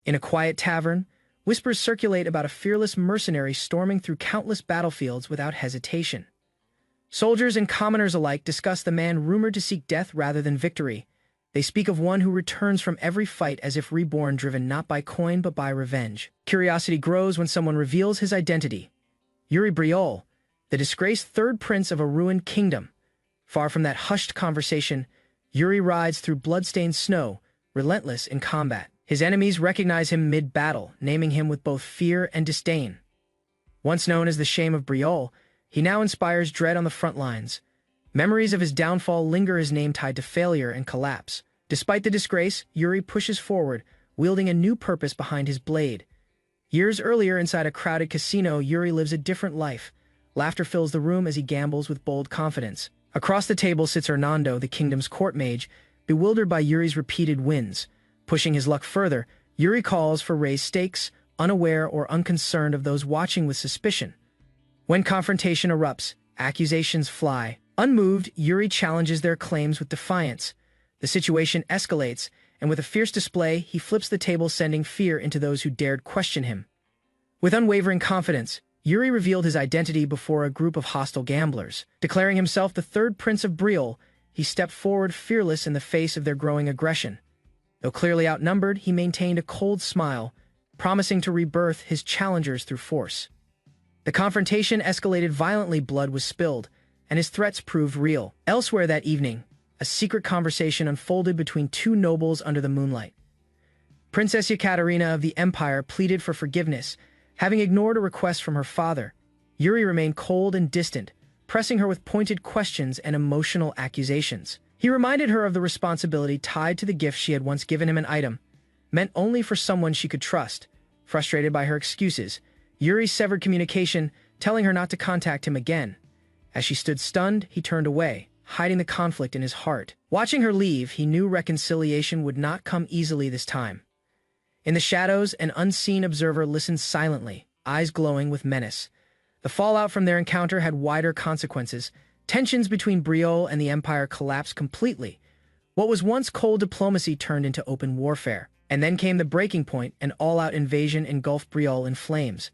In a quiet tavern, whispers circulate about a fearless mercenary storming through countless battlefields without hesitation. Soldiers and commoners alike discuss the man rumored to seek death rather than victory. They speak of one who returns from every fight as if reborn, driven not by coin but by revenge. Curiosity grows when someone reveals his identity. Yuri Betrayal, the disgraced third prince of a ruined kingdom. Far from that hushed conversation, Yuri rides through blood-stained snow, relentless in combat. His enemies recognize him mid-battle, naming him with both fear and disdain. Once known as the Shame of Betrayal, he now inspires dread on the front lines. Memories of his downfall linger, his name tied to failure and collapse. Despite the disgrace, Yuri pushes forward, wielding a new purpose behind his blade. Years earlier, inside a crowded casino, Yuri lives a different life. Laughter fills the room as he gambles with bold confidence. Across the table sits Hernando, the kingdom's court mage, bewildered by Yuri's repeated wins. Pushing his luck further, Yuri calls for raised stakes, unaware or unconcerned of those watching with suspicion. When confrontation erupts, accusations fly. Unmoved, Yuri challenges their claims with defiance. The situation escalates, and with a fierce display, he flips the table, sending fear into those who dared question him. With unwavering confidence, Yuri revealed his identity before a group of hostile gamblers. Declaring himself the third prince of Betrayal, he stepped forward fearless in the face of their growing aggression. Though clearly outnumbered, he maintained a cold smile, promising to rebirth his challengers through force. The confrontation escalated violently, blood was spilled, and his threats proved real. Elsewhere that evening, a secret conversation unfolded between two nobles under the moonlight. Princess Yekaterina of the Empire pleaded for forgiveness, having ignored a request from her father. Yuri remained cold and distant, pressing her with pointed questions and emotional accusations. He reminded her of the responsibility tied to the gift she had once given him, an item meant only for someone she could trust. Frustrated by her excuses, Yuri severed communication, telling her not to contact him again. As she stood stunned, he turned away, hiding the conflict in his heart. Watching her leave, he knew reconciliation would not come easily this time. In the shadows, an unseen observer listened silently, eyes glowing with menace. The fallout from their encounter had wider consequences. Tensions between Betrayal and the Empire collapsed completely. What was once cold diplomacy turned into open warfare. And then came the breaking point. An all-out invasion engulfed Betrayal in flames.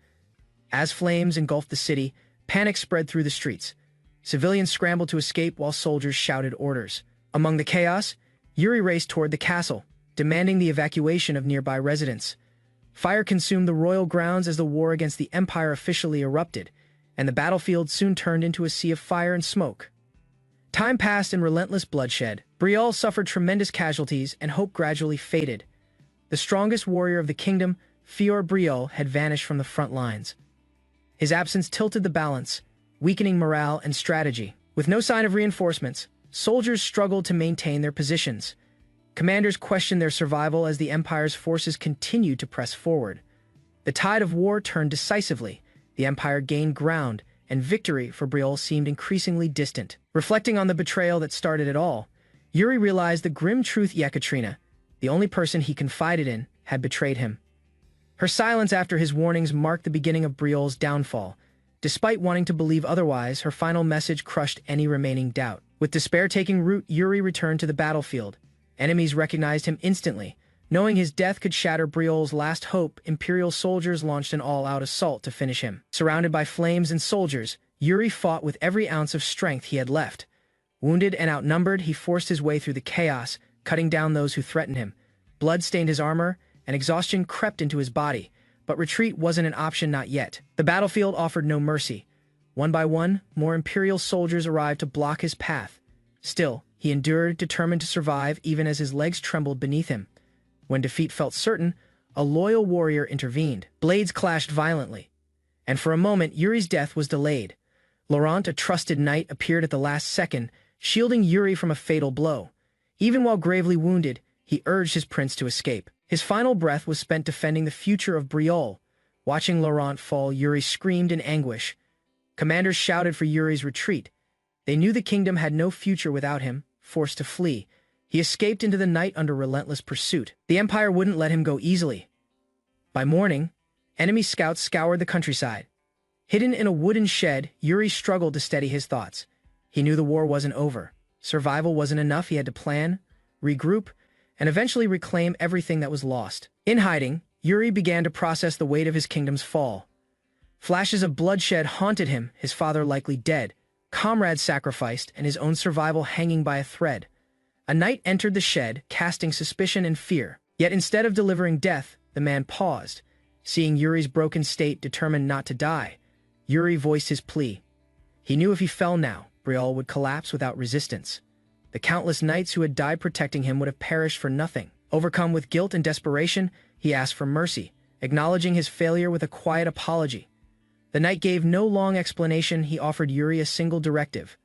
As flames engulfed the city, panic spread through the streets. Civilians scrambled to escape while soldiers shouted orders. Among the chaos, Yuri raced toward the castle, demanding the evacuation of nearby residents. Fire consumed the royal grounds as the war against the Empire officially erupted, and the battlefield soon turned into a sea of fire and smoke. Time passed in relentless bloodshed. Betrayal suffered tremendous casualties, and hope gradually faded. The strongest warrior of the kingdom, Betrayal, had vanished from the front lines. His absence tilted the balance, weakening morale and strategy. With no sign of reinforcements, soldiers struggled to maintain their positions. Commanders questioned their survival as the Empire's forces continued to press forward. The tide of war turned decisively. The Empire gained ground, and victory for Betrayal seemed increasingly distant. Reflecting on the betrayal that started it all, Yuri realized the grim truth: Yekaterina, the only person he confided in, had betrayed him. Her silence after his warnings marked the beginning of Betrayal's downfall. Despite wanting to believe otherwise, her final message crushed any remaining doubt. With despair taking root, Yuri returned to the battlefield. Enemies recognized him instantly. Knowing his death could shatter Betrayal's last hope, Imperial soldiers launched an all-out assault to finish him. Surrounded by flames and soldiers, Yuri fought with every ounce of strength he had left. Wounded and outnumbered, he forced his way through the chaos, cutting down those who threatened him. Blood stained his armor, and exhaustion crept into his body. But retreat wasn't an option, not yet. The battlefield offered no mercy. One by one, more Imperial soldiers arrived to block his path. Still, he endured, determined to survive even as his legs trembled beneath him. When defeat felt certain, a loyal warrior intervened. Blades clashed violently, and for a moment Yuri's death was delayed. Laurent, a trusted knight, appeared at the last second, shielding Yuri from a fatal blow. Even while gravely wounded, he urged his prince to escape. His final breath was spent defending the future of Betrayal. Watching Laurent fall, Yuri screamed in anguish. Commanders shouted for Yuri's retreat. They knew the kingdom had no future without him. Forced to flee, he escaped into the night under relentless pursuit. The Empire wouldn't let him go easily. By morning, enemy scouts scoured the countryside. Hidden in a wooden shed, Yuri struggled to steady his thoughts. He knew the war wasn't over. Survival wasn't enough. He had to plan, regroup, and eventually reclaim everything that was lost. In hiding, Yuri began to process the weight of his kingdom's fall. Flashes of bloodshed haunted him, his father likely dead, comrades sacrificed, and his own survival hanging by a thread. A knight entered the shed, casting suspicion and fear. Yet instead of delivering death, the man paused. Seeing Yuri's broken state, determined not to die, Yuri voiced his plea. He knew if he fell now, Betrayal would collapse without resistance. The countless knights who had died protecting him would have perished for nothing. Overcome with guilt and desperation, he asked for mercy, acknowledging his failure with a quiet apology. The knight gave no long explanation. He offered Yuri a single directive.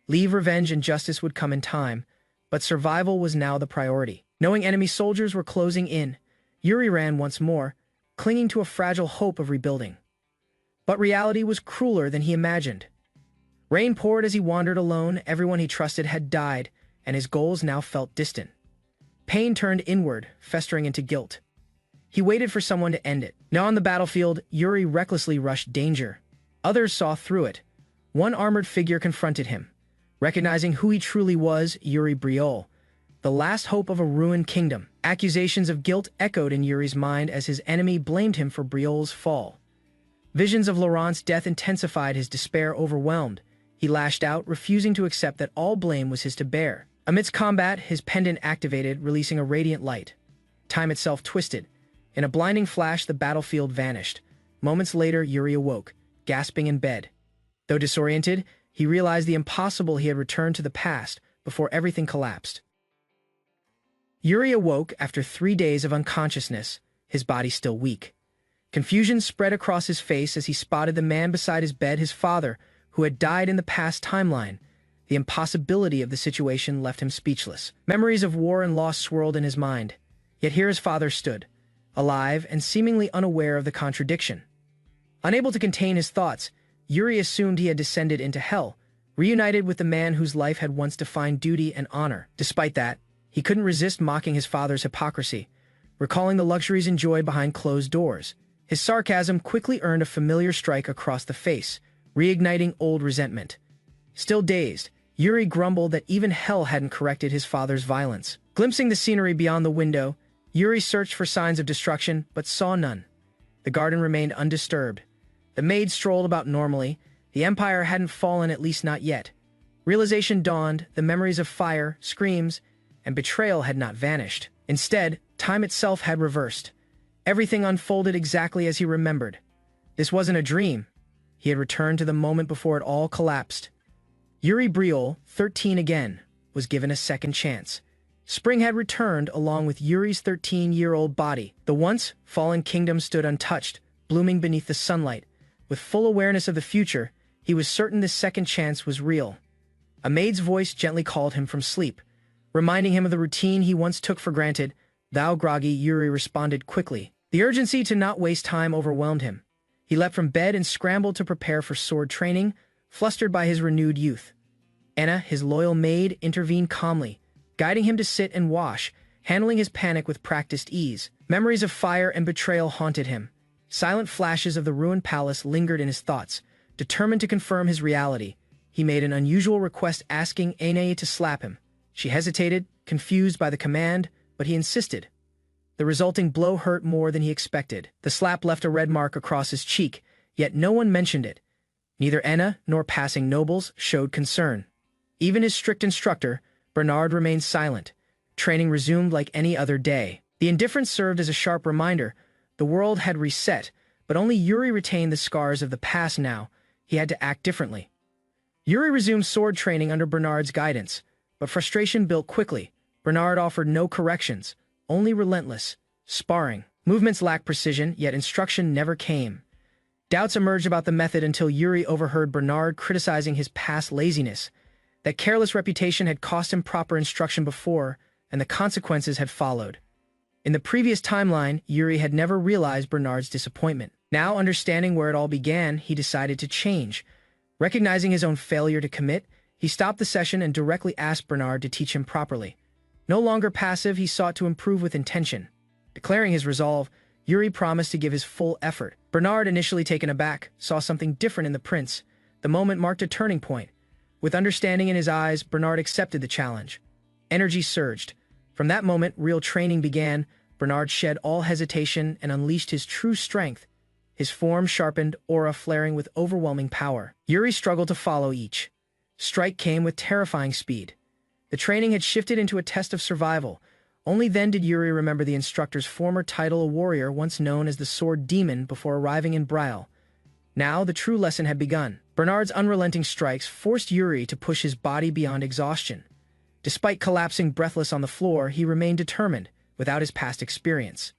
Leave, revenge and justice would come in time, but survival was now the priority. Knowing enemy soldiers were closing in, Yuri ran once more, clinging to a fragile hope of rebuilding. But reality was crueler than he imagined. Rain poured as he wandered alone. Everyone he trusted had died, and his goals now felt distant. Pain turned inward, festering into guilt. He waited for someone to end it. Now on the battlefield, Yuri recklessly rushed danger. Others saw through it. One armored figure confronted him. Recognizing who he truly was, Yuri Betrayal, the last hope of a ruined kingdom. Accusations of guilt echoed in Yuri's mind as his enemy blamed him for Betrayal's fall. Visions of Laurent's death intensified his despair. Overwhelmed, he lashed out, refusing to accept that all blame was his to bear. Amidst combat, his pendant activated, releasing a radiant light. Time itself twisted. In a blinding flash, the battlefield vanished. Moments later, Yuri awoke, gasping in bed. Though disoriented, he realized the impossible. He had returned to the past before everything collapsed. Yuri awoke after 3 days of unconsciousness, his body still weak. Confusion spread across his face as he spotted the man beside his bed, his father, who had died in the past timeline. The impossibility of the situation left him speechless. Memories of war and loss swirled in his mind. Yet here his father stood, alive and seemingly unaware of the contradiction. Unable to contain his thoughts, Yuri assumed he had descended into hell, reunited with the man whose life had once defined duty and honor. Despite that, he couldn't resist mocking his father's hypocrisy, recalling the luxuries enjoyed behind closed doors. His sarcasm quickly earned a familiar strike across the face, reigniting old resentment. Still dazed, Yuri grumbled that even hell hadn't corrected his father's violence. Glimpsing the scenery beyond the window, Yuri searched for signs of destruction, but saw none. The garden remained undisturbed. The maid strolled about normally. The empire hadn't fallen, at least not yet. Realization dawned. The memories of fire, screams, and betrayal had not vanished. Instead, time itself had reversed. Everything unfolded exactly as he remembered. This wasn't a dream. He had returned to the moment before it all collapsed. Yuri Betrayal, 13 again, was given a second chance. Spring had returned along with Yuri's 13-year-old body. The once fallen kingdom stood untouched, blooming beneath the sunlight. With full awareness of the future, he was certain this second chance was real. A maid's voice gently called him from sleep, reminding him of the routine he once took for granted. Thou groggy, Yuri responded quickly. The urgency to not waste time overwhelmed him. He leapt from bed and scrambled to prepare for sword training, flustered by his renewed youth. Enna, his loyal maid, intervened calmly, guiding him to sit and wash, handling his panic with practiced ease. Memories of fire and betrayal haunted him. Silent flashes of the ruined palace lingered in his thoughts. Determined to confirm his reality, he made an unusual request, asking Enna to slap him. She hesitated, confused by the command, but he insisted. The resulting blow hurt more than he expected. The slap left a red mark across his cheek, yet no one mentioned it. Neither Enna nor passing nobles showed concern. Even his strict instructor, Bernard, remained silent. Training resumed like any other day. The indifference served as a sharp reminder. The world had reset, but only Yuri retained the scars of the past now. He had to act differently. Yuri resumed sword training under Bernard's guidance, but frustration built quickly. Bernard offered no corrections, only relentless sparring. Movements lacked precision, yet instruction never came. Doubts emerged about the method until Yuri overheard Bernard criticizing his past laziness. That careless reputation had cost him proper instruction before, and the consequences had followed. In the previous timeline, Yuri had never realized Bernard's disappointment. Now, understanding where it all began, he decided to change. Recognizing his own failure to commit, he stopped the session and directly asked Bernard to teach him properly. No longer passive, he sought to improve with intention. Declaring his resolve, Yuri promised to give his full effort. Bernard, initially taken aback, saw something different in the prince. The moment marked a turning point. With understanding in his eyes, Bernard accepted the challenge. Energy surged. From that moment, real training began. Bernard shed all hesitation and unleashed his true strength, his form sharpened, aura flaring with overwhelming power. Yuri struggled to follow each. Strike came with terrifying speed. The training had shifted into a test of survival. Only then did Yuri remember the instructor's former title, a warrior once known as the Sword Demon before arriving in Betrayal. Now the true lesson had begun. Bernard's unrelenting strikes forced Yuri to push his body beyond exhaustion. Despite collapsing breathless on the floor, he remained determined, without his past experience.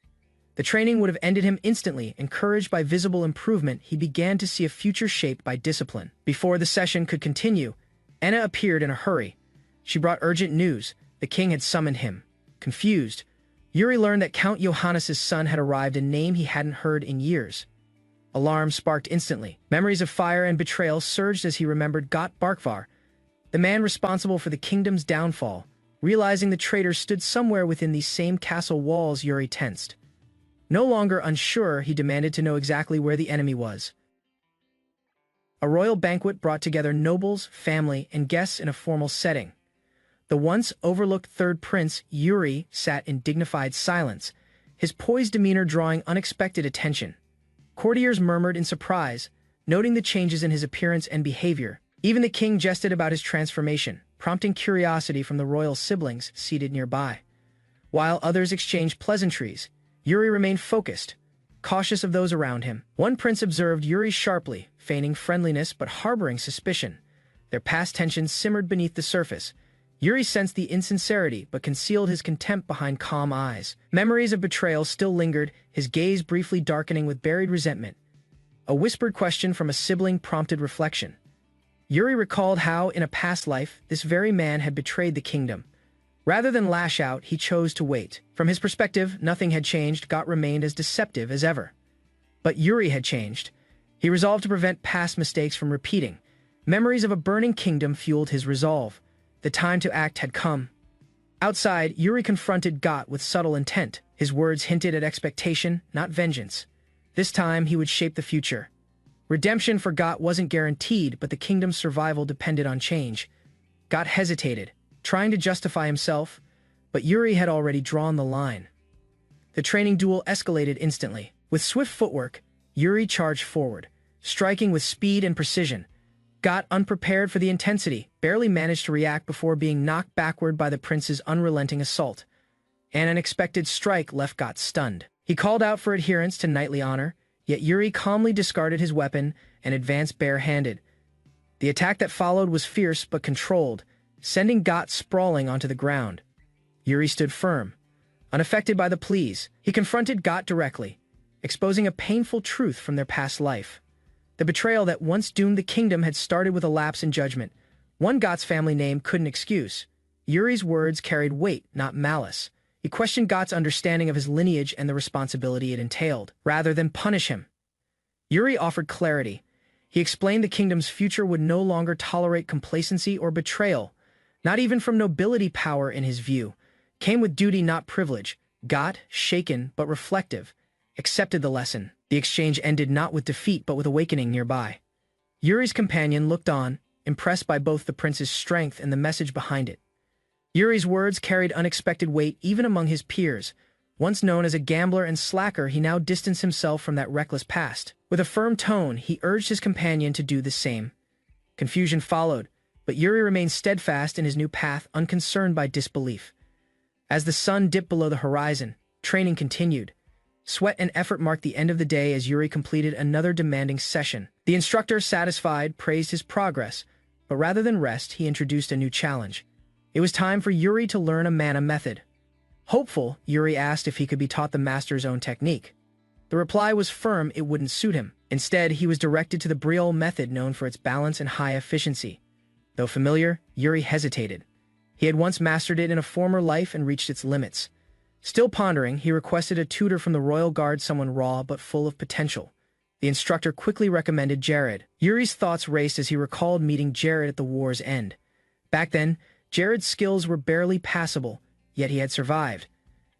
The training would have ended him instantly. Encouraged by visible improvement, he began to see a future shaped by discipline. Before the session could continue, Enna appeared in a hurry. She brought urgent news. The king had summoned him. Confused, Yuri learned that Count Johannes' son had arrived, a name he hadn't heard in years. Alarm sparked instantly. Memories of fire and betrayal surged as he remembered Got Barkvar, the man responsible for the kingdom's downfall. Realizing the traitor stood somewhere within these same castle walls, Yuri tensed. No longer unsure, he demanded to know exactly where the enemy was. A royal banquet brought together nobles, family, and guests in a formal setting. The once overlooked third prince, Yuri, sat in dignified silence, his poised demeanor drawing unexpected attention. Courtiers murmured in surprise, noting the changes in his appearance and behavior. Even the king jested about his transformation, prompting curiosity from the royal siblings seated nearby. While others exchanged pleasantries, Yuri remained focused, cautious of those around him. One prince observed Yuri sharply, feigning friendliness but harboring suspicion. Their past tensions simmered beneath the surface. Yuri sensed the insincerity but concealed his contempt behind calm eyes. Memories of betrayal still lingered, his gaze briefly darkening with buried resentment. A whispered question from a sibling prompted reflection. Yuri recalled how, in a past life, this very man had betrayed the kingdom. Rather than lash out, he chose to wait. From his perspective, nothing had changed. Got remained as deceptive as ever. But Yuri had changed. He resolved to prevent past mistakes from repeating. Memories of a burning kingdom fueled his resolve. The time to act had come. Outside, Yuri confronted Got with subtle intent. His words hinted at expectation, not vengeance. This time, he would shape the future. Redemption for Got wasn't guaranteed, but the kingdom's survival depended on change. Got hesitated, trying to justify himself, but Yuri had already drawn the line. The training duel escalated instantly. With swift footwork, Yuri charged forward, striking with speed and precision. Got, unprepared for the intensity, barely managed to react before being knocked backward by the prince's unrelenting assault. An unexpected strike left Got stunned. He called out for adherence to knightly honor, yet Yuri calmly discarded his weapon and advanced bare-handed. The attack that followed was fierce but controlled, sending Got sprawling onto the ground. Yuri stood firm. Unaffected by the pleas, he confronted Got directly, exposing a painful truth from their past life. The betrayal that once doomed the kingdom had started with a lapse in judgment, one Got's family name couldn't excuse. Yuri's words carried weight, not malice. He questioned Got's understanding of his lineage and the responsibility it entailed, rather than punish him. Yuri offered clarity. He explained the kingdom's future would no longer tolerate complacency or betrayal, not even from nobility. Power, in his view, came with duty, not privilege. Got, shaken but reflective, accepted the lesson. The exchange ended not with defeat but with awakening nearby. Yuri's companion looked on, impressed by both the prince's strength and the message behind it. Yuri's words carried unexpected weight even among his peers. Once known as a gambler and slacker, he now distanced himself from that reckless past. With a firm tone, he urged his companion to do the same. Confusion followed, but Yuri remained steadfast in his new path, unconcerned by disbelief. As the sun dipped below the horizon, training continued. Sweat and effort marked the end of the day as Yuri completed another demanding session. The instructor, satisfied, praised his progress, but rather than rest, he introduced a new challenge. It was time for Yuri to learn a mana method. Hopeful, Yuri asked if he could be taught the master's own technique. The reply was firm, it wouldn't suit him. Instead, he was directed to the Betrayal method, known for its balance and high efficiency. Though familiar, Yuri hesitated. He had once mastered it in a former life and reached its limits. Still pondering, he requested a tutor from the royal guard, someone raw but full of potential. The instructor quickly recommended Jared. Yuri's thoughts raced as he recalled meeting Jared at the war's end. Back then, Jared's skills were barely passable, yet he had survived.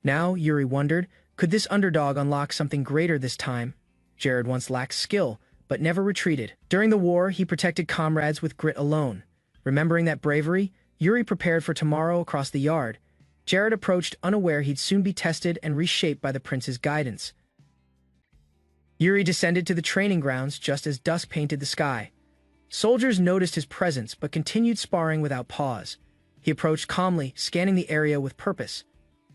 Now, Yuri wondered, could this underdog unlock something greater this time? Jared once lacked skill, but never retreated. During the war, he protected comrades with grit alone. Remembering that bravery, Yuri prepared for tomorrow across the yard. Jared approached, unaware he'd soon be tested and reshaped by the prince's guidance. Yuri descended to the training grounds just as dusk painted the sky. Soldiers noticed his presence but continued sparring without pause. He approached calmly, scanning the area with purpose.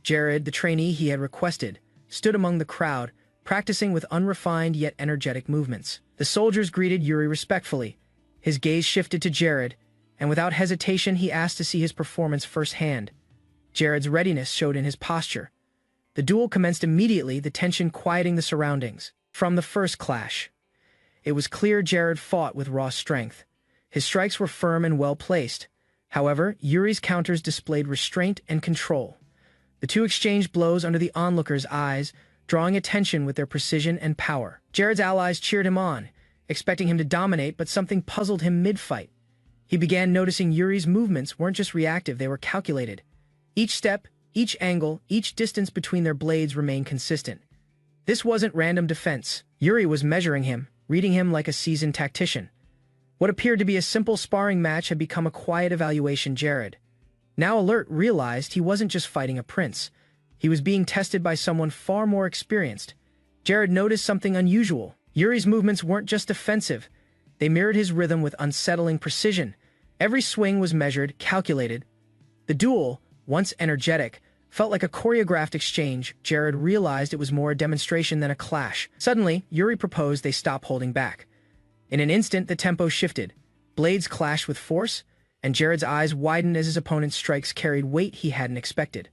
Jared, the trainee he had requested, stood among the crowd, practicing with unrefined yet energetic movements. The soldiers greeted Yuri respectfully. His gaze shifted to Jared, and without hesitation he asked to see his performance firsthand. Jared's readiness showed in his posture. The duel commenced immediately, the tension quieting the surroundings. From the first clash, it was clear Jared fought with raw strength. His strikes were firm and well-placed. However, Yuri's counters displayed restraint and control. The two exchanged blows under the onlookers' eyes, drawing attention with their precision and power. Jared's allies cheered him on, expecting him to dominate, but something puzzled him mid-fight. He began noticing Yuri's movements weren't just reactive, they were calculated. Each step, each angle, each distance between their blades remained consistent. This wasn't random defense. Yuri was measuring him, reading him like a seasoned tactician. What appeared to be a simple sparring match had become a quiet evaluation. Jared, now alert, realized he wasn't just fighting a prince. He was being tested by someone far more experienced. Jared noticed something unusual. Yuri's movements weren't just defensive. They mirrored his rhythm with unsettling precision. Every swing was measured, calculated. The duel, once energetic, felt like a choreographed exchange. Jared realized it was more a demonstration than a clash. Suddenly, Yuri proposed they stop holding back. In an instant, the tempo shifted. Blades clashed with force, and Jared's eyes widened as his opponent's strikes carried weight he hadn't expected.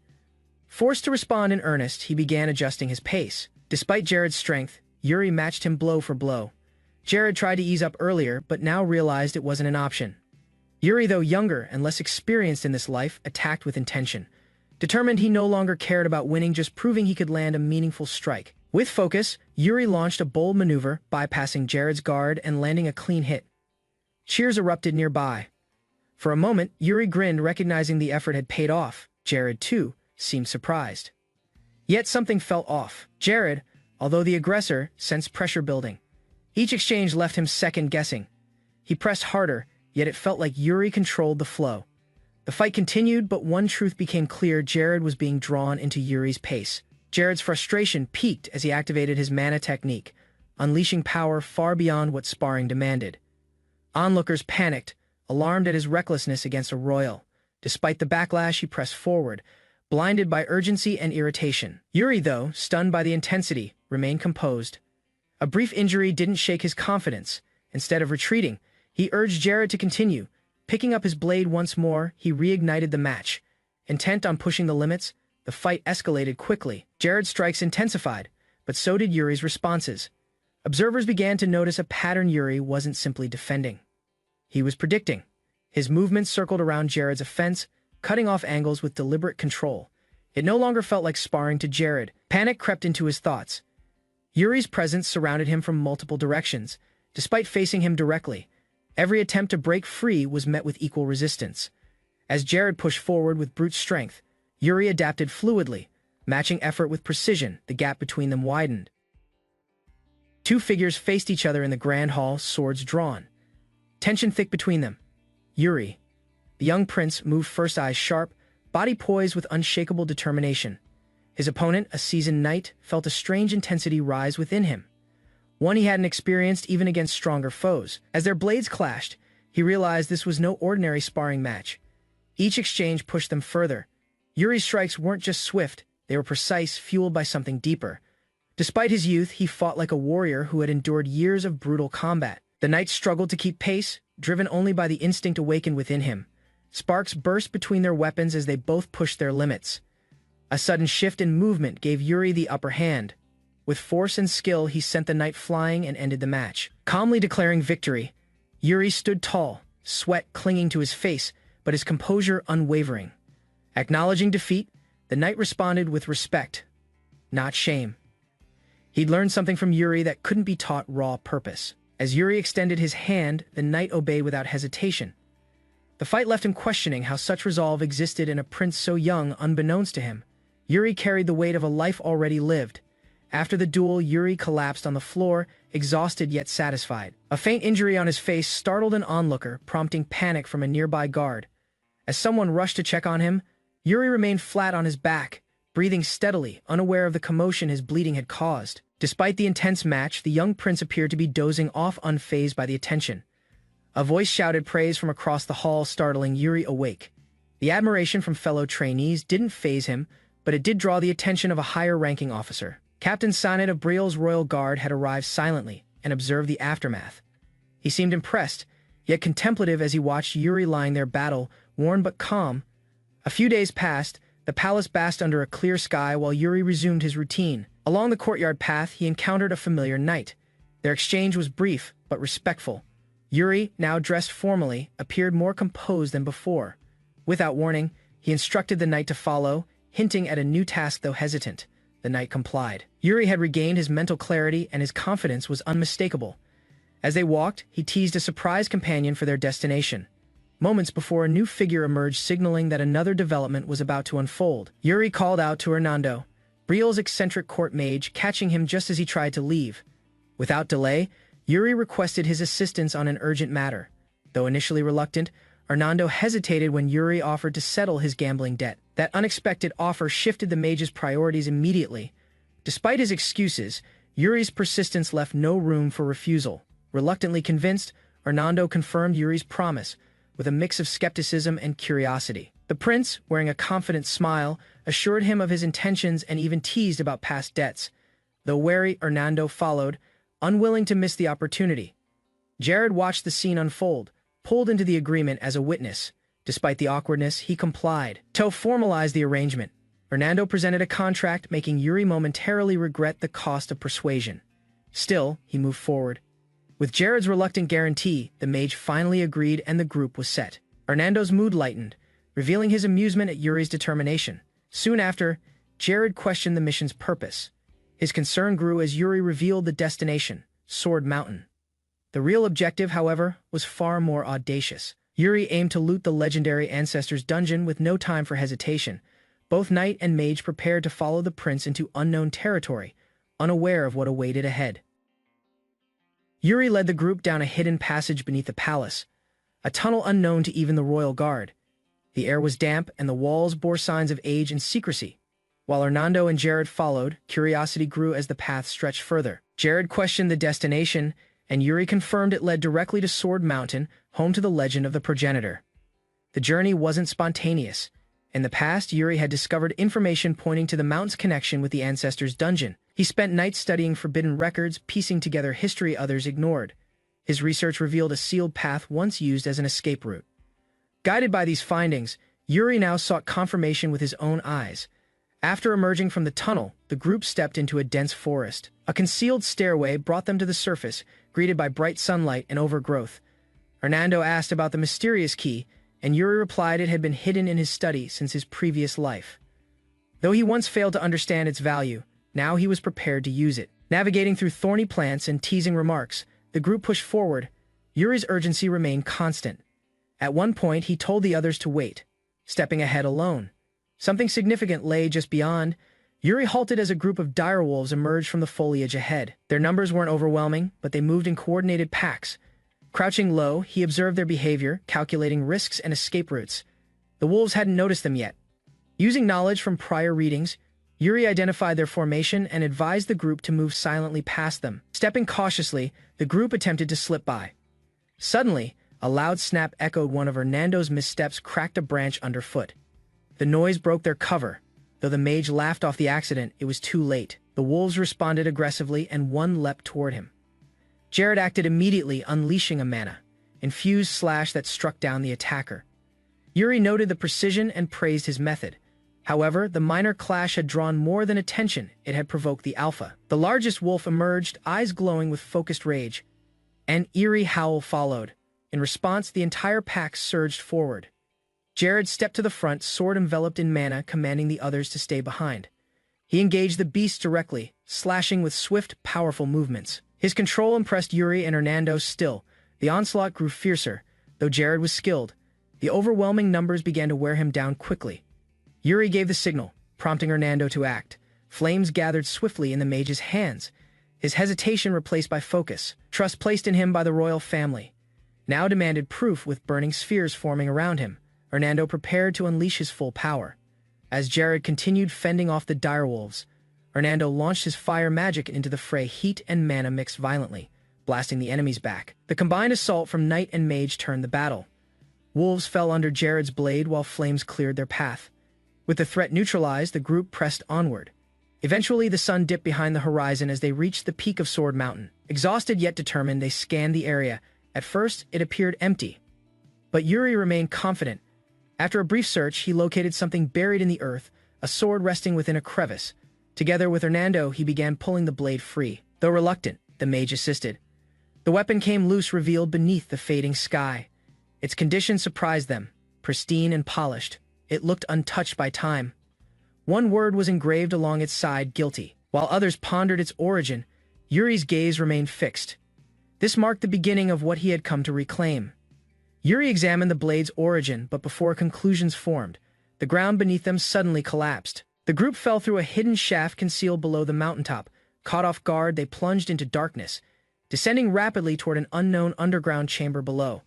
Forced to respond in earnest, he began adjusting his pace. Despite Jared's strength, Yuri matched him blow for blow. Jared tried to ease up earlier, but now realized it wasn't an option. Yuri, though younger and less experienced in this life, attacked with intention. Determined, he no longer cared about winning, just proving he could land a meaningful strike. With focus, Yuri launched a bold maneuver, bypassing Jared's guard and landing a clean hit. Cheers erupted nearby. For a moment, Yuri grinned, recognizing the effort had paid off. Jared, too, seemed surprised. Yet something felt off. Jared, although the aggressor, sensed pressure building. Each exchange left him second-guessing. He pressed harder, yet it felt like Yuri controlled the flow. The fight continued, but one truth became clear: Jared was being drawn into Yuri's pace. Jared's frustration peaked as he activated his mana technique, unleashing power far beyond what sparring demanded. Onlookers panicked, alarmed at his recklessness against a royal. Despite the backlash, he pressed forward, blinded by urgency and irritation. Yuri, though, stunned by the intensity, remained composed. A brief injury didn't shake his confidence. Instead of retreating, he urged Jared to continue. Picking up his blade once more, he reignited the match. Intent on pushing the limits, the fight escalated quickly. Jared's strikes intensified, but so did Yuri's responses. Observers began to notice a pattern. Yuri wasn't simply defending. He was predicting. His movements circled around Jared's offense, cutting off angles with deliberate control. It no longer felt like sparring to Jared. Panic crept into his thoughts. Yuri's presence surrounded him from multiple directions. Despite facing him directly, every attempt to break free was met with equal resistance. As Jared pushed forward with brute strength, Yuri adapted fluidly, matching effort with precision. The gap between them widened. Two figures faced each other in the grand hall, swords drawn. Tension thick between them. Yuri, the young prince, moved first, eyes sharp, body poised with unshakable determination. His opponent, a seasoned knight, felt a strange intensity rise within him, one he hadn't experienced even against stronger foes. As their blades clashed, he realized this was no ordinary sparring match. Each exchange pushed them further. Yuri's strikes weren't just swift, they were precise, fueled by something deeper. Despite his youth, he fought like a warrior who had endured years of brutal combat. The knight struggled to keep pace, driven only by the instinct awakened within him. Sparks burst between their weapons as they both pushed their limits. A sudden shift in movement gave Yuri the upper hand. With force and skill, he sent the knight flying and ended the match. Calmly declaring victory, Yuri stood tall, sweat clinging to his face, but his composure unwavering. Acknowledging defeat, the knight responded with respect, not shame. He'd learned something from Yuri that couldn't be taught: raw purpose. As Yuri extended his hand, the knight obeyed without hesitation. The fight left him questioning how such resolve existed in a prince so young. Unbeknownst to him, Yuri carried the weight of a life already lived. After the duel, Yuri collapsed on the floor, exhausted yet satisfied. A faint injury on his face startled an onlooker, prompting panic from a nearby guard. As someone rushed to check on him, Yuri remained flat on his back, breathing steadily, unaware of the commotion his bleeding had caused. Despite the intense match, the young prince appeared to be dozing off, unfazed by the attention. A voice shouted praise from across the hall, startling Yuri awake. The admiration from fellow trainees didn't faze him, but it did draw the attention of a higher-ranking officer. Captain Sanet of Betrayal's royal guard had arrived silently and observed the aftermath. He seemed impressed, yet contemplative as he watched Yuri lying there battle-worn but calm. A few days passed. The palace basked under a clear sky while Yuri resumed his routine. Along the courtyard path, he encountered a familiar knight. Their exchange was brief but respectful. Yuri, now dressed formally, appeared more composed than before. Without warning, he instructed the knight to follow, hinting at a new task though hesitant. The knight complied. Yuri had regained his mental clarity and his confidence was unmistakable. As they walked, he teased a surprise companion for their destination. Moments before, a new figure emerged, signaling that another development was about to unfold. Yuri called out to Hernando, Betrayal's eccentric court mage, catching him just as he tried to leave. Without delay, Yuri requested his assistance on an urgent matter. Though initially reluctant, Hernando hesitated when Yuri offered to settle his gambling debt. That unexpected offer shifted the mage's priorities immediately. Despite his excuses, Yuri's persistence left no room for refusal. Reluctantly convinced, Hernando confirmed Yuri's promise, with a mix of skepticism and curiosity. The prince, wearing a confident smile, assured him of his intentions and even teased about past debts. Though wary, Hernando followed, unwilling to miss the opportunity. Jared watched the scene unfold, pulled into the agreement as a witness. Despite the awkwardness, he complied. To formalize the arrangement, Hernando presented a contract, making Yuri momentarily regret the cost of persuasion. Still, he moved forward. With Jared's reluctant guarantee, the mage finally agreed and the group was set. Hernando's mood lightened, revealing his amusement at Yuri's determination. Soon after, Jared questioned the mission's purpose. His concern grew as Yuri revealed the destination, Sword Mountain. The real objective, however, was far more audacious. Yuri aimed to loot the legendary ancestor's dungeon with no time for hesitation. Both knight and mage prepared to follow the prince into unknown territory, unaware of what awaited ahead. Yuri led the group down a hidden passage beneath the palace, a tunnel unknown to even the royal guard. The air was damp and the walls bore signs of age and secrecy. While Hernando and Jared followed, curiosity grew as the path stretched further. Jared questioned the destination, and Yuri confirmed it led directly to Sword Mountain, home to the legend of the progenitor. The journey wasn't spontaneous. In the past, Yuri had discovered information pointing to the mountain's connection with the ancestor's dungeon. He spent nights studying forbidden records, piecing together history others ignored. His research revealed a sealed path once used as an escape route. Guided by these findings, Yuri now sought confirmation with his own eyes. After emerging from the tunnel, the group stepped into a dense forest. A concealed stairway brought them to the surface, greeted by bright sunlight and overgrowth. Hernando asked about the mysterious key, and Yuri replied it had been hidden in his study since his previous life. Though he once failed to understand its value, now he was prepared to use it. Navigating through thorny plants and teasing remarks, the group pushed forward. Yuri's urgency remained constant. At one point, he told the others to wait, stepping ahead alone. Something significant lay just beyond. Yuri halted as a group of direwolves emerged from the foliage ahead. Their numbers weren't overwhelming, but they moved in coordinated packs. Crouching low, he observed their behavior, calculating risks and escape routes. The wolves hadn't noticed them yet. Using knowledge from prior readings, Yuri identified their formation and advised the group to move silently past them. Stepping cautiously, the group attempted to slip by. Suddenly, a loud snap echoed. One of Hernando's missteps cracked a branch underfoot. The noise broke their cover. Though the mage laughed off the accident, it was too late. The wolves responded aggressively, and one leapt toward him. Jared acted immediately, unleashing a mana-infused slash that struck down the attacker. Yuri noted the precision and praised his method. However, the minor clash had drawn more than attention. It had provoked the alpha. The largest wolf emerged, eyes glowing with focused rage. An eerie howl followed. In response, the entire pack surged forward. Jared stepped to the front, sword enveloped in mana, commanding the others to stay behind. He engaged the beast directly, slashing with swift, powerful movements. His control impressed Yuri and Hernando. Still, the onslaught grew fiercer. Though Jared was skilled, the overwhelming numbers began to wear him down quickly. Yuri gave the signal, prompting Hernando to act. Flames gathered swiftly in the mage's hands, his hesitation replaced by focus. Trust placed in him by the royal family now demanded proof. With burning spheres forming around him, Hernando prepared to unleash his full power. As Jared continued fending off the direwolves, Hernando launched his fire magic into the fray. Heat and mana mixed violently, blasting the enemies back. The combined assault from knight and mage turned the battle. Wolves fell under Jared's blade while flames cleared their path. With the threat neutralized, the group pressed onward. Eventually, the sun dipped behind the horizon as they reached the peak of Sword Mountain. Exhausted yet determined, they scanned the area. At first, it appeared empty. But Yuri remained confident. After a brief search, he located something buried in the earth, a sword resting within a crevice. Together with Hernando, he began pulling the blade free. Though reluctant, the mage assisted. The weapon came loose, revealed beneath the fading sky. Its condition surprised them, pristine and polished. It looked untouched by time. One word was engraved along its side, guilty. While others pondered its origin, Yuri's gaze remained fixed. This marked the beginning of what he had come to reclaim. Yuri examined the blade's origin, but before conclusions formed, the ground beneath them suddenly collapsed. The group fell through a hidden shaft concealed below the mountaintop. Caught off guard, they plunged into darkness, descending rapidly toward an unknown underground chamber below.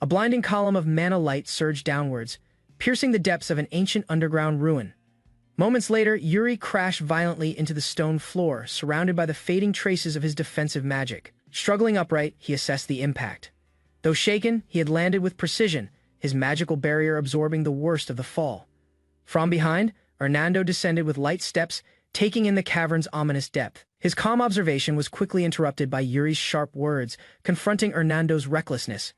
A blinding column of mana light surged downwards, piercing the depths of an ancient underground ruin. Moments later, Yuri crashed violently into the stone floor, surrounded by the fading traces of his defensive magic. Struggling upright, he assessed the impact. Though shaken, he had landed with precision, his magical barrier absorbing the worst of the fall. From behind, Hernando descended with light steps, taking in the cavern's ominous depth. His calm observation was quickly interrupted by Yuri's sharp words, confronting Hernando's recklessness.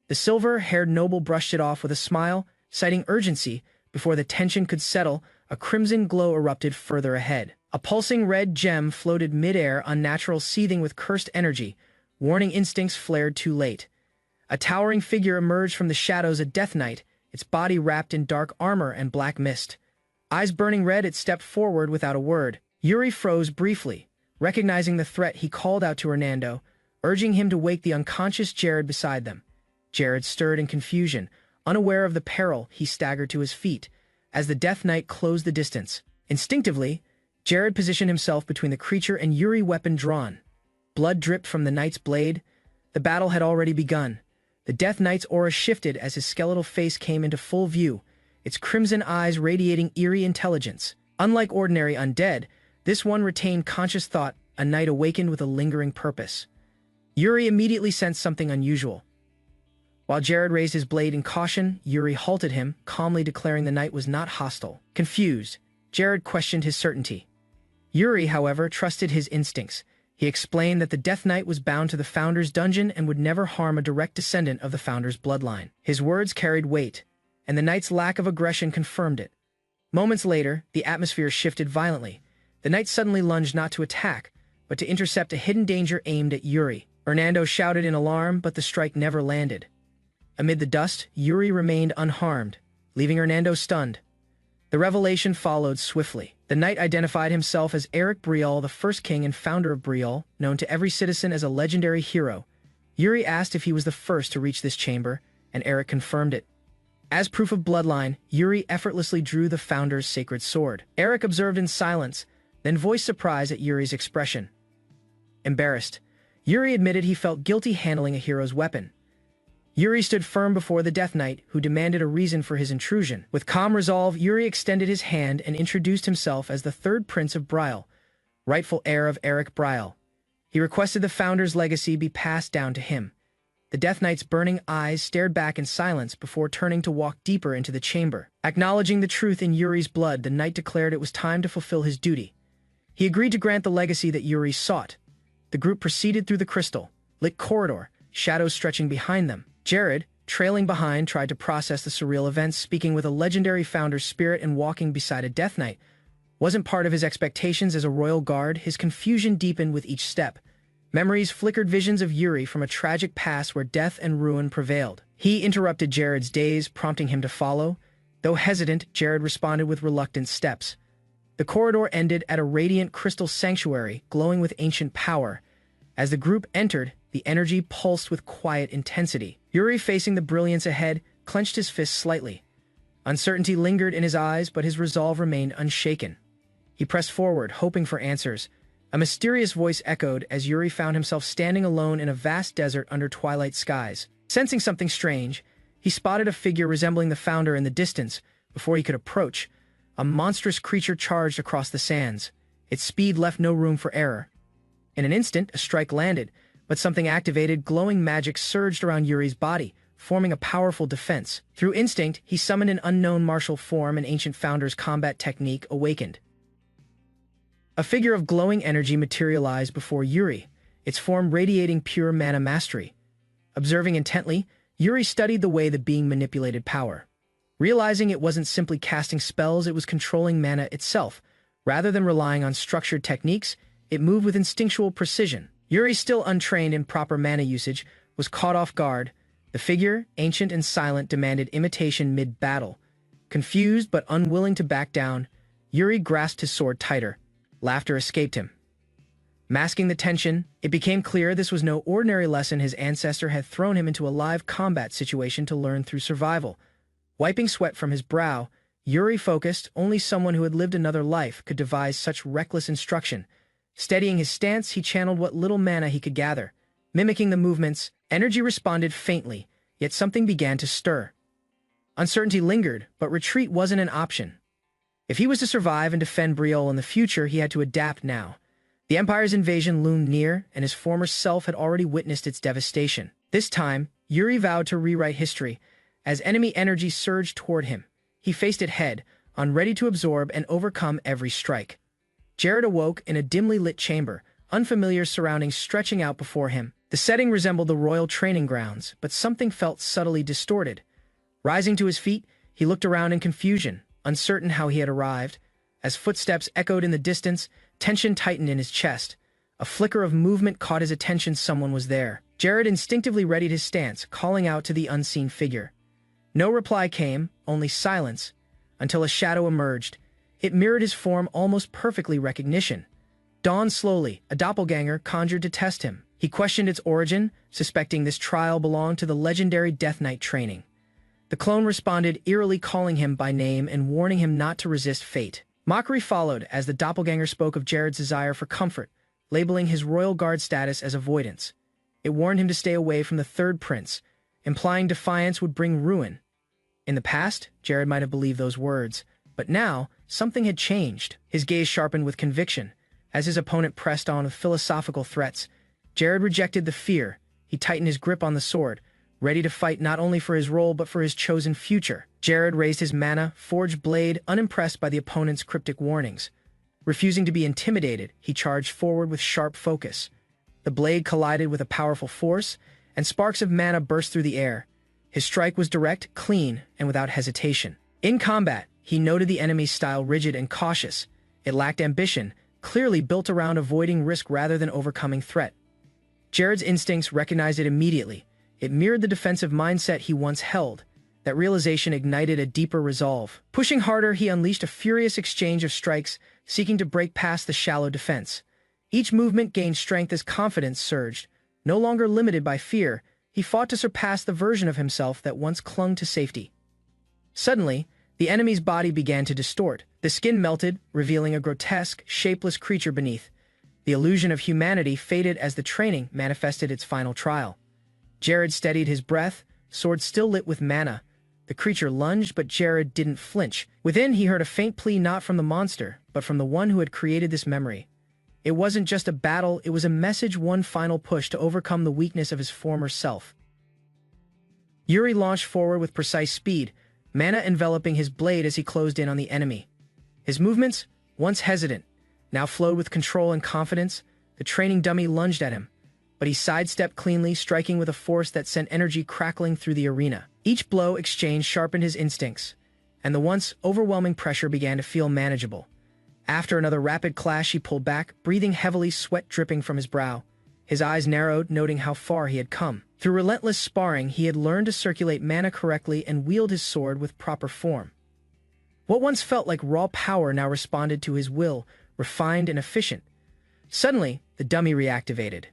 The silver-haired noble brushed it off with a smile, citing urgency. Before the tension could settle, a crimson glow erupted further ahead. A pulsing red gem floated mid-air, unnatural, seething with cursed energy. Warning instincts flared too late. A towering figure emerged from the shadows, a death knight, its body wrapped in dark armor and black mist. Eyes burning red, it stepped forward without a word. Yuri froze briefly. Recognizing the threat, he called out to Hernando, urging him to wake the unconscious Jared beside them. Jared stirred in confusion. Unaware of the peril, he staggered to his feet as the Death Knight closed the distance. Instinctively, Jared positioned himself between the creature and Yuri, weapon drawn. Blood dripped from the knight's blade. The battle had already begun. The Death Knight's aura shifted as his skeletal face came into full view, its crimson eyes radiating eerie intelligence. Unlike ordinary undead, this one retained conscious thought, a knight awakened with a lingering purpose. Yuri immediately sensed something unusual. While Jared raised his blade in caution, Yuri halted him, calmly declaring the knight was not hostile. Confused, Jared questioned his certainty. Yuri, however, trusted his instincts. He explained that the Death Knight was bound to the Founder's dungeon and would never harm a direct descendant of the Founder's bloodline. His words carried weight, and the knight's lack of aggression confirmed it. Moments later, the atmosphere shifted violently. The knight suddenly lunged not to attack, but to intercept a hidden danger aimed at Yuri. Hernando shouted in alarm, but the strike never landed. Amid the dust, Yuri remained unharmed, leaving Hernando stunned. The revelation followed swiftly. The knight identified himself as Eric Betrayal, the first king and founder of Betrayal, known to every citizen as a legendary hero. Yuri asked if he was the first to reach this chamber, and Eric confirmed it. As proof of bloodline, Yuri effortlessly drew the founder's sacred sword. Eric observed in silence, then voiced surprise at Yuri's expression. Embarrassed, Yuri admitted he felt guilty handling a hero's weapon. Yuri stood firm before the Death Knight, who demanded a reason for his intrusion. With calm resolve, Yuri extended his hand and introduced himself as the third prince of Betrayal, rightful heir of Eric Betrayal. He requested the founder's legacy be passed down to him. The Death Knight's burning eyes stared back in silence before turning to walk deeper into the chamber. Acknowledging the truth in Yuri's blood, the knight declared it was time to fulfill his duty. He agreed to grant the legacy that Yuri sought. The group proceeded through the crystal, lit corridor, shadows stretching behind them. Jared, trailing behind, tried to process the surreal events. Speaking with a legendary founder's spirit and walking beside a Death Knight wasn't part of his expectations as a royal guard. His confusion deepened with each step. Memories flickered, visions of Yuri from a tragic past where death and ruin prevailed. He interrupted Jared's daze, prompting him to follow. Though hesitant, Jared responded with reluctant steps. The corridor ended at a radiant crystal sanctuary, glowing with ancient power. As the group entered, the energy pulsed with quiet intensity. Yuri, facing the brilliance ahead, clenched his fists slightly. Uncertainty lingered in his eyes, but his resolve remained unshaken. He pressed forward, hoping for answers. A mysterious voice echoed as Yuri found himself standing alone in a vast desert under twilight skies. Sensing something strange, he spotted a figure resembling the founder in the distance, Before he could approach, a monstrous creature charged across the sands. Its speed left no room for error. In an instant, a strike landed, but something activated. Glowing magic surged around Yuri's body, forming a powerful defense. Through instinct, he summoned an unknown martial form, and ancient founder's combat technique awakened. A figure of glowing energy materialized before Yuri, its form radiating pure mana mastery. Observing intently, Yuri studied the way the being manipulated power. Realizing it wasn't simply casting spells, it was controlling mana itself. Rather than relying on structured techniques, it moved with instinctual precision. Yuri, still untrained in proper mana usage, was caught off guard. The figure, ancient and silent, demanded imitation mid-battle. Confused but unwilling to back down, Yuri grasped his sword tighter. Laughter escaped him. Masking the tension, it became clear this was no ordinary lesson. His ancestor had thrown him into a live combat situation to learn through survival. Wiping sweat from his brow, Yuri focused. Only someone who had lived another life could devise such reckless instruction. Steadying his stance, he channeled what little mana he could gather. Mimicking the movements, energy responded faintly, yet something began to stir. Uncertainty lingered, but retreat wasn't an option. If he was to survive and defend Betrayal in the future, he had to adapt now. The Empire's invasion loomed near, and his former self had already witnessed its devastation. This time, Yuri vowed to rewrite history. As enemy energy surged toward him, he faced it head on, ready to absorb and overcome every strike. Jared awoke in a dimly lit chamber, unfamiliar surroundings stretching out before him. The setting resembled the royal training grounds, but something felt subtly distorted. Rising to his feet, he looked around in confusion, uncertain how he had arrived. As footsteps echoed in the distance, tension tightened in his chest. A flicker of movement caught his attention. Someone was there. Jared instinctively readied his stance, calling out to the unseen figure. No reply came, only silence, until a shadow emerged. It mirrored his form almost perfectly. Recognition dawned slowly. A doppelganger conjured to test him. He questioned its origin, suspecting this trial belonged to the legendary Death Knight training. The clone responded, eerily calling him by name and warning him not to resist fate. Mockery followed as the doppelganger spoke of Jared's desire for comfort, labeling his royal guard status as avoidance. It warned him to stay away from the third prince, implying defiance would bring ruin. In the past, Jared might have believed those words, but now, something had changed. His gaze sharpened with conviction. As his opponent pressed on with philosophical threats, Jared rejected the fear. He tightened his grip on the sword, ready to fight not only for his role but for his chosen future. Jared raised his mana-forged blade, unimpressed by the opponent's cryptic warnings. Refusing to be intimidated, he charged forward with sharp focus. The blade collided with a powerful force, and sparks of mana burst through the air. His strike was direct, clean, and without hesitation. In combat, he noted the enemy's style rigid and cautious. It lacked ambition, clearly built around avoiding risk rather than overcoming threat. Jared's instincts recognized it immediately. It mirrored the defensive mindset he once held. That realization ignited a deeper resolve. Pushing harder, he unleashed a furious exchange of strikes, seeking to break past the shallow defense. Each movement gained strength as confidence surged. No longer limited by fear, he fought to surpass the version of himself that once clung to safety. Suddenly, the enemy's body began to distort. The skin melted, revealing a grotesque, shapeless creature beneath. The illusion of humanity faded as the training manifested its final trial. Jared steadied his breath, sword still lit with mana. The creature lunged, but Jared didn't flinch. Within, he heard a faint plea, not from the monster, but from the one who had created this memory. It wasn't just a battle, it was a message, one final push to overcome the weakness of his former self. Yuri launched forward with precise speed, mana enveloping his blade as he closed in on the enemy. His movements, once hesitant, now flowed with control and confidence. The training dummy lunged at him, but he sidestepped cleanly, striking with a force that sent energy crackling through the arena. Each blow exchanged sharpened his instincts, and the once overwhelming pressure began to feel manageable. After another rapid clash, he pulled back, breathing heavily, sweat dripping from his brow. His eyes narrowed, noting how far he had come. Through relentless sparring, he had learned to circulate mana correctly and wield his sword with proper form. What once felt like raw power now responded to his will, refined and efficient. Suddenly, the dummy reactivated.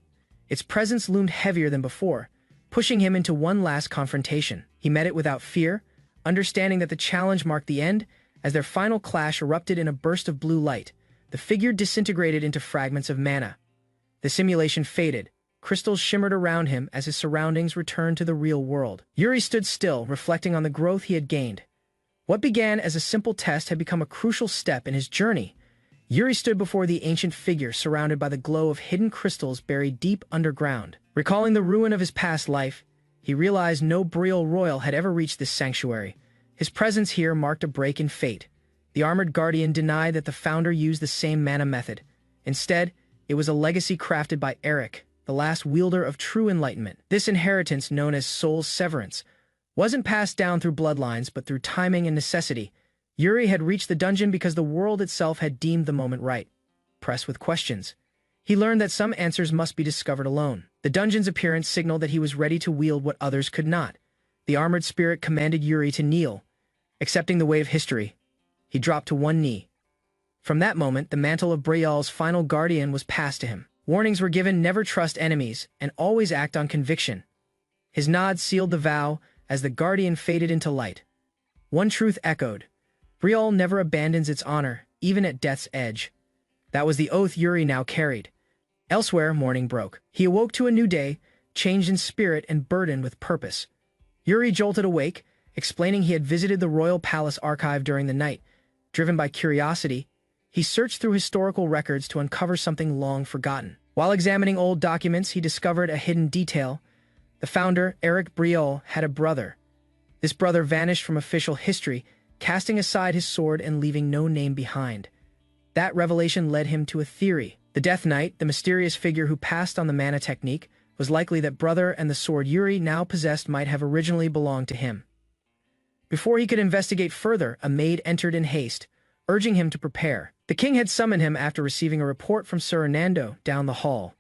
Its presence loomed heavier than before, pushing him into one last confrontation. He met it without fear, understanding that the challenge marked the end. As their final clash erupted in a burst of blue light, the figure disintegrated into fragments of mana. The simulation faded. Crystals shimmered around him as his surroundings returned to the real world. Yuri stood still, reflecting on the growth he had gained. What began as a simple test had become a crucial step in his journey. Yuri stood before the ancient figure surrounded by the glow of hidden crystals buried deep underground. Recalling the ruin of his past life, he realized no Betrayal royal had ever reached this sanctuary. His presence here marked a break in fate. The armored guardian denied that the founder used the same mana method. Instead, it was a legacy crafted by Eric, the last wielder of true enlightenment. This inheritance, known as Soul's Severance, wasn't passed down through bloodlines but through timing and necessity. Yuri had reached the dungeon because the world itself had deemed the moment right. Pressed with questions, he learned that some answers must be discovered alone. The dungeon's appearance signaled that he was ready to wield what others could not. The armored spirit commanded Yuri to kneel. Accepting the weight of history, he dropped to one knee. From that moment, the mantle of Betrayal's final guardian was passed to him. Warnings were given: never trust enemies and always act on conviction. His nod sealed the vow as the guardian faded into light. One truth echoed: Betrayal never abandons its honor, even at death's edge. That was the oath Yuri now carried. Elsewhere, morning broke. He awoke to a new day, changed in spirit and burdened with purpose. Yuri jolted awake, explaining he had visited the royal palace archive during the night. Driven by curiosity, he searched through historical records to uncover something long forgotten. While examining old documents, he discovered a hidden detail. The founder, Eric Betrayal, had a brother. This brother vanished from official history, casting aside his sword and leaving no name behind. That revelation led him to a theory. The Death Knight, the mysterious figure who passed on the mana technique, was likely that brother and the sword Yuri now possessed might have originally belonged to him. Before he could investigate further, a maid entered in haste, urging him to prepare. The king had summoned him after receiving a report from Sir Hernando down the hall.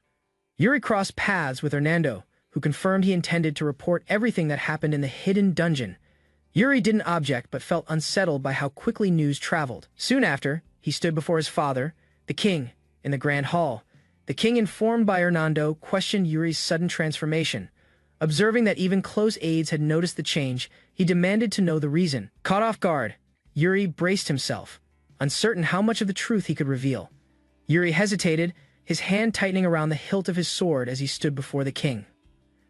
Yuri crossed paths with Hernando, who confirmed he intended to report everything that happened in the hidden dungeon. Yuri didn't object but felt unsettled by how quickly news traveled. Soon after, he stood before his father, the king, in the grand hall. The king, informed by Hernando, questioned Yuri's sudden transformation. Observing that even close aides had noticed the change, he demanded to know the reason. Caught off guard, Yuri braced himself, uncertain how much of the truth he could reveal. Yuri hesitated, his hand tightening around the hilt of his sword as he stood before the king.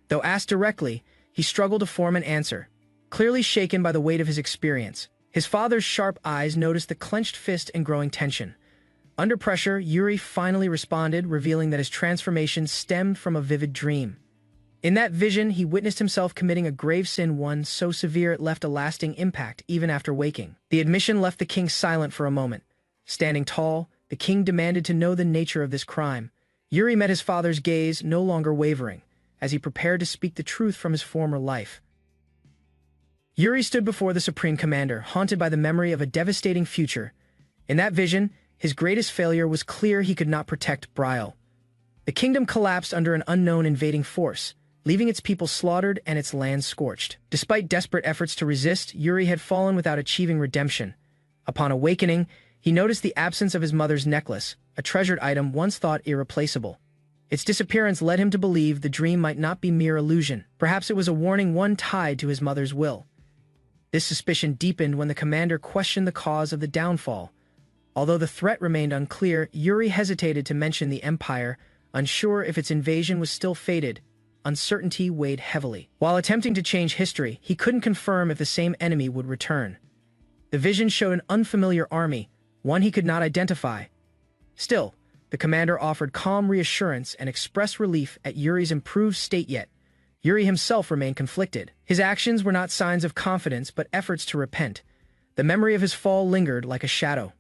Though asked directly, he struggled to form an answer, clearly shaken by the weight of his experience. His father's sharp eyes noticed the clenched fist and growing tension. Under pressure, Yuri finally responded, revealing that his transformation stemmed from a vivid dream. In that vision, he witnessed himself committing a grave sin, one so severe it left a lasting impact even after waking. The admission left the king silent for a moment. Standing tall, the king demanded to know the nature of this crime. Yuri met his father's gaze, no longer wavering, as he prepared to speak the truth from his former life. Yuri stood before the Supreme Commander, haunted by the memory of a devastating future. In that vision, his greatest failure was clear: he could not protect Betrayal. The kingdom collapsed under an unknown invading force, leaving its people slaughtered and its land scorched. Despite desperate efforts to resist, Yuri had fallen without achieving redemption. Upon awakening, he noticed the absence of his mother's necklace, a treasured item once thought irreplaceable. Its disappearance led him to believe the dream might not be mere illusion. Perhaps it was a warning, one tied to his mother's will. This suspicion deepened when the commander questioned the cause of the downfall. Although the threat remained unclear, Yuri hesitated to mention the Empire, unsure if its invasion was still fated. Uncertainty weighed heavily. While attempting to change history, he couldn't confirm if the same enemy would return. The vision showed an unfamiliar army, one he could not identify. Still, the commander offered calm reassurance and expressed relief at Yuri's improved state, yet Yuri himself remained conflicted. His actions were not signs of confidence but efforts to repent. The memory of his fall lingered like a shadow.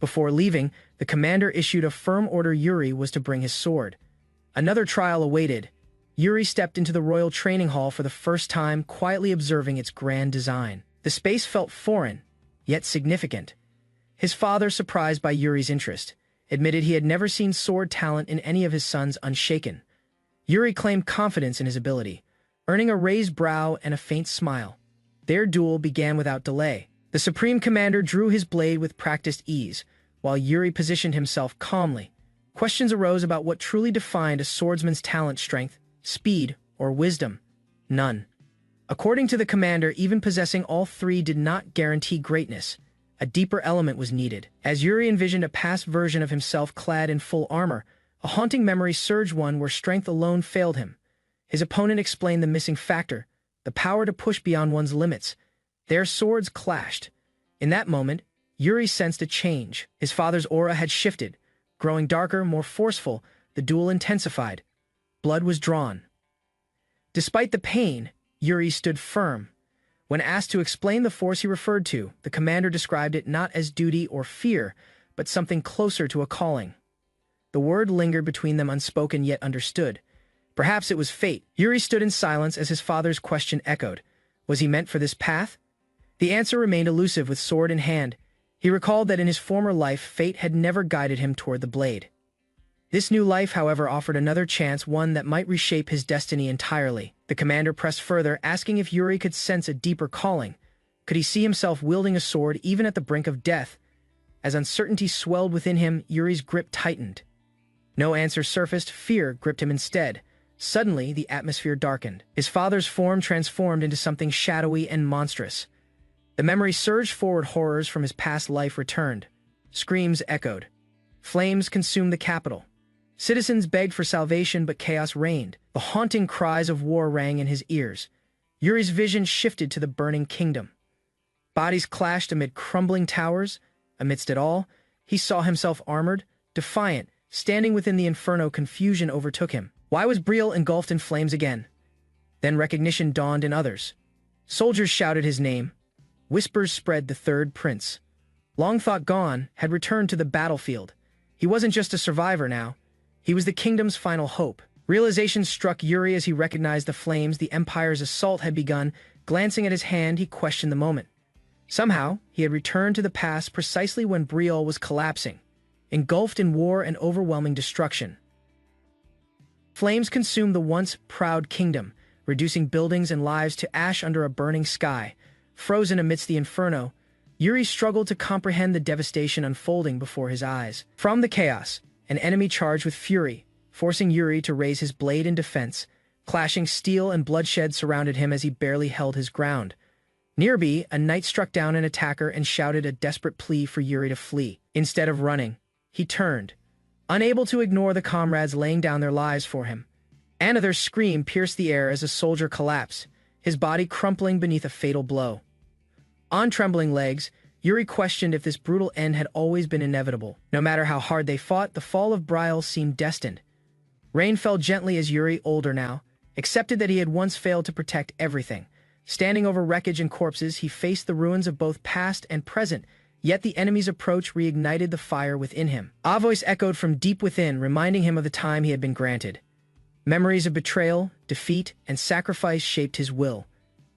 Before leaving, the commander issued a firm order: Yuri was to bring his sword. Another trial awaited. Yuri stepped into the royal training hall for the first time, quietly observing its grand design. The space felt foreign, yet significant. His father, surprised by Yuri's interest, admitted he had never seen sword talent in any of his sons unshaken. Yuri claimed confidence in his ability, earning a raised brow and a faint smile. Their duel began without delay. The Supreme Commander drew his blade with practiced ease, while Yuri positioned himself calmly. Questions arose about what truly defined a swordsman's talent: strength, speed, or wisdom. None. According to the commander, even possessing all three did not guarantee greatness. A deeper element was needed. As Yuri envisioned a past version of himself clad in full armor, a haunting memory surged, one where strength alone failed him. His opponent explained the missing factor: the power to push beyond one's limits. Their swords clashed, In that moment, Yuri sensed a change. His father's aura had shifted, growing darker, more forceful. The duel intensified. Blood was drawn. Despite the pain, Yuri stood firm. When asked to explain the force he referred to, the commander described it not as duty or fear, but something closer to a calling. The word lingered between them, unspoken yet understood. Perhaps it was fate. Yuri stood in silence as his father's question echoed. Was he meant for this path? The answer remained elusive. With sword in hand, he recalled that in his former life, fate had never guided him toward the blade. This new life, however, offered another chance, one that might reshape his destiny entirely. The commander pressed further, asking if Yuri could sense a deeper calling. Could he see himself wielding a sword even at the brink of death? As uncertainty swelled within him, Yuri's grip tightened. No answer surfaced. Fear gripped him instead. Suddenly, the atmosphere darkened. His father's form transformed into something shadowy and monstrous. The memory surged forward. Horrors from his past life returned. Screams echoed. Flames consumed the capital. Citizens begged for salvation, but chaos reigned. The haunting cries of war rang in his ears. Yuri's vision shifted to the burning kingdom. Bodies clashed amid crumbling towers. Amidst it all, he saw himself armored, defiant, standing within the inferno. Confusion overtook him. Why was Betrayal engulfed in flames again? Then recognition dawned in others. Soldiers shouted his name. Whispers spread. The third prince, long thought gone, had returned to the battlefield. He wasn't just a survivor now. He was the kingdom's final hope. Realization struck Yuri as he recognized the flames. The Empire's assault had begun. Glancing at his hand, he questioned the moment. Somehow, he had returned to the past precisely when Betrayal was collapsing, engulfed in war and overwhelming destruction. Flames consumed the once proud kingdom, reducing buildings and lives to ash under a burning sky. Frozen amidst the inferno, Yuri struggled to comprehend the devastation unfolding before his eyes. From the chaos, an enemy charged with fury, forcing Yuri to raise his blade in defense. Clashing steel and bloodshed surrounded him as he barely held his ground. Nearby, a knight struck down an attacker and shouted a desperate plea for Yuri to flee. Instead of running, he turned, unable to ignore the comrades laying down their lives for him. Another scream pierced the air as a soldier collapsed, his body crumpling beneath a fatal blow. On trembling legs, Yuri questioned if this brutal end had always been inevitable. No matter how hard they fought, the fall of Betrayal seemed destined. Rain fell gently as Yuri, older now, accepted that he had once failed to protect everything. Standing over wreckage and corpses, he faced the ruins of both past and present, yet the enemy's approach reignited the fire within him. A voice echoed from deep within, reminding him of the time he had been granted. Memories of betrayal, defeat, and sacrifice shaped his will.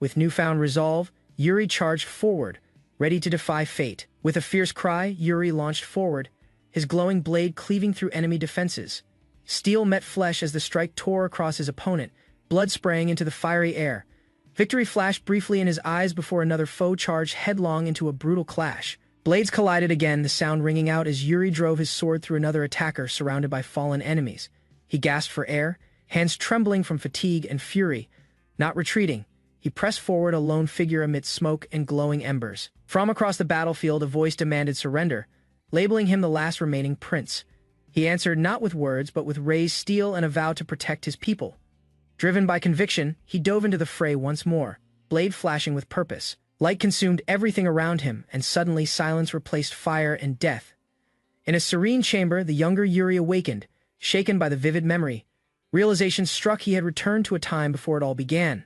With newfound resolve, Yuri charged forward, ready to defy fate. With a fierce cry, Yuri launched forward, his glowing blade cleaving through enemy defenses. Steel met flesh as the strike tore across his opponent, blood spraying into the fiery air. Victory flashed briefly in his eyes before another foe charged headlong into a brutal clash. Blades collided again, the sound ringing out as Yuri drove his sword through another attacker surrounded by fallen enemies. He gasped for air, hands trembling from fatigue and fury. Not retreating, he pressed forward, a lone figure amidst smoke and glowing embers. From across the battlefield, a voice demanded surrender, labeling him the last remaining prince. He answered not with words, but with raised steel and a vow to protect his people. Driven by conviction, he dove into the fray once more, blade flashing with purpose. Light consumed everything around him, and suddenly silence replaced fire and death. In a serene chamber, the younger Yuri awakened, shaken by the vivid memory. Realization struck. He had returned to a time before it all began.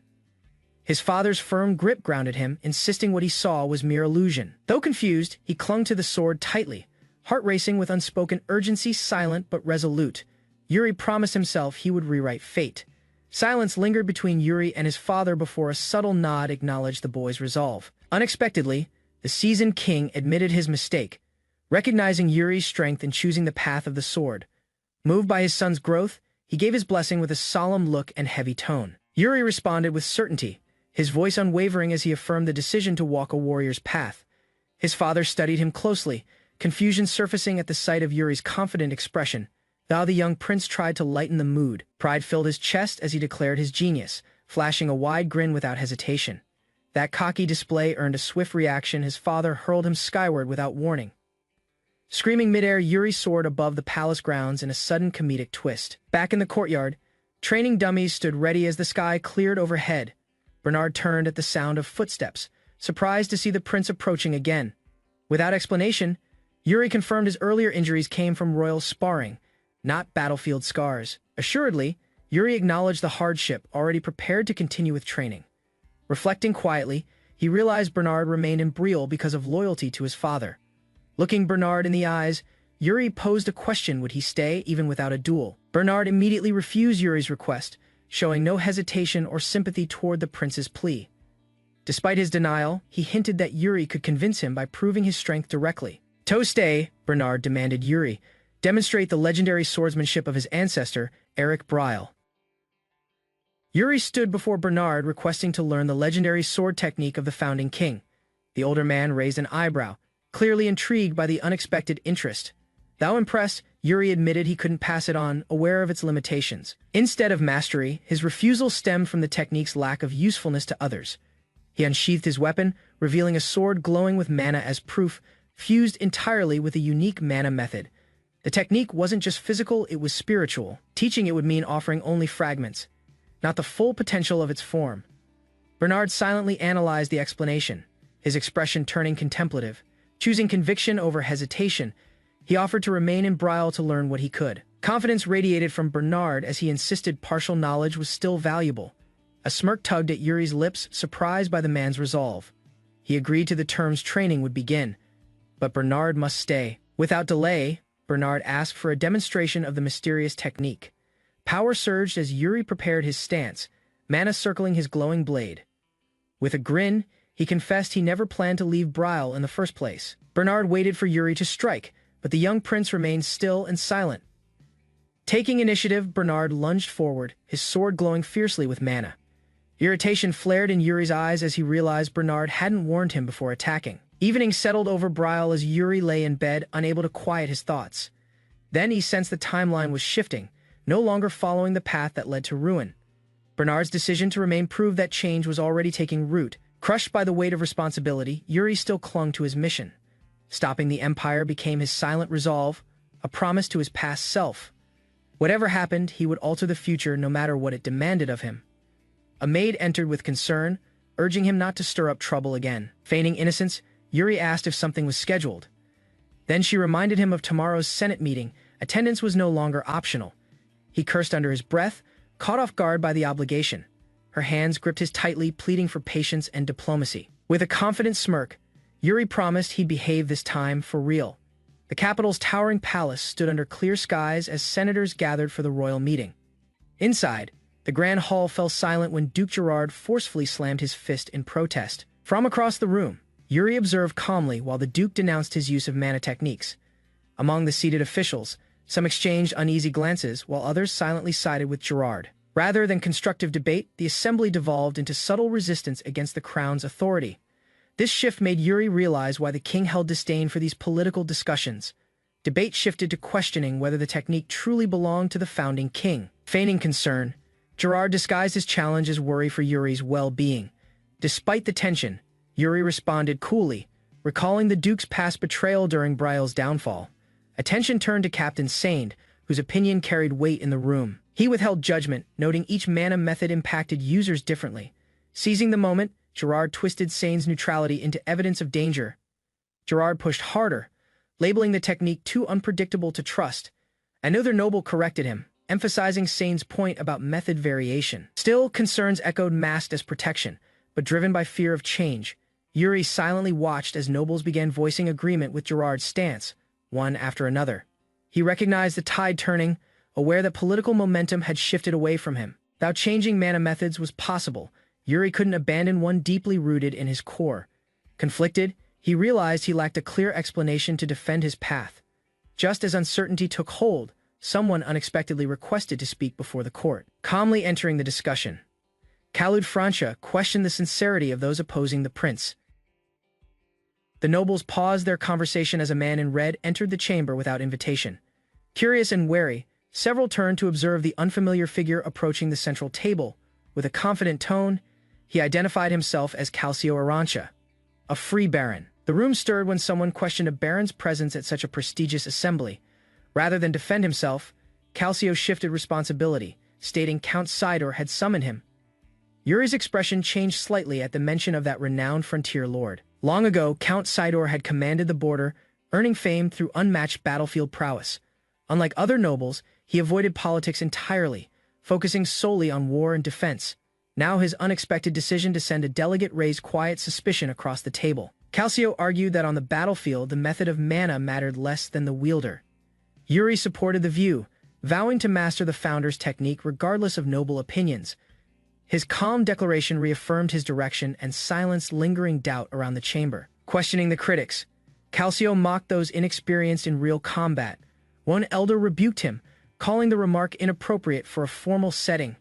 His father's firm grip grounded him, insisting what he saw was mere illusion. Though confused, he clung to the sword tightly, heart racing with unspoken urgency, silent but resolute. Yuri promised himself he would rewrite fate. Silence lingered between Yuri and his father before a subtle nod acknowledged the boy's resolve. Unexpectedly, the seasoned king admitted his mistake, recognizing Yuri's strength in choosing the path of the sword. Moved by his son's growth, he gave his blessing with a solemn look and heavy tone. Yuri responded with certainty, his voice unwavering as he affirmed the decision to walk a warrior's path. His father studied him closely, confusion surfacing at the sight of Yuri's confident expression. Though the young prince tried to lighten the mood, pride filled his chest as he declared his genius, flashing a wide grin without hesitation. That cocky display earned a swift reaction. His father hurled him skyward without warning. Screaming midair, Yuri soared above the palace grounds in a sudden comedic twist. Back in the courtyard, training dummies stood ready as the sky cleared overhead. Bernard turned at the sound of footsteps, surprised to see the prince approaching again. Without explanation, Yuri confirmed his earlier injuries came from royal sparring, not battlefield scars. Assuredly, Yuri acknowledged the hardship, already prepared to continue with training. Reflecting quietly, he realized Bernard remained in Brielle because of loyalty to his father. Looking Bernard in the eyes, Yuri posed a question: would he stay even without a duel? Bernard immediately refused Yuri's request, showing no hesitation or sympathy toward the prince's plea. Despite his denial, he hinted that Yuri could convince him by proving his strength directly. "To stay," Bernard demanded Yuri, demonstrate the legendary swordsmanship of his ancestor, Eric Betrayal. Yuri stood before Bernard requesting to learn the legendary sword technique of the founding king. The older man raised an eyebrow, clearly intrigued by the unexpected interest. Though impressed, Yuri admitted he couldn't pass it on, aware of its limitations. Instead of mastery, his refusal stemmed from the technique's lack of usefulness to others. He unsheathed his weapon, revealing a sword glowing with mana as proof, fused entirely with a unique mana method. The technique wasn't just physical, it was spiritual. Teaching it would mean offering only fragments, not the full potential of its form. Bernard silently analyzed the explanation, his expression turning contemplative. Choosing conviction over hesitation, he offered to remain in Brielle to learn what he could. Confidence radiated from Bernard as he insisted partial knowledge was still valuable. A smirk tugged at Yuri's lips, surprised by the man's resolve. He agreed to the terms training would begin, but Bernard must stay. Without delay, Bernard asked for a demonstration of the mysterious technique. Power surged as Yuri prepared his stance, mana circling his glowing blade. With a grin, he confessed he never planned to leave Brielle in the first place. Bernard waited for Yuri to strike, but the young prince remained still and silent. Taking initiative, Bernard lunged forward, his sword glowing fiercely with mana. Irritation flared in Yuri's eyes as he realized Bernard hadn't warned him before attacking. Evening settled over Brielle as Yuri lay in bed, unable to quiet his thoughts. Then he sensed the timeline was shifting, no longer following the path that led to ruin. Bernard's decision to remain proved that change was already taking root. Crushed by the weight of responsibility, Yuri still clung to his mission. Stopping the Empire became his silent resolve, a promise to his past self. Whatever happened, he would alter the future no matter what it demanded of him. A maid entered with concern, urging him not to stir up trouble again. Feigning innocence, Yuri asked if something was scheduled. Then she reminded him of tomorrow's Senate meeting. Attendance was no longer optional. He cursed under his breath, caught off guard by the obligation. Her hands gripped his tightly, pleading for patience and diplomacy. With a confident smirk, Yuri promised he'd behave this time for real. The capital's towering palace stood under clear skies as senators gathered for the royal meeting. Inside, the grand hall fell silent when Duke Gerard forcefully slammed his fist in protest. From across the room, Yuri observed calmly while the Duke denounced his use of mana techniques. Among the seated officials, some exchanged uneasy glances while others silently sided with Gerard. Rather than constructive debate, the assembly devolved into subtle resistance against the crown's authority. This shift made Yuri realize why the king held disdain for these political discussions. Debate shifted to questioning whether the technique truly belonged to the founding king. Feigning concern, Gerard disguised his challenge as worry for Yuri's well-being. Despite the tension, Yuri responded coolly, recalling the Duke's past betrayal during Brielle's downfall. Attention turned to Captain Sane, whose opinion carried weight in the room. He withheld judgment, noting each mana method impacted users differently. Seizing the moment, Gerard twisted Sane's neutrality into evidence of danger. Gerard pushed harder, labeling the technique too unpredictable to trust. Another noble corrected him, emphasizing Sane's point about method variation. Still, concerns echoed masked as protection, but driven by fear of change. Yuri silently watched as nobles began voicing agreement with Gerard's stance, one after another. He recognized the tide turning, aware that political momentum had shifted away from him. Though changing mana methods was possible, Yuri couldn't abandon one deeply rooted in his core. Conflicted, he realized he lacked a clear explanation to defend his path. Just as uncertainty took hold, someone unexpectedly requested to speak before the court. Calmly entering the discussion, Khalud Francia questioned the sincerity of those opposing the prince. The nobles paused their conversation as a man in red entered the chamber without invitation. Curious and wary, several turned to observe the unfamiliar figure approaching the central table. With a confident tone, he identified himself as Calcio Arancia, a free baron. The room stirred when someone questioned a baron's presence at such a prestigious assembly. Rather than defend himself, Calcio shifted responsibility, stating Count Sidor had summoned him. Yuri's expression changed slightly at the mention of that renowned frontier lord. Long ago, Count Sidor had commanded the border, earning fame through unmatched battlefield prowess. Unlike other nobles, he avoided politics entirely, focusing solely on war and defense. Now his unexpected decision to send a delegate raised quiet suspicion across the table. Calcio argued that on the battlefield the method of mana mattered less than the wielder. Yuri supported the view, vowing to master the founder's technique regardless of noble opinions. His calm declaration reaffirmed his direction and silenced lingering doubt around the chamber. Questioning the critics, Calcio mocked those inexperienced in real combat. One elder rebuked him, calling the remark inappropriate for a formal setting.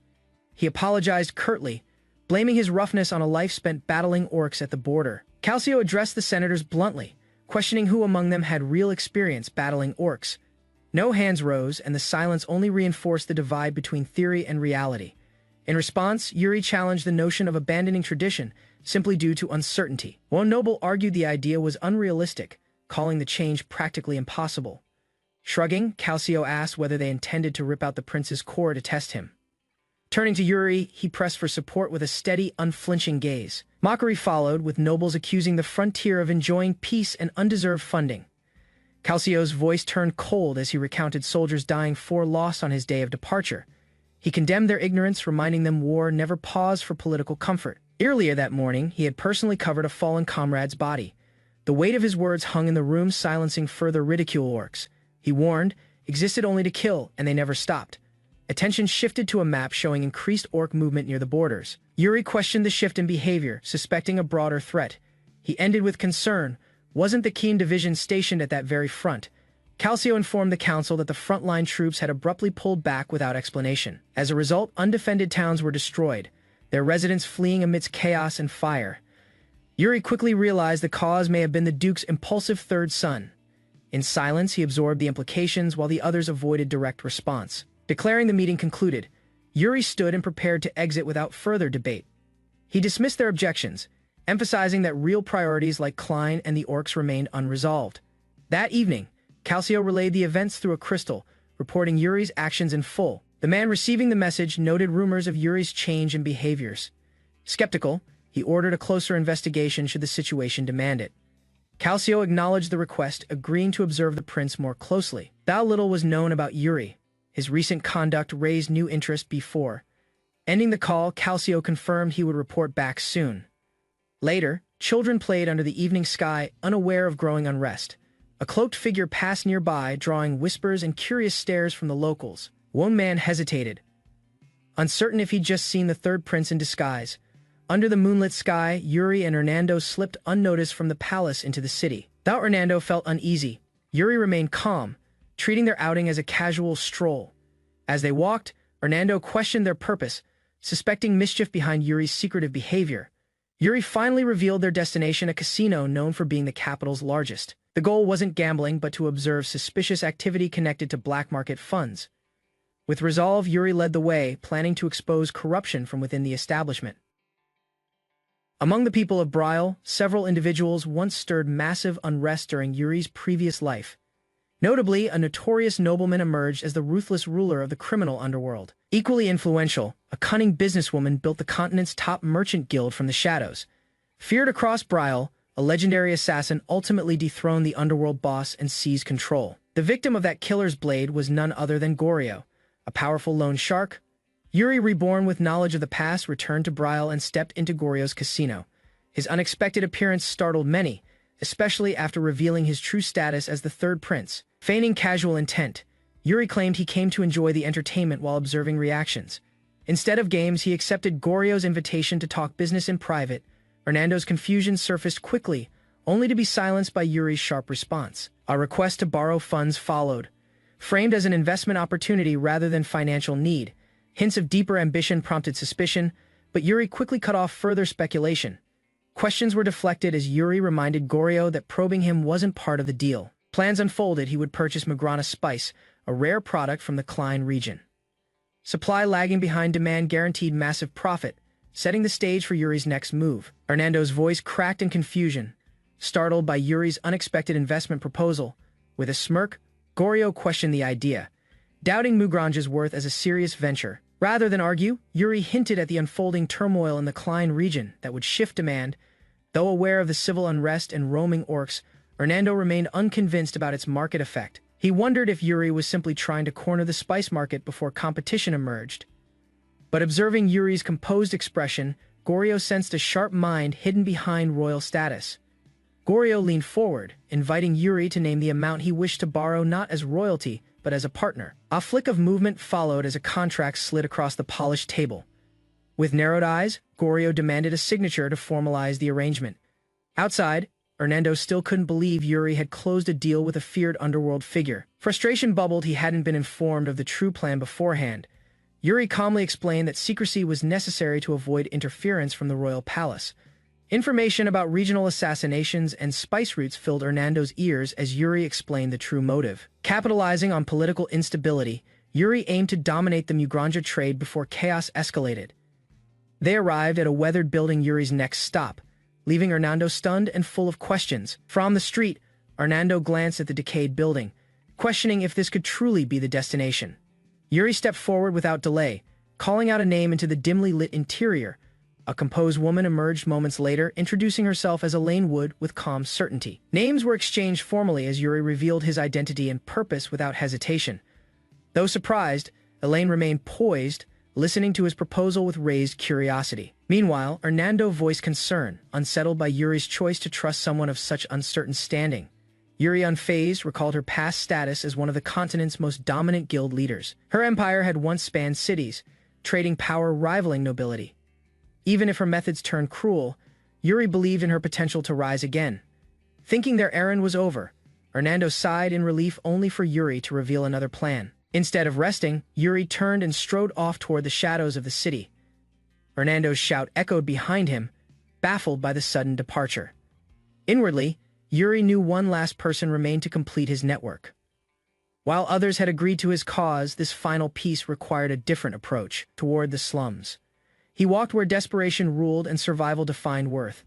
He apologized curtly, blaming his roughness on a life spent battling orcs at the border. Calcio addressed the senators bluntly, questioning who among them had real experience battling orcs. No hands rose, and the silence only reinforced the divide between theory and reality. In response, Yuri challenged the notion of abandoning tradition simply due to uncertainty. One noble argued the idea was unrealistic, calling the change practically impossible. Shrugging, Calcio asked whether they intended to rip out the prince's core to test him. Turning to Yuri, he pressed for support with a steady, unflinching gaze. Mockery followed, with nobles accusing the frontier of enjoying peace and undeserved funding. Calcio's voice turned cold as he recounted soldiers dying for loss on his day of departure. He condemned their ignorance, reminding them war never paused for political comfort. Earlier that morning, he had personally covered a fallen comrade's body. The weight of his words hung in the room, silencing further ridicule orcs. He warned, existed only to kill, and they never stopped. Attention shifted to a map showing increased orc movement near the borders. Yuri questioned the shift in behavior, suspecting a broader threat. He ended with concern. Wasn't the Keen division stationed at that very front? Calcio informed the council that the frontline troops had abruptly pulled back without explanation. As a result, undefended towns were destroyed, their residents fleeing amidst chaos and fire. Yuri quickly realized the cause may have been the Duke's impulsive third son. In silence, he absorbed the implications while the others avoided direct response. Declaring the meeting concluded, Yuri stood and prepared to exit without further debate. He dismissed their objections, emphasizing that real priorities like Klein and the orcs remained unresolved. That evening, Calcio relayed the events through a crystal, reporting Yuri's actions in full. The man receiving the message noted rumors of Yuri's change in behaviors. Skeptical, he ordered a closer investigation should the situation demand it. Calcio acknowledged the request, agreeing to observe the prince more closely. Though little was known about Yuri, his recent conduct raised new interest before. Ending the call, Calcio confirmed he would report back soon. Later, children played under the evening sky, unaware of growing unrest. A cloaked figure passed nearby, drawing whispers and curious stares from the locals. One man hesitated, uncertain if he'd just seen the third prince in disguise. Under the moonlit sky, Yuri and Hernando slipped unnoticed from the palace into the city. Though Hernando felt uneasy, Yuri remained calm, treating their outing as a casual stroll. As they walked, Hernando questioned their purpose, suspecting mischief behind Yuri's secretive behavior. Yuri finally revealed their destination, a casino known for being the capital's largest. The goal wasn't gambling, but to observe suspicious activity connected to black market funds. With resolve, Yuri led the way, planning to expose corruption from within the establishment. Among the people of Betrayal, several individuals once stirred massive unrest during Yuri's previous life. Notably, a notorious nobleman emerged as the ruthless ruler of the criminal underworld. Equally influential, a cunning businesswoman built the continent's top merchant guild from the shadows. Feared across Betrayal, a legendary assassin ultimately dethroned the underworld boss and seized control. The victim of that killer's blade was none other than Goryo, a powerful loan shark. Yuri, reborn with knowledge of the past, returned to Betrayal and stepped into Goryo's casino. His unexpected appearance startled many, especially after revealing his true status as the third prince. Feigning casual intent, Yuri claimed he came to enjoy the entertainment while observing reactions. Instead of games, he accepted Goryo's invitation to talk business in private. Hernando's confusion surfaced quickly, only to be silenced by Yuri's sharp response. A request to borrow funds followed, framed as an investment opportunity rather than financial need. Hints of deeper ambition prompted suspicion, but Yuri quickly cut off further speculation. Questions were deflected as Yuri reminded Goryo that probing him wasn't part of the deal. Plans unfolded, he would purchase Magrana spice, a rare product from the Klein region. Supply lagging behind demand guaranteed massive profit, setting the stage for Yuri's next move. Hernando's voice cracked in confusion, startled by Yuri's unexpected investment proposal. With a smirk, Goryo questioned the idea, doubting Mugranja's worth as a serious venture. Rather than argue, Yuri hinted at the unfolding turmoil in the Klein region that would shift demand. Though aware of the civil unrest and roaming orcs, Hernando remained unconvinced about its market effect. He wondered if Yuri was simply trying to corner the spice market before competition emerged. But observing Yuri's composed expression, Goryo sensed a sharp mind hidden behind royal status. Goryo leaned forward, inviting Yuri to name the amount he wished to borrow not as royalty, but as a partner. A flick of movement followed as a contract slid across the polished table. With narrowed eyes, Goryo demanded a signature to formalize the arrangement. Outside, Hernando still couldn't believe Yuri had closed a deal with a feared underworld figure. Frustration bubbled he hadn't been informed of the true plan beforehand. Yuri calmly explained that secrecy was necessary to avoid interference from the royal palace. Information about regional assassinations and spice routes filled Hernando's ears as Yuri explained the true motive. Capitalizing on political instability, Yuri aimed to dominate the Mugranja trade before chaos escalated. They arrived at a weathered building, Yuri's next stop, leaving Hernando stunned and full of questions. From the street, Hernando glanced at the decayed building, questioning if this could truly be the destination. Yuri stepped forward without delay, calling out a name into the dimly lit interior. A composed woman emerged moments later, introducing herself as Elaine Wood with calm certainty. Names were exchanged formally as Yuri revealed his identity and purpose without hesitation. Though surprised, Elaine remained poised, listening to his proposal with raised curiosity. Meanwhile, Hernando voiced concern, unsettled by Yuri's choice to trust someone of such uncertain standing. Yuri, unfazed, recalled her past status as one of the continent's most dominant guild leaders. Her empire had once spanned cities, trading power rivaling nobility. Even if her methods turned cruel, Yuri believed in her potential to rise again. Thinking their errand was over, Hernando sighed in relief only for Yuri to reveal another plan. Instead of resting, Yuri turned and strode off toward the shadows of the city. Hernando's shout echoed behind him, baffled by the sudden departure. Inwardly, Yuri knew one last person remained to complete his network. While others had agreed to his cause, this final piece required a different approach toward the slums. He walked where desperation ruled and survival defined worth.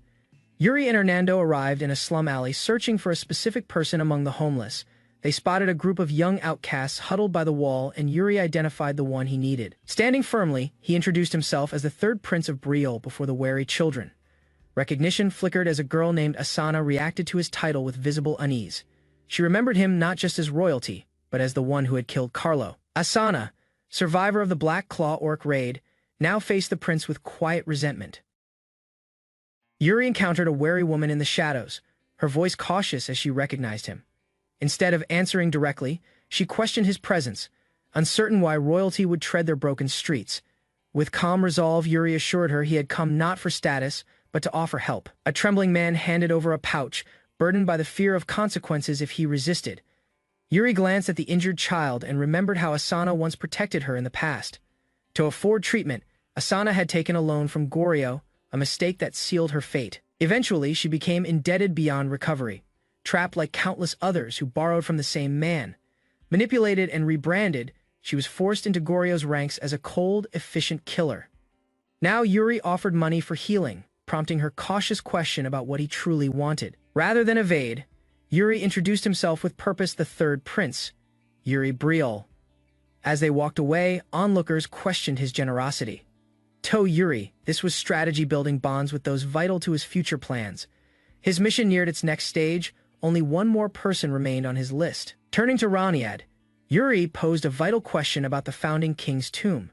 Yuri and Hernando arrived in a slum alley searching for a specific person among the homeless. They spotted a group of young outcasts huddled by the wall, and Yuri identified the one he needed. Standing firmly, he introduced himself as the third prince of Betrayal before the wary children. Recognition flickered as a girl named Asana reacted to his title with visible unease. She remembered him not just as royalty, but as the one who had killed Carlo. Asana, survivor of the Black Claw Orc raid, now faced the prince with quiet resentment. Yuri encountered a wary woman in the shadows, her voice cautious as she recognized him. Instead of answering directly, she questioned his presence, uncertain why royalty would tread their broken streets. With calm resolve, Yuri assured her he had come not for status, but to offer help. A trembling man handed over a pouch, burdened by the fear of consequences if he resisted. Yuri glanced at the injured child and remembered how Asana once protected her in the past. To afford treatment, Asana had taken a loan from Goryo, a mistake that sealed her fate. Eventually, she became indebted beyond recovery, trapped like countless others who borrowed from the same man. Manipulated and rebranded, she was forced into Goryo's ranks as a cold, efficient killer. Now Yuri offered money for healing, prompting her cautious question about what he truly wanted. Rather than evade, Yuri introduced himself with purpose, the third prince, Yuri Betrayal. As they walked away, onlookers questioned his generosity. To Yuri, this was strategy, building bonds with those vital to his future plans. His mission neared its next stage. Only one more person remained on his list. Turning to Raniad, Yuri posed a vital question about the founding king's tomb.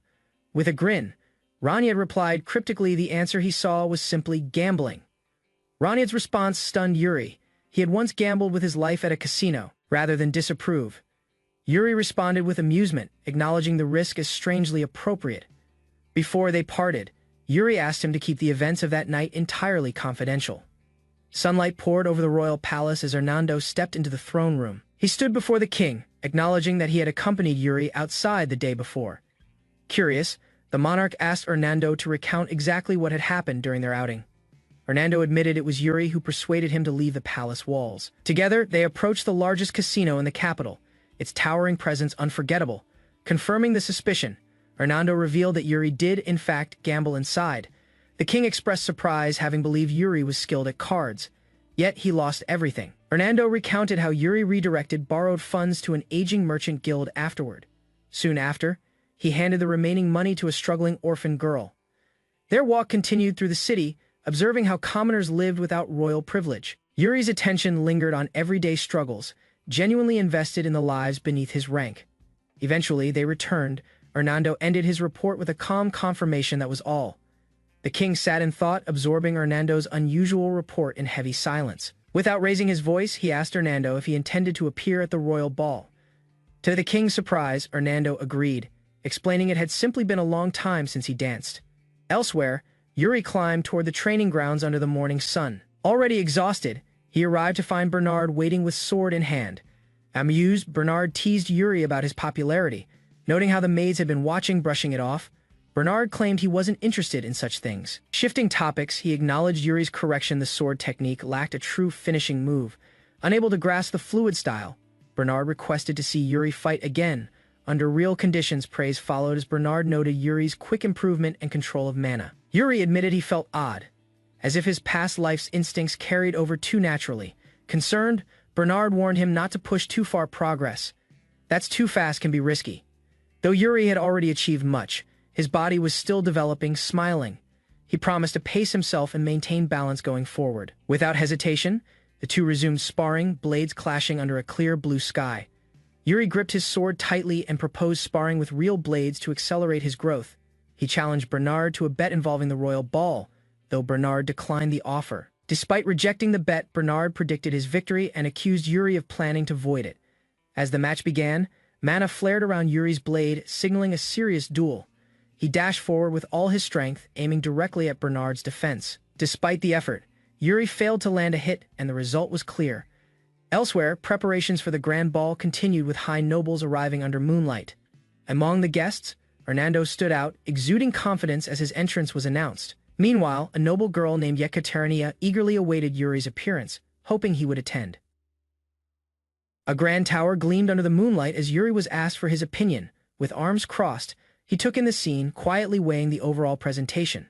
With a grin, Raniad replied cryptically the answer he saw was simply gambling. Raniad's response stunned Yuri. He had once gambled with his life at a casino, rather than disapprove. Yuri responded with amusement, acknowledging the risk as strangely appropriate. Before they parted, Yuri asked him to keep the events of that night entirely confidential. Sunlight poured over the royal palace as Hernando stepped into the throne room. He stood before the king, acknowledging that he had accompanied Yuri outside the day before. Curious, the monarch asked Hernando to recount exactly what had happened during their outing. Hernando admitted it was Yuri who persuaded him to leave the palace walls. Together, they approached the largest casino in the capital, its towering presence unforgettable. Confirming the suspicion, Hernando revealed that Yuri did, in fact, gamble inside. The king expressed surprise, having believed Yuri was skilled at cards. Yet he lost everything. Hernando recounted how Yuri redirected borrowed funds to an aging merchant guild afterward. Soon after, he handed the remaining money to a struggling orphan girl. Their walk continued through the city, observing how commoners lived without royal privilege. Yuri's attention lingered on everyday struggles, genuinely invested in the lives beneath his rank. Eventually, they returned. Hernando ended his report with a calm confirmation that was all. The king sat in thought, absorbing Hernando's unusual report in heavy silence. Without raising his voice, he asked Hernando if he intended to appear at the royal ball. To the king's surprise, Hernando agreed, explaining it had simply been a long time since he danced. Elsewhere, Yuri climbed toward the training grounds under the morning sun. Already exhausted, he arrived to find Bernard waiting with sword in hand. Amused, Bernard teased Yuri about his popularity. Noting how the maids had been watching, brushing it off, Bernard claimed he wasn't interested in such things. Shifting topics, he acknowledged Yuri's correction the sword technique lacked a true finishing move. Unable to grasp the fluid style, Bernard requested to see Yuri fight again. Under real conditions, praise followed as Bernard noted Yuri's quick improvement and control of mana. Yuri admitted he felt odd, as if his past life's instincts carried over too naturally. Concerned, Bernard warned him not to push too far progress. That's too fast can be risky. Though Yuri had already achieved much, his body was still developing. Smiling, he promised to pace himself and maintain balance going forward. Without hesitation, the two resumed sparring, blades clashing under a clear blue sky. Yuri gripped his sword tightly and proposed sparring with real blades to accelerate his growth. He challenged Bernard to a bet involving the royal ball, though Bernard declined the offer. Despite rejecting the bet, Bernard predicted his victory and accused Yuri of planning to void it. As the match began, mana flared around Yuri's blade, signaling a serious duel. He dashed forward with all his strength, aiming directly at Bernard's defense. Despite the effort, Yuri failed to land a hit, and the result was clear. Elsewhere, preparations for the grand ball continued with high nobles arriving under moonlight. Among the guests, Hernando stood out, exuding confidence as his entrance was announced. Meanwhile, a noble girl named Yekaterina eagerly awaited Yuri's appearance, hoping he would attend. A grand tower gleamed under the moonlight as Yuri was asked for his opinion. With arms crossed, he took in the scene, quietly weighing the overall presentation.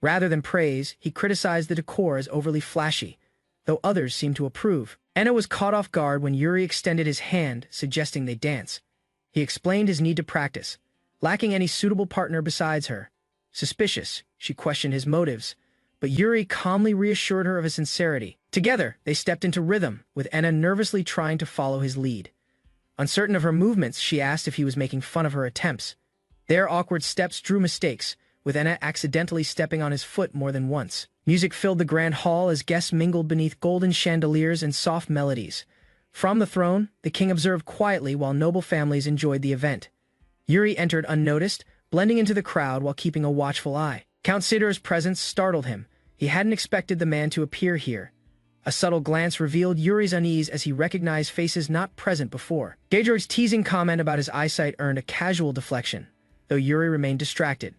Rather than praise, he criticized the decor as overly flashy, though others seemed to approve. Enna was caught off guard when Yuri extended his hand, suggesting they dance. He explained his need to practice, lacking any suitable partner besides her. Suspicious, she questioned his motives, but Yuri calmly reassured her of his sincerity. Together, they stepped into rhythm, with Enna nervously trying to follow his lead. Uncertain of her movements, she asked if he was making fun of her attempts. Their awkward steps drew mistakes, with Enna accidentally stepping on his foot more than once. Music filled the grand hall as guests mingled beneath golden chandeliers and soft melodies. From the throne, the king observed quietly while noble families enjoyed the event. Yuri entered unnoticed, blending into the crowd while keeping a watchful eye. Count Sidor's presence startled him. He hadn't expected the man to appear here. A subtle glance revealed Yuri's unease as he recognized faces not present before. Gaedrog's teasing comment about his eyesight earned a casual deflection, though Yuri remained distracted.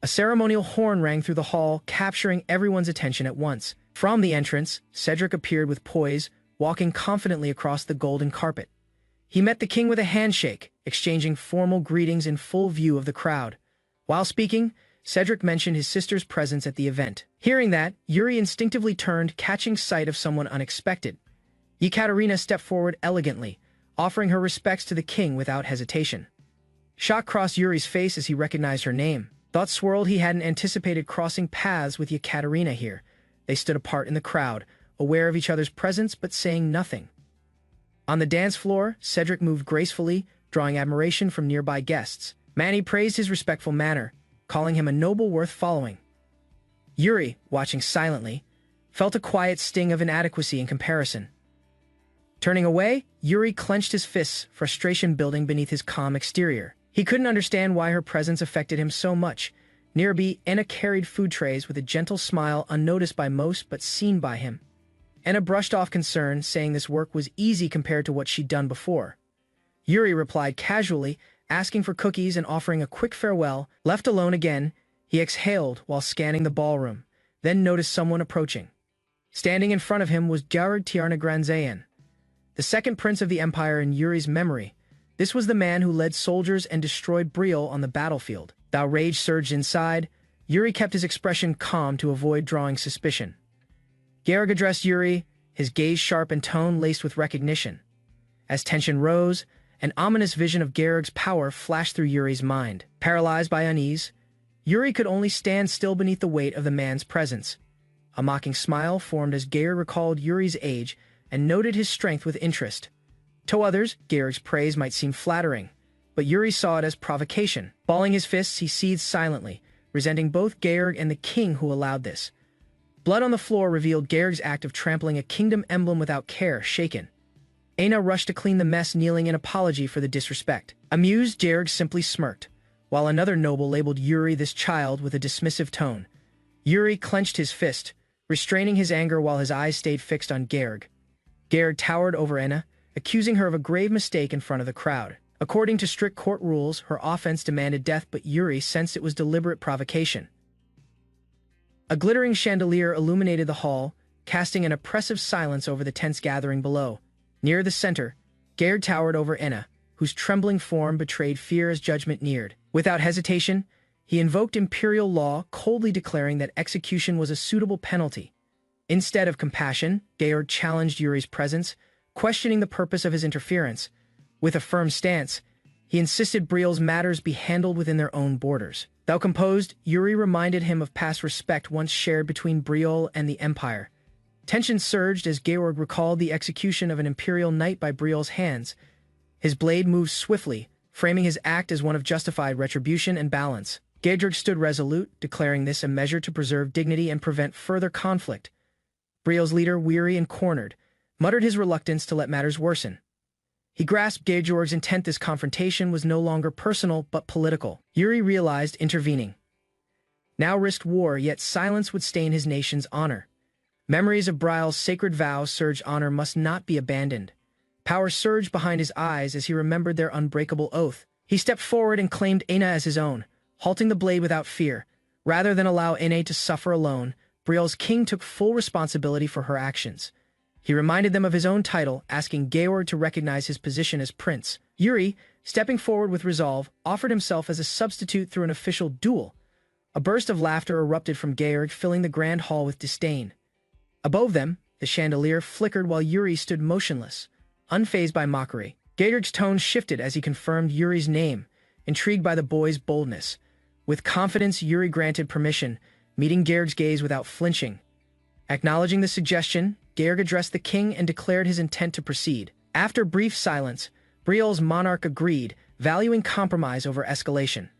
A ceremonial horn rang through the hall, capturing everyone's attention at once. From the entrance, Cedric appeared with poise, walking confidently across the golden carpet. He met the king with a handshake, exchanging formal greetings in full view of the crowd. While speaking, Cedric mentioned his sister's presence at the event. Hearing that, Yuri instinctively turned, catching sight of someone unexpected. Yekaterina stepped forward elegantly, offering her respects to the king without hesitation. Shock crossed Yuri's face as he recognized her name. Thoughts swirled he hadn't anticipated crossing paths with Yekaterina here. They stood apart in the crowd, aware of each other's presence but saying nothing. On the dance floor, Cedric moved gracefully, drawing admiration from nearby guests. Manny praised his respectful manner, calling him a noble worth following. Yuri, watching silently, felt a quiet sting of inadequacy in comparison. Turning away, Yuri clenched his fists, frustration building beneath his calm exterior. He couldn't understand why her presence affected him so much. Nearby, Enna carried food trays with a gentle smile, unnoticed by most but seen by him. Enna brushed off concern, saying this work was easy compared to what she'd done before. Yuri replied casually, asking for cookies and offering a quick farewell. Left alone again, he exhaled while scanning the ballroom, then noticed someone approaching. Standing in front of him was Georg Tiarnagranzayan, the second prince of the empire in Yuri's memory. This was the man who led soldiers and destroyed Betrayal on the battlefield. Though rage surged inside, Yuri kept his expression calm to avoid drawing suspicion. Georg addressed Yuri, his gaze sharp and tone laced with recognition. As tension rose, an ominous vision of Georg's power flashed through Yuri's mind. Paralyzed by unease, Yuri could only stand still beneath the weight of the man's presence. A mocking smile formed as Georg recalled Yuri's age and noted his strength with interest. To others, Georg's praise might seem flattering, but Yuri saw it as provocation. Balling his fists, he seethed silently, resenting both Georg and the king who allowed this. Blood on the floor revealed Georg's act of trampling a kingdom emblem without care, shaken. Aina rushed to clean the mess, kneeling in apology for the disrespect. Amused, Georg simply smirked, while another noble labeled Yuri this child with a dismissive tone. Yuri clenched his fist, restraining his anger while his eyes stayed fixed on Georg. Georg towered over Aina, accusing her of a grave mistake in front of the crowd. According to strict court rules, her offense demanded death, but Yuri sensed it was deliberate provocation. A glittering chandelier illuminated the hall, casting an oppressive silence over the tense gathering below. Near the center, Georg towered over Aina, whose trembling form betrayed fear as judgment neared. Without hesitation, he invoked imperial law, coldly declaring that execution was a suitable penalty. Instead of compassion, Georg challenged Yuri's presence, questioning the purpose of his interference. With a firm stance, he insisted Briel's matters be handled within their own borders. Though composed, Yuri reminded him of past respect once shared between Briel and the Empire. Tension surged as Georg recalled the execution of an imperial knight by Briel's hands. His blade moved swiftly, framing his act as one of justified retribution and balance. Georg stood resolute, declaring this a measure to preserve dignity and prevent further conflict. Briel's leader, weary and cornered, muttered his reluctance to let matters worsen. He grasped Georg's intent. This confrontation was no longer personal but political. Yuri realized intervening now risked war, yet silence would stain his nation's honor. Memories of Briel's sacred vows surged. Honor must not be abandoned. Power surged behind his eyes as he remembered their unbreakable oath. He stepped forward and claimed Aina as his own, halting the blade without fear. Rather than allow Aina to suffer alone, Briel's king took full responsibility for her actions. He reminded them of his own title, asking Georg to recognize his position as prince. Yuri, stepping forward with resolve, offered himself as a substitute through an official duel. A burst of laughter erupted from Georg, filling the grand hall with disdain. Above them, the chandelier flickered while Yuri stood motionless, unfazed by mockery. Georg's tone shifted as he confirmed Yuri's name, intrigued by the boy's boldness. With confidence, Yuri granted permission, meeting Georg's gaze without flinching. Acknowledging the suggestion, Georg addressed the king and declared his intent to proceed. After brief silence, Briel's monarch agreed, valuing compromise over escalation.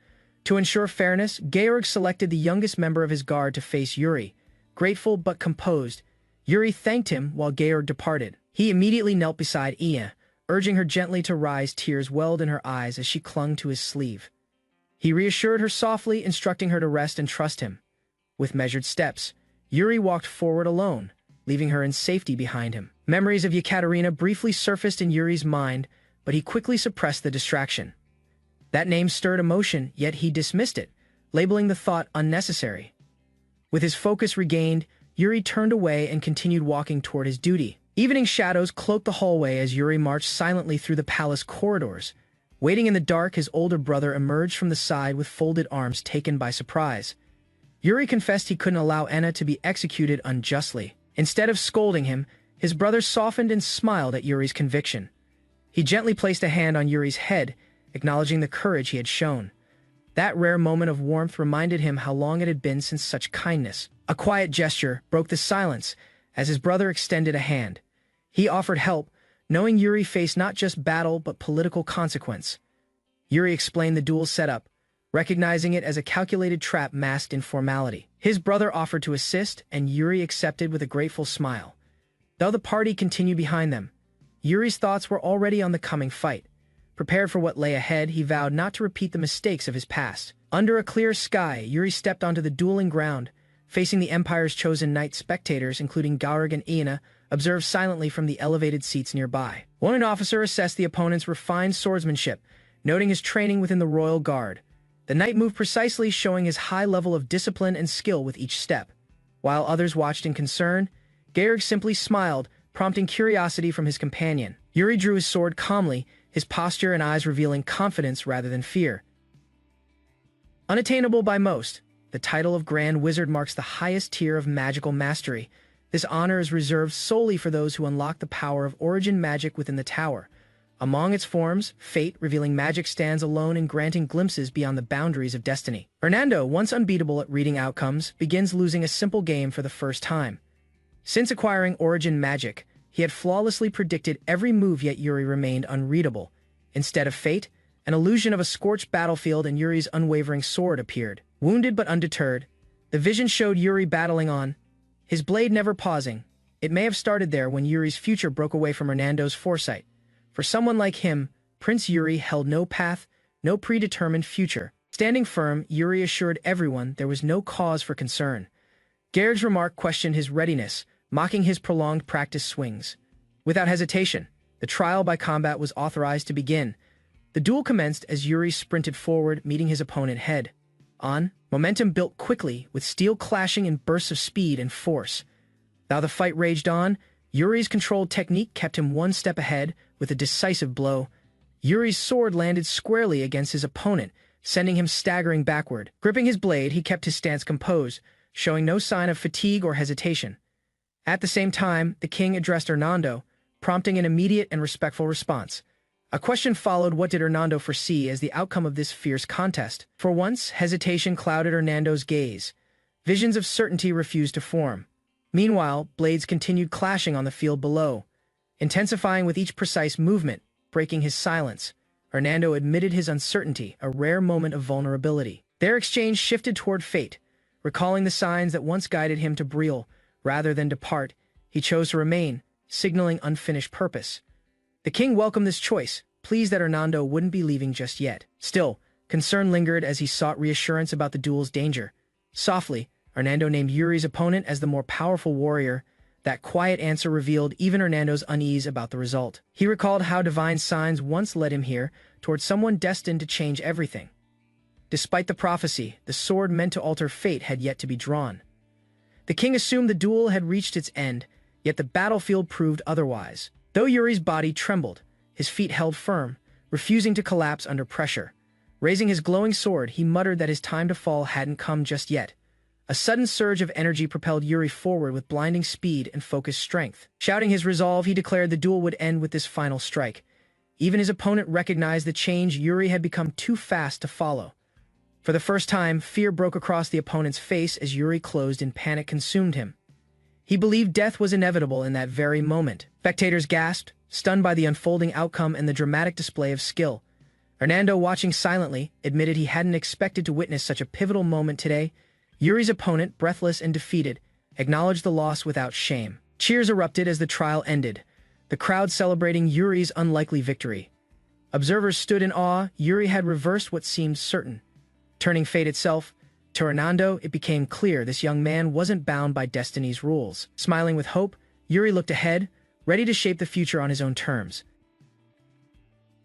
To ensure fairness, Georg selected the youngest member of his guard to face Yuri. Grateful but composed, Yuri thanked him while Georg departed. He immediately knelt beside Aina, urging her gently to rise. Tears welled in her eyes as she clung to his sleeve. He reassured her softly, instructing her to rest and trust him. With measured steps, Yuri walked forward alone, leaving her in safety behind him. Memories of Yekaterina briefly surfaced in Yuri's mind, but he quickly suppressed the distraction. That name stirred emotion, yet he dismissed it, labeling the thought unnecessary. With his focus regained, Yuri turned away and continued walking toward his duty. Evening shadows cloaked the hallway as Yuri marched silently through the palace corridors. Waiting in the dark, his older brother emerged from the side with folded arms, taken by surprise. Yuri confessed he couldn't allow Aina to be executed unjustly. Instead of scolding him, his brother softened and smiled at Yuri's conviction. He gently placed a hand on Yuri's head, acknowledging the courage he had shown. That rare moment of warmth reminded him how long it had been since such kindness. A quiet gesture broke the silence as his brother extended a hand. He offered help, knowing Yuri faced not just battle but political consequence. Yuri explained the duel's setup, recognizing it as a calculated trap masked in formality. His brother offered to assist, and Yuri accepted with a grateful smile. Though the party continued behind them, Yuri's thoughts were already on the coming fight. Prepared for what lay ahead, he vowed not to repeat the mistakes of his past. Under a clear sky, Yuri stepped onto the dueling ground, facing the Empire's chosen knight. Spectators, including Georg and Aina, observed silently from the elevated seats nearby. One officer assessed the opponent's refined swordsmanship, noting his training within the royal guard. The knight moved precisely, showing his high level of discipline and skill with each step. While others watched in concern, Georg simply smiled, prompting curiosity from his companion. Yuri drew his sword calmly, his posture and eyes revealing confidence rather than fear. Unattainable by most, the title of Grand Wizard marks the highest tier of magical mastery. This honor is reserved solely for those who unlock the power of origin magic within the tower. Among its forms, fate, revealing magic, stands alone in granting glimpses beyond the boundaries of destiny. Hernando, once unbeatable at reading outcomes, begins losing a simple game for the first time. Since acquiring origin magic, he had flawlessly predicted every move, yet Yuri remained unreadable. Instead of fate, an illusion of a scorched battlefield and Yuri's unwavering sword appeared. Wounded but undeterred, the vision showed Yuri battling on, his blade never pausing. It may have started there when Yuri's future broke away from Hernando's foresight. For someone like him, Prince Yuri held no path, no predetermined future. Standing firm, Yuri assured everyone there was no cause for concern. Gaird's remark questioned his readiness, mocking his prolonged practice swings. Without hesitation, the trial by combat was authorized to begin. The duel commenced as Yuri sprinted forward, meeting his opponent head-on. Momentum built quickly, with steel clashing in bursts of speed and force. Though the fight raged on, Yuri's controlled technique kept him one step ahead. With a decisive blow, Yuri's sword landed squarely against his opponent, sending him staggering backward. Gripping his blade, he kept his stance composed, showing no sign of fatigue or hesitation. At the same time, the king addressed Hernando, prompting an immediate and respectful response. A question followed. What did Hernando foresee as the outcome of this fierce contest? For once, hesitation clouded Hernando's gaze. Visions of certainty refused to form. Meanwhile, blades continued clashing on the field below, intensifying with each precise movement. Breaking his silence, Hernando admitted his uncertainty, a rare moment of vulnerability. Their exchange shifted toward fate. Recalling the signs that once guided him to Betrayal, rather than depart, he chose to remain, signaling unfinished purpose. The king welcomed this choice, pleased that Hernando wouldn't be leaving just yet. Still, concern lingered as he sought reassurance about the duel's danger. Softly, Hernando named Yuri's opponent as the more powerful warrior. That quiet answer revealed even Hernando's unease about the result. He recalled how divine signs once led him here, toward someone destined to change everything. Despite the prophecy, the sword meant to alter fate had yet to be drawn. The king assumed the duel had reached its end, yet the battlefield proved otherwise. Though Yuri's body trembled, his feet held firm, refusing to collapse under pressure. Raising his glowing sword, he muttered that his time to fall hadn't come just yet. A sudden surge of energy propelled Yuri forward with blinding speed and focused strength. Shouting his resolve, he declared the duel would end with this final strike. Even his opponent recognized the change. Yuri had become too fast to follow. For the first time, fear broke across the opponent's face as Yuri closed in panic consumed him. He believed death was inevitable in that very moment. Spectators gasped, stunned by the unfolding outcome and the dramatic display of skill. Hernando, watching silently, admitted he hadn't expected to witness such a pivotal moment today. Yuri's opponent, breathless and defeated, acknowledged the loss without shame. Cheers erupted as the trial ended, the crowd celebrating Yuri's unlikely victory. Observers stood in awe. Yuri had reversed what seemed certain, turning fate itself. To Hernando, it became clear this young man wasn't bound by destiny's rules. Smiling with hope, Yuri looked ahead, ready to shape the future on his own terms.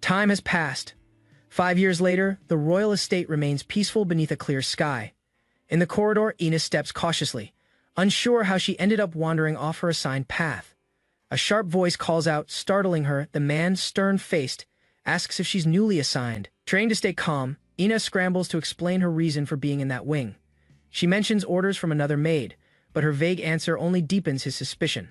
Time has passed. 5 years later, the royal estate remains peaceful beneath a clear sky. In the corridor, Ina steps cautiously, unsure how she ended up wandering off her assigned path. A sharp voice calls out, startling her. The man, stern-faced, asks if she's newly assigned. Trained to stay calm, Ina scrambles to explain her reason for being in that wing. She mentions orders from another maid, but her vague answer only deepens his suspicion.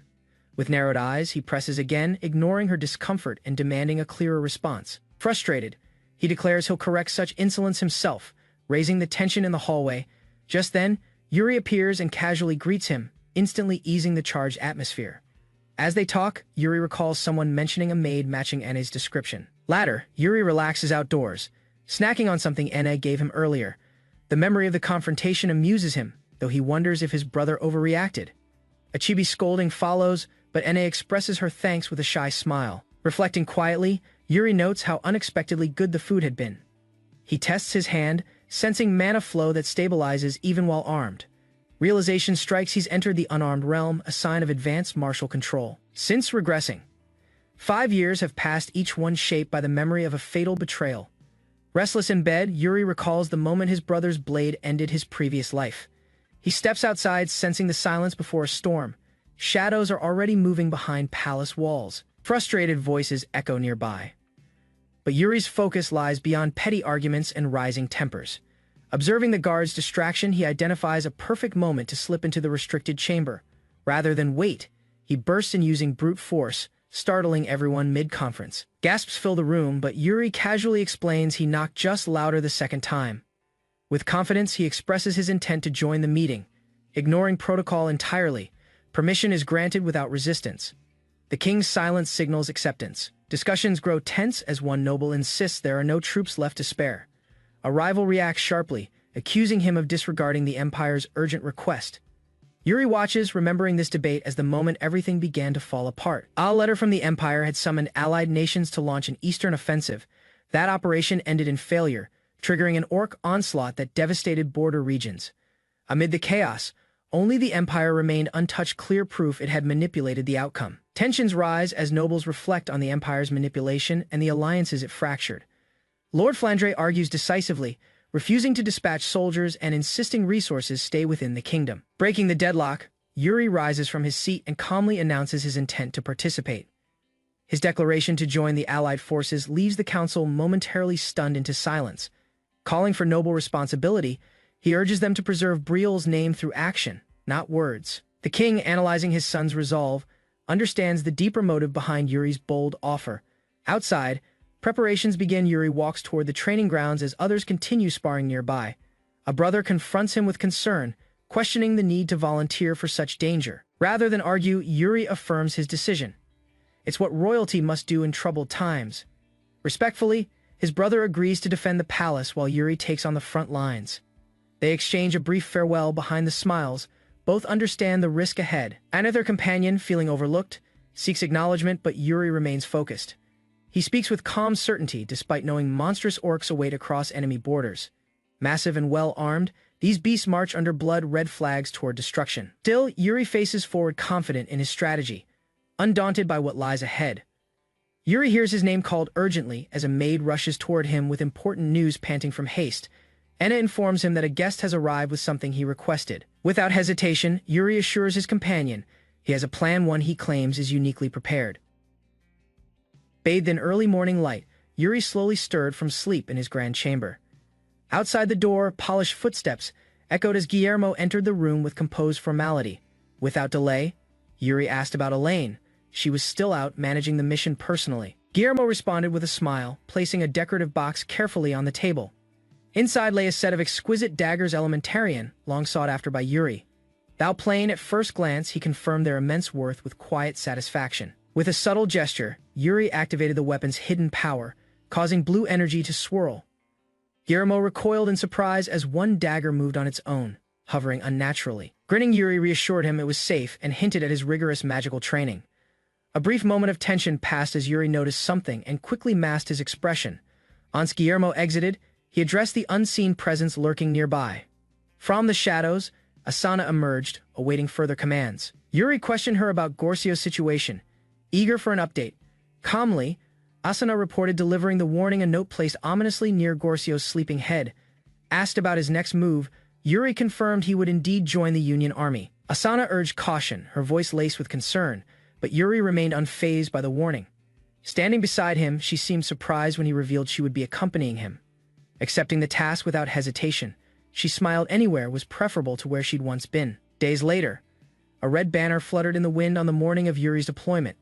With narrowed eyes, he presses again, ignoring her discomfort and demanding a clearer response. Frustrated, he declares he'll correct such insolence himself, raising the tension in the hallway. Just then, Yuri appears and casually greets him, instantly easing the charged atmosphere. As they talk, Yuri recalls someone mentioning a maid matching Enne's description. Later, Yuri relaxes outdoors, snacking on something Enne gave him earlier. The memory of the confrontation amuses him, though he wonders if his brother overreacted. A chibi scolding follows, but Enne expresses her thanks with a shy smile. Reflecting quietly, Yuri notes how unexpectedly good the food had been. He tests his hand, sensing mana flow that stabilizes even while armed. Realization strikes he's entered the unarmed realm, a sign of advanced martial control. Since regressing, 5 years have passed, each one shaped by the memory of a fatal betrayal. Restless in bed, Yuri recalls the moment his brother's blade ended his previous life. He steps outside, sensing the silence before a storm. Shadows are already moving behind palace walls. Frustrated voices echo nearby. But Yuri's focus lies beyond petty arguments and rising tempers. Observing the guard's distraction, he identifies a perfect moment to slip into the restricted chamber. Rather than wait, he bursts in using brute force, startling everyone mid-conference. Gasps fill the room, but Yuri casually explains he knocked just louder the second time. With confidence, he expresses his intent to join the meeting, ignoring protocol entirely. Permission is granted without resistance. The king's silence signals acceptance. Discussions grow tense as one noble insists there are no troops left to spare. A rival reacts sharply, accusing him of disregarding the empire's urgent request. Yuri watches, remembering this debate as the moment everything began to fall apart. A letter from the empire had summoned allied nations to launch an eastern offensive. That operation ended in failure, triggering an orc onslaught that devastated border regions. Amid the chaos, only the empire remained untouched, clear proof it had manipulated the outcome. Tensions rise as nobles reflect on the empire's manipulation and the alliances it fractured. Lord Flandre argues decisively, refusing to dispatch soldiers and insisting resources stay within the kingdom. Breaking the deadlock, Yuri rises from his seat and calmly announces his intent to participate. His declaration to join the allied forces leaves the council momentarily stunned into silence. Calling for noble responsibility, he urges them to preserve Briel's name through action, not words. The king, analyzing his son's resolve, understands the deeper motive behind Yuri's bold offer. Outside, preparations begin. Yuri walks toward the training grounds as others continue sparring nearby. A brother confronts him with concern, questioning the need to volunteer for such danger. Rather than argue, Yuri affirms his decision. It's what royalty must do in troubled times. Respectfully, his brother agrees to defend the palace while Yuri takes on the front lines. They exchange a brief farewell behind the smiles. Both understand the risk ahead. Another companion, feeling overlooked, seeks acknowledgement, but Yuri remains focused. He speaks with calm certainty despite knowing monstrous orcs await across enemy borders. Massive and well-armed, these beasts march under blood-red flags toward destruction. Still, Yuri faces forward confident in his strategy, undaunted by what lies ahead. Yuri hears his name called urgently as a maid rushes toward him with important news. Panting from haste, Enna informs him that a guest has arrived with something he requested. Without hesitation, Yuri assures his companion he has a plan, one he claims is uniquely prepared. Bathed in early morning light, Yuri slowly stirred from sleep in his grand chamber. Outside the door, polished footsteps echoed as Guillermo entered the room with composed formality. Without delay, Yuri asked about Elaine. She was still out managing the mission personally. Guillermo responded with a smile, placing a decorative box carefully on the table. Inside lay a set of exquisite daggers, elementarian, long sought after by Yuri. Though plain at first glance, he confirmed their immense worth with quiet satisfaction. With a subtle gesture, Yuri activated the weapon's hidden power, causing blue energy to swirl. Guillermo recoiled in surprise as one dagger moved on its own, hovering unnaturally. Grinning, Yuri reassured him it was safe and hinted at his rigorous magical training. A brief moment of tension passed as Yuri noticed something and quickly masked his expression. Once Guillermo exited, he addressed the unseen presence lurking nearby. From the shadows, Asana emerged, awaiting further commands. Yuri questioned her about Gorcio's situation, eager for an update. Calmly, Asana reported delivering the warning, a note placed ominously near Gorcio's sleeping head. Asked about his next move, Yuri confirmed he would indeed join the Union Army. Asana urged caution, her voice laced with concern, but Yuri remained unfazed by the warning. Standing beside him, she seemed surprised when he revealed she would be accompanying him. Accepting the task without hesitation, she smiled. Anywhere was preferable to where she'd once been. Days later, a red banner fluttered in the wind on the morning of Yuri's deployment.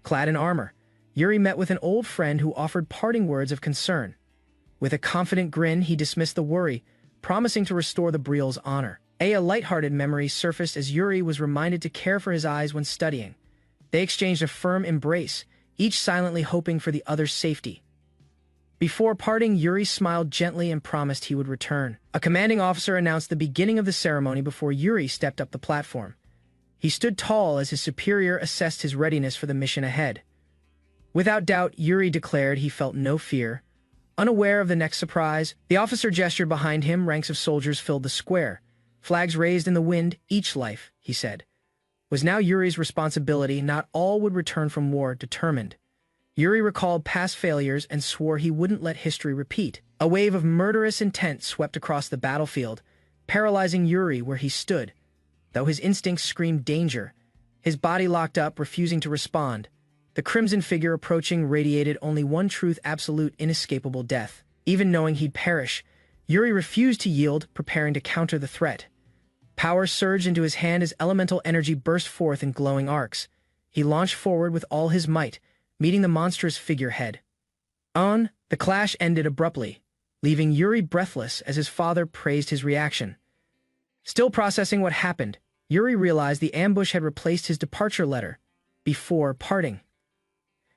Clad in armor, Yuri met with an old friend who offered parting words of concern. With a confident grin, he dismissed the worry, promising to restore the Briel's honor. A lighthearted memory surfaced as Yuri was reminded to care for his eyes when studying. They exchanged a firm embrace, each silently hoping for the other's safety. Before parting, Yuri smiled gently and promised he would return. A commanding officer announced the beginning of the ceremony before Yuri stepped up the platform. He stood tall as his superior assessed his readiness for the mission ahead. Without doubt, Yuri declared he felt no fear. Unaware of the next surprise, the officer gestured behind him. Ranks of soldiers filled the square. Flags raised in the wind. Each life, he said, was now Yuri's responsibility. Not all would return from war. Determined, Yuri recalled past failures and swore he wouldn't let history repeat. A wave of murderous intent swept across the battlefield, paralyzing Yuri where he stood. Though his instincts screamed danger, his body locked up, refusing to respond. The crimson figure approaching radiated only one truth: absolute, inescapable death. Even knowing he'd perish, Yuri refused to yield, preparing to counter the threat. Power surged into his hand as elemental energy burst forth in glowing arcs. He launched forward with all his might, meeting the monstrous figurehead. The clash ended abruptly, leaving Yuri breathless as his father praised his reaction. Still processing what happened, Yuri realized the ambush had replaced his departure letter before parting.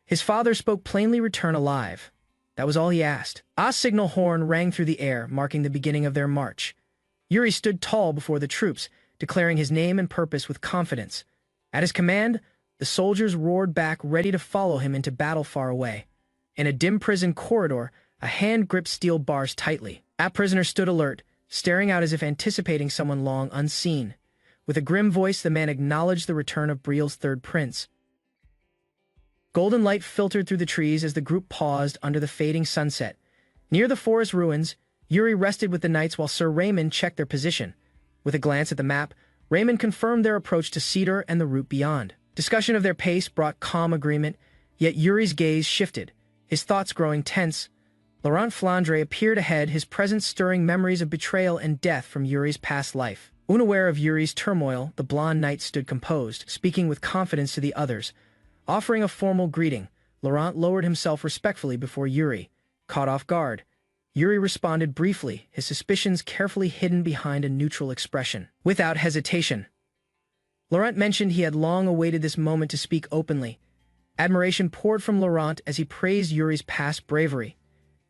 His father spoke plainly, "Return alive." That was all he asked. A signal horn rang through the air, marking the beginning of their march. Yuri stood tall before the troops, declaring his name and purpose with confidence. At his command, the soldiers roared back, ready to follow him into battle far away. In a dim prison corridor, a hand gripped steel bars tightly. A prisoner stood alert, staring out as if anticipating someone long unseen. With a grim voice, the man acknowledged the return of Briel's third prince. Golden light filtered through the trees as the group paused under the fading sunset. Near the forest ruins, Yuri rested with the knights while Sir Raymond checked their position. With a glance at the map, Raymond confirmed their approach to Cedar and the route beyond. Discussion of their pace brought calm agreement, yet Yuri's gaze shifted, his thoughts growing tense. Laurent Flandre appeared ahead, his presence stirring memories of betrayal and death from Yuri's past life. Unaware of Yuri's turmoil, the blonde knight stood composed, speaking with confidence to the others. Offering a formal greeting, Laurent lowered himself respectfully before Yuri. Caught off guard, Yuri responded briefly, his suspicions carefully hidden behind a neutral expression. Without hesitation, Laurent mentioned he had long awaited this moment to speak openly. Admiration poured from Laurent as he praised Yuri's past bravery.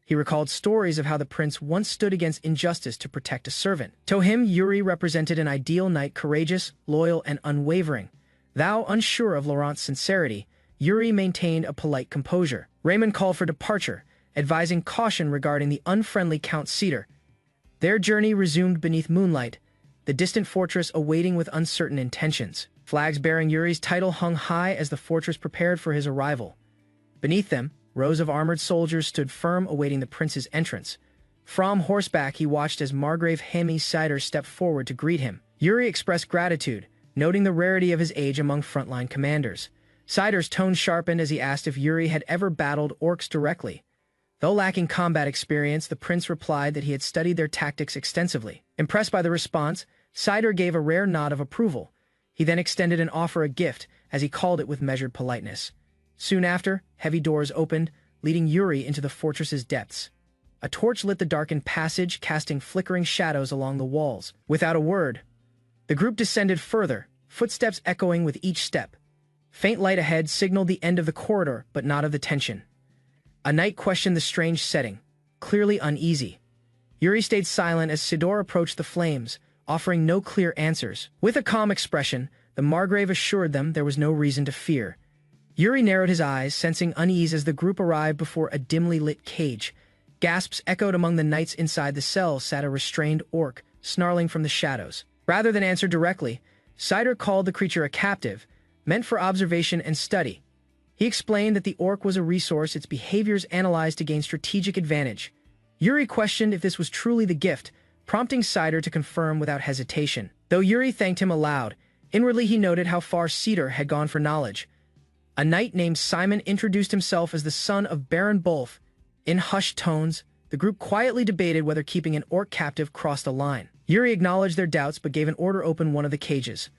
He recalled stories of how the prince once stood against injustice to protect a servant. To him, Yuri represented an ideal knight, courageous, loyal, and unwavering. Though unsure of Laurent's sincerity, Yuri maintained a polite composure. Raymond called for departure, advising caution regarding the unfriendly Count Cedar. Their journey resumed beneath moonlight, the distant fortress awaiting with uncertain intentions. Flags bearing Yuri's title hung high as the fortress prepared for his arrival. Beneath them, rows of armored soldiers stood firm, awaiting the prince's entrance. From horseback, he watched as Margrave Hemi Cider stepped forward to greet him. Yuri expressed gratitude, noting the rarity of his age among frontline commanders. Cider's tone sharpened as he asked if Yuri had ever battled orcs directly. Though lacking combat experience, the prince replied that he had studied their tactics extensively. Impressed by the response, Cider gave a rare nod of approval. He then extended an offer, a gift, as he called it with measured politeness. Soon after, heavy doors opened, leading Yuri into the fortress's depths. A torch lit the darkened passage, casting flickering shadows along the walls. Without a word, the group descended further, footsteps echoing with each step. Faint light ahead signaled the end of the corridor, but not of the tension. A knight questioned the strange setting, clearly uneasy. Yuri stayed silent as Sidor approached the flames, offering no clear answers. With a calm expression, the Margrave assured them there was no reason to fear. Yuri narrowed his eyes, sensing unease as the group arrived before a dimly lit cage. Gasps echoed among the knights inside the cell. Sat a restrained orc, snarling from the shadows. Rather than answer directly, Cider called the creature a captive, meant for observation and study. He explained that the orc was a resource, its behaviors analyzed to gain strategic advantage. Yuri questioned if this was truly the gift, prompting Cider to confirm without hesitation. Though Yuri thanked him aloud, inwardly he noted how far Cedar had gone for knowledge. A knight named Simon introduced himself as the son of Baron Bolf. In hushed tones, the group quietly debated whether keeping an orc captive crossed a line. Yuri acknowledged their doubts but gave an order to open one of the cages.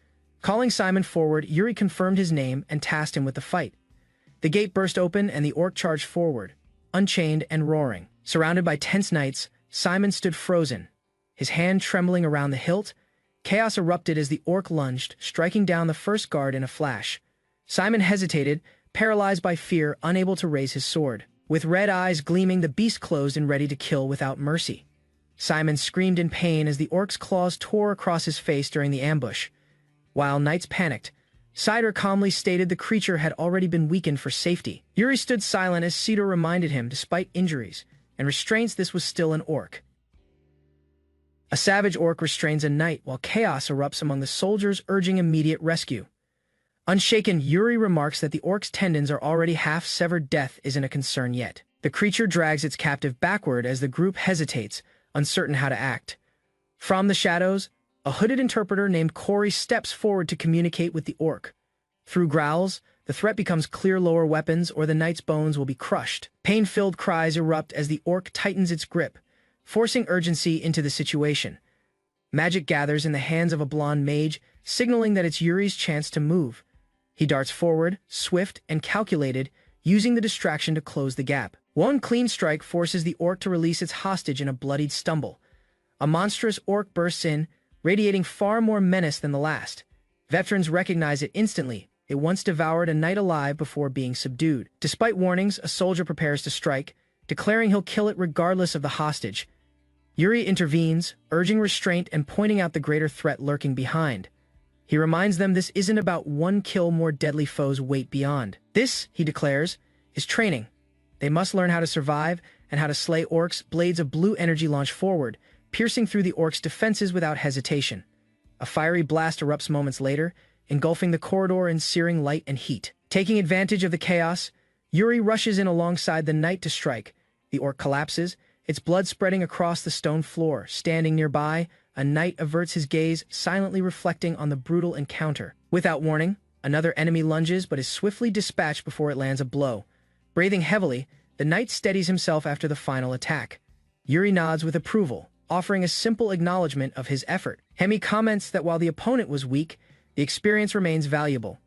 Calling Simon forward, Yuri confirmed his name and tasked him with the fight. The gate burst open and the orc charged forward, unchained and roaring. Surrounded by tense knights, Simon stood frozen, his hand trembling around the hilt. Chaos erupted as the orc lunged, striking down the first guard in a flash. Simon hesitated, paralyzed by fear, unable to raise his sword. With red eyes gleaming, the beast closed and ready to kill without mercy. Simon screamed in pain as the orc's claws tore across his face during the ambush. While knights panicked, Cider calmly stated the creature had already been weakened for safety. Yuri stood silent as Cedar reminded him, despite injuries and restraints, this was still an orc. A savage orc restrains a knight while chaos erupts among the soldiers, urging immediate rescue. Unshaken, Yuri remarks that the orc's tendons are already half severed. Death isn't a concern yet. The creature drags its captive backward as the group hesitates, uncertain how to act. From the shadows, a hooded interpreter named Corey steps forward to communicate with the orc. Through growls, the threat becomes clear: lower weapons or the knight's bones will be crushed. Pain-filled cries erupt as the orc tightens its grip, forcing urgency into the situation. Magic gathers in the hands of a blonde mage, signaling that it's Yuri's chance to move. He darts forward, swift and calculated, using the distraction to close the gap. One clean strike forces the orc to release its hostage in a bloodied stumble. A monstrous orc bursts in, radiating far more menace than the last. Veterans recognize it instantly. It once devoured a knight alive before being subdued. Despite warnings, a soldier prepares to strike, declaring he'll kill it regardless of the hostage. Yuri intervenes, urging restraint and pointing out the greater threat lurking behind. He reminds them this isn't about one kill more deadly foes wait beyond. This, he declares, is training. They must learn how to survive and how to slay orcs. Blades of blue energy launch forward, piercing through the orcs' defenses without hesitation. A fiery blast erupts moments later, engulfing the corridor in searing light and heat. Taking advantage of the chaos, Yuri rushes in alongside the knight to strike. The orc collapses, its blood spreading across the stone floor. Standing nearby, a knight averts his gaze, silently reflecting on the brutal encounter. Without warning, another enemy lunges but is swiftly dispatched before it lands a blow. Breathing heavily, the knight steadies himself after the final attack. Yuri nods with approval, offering a simple acknowledgement of his effort. Hemi comments that while the opponent was weak, the experience remains valuable.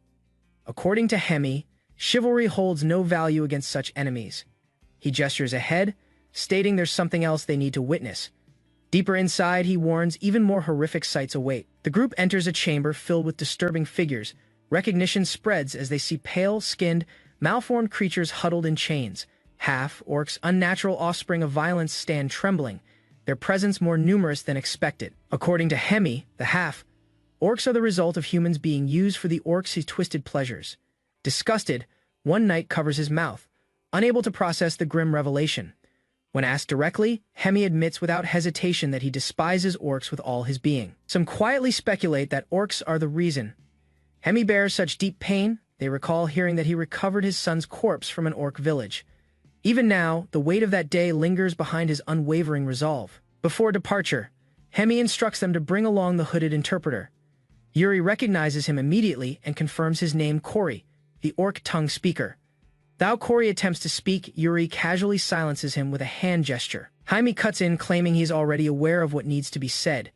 According to Hemi, chivalry holds no value against such enemies. He gestures ahead, stating there's something else they need to witness. Deeper inside, he warns even more horrific sights await. The group enters a chamber filled with disturbing figures. Recognition spreads as they see pale-skinned, malformed creatures huddled in chains. Half-orcs, unnatural offspring of violence, stand trembling, their presence more numerous than expected. According to Hemi, the half-orcs are the result of humans being used for the orcs' twisted pleasures. Disgusted, one knight covers his mouth, unable to process the grim revelation. When asked directly, Hemi admits without hesitation that he despises orcs with all his being. Some quietly speculate that orcs are the reason Hemi bears such deep pain. They recall hearing that he recovered his son's corpse from an orc village. Even now, the weight of that day lingers behind his unwavering resolve. Before departure, Hemi instructs them to bring along the hooded interpreter. Yuri recognizes him immediately and confirms his name, Kori, the orc tongue speaker. Though Kori attempts to speak, Yuri casually silences him with a hand gesture. Hemi cuts in, claiming he's already aware of what needs to be said.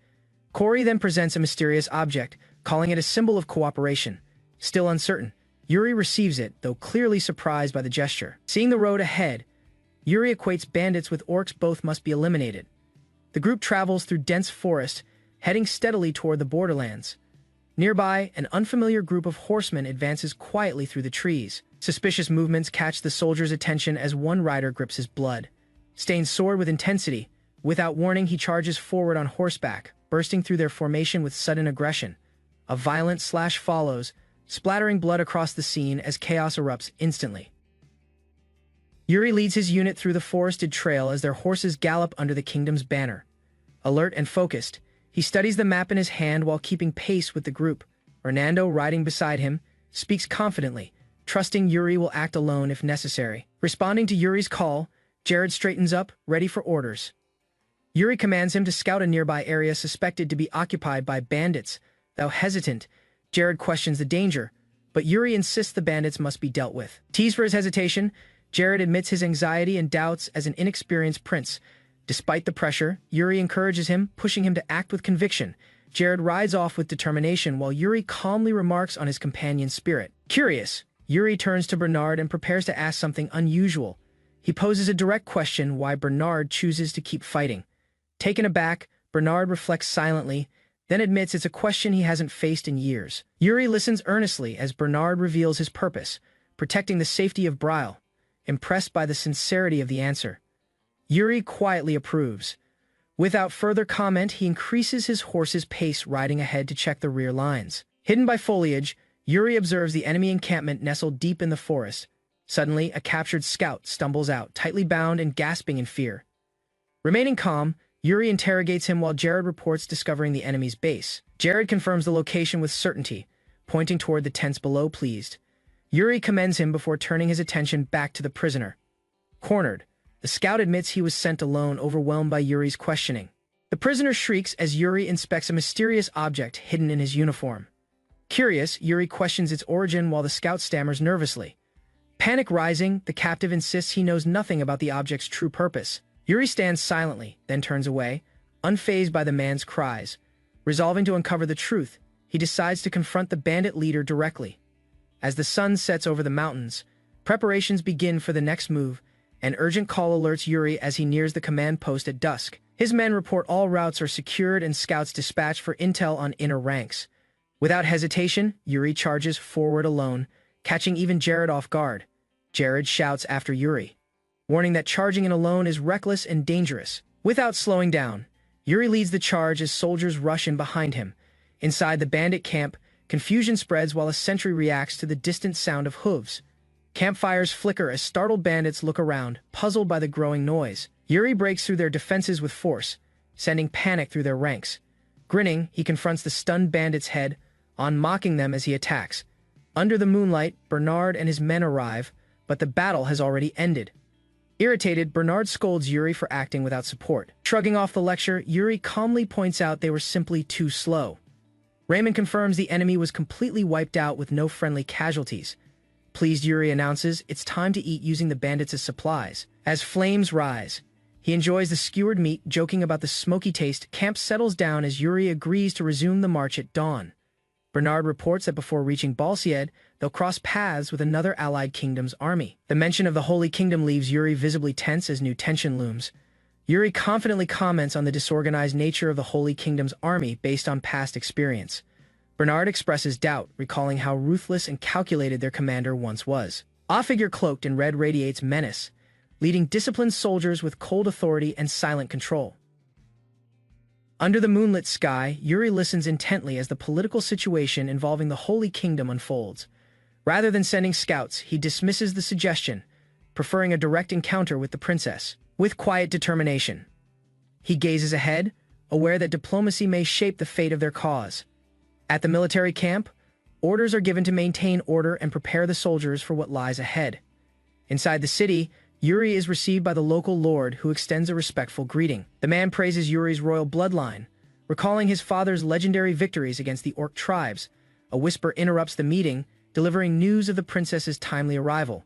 Kori then presents a mysterious object, calling it a symbol of cooperation. Still uncertain, Yuri receives it, though clearly surprised by the gesture. Seeing the road ahead, Yuri equates bandits with orcs. Both must be eliminated. The group travels through dense forest, heading steadily toward the borderlands. Nearby, an unfamiliar group of horsemen advances quietly through the trees. Suspicious movements catch the soldier's attention as one rider grips his blood-stained sword with intensity. Without warning, he charges forward on horseback, bursting through their formation with sudden aggression. A violent slash follows, splattering blood across the scene as chaos erupts instantly. Yuri leads his unit through the forested trail as their horses gallop under the kingdom's banner. Alert and focused, he studies the map in his hand while keeping pace with the group. Hernando, riding beside him, speaks confidently, trusting Yuri will act alone if necessary. Responding to Yuri's call, Jared straightens up, ready for orders. Yuri commands him to scout a nearby area suspected to be occupied by bandits. Though hesitant, Jared questions the danger, but Yuri insists the bandits must be dealt with. Teased for his hesitation, Jared admits his anxiety and doubts as an inexperienced prince. Despite the pressure, Yuri encourages him, pushing him to act with conviction. Jared rides off with determination while Yuri calmly remarks on his companion's spirit. Curious, Yuri turns to Bernard and prepares to ask something unusual. He poses a direct question why Bernard chooses to keep fighting. Taken aback, Bernard reflects silently, then admits it's a question he hasn't faced in years. Yuri listens earnestly as Bernard reveals his purpose, protecting the safety of Betrayal. Impressed by the sincerity of the answer, Yuri quietly approves. Without further comment, he increases his horse's pace, riding ahead to check the rear lines. Hidden by foliage, Yuri observes the enemy encampment nestled deep in the forest. Suddenly, a captured scout stumbles out, tightly bound and gasping in fear. Remaining calm, Yuri interrogates him while Jared reports discovering the enemy's base. Jared confirms the location with certainty, pointing toward the tents below. Pleased, Yuri commends him before turning his attention back to the prisoner. Cornered, the scout admits he was sent alone, overwhelmed by Yuri's questioning. The prisoner shrieks as Yuri inspects a mysterious object hidden in his uniform. Curious, Yuri questions its origin while the scout stammers nervously. Panic rising, the captive insists he knows nothing about the object's true purpose. Yuri stands silently, then turns away, unfazed by the man's cries. Resolving to uncover the truth, he decides to confront the bandit leader directly. As the sun sets over the mountains, preparations begin for the next move. An urgent call alerts Yuri as he nears the command post at dusk. His men report all routes are secured and scouts dispatched for intel on inner ranks. Without hesitation, Yuri charges forward alone, catching even Jared off guard. Jared shouts after Yuri, warning that charging in alone is reckless and dangerous. Without slowing down, Yuri leads the charge as soldiers rush in behind him. Inside the bandit camp, confusion spreads while a sentry reacts to the distant sound of hooves. Campfires flicker as startled bandits look around, puzzled by the growing noise. Yuri breaks through their defenses with force, sending panic through their ranks. Grinning, he confronts the stunned bandits' head, mocking them as he attacks. Under the moonlight, Bernard and his men arrive, but the battle has already ended. Irritated, Bernard scolds Yuri for acting without support. Shrugging off the lecture, Yuri calmly points out they were simply too slow. Raymond confirms the enemy was completely wiped out with no friendly casualties. Pleased, Yuri announces it's time to eat using the bandits as supplies. As flames rise, he enjoys the skewered meat, joking about the smoky taste. Camp settles down as Yuri agrees to resume the march at dawn. Bernard reports that before reaching Balsied, they'll cross paths with another allied kingdom's army. The mention of the Holy Kingdom leaves Yuri visibly tense as new tension looms. Yuri confidently comments on the disorganized nature of the Holy Kingdom's army based on past experience. Bernard expresses doubt, recalling how ruthless and calculated their commander once was. A figure cloaked in red radiates menace, leading disciplined soldiers with cold authority and silent control. Under the moonlit sky, Yuri listens intently as the political situation involving the Holy Kingdom unfolds. Rather than sending scouts, he dismisses the suggestion, preferring a direct encounter with the princess. With quiet determination, he gazes ahead, aware that diplomacy may shape the fate of their cause. At the military camp, orders are given to maintain order and prepare the soldiers for what lies ahead. Inside the city, Yuri is received by the local lord, who extends a respectful greeting. The man praises Yuri's royal bloodline, recalling his father's legendary victories against the orc tribes. A whisper interrupts the meeting, delivering news of the princess's timely arrival.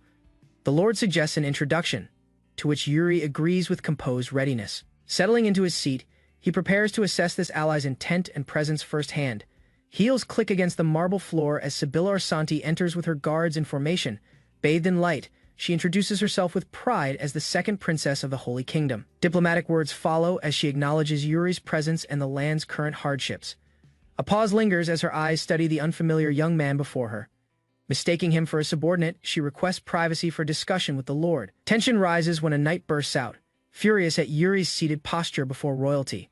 The lord suggests an introduction, to which Yuri agrees with composed readiness. Settling into his seat, he prepares to assess this ally's intent and presence firsthand. Heels click against the marble floor as Sibylla Arsanti enters with her guards in formation. Bathed in light, she introduces herself with pride as the second princess of the Holy Kingdom. Diplomatic words follow as she acknowledges Yuri's presence and the land's current hardships. A pause lingers as her eyes study the unfamiliar young man before her. Mistaking him for a subordinate, she requests privacy for discussion with the lord. Tension rises when a knight bursts out, furious at Yuri's seated posture before royalty.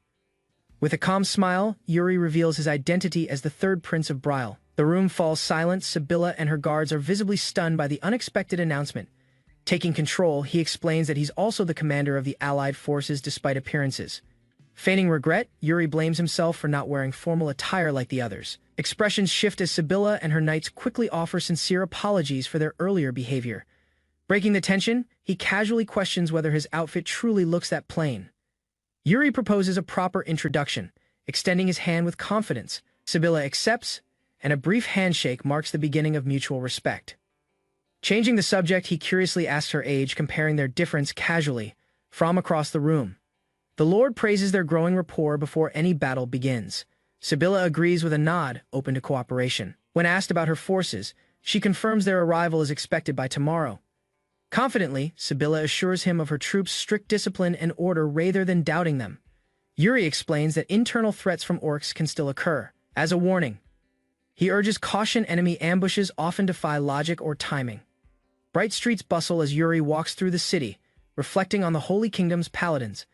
With a calm smile, Yuri reveals his identity as the third prince of Betrayal. The room falls silent. Sibylla and her guards are visibly stunned by the unexpected announcement. Taking control, he explains that he's also the commander of the allied forces despite appearances. Feigning regret, Yuri blames himself for not wearing formal attire like the others. Expressions shift as Sibylla and her knights quickly offer sincere apologies for their earlier behavior. Breaking the tension, he casually questions whether his outfit truly looks that plain. Yuri proposes a proper introduction, extending his hand with confidence. Sibylla accepts, and a brief handshake marks the beginning of mutual respect. Changing the subject, he curiously asks her age, comparing their difference casually from across the room. The lord praises their growing rapport before any battle begins. Sibylla agrees with a nod, open to cooperation. When asked about her forces, she confirms their arrival is expected by tomorrow. Confidently, Sibylla assures him of her troops' strict discipline and order rather than doubting them. Yuri explains that internal threats from orcs can still occur. As a warning, he urges caution. Enemy ambushes often defy logic or timing. Bright streets bustle as Yuri walks through the city, reflecting on the Holy Kingdom's paladins.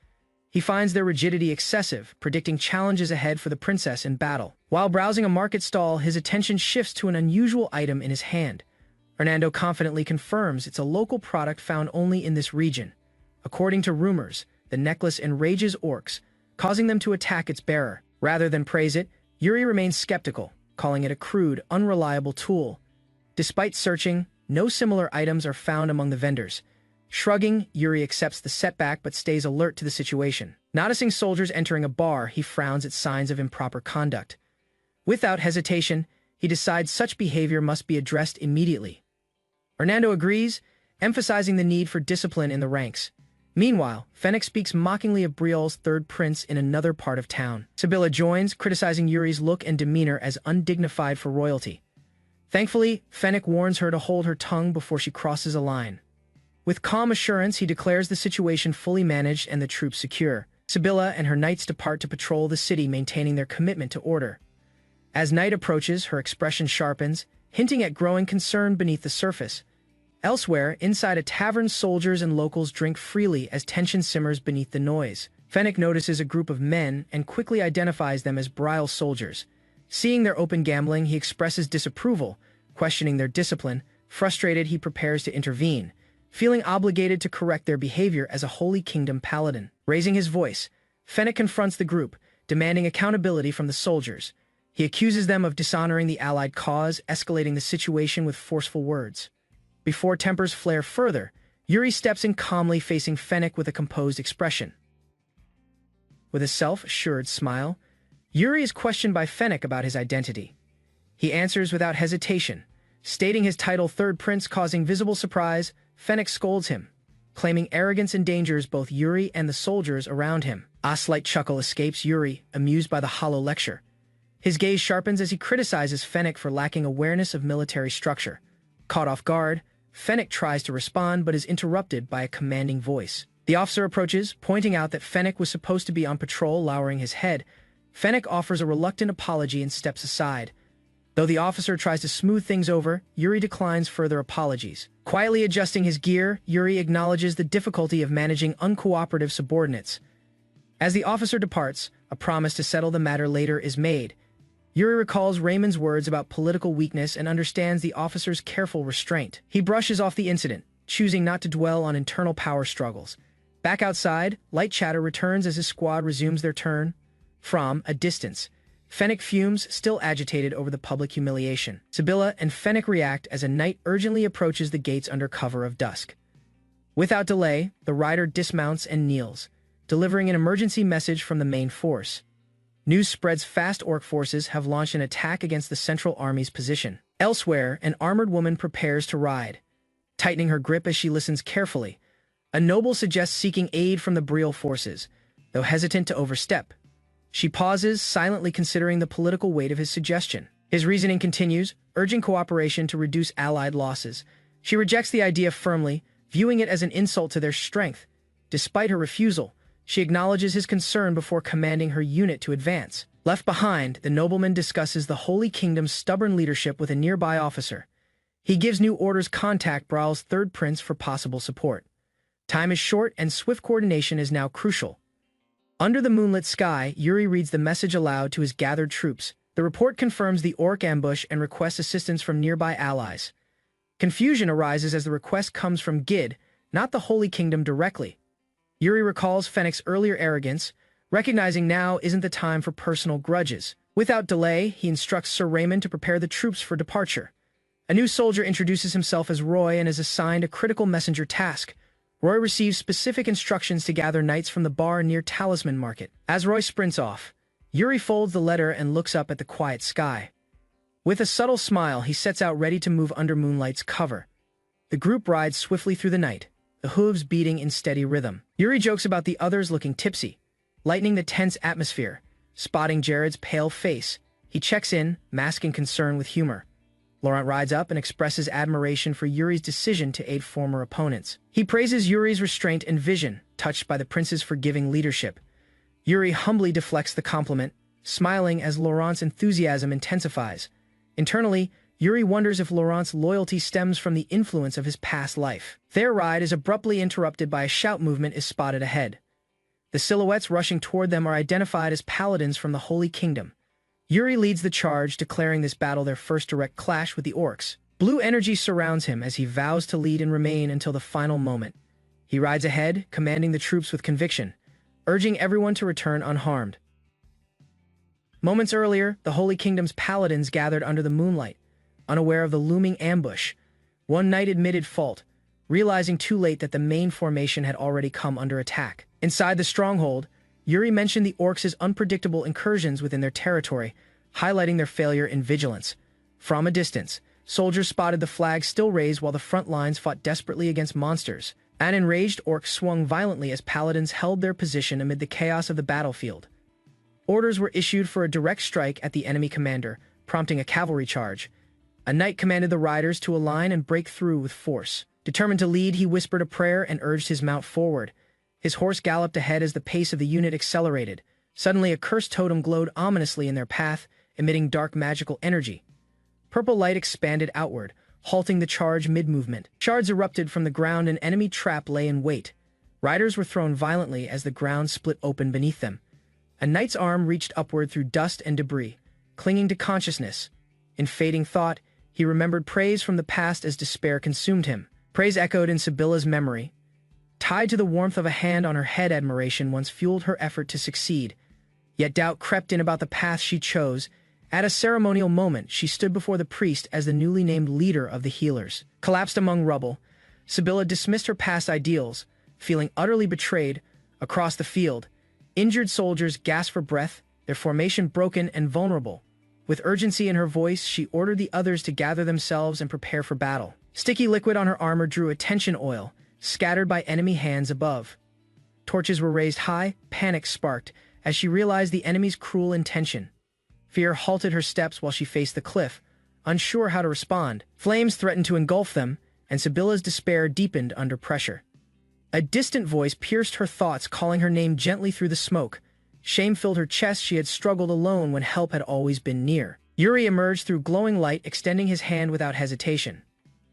He finds their rigidity excessive, predicting challenges ahead for the princess in battle. While browsing a market stall, his attention shifts to an unusual item in his hand. Hernando confidently confirms it's a local product found only in this region. According to rumors, the necklace enrages orcs, causing them to attack its bearer. Rather than praise it, Yuri remains skeptical, calling it a crude, unreliable tool. Despite searching, no similar items are found among the vendors. Shrugging, Yuri accepts the setback but stays alert to the situation. Noticing soldiers entering a bar, he frowns at signs of improper conduct. Without hesitation, he decides such behavior must be addressed immediately. Hernando agrees, emphasizing the need for discipline in the ranks. Meanwhile, Fennec speaks mockingly of Briol's third prince in another part of town. Sibylla joins, criticizing Yuri's look and demeanor as undignified for royalty. Thankfully, Fennec warns her to hold her tongue before she crosses a line. With calm assurance, he declares the situation fully managed and the troops secure. Sibylla and her knights depart to patrol the city, maintaining their commitment to order. As night approaches, her expression sharpens, hinting at growing concern beneath the surface. Elsewhere, inside a tavern, soldiers and locals drink freely as tension simmers beneath the noise. Fennec notices a group of men and quickly identifies them as Betrayal soldiers. Seeing their open gambling, he expresses disapproval, questioning their discipline. Frustrated, he prepares to intervene, feeling obligated to correct their behavior as a Holy Kingdom paladin. Raising his voice, Fennec confronts the group, demanding accountability from the soldiers. He accuses them of dishonoring the Allied cause, escalating the situation with forceful words. Before tempers flare further, Yuri steps in calmly, facing Fennec with a composed expression. With a self-assured smile, Yuri is questioned by Fennec about his identity. He answers without hesitation, stating his title Third Prince, causing visible surprise. Fennec scolds him, claiming arrogance endangers both Yuri and the soldiers around him. A slight chuckle escapes Yuri, amused by the hollow lecture. His gaze sharpens as he criticizes Fennec for lacking awareness of military structure. Caught off guard, Fennec tries to respond but is interrupted by a commanding voice. The officer approaches, pointing out that Fennec was supposed to be on patrol. Lowering his head, Fennec offers a reluctant apology and steps aside. Though the officer tries to smooth things over, Yuri declines further apologies. Quietly adjusting his gear, Yuri acknowledges the difficulty of managing uncooperative subordinates. As the officer departs, a promise to settle the matter later is made. Yuri recalls Raymond's words about political weakness and understands the officer's careful restraint. He brushes off the incident, choosing not to dwell on internal power struggles. Back outside, light chatter returns as his squad resumes their turn. From a distance, Fennec fumes, still agitated over the public humiliation. Sibylla and Fennec react as a knight urgently approaches the gates under cover of dusk. Without delay, the rider dismounts and kneels, delivering an emergency message from the main force. News spreads fast. Orc forces have launched an attack against the Central Army's position. Elsewhere, an armored woman prepares to ride, tightening her grip as she listens carefully. A noble suggests seeking aid from the Betrayal forces, though hesitant to overstep. She pauses, silently considering the political weight of his suggestion. His reasoning continues, urging cooperation to reduce Allied losses. She rejects the idea firmly, viewing it as an insult to their strength. Despite her refusal, she acknowledges his concern before commanding her unit to advance. Left behind, the nobleman discusses the Holy Kingdom's stubborn leadership with a nearby officer. He gives new orders: contact Betrayal's Third Prince for possible support. Time is short and swift coordination is now crucial. Under the moonlit sky, Yuri reads the message aloud to his gathered troops. The report confirms the orc ambush and requests assistance from nearby allies. Confusion arises as the request comes from Gid, not the Holy Kingdom directly. Yuri recalls Fennec's earlier arrogance, recognizing now isn't the time for personal grudges. Without delay, he instructs Sir Raymond to prepare the troops for departure. A new soldier introduces himself as Roy and is assigned a critical messenger task. Roy receives specific instructions to gather knights from the bar near Talisman Market. As Roy sprints off, Yuri folds the letter and looks up at the quiet sky. With a subtle smile, he sets out ready to move under moonlight's cover. The group rides swiftly through the night, the hooves beating in steady rhythm. Yuri jokes about the others looking tipsy, lightening the tense atmosphere. Spotting Jared's pale face, he checks in, masking concern with humor. Laurent rides up and expresses admiration for Yuri's decision to aid former opponents. He praises Yuri's restraint and vision, touched by the prince's forgiving leadership. Yuri humbly deflects the compliment, smiling as Laurent's enthusiasm intensifies. Internally, Yuri wonders if Laurent's loyalty stems from the influence of his past life. Their ride is abruptly interrupted by a shout. Movement is spotted ahead. The silhouettes rushing toward them are identified as paladins from the Holy Kingdom. Yuri leads the charge, declaring this battle their first direct clash with the orcs. Blue energy surrounds him as he vows to lead and remain until the final moment. He rides ahead, commanding the troops with conviction, urging everyone to return unharmed. Moments earlier, the Holy Kingdom's paladins gathered under the moonlight, unaware of the looming ambush. One knight admitted fault, realizing too late that the main formation had already come under attack. Inside the stronghold, Yuri mentioned the orcs' unpredictable incursions within their territory, highlighting their failure in vigilance. From a distance, soldiers spotted the flag still raised while the front lines fought desperately against monsters. An enraged orc swung violently as paladins held their position amid the chaos of the battlefield. Orders were issued for a direct strike at the enemy commander, prompting a cavalry charge. A knight commanded the riders to align and break through with force. Determined to lead, he whispered a prayer and urged his mount forward. His horse galloped ahead as the pace of the unit accelerated. Suddenly, a cursed totem glowed ominously in their path, emitting dark magical energy. Purple light expanded outward, halting the charge mid-movement. Shards erupted from the ground, and enemy trap lay in wait. Riders were thrown violently as the ground split open beneath them. A knight's arm reached upward through dust and debris, clinging to consciousness. In fading thought, he remembered praise from the past as despair consumed him. Praise echoed in Sibylla's memory. Tied to the warmth of a hand on her head, admiration once fueled her effort to succeed. Yet doubt crept in about the path she chose. At a ceremonial moment, she stood before the priest as the newly named leader of the healers. Collapsed among rubble, Sibylla dismissed her past ideals, feeling utterly betrayed. Across the field, injured soldiers gasped for breath, their formation broken and vulnerable. With urgency in her voice, she ordered the others to gather themselves and prepare for battle. Sticky liquid on her armor drew attention oil, scattered by enemy hands above. Torches were raised high, panic sparked, as she realized the enemy's cruel intention. Fear halted her steps while she faced the cliff, unsure how to respond. Flames threatened to engulf them, and Sibylla's despair deepened under pressure. A distant voice pierced her thoughts, calling her name gently through the smoke. Shame filled her chest. She had struggled alone when help had always been near. Yuri emerged through glowing light, extending his hand without hesitation.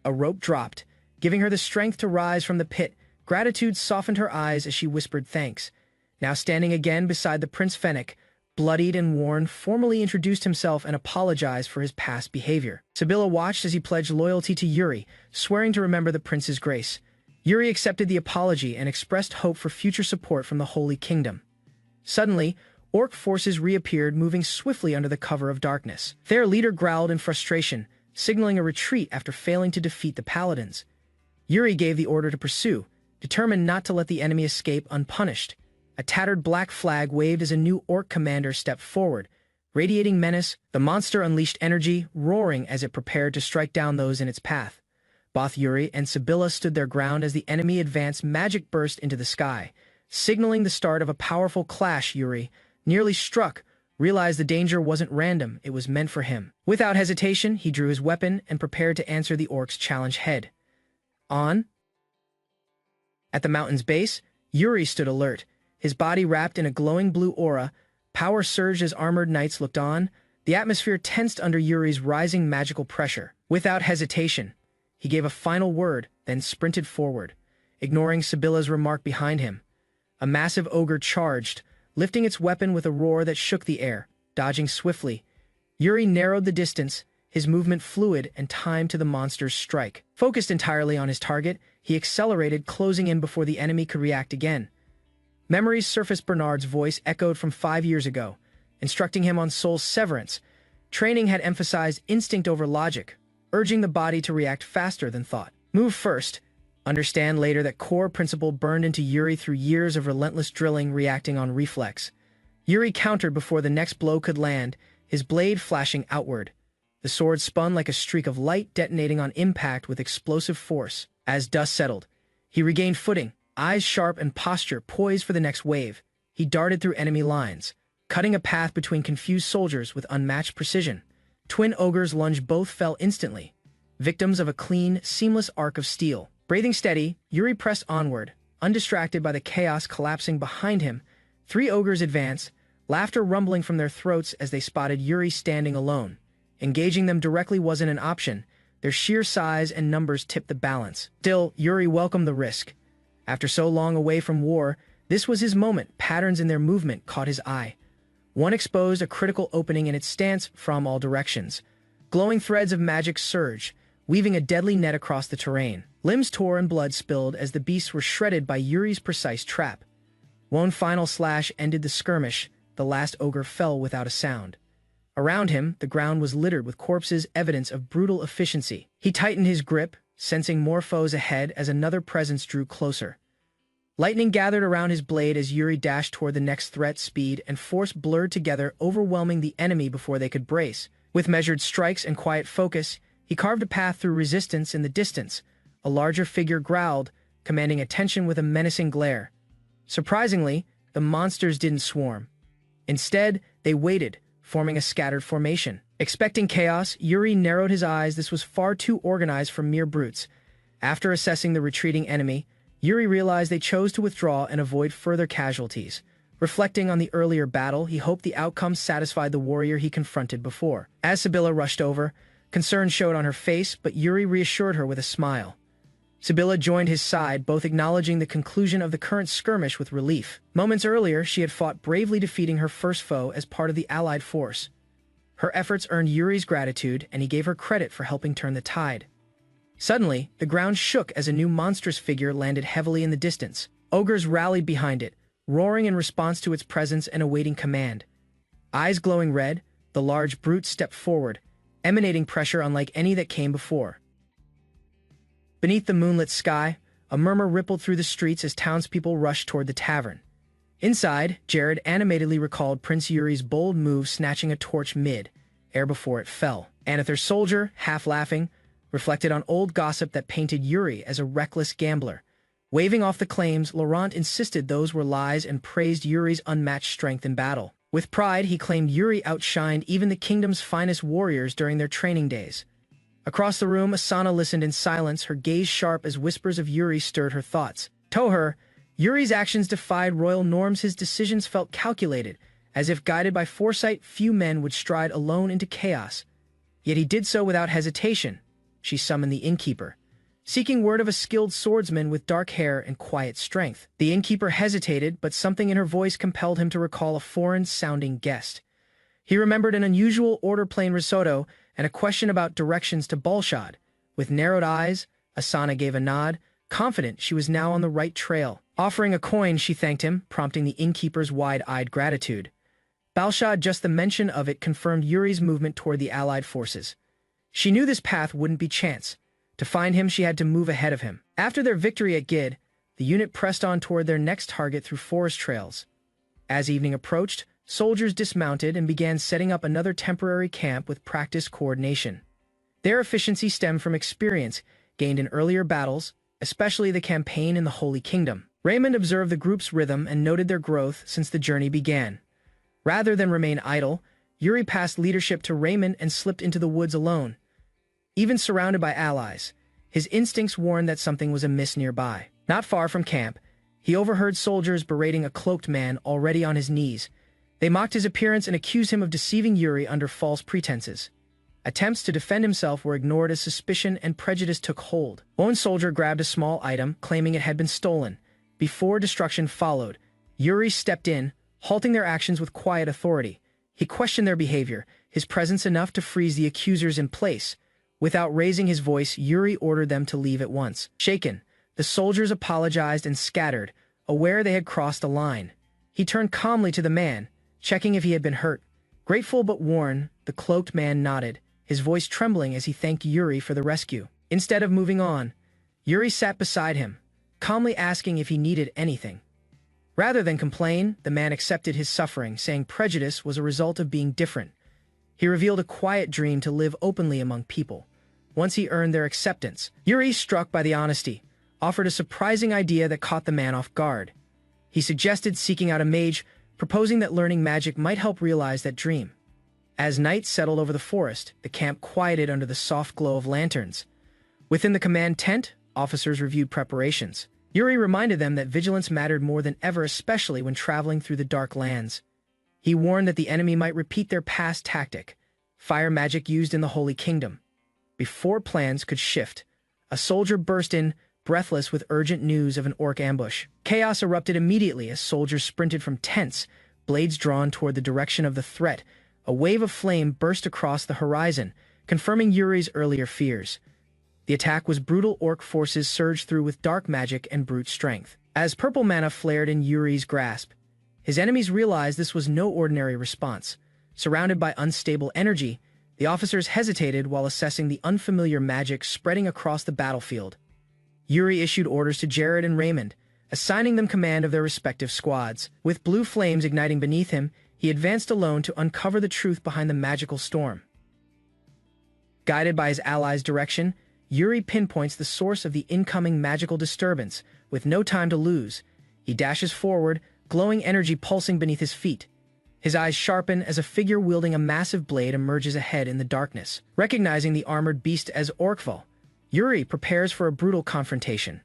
A rope dropped, giving her the strength to rise from the pit. Gratitude softened her eyes as she whispered thanks. Now standing again beside the Prince Fennec, bloodied and worn, formally introduced himself and apologized for his past behavior. Sibylla watched as he pledged loyalty to Yuri, swearing to remember the prince's grace. Yuri accepted the apology and expressed hope for future support from the Holy Kingdom. Suddenly, orc forces reappeared, moving swiftly under the cover of darkness. Their leader growled in frustration, signaling a retreat after failing to defeat the paladins. Yuri gave the order to pursue, determined not to let the enemy escape unpunished. A tattered black flag waved as a new orc commander stepped forward. Radiating menace, the monster unleashed energy, roaring as it prepared to strike down those in its path. Both Yuri and Sibylla stood their ground as the enemy advanced. Magic burst into the sky, signaling the start of a powerful clash. Yuri, nearly struck, realized the danger wasn't random, it was meant for him. Without hesitation, he drew his weapon and prepared to answer the orc's challenge head on. At the mountain's base, Yuri stood alert, his body wrapped in a glowing blue aura. Power surged as armored knights looked on. The atmosphere tensed under Yuri's rising magical pressure. Without hesitation, he gave a final word, then sprinted forward, ignoring Sibylla's remark behind him. A massive ogre charged, lifting its weapon with a roar that shook the air. Dodging swiftly, Yuri narrowed the distance, his movement fluid and timed to the monster's strike. Focused entirely on his target, he accelerated, closing in before the enemy could react again. Memories surfaced. Bernard's voice echoed from 5 years ago, instructing him on soul severance. Training had emphasized instinct over logic, urging the body to react faster than thought. Move first, understand later. That core principle burned into Yuri through years of relentless drilling, reacting on reflex. Yuri countered before the next blow could land, his blade flashing outward. The sword spun like a streak of light, detonating on impact with explosive force. As dust settled, he regained footing, eyes sharp and posture poised for the next wave. He darted through enemy lines, cutting a path between confused soldiers with unmatched precision. Twin ogres lunged, both fell instantly, victims of a clean, seamless arc of steel. Breathing steady, Yuri pressed onward, undistracted by the chaos collapsing behind him. 3 ogres advanced, laughter rumbling from their throats as they spotted Yuri standing alone. Engaging them directly wasn't an option. Their sheer size and numbers tipped the balance. Still, Yuri welcomed the risk. After so long away from war, this was his moment. Patterns in their movement caught his eye. One exposed a critical opening in its stance from all directions. Glowing threads of magic surged, weaving a deadly net across the terrain. Limbs tore and blood spilled as the beasts were shredded by Yuri's precise trap. One final slash ended the skirmish. The last ogre fell without a sound. Around him, the ground was littered with corpses, evidence of brutal efficiency. He tightened his grip, sensing more foes ahead as another presence drew closer. Lightning gathered around his blade as Yuri dashed toward the next threat. Speed and force blurred together, overwhelming the enemy before they could brace. With measured strikes and quiet focus, he carved a path through resistance. In the distance, a larger figure growled, commanding attention with a menacing glare. Surprisingly, the monsters didn't swarm. Instead, they waited, forming a scattered formation. Expecting chaos, Yuri narrowed his eyes. This was far too organized for mere brutes. After assessing the retreating enemy, Yuri realized they chose to withdraw and avoid further casualties. Reflecting on the earlier battle, he hoped the outcome satisfied the warrior he confronted before. As Sibylla rushed over, concern showed on her face, but Yuri reassured her with a smile. Sibylla joined his side, both acknowledging the conclusion of the current skirmish with relief. Moments earlier, she had fought bravely, defeating her first foe as part of the allied force. Her efforts earned Yuri's gratitude, and he gave her credit for helping turn the tide. Suddenly, the ground shook as a new monstrous figure landed heavily in the distance. Ogres rallied behind it, roaring in response to its presence and awaiting command. Eyes glowing red, the large brute stepped forward, emanating pressure unlike any that came before. Beneath the moonlit sky, a murmur rippled through the streets as townspeople rushed toward the tavern. Inside, Jared animatedly recalled Prince Yuri's bold move, snatching a torch mid-air before it fell. Anather's soldier, half laughing, reflected on old gossip that painted Yuri as a reckless gambler. Waving off the claims, Laurent insisted those were lies and praised Yuri's unmatched strength in battle. With pride, he claimed Yuri outshined even the kingdom's finest warriors during their training days. Across the room, Asana listened in silence, her gaze sharp as whispers of Yuri stirred her thoughts. To her, Yuri's actions defied royal norms. His decisions felt calculated, as if guided by foresight. Few men would stride alone into chaos. Yet he did so without hesitation. She summoned the innkeeper, seeking word of a skilled swordsman with dark hair and quiet strength. The innkeeper hesitated, but something in her voice compelled him to recall a foreign-sounding guest. He remembered an unusual order plain risotto and a question about directions to Balshad. With narrowed eyes, Asana gave a nod, confident she was now on the right trail. Offering a coin, she thanked him, prompting the innkeeper's wide-eyed gratitude. Balshad, just the mention of it confirmed Yuri's movement toward the allied forces. She knew this path wouldn't be chance. To find him, she had to move ahead of him. After their victory at Gid, the unit pressed on toward their next target through forest trails. As evening approached, soldiers dismounted and began setting up another temporary camp with practiced coordination. Their efficiency stemmed from experience gained in earlier battles, especially the campaign in the Holy Kingdom. Raymond observed the group's rhythm and noted their growth since the journey began. Rather than remain idle, Yuri passed leadership to Raymond and slipped into the woods alone. Even surrounded by allies, his instincts warned that something was amiss nearby. Not far from camp, he overheard soldiers berating a cloaked man already on his knees. They mocked his appearance and accused him of deceiving Yuri under false pretenses. Attempts to defend himself were ignored as suspicion and prejudice took hold. One soldier grabbed a small item, claiming it had been stolen. Before destruction followed, Yuri stepped in, halting their actions with quiet authority. He questioned their behavior, his presence enough to freeze the accusers in place. Without raising his voice, Yuri ordered them to leave at once. Shaken, the soldiers apologized and scattered, aware they had crossed a line. He turned calmly to the man, checking if he had been hurt. Grateful but worn, the cloaked man nodded, his voice trembling as he thanked Yuri for the rescue. Instead of moving on, Yuri sat beside him, calmly asking if he needed anything. Rather than complain, the man accepted his suffering, saying prejudice was a result of being different. He revealed a quiet dream to live openly among people. Once he earned their acceptance, Yuri, struck by the honesty, offered a surprising idea that caught the man off guard. He suggested seeking out a mage, proposing that learning magic might help realize that dream. As night settled over the forest, the camp quieted under the soft glow of lanterns. Within the command tent, officers reviewed preparations. Yuri reminded them that vigilance mattered more than ever, especially when traveling through the dark lands. He warned that the enemy might repeat their past tactic, fire magic used in the Holy Kingdom. Before plans could shift, a soldier burst in, breathless with urgent news of an orc ambush. Chaos erupted immediately as soldiers sprinted from tents, blades drawn toward the direction of the threat. A wave of flame burst across the horizon, confirming Yuri's earlier fears. The attack was brutal. Orc forces surged through with dark magic and brute strength. As purple mana flared in Yuri's grasp, his enemies realized this was no ordinary response. Surrounded by unstable energy, the officers hesitated while assessing the unfamiliar magic spreading across the battlefield. Yuri issued orders to Jared and Raymond, assigning them command of their respective squads. With blue flames igniting beneath him, he advanced alone to uncover the truth behind the magical storm. Guided by his allies' direction, Yuri pinpoints the source of the incoming magical disturbance. With no time to lose, he dashes forward, glowing energy pulsing beneath his feet. His eyes sharpen as a figure wielding a massive blade emerges ahead in the darkness. Recognizing the armored beast as Orkval, Yuri prepares for a brutal confrontation.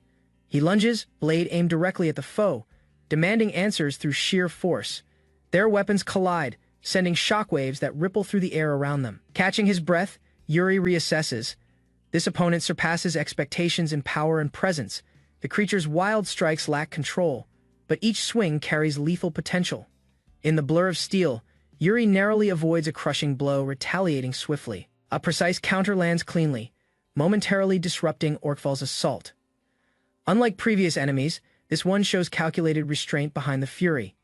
He lunges, blade aimed directly at the foe, demanding answers through sheer force. Their weapons collide, sending shockwaves that ripple through the air around them. Catching his breath, Yuri reassesses. This opponent surpasses expectations in power and presence. The creature's wild strikes lack control, but each swing carries lethal potential. In the blur of steel, Yuri narrowly avoids a crushing blow, retaliating swiftly. A precise counter lands cleanly, momentarily disrupting Orkval's assault. Unlike previous enemies, this one shows calculated restraint behind the fury.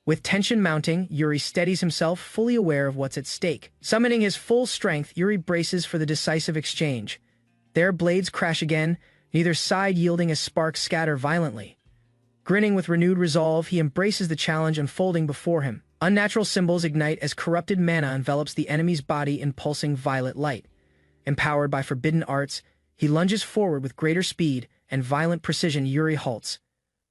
With tension mounting, Yuri steadies himself, fully aware of what's at stake. Summoning his full strength, Yuri braces for the decisive exchange. Their blades crash again, neither side yielding as sparks scatter violently. Grinning with renewed resolve, he embraces the challenge unfolding before him. Unnatural symbols ignite as corrupted mana envelops the enemy's body in pulsing violet light. Empowered by forbidden arts, he lunges forward with greater speed and violent precision. Yuri halts.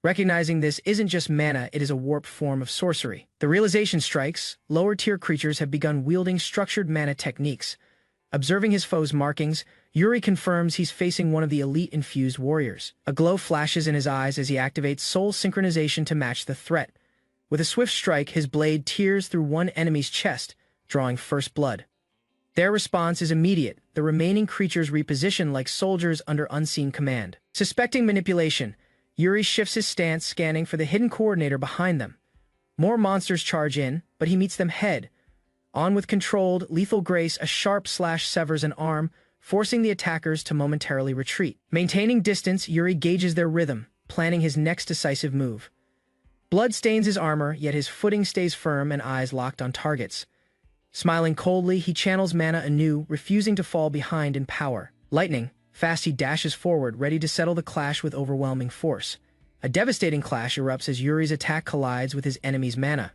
Recognizing this isn't just mana, it is a warped form of sorcery. The realization strikes. Lower-tier creatures have begun wielding structured mana techniques. Observing his foe's markings, Yuri confirms he's facing one of the elite-infused warriors. A glow flashes in his eyes as he activates soul synchronization to match the threat. With a swift strike, his blade tears through one enemy's chest, drawing first blood. Their response is immediate. The remaining creatures reposition like soldiers under unseen command. Suspecting manipulation, Yuri shifts his stance, scanning for the hidden coordinator behind them. More monsters charge in, but he meets them head. On with controlled, lethal grace, a sharp slash severs an arm, forcing the attackers to momentarily retreat. Maintaining distance, Yuri gauges their rhythm, planning his next decisive move. Blood stains his armor, yet his footing stays firm and eyes locked on targets. Smiling coldly, he channels mana anew, refusing to fall behind in power. Lightning, fast he dashes forward, ready to settle the clash with overwhelming force. A devastating clash erupts as Yuri's attack collides with his enemy's mana.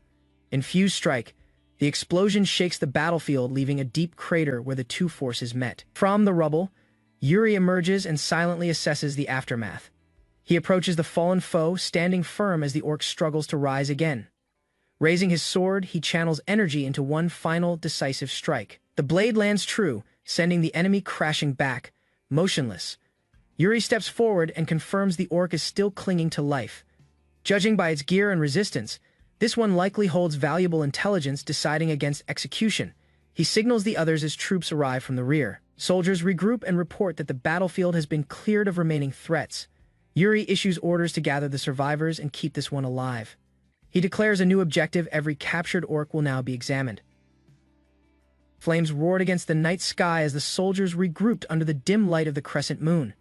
Infused strike, the explosion shakes the battlefield, leaving a deep crater where the two forces met. From the rubble, Yuri emerges and silently assesses the aftermath. He approaches the fallen foe, standing firm as the orc struggles to rise again. Raising his sword, he channels energy into one final decisive strike. The blade lands true, sending the enemy crashing back, motionless. Yuri steps forward and confirms the orc is still clinging to life. Judging by its gear and resistance, this one likely holds valuable intelligence, deciding against execution. He signals the others as troops arrive from the rear. Soldiers regroup and report that the battlefield has been cleared of remaining threats. Yuri issues orders to gather the survivors and keep this one alive. He declares a new objective: every captured orc will now be examined. Flames roared against the night sky as the soldiers regrouped under the dim light of the crescent moon.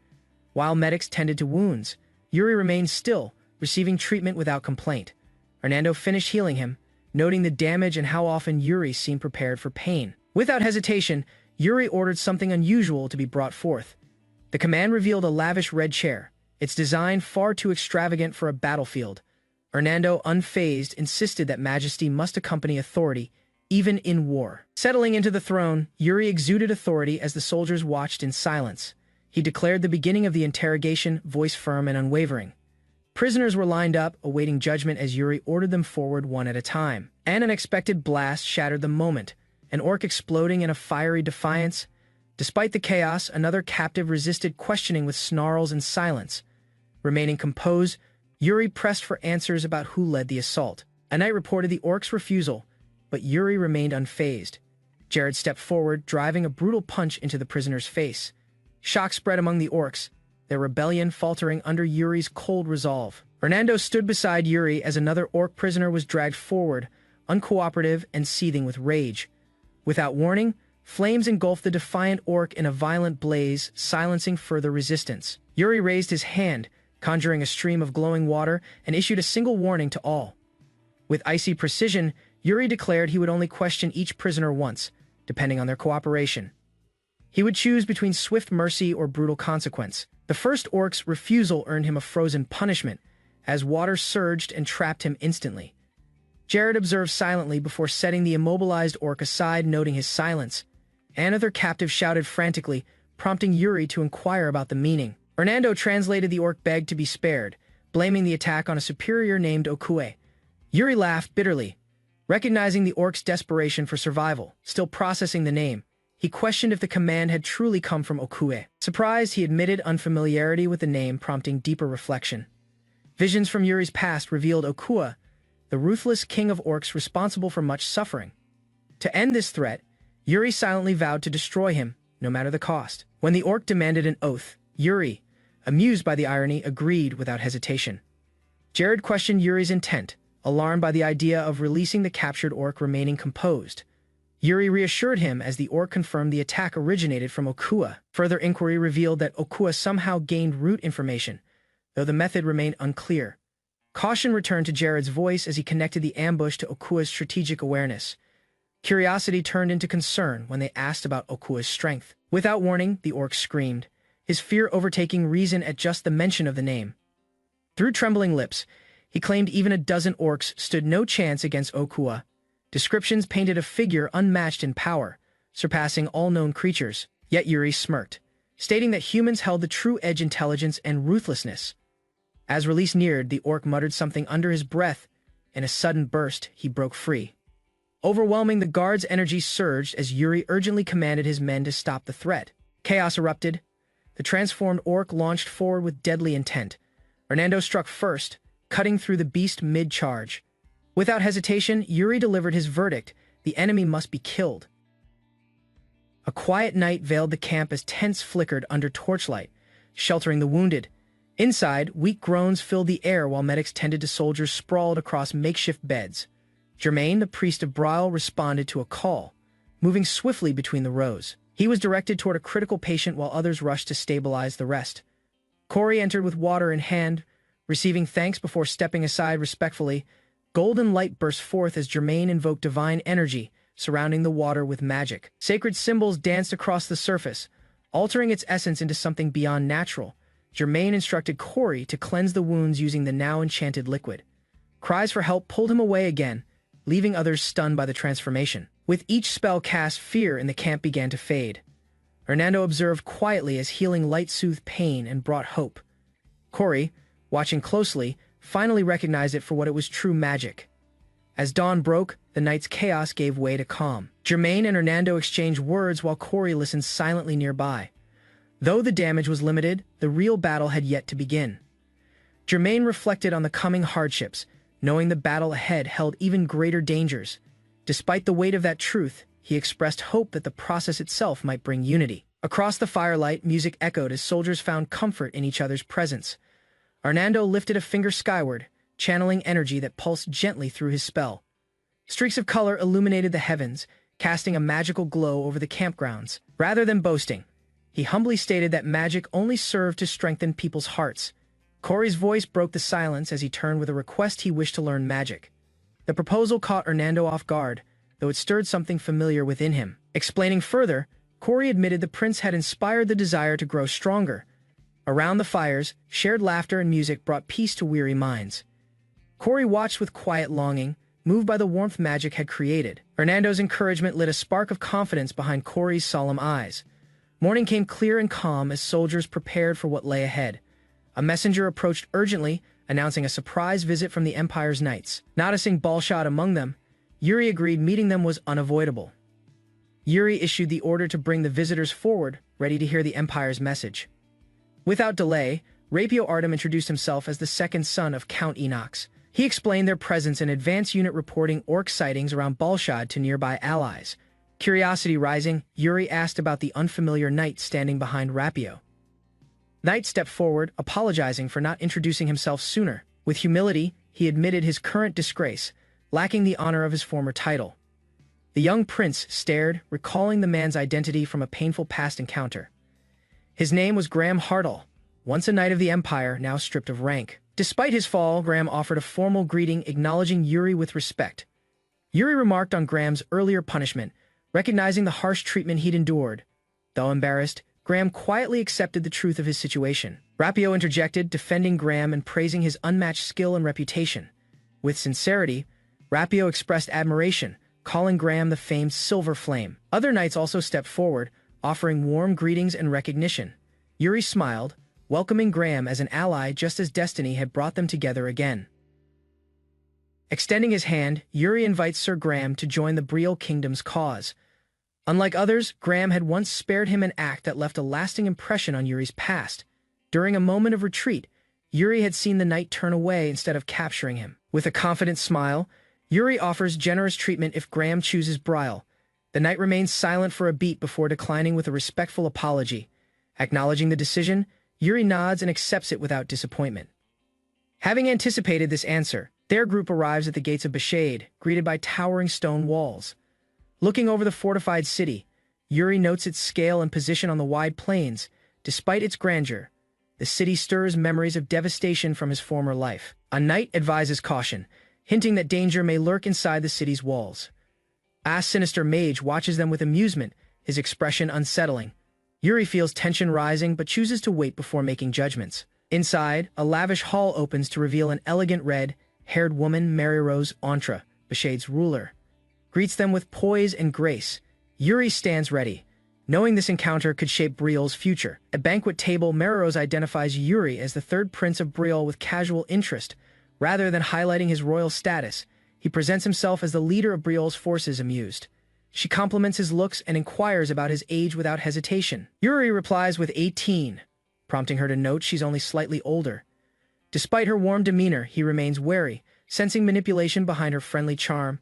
While medics tended to wounds, Yuri remained still, receiving treatment without complaint. Hernando finished healing him, noting the damage and how often Yuri seemed prepared for pain. Without hesitation, Yuri ordered something unusual to be brought forth. The command revealed a lavish red chair, its design far too extravagant for a battlefield. Hernando, unfazed, insisted that majesty must accompany authority, even in war. Settling into the throne, Yuri exuded authority as the soldiers watched in silence. He declared the beginning of the interrogation, voice firm and unwavering. Prisoners were lined up, awaiting judgment as Yuri ordered them forward one at a time. An unexpected blast shattered the moment, an orc exploding in a fiery defiance. Despite the chaos, another captive resisted, questioning with snarls and silence. Remaining composed, Yuri pressed for answers about who led the assault. A knight reported the orc's refusal, but Yuri remained unfazed. Jared stepped forward, driving a brutal punch into the prisoner's face. Shock spread among the orcs, their rebellion faltering under Yuri's cold resolve. Hernando stood beside Yuri as another orc prisoner was dragged forward, uncooperative and seething with rage. Without warning, flames engulfed the defiant orc in a violent blaze, silencing further resistance. Yuri raised his hand, conjuring a stream of glowing water, and issued a single warning to all. With icy precision, Yuri declared he would only question each prisoner once, depending on their cooperation. He would choose between swift mercy or brutal consequence. The first orc's refusal earned him a frozen punishment, as water surged and trapped him instantly. Jared observed silently before setting the immobilized orc aside, noting his silence. Another captive shouted frantically, prompting Yuri to inquire about the meaning. Hernando translated. The orc begged to be spared, blaming the attack on a superior named Okue. Yuri laughed bitterly. Recognizing the orc's desperation for survival, still processing the name, he questioned if the command had truly come from Okue. Surprised, he admitted unfamiliarity with the name, prompting deeper reflection. Visions from Yuri's past revealed Okua, the ruthless king of orcs responsible for much suffering. To end this threat, Yuri silently vowed to destroy him, no matter the cost. When the orc demanded an oath, Yuri, amused by the irony, agreed without hesitation. Jared questioned Yuri's intent, alarmed by the idea of releasing the captured orc remaining composed. Yuri reassured him as the orc confirmed the attack originated from Okua. Further inquiry revealed that Okua somehow gained root information, though the method remained unclear. Caution returned to Jared's voice as he connected the ambush to Okua's strategic awareness. Curiosity turned into concern when they asked about Okua's strength. Without warning, the orc screamed, his fear overtaking reason at just the mention of the name. Through trembling lips, he claimed even a dozen orcs stood no chance against Okua. Descriptions painted a figure unmatched in power, surpassing all known creatures. Yet Yuri smirked, stating that humans held the true edge: intelligence and ruthlessness. As release neared, the orc muttered something under his breath. In a sudden burst, he broke free. Overwhelming the guard's energy surged as Yuri urgently commanded his men to stop the threat. Chaos erupted. The transformed orc launched forward with deadly intent. Hernando struck first, cutting through the beast mid-charge. Without hesitation, Yuri delivered his verdict: the enemy must be killed. A quiet night veiled the camp as tents flickered under torchlight, sheltering the wounded. Inside, weak groans filled the air while medics tended to soldiers sprawled across makeshift beds. Germain, the priest of Betrayal, responded to a call, moving swiftly between the rows. He was directed toward a critical patient while others rushed to stabilize the rest. Corey entered with water in hand, receiving thanks before stepping aside respectfully. Golden light burst forth as Germain invoked divine energy, surrounding the water with magic. Sacred symbols danced across the surface, altering its essence into something beyond natural. Germain instructed Corey to cleanse the wounds using the now enchanted liquid. Cries for help pulled him away again, leaving others stunned by the transformation. With each spell cast, fear in the camp began to fade. Hernando observed quietly as healing light soothed pain and brought hope. Corey, watching closely, finally recognized it for what it was: true magic. As dawn broke, the night's chaos gave way to calm. Germain and Hernando exchanged words while Corey listened silently nearby. Though the damage was limited, the real battle had yet to begin. Germain reflected on the coming hardships, knowing the battle ahead held even greater dangers. Despite the weight of that truth, he expressed hope that the process itself might bring unity. Across the firelight, music echoed as soldiers found comfort in each other's presence. Hernando lifted a finger skyward, channeling energy that pulsed gently through his spell. Streaks of color illuminated the heavens, casting a magical glow over the campgrounds. Rather than boasting, he humbly stated that magic only served to strengthen people's hearts. Corey's voice broke the silence as he turned with a request: he wished to learn magic. The proposal caught Hernando off guard, though it stirred something familiar within him. Explaining further, Corey admitted the prince had inspired the desire to grow stronger. Around the fires, shared laughter and music brought peace to weary minds. Corey watched with quiet longing, moved by the warmth magic had created. Hernando's encouragement lit a spark of confidence behind Corey's solemn eyes. Morning came clear and calm as soldiers prepared for what lay ahead. A messenger approached urgently, announcing a surprise visit from the Empire's knights. Noticing Balshad among them, Yuri agreed meeting them was unavoidable. Yuri issued the order to bring the visitors forward, ready to hear the Empire's message. Without delay, Rapio Artem introduced himself as the second son of Count Enox. He explained their presence in advance unit reporting orc sightings around Balshad to nearby allies. Curiosity rising, Yuri asked about the unfamiliar knight standing behind Rapio. Knight stepped forward, apologizing for not introducing himself sooner. With humility, he admitted his current disgrace, lacking the honor of his former title. The young prince stared, recalling the man's identity from a painful past encounter. His name was Graham Hartle, once a knight of the Empire, now stripped of rank. Despite his fall, Graham offered a formal greeting, acknowledging Yuri with respect. Yuri remarked on Graham's earlier punishment, recognizing the harsh treatment he'd endured. Though embarrassed, Graham quietly accepted the truth of his situation. Rapio interjected, defending Graham and praising his unmatched skill and reputation. With sincerity, Rapio expressed admiration, calling Graham the famed Silver Flame. Other knights also stepped forward, offering warm greetings and recognition. Yuri smiled, welcoming Graham as an ally just as destiny had brought them together again. Extending his hand, Yuri invites Sir Graham to join the Brielle Kingdom's cause. Unlike others, Graham had once spared him an act that left a lasting impression on Yuri's past. During a moment of retreat, Yuri had seen the knight turn away instead of capturing him. With a confident smile, Yuri offers generous treatment if Graham chooses Brielle. The knight remains silent for a beat before declining with a respectful apology. Acknowledging the decision, Yuri nods and accepts it without disappointment. Having anticipated this answer, their group arrives at the gates of Betrayal, greeted by towering stone walls. Looking over the fortified city, Yuri notes its scale and position on the wide plains. Despite its grandeur, the city stirs memories of devastation from his former life. A knight advises caution, hinting that danger may lurk inside the city's walls. A sinister mage watches them with amusement, his expression unsettling. Yuri feels tension rising but chooses to wait before making judgments. Inside, a lavish hall opens to reveal an elegant red-haired woman, Mary-Rose Entre, Betrayal's ruler. Greets them with poise and grace. Yuri stands ready, knowing this encounter could shape Brielle's future. At banquet table, Mary-Rose identifies Yuri as the third prince of Brielle with casual interest. Rather than highlighting his royal status, he presents himself as the leader of Brielle's forces. Amused, she compliments his looks and inquires about his age without hesitation. Yuri replies with 18, prompting her to note she's only slightly older. Despite her warm demeanor, he remains wary, sensing manipulation behind her friendly charm.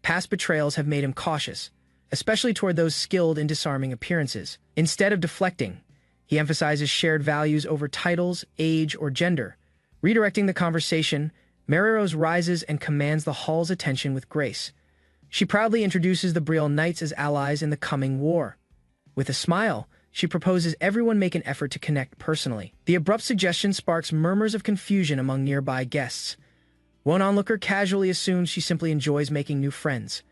Past betrayals have made him cautious, especially toward those skilled in disarming appearances. Instead of deflecting, he emphasizes shared values over titles, age, or gender. Redirecting the conversation, Mary-Rose rises and commands the hall's attention with grace. She proudly introduces the Brielle Knights as allies in the coming war. With a smile, she proposes everyone make an effort to connect personally. The abrupt suggestion sparks murmurs of confusion among nearby guests. One onlooker casually assumes she simply enjoys making new friends.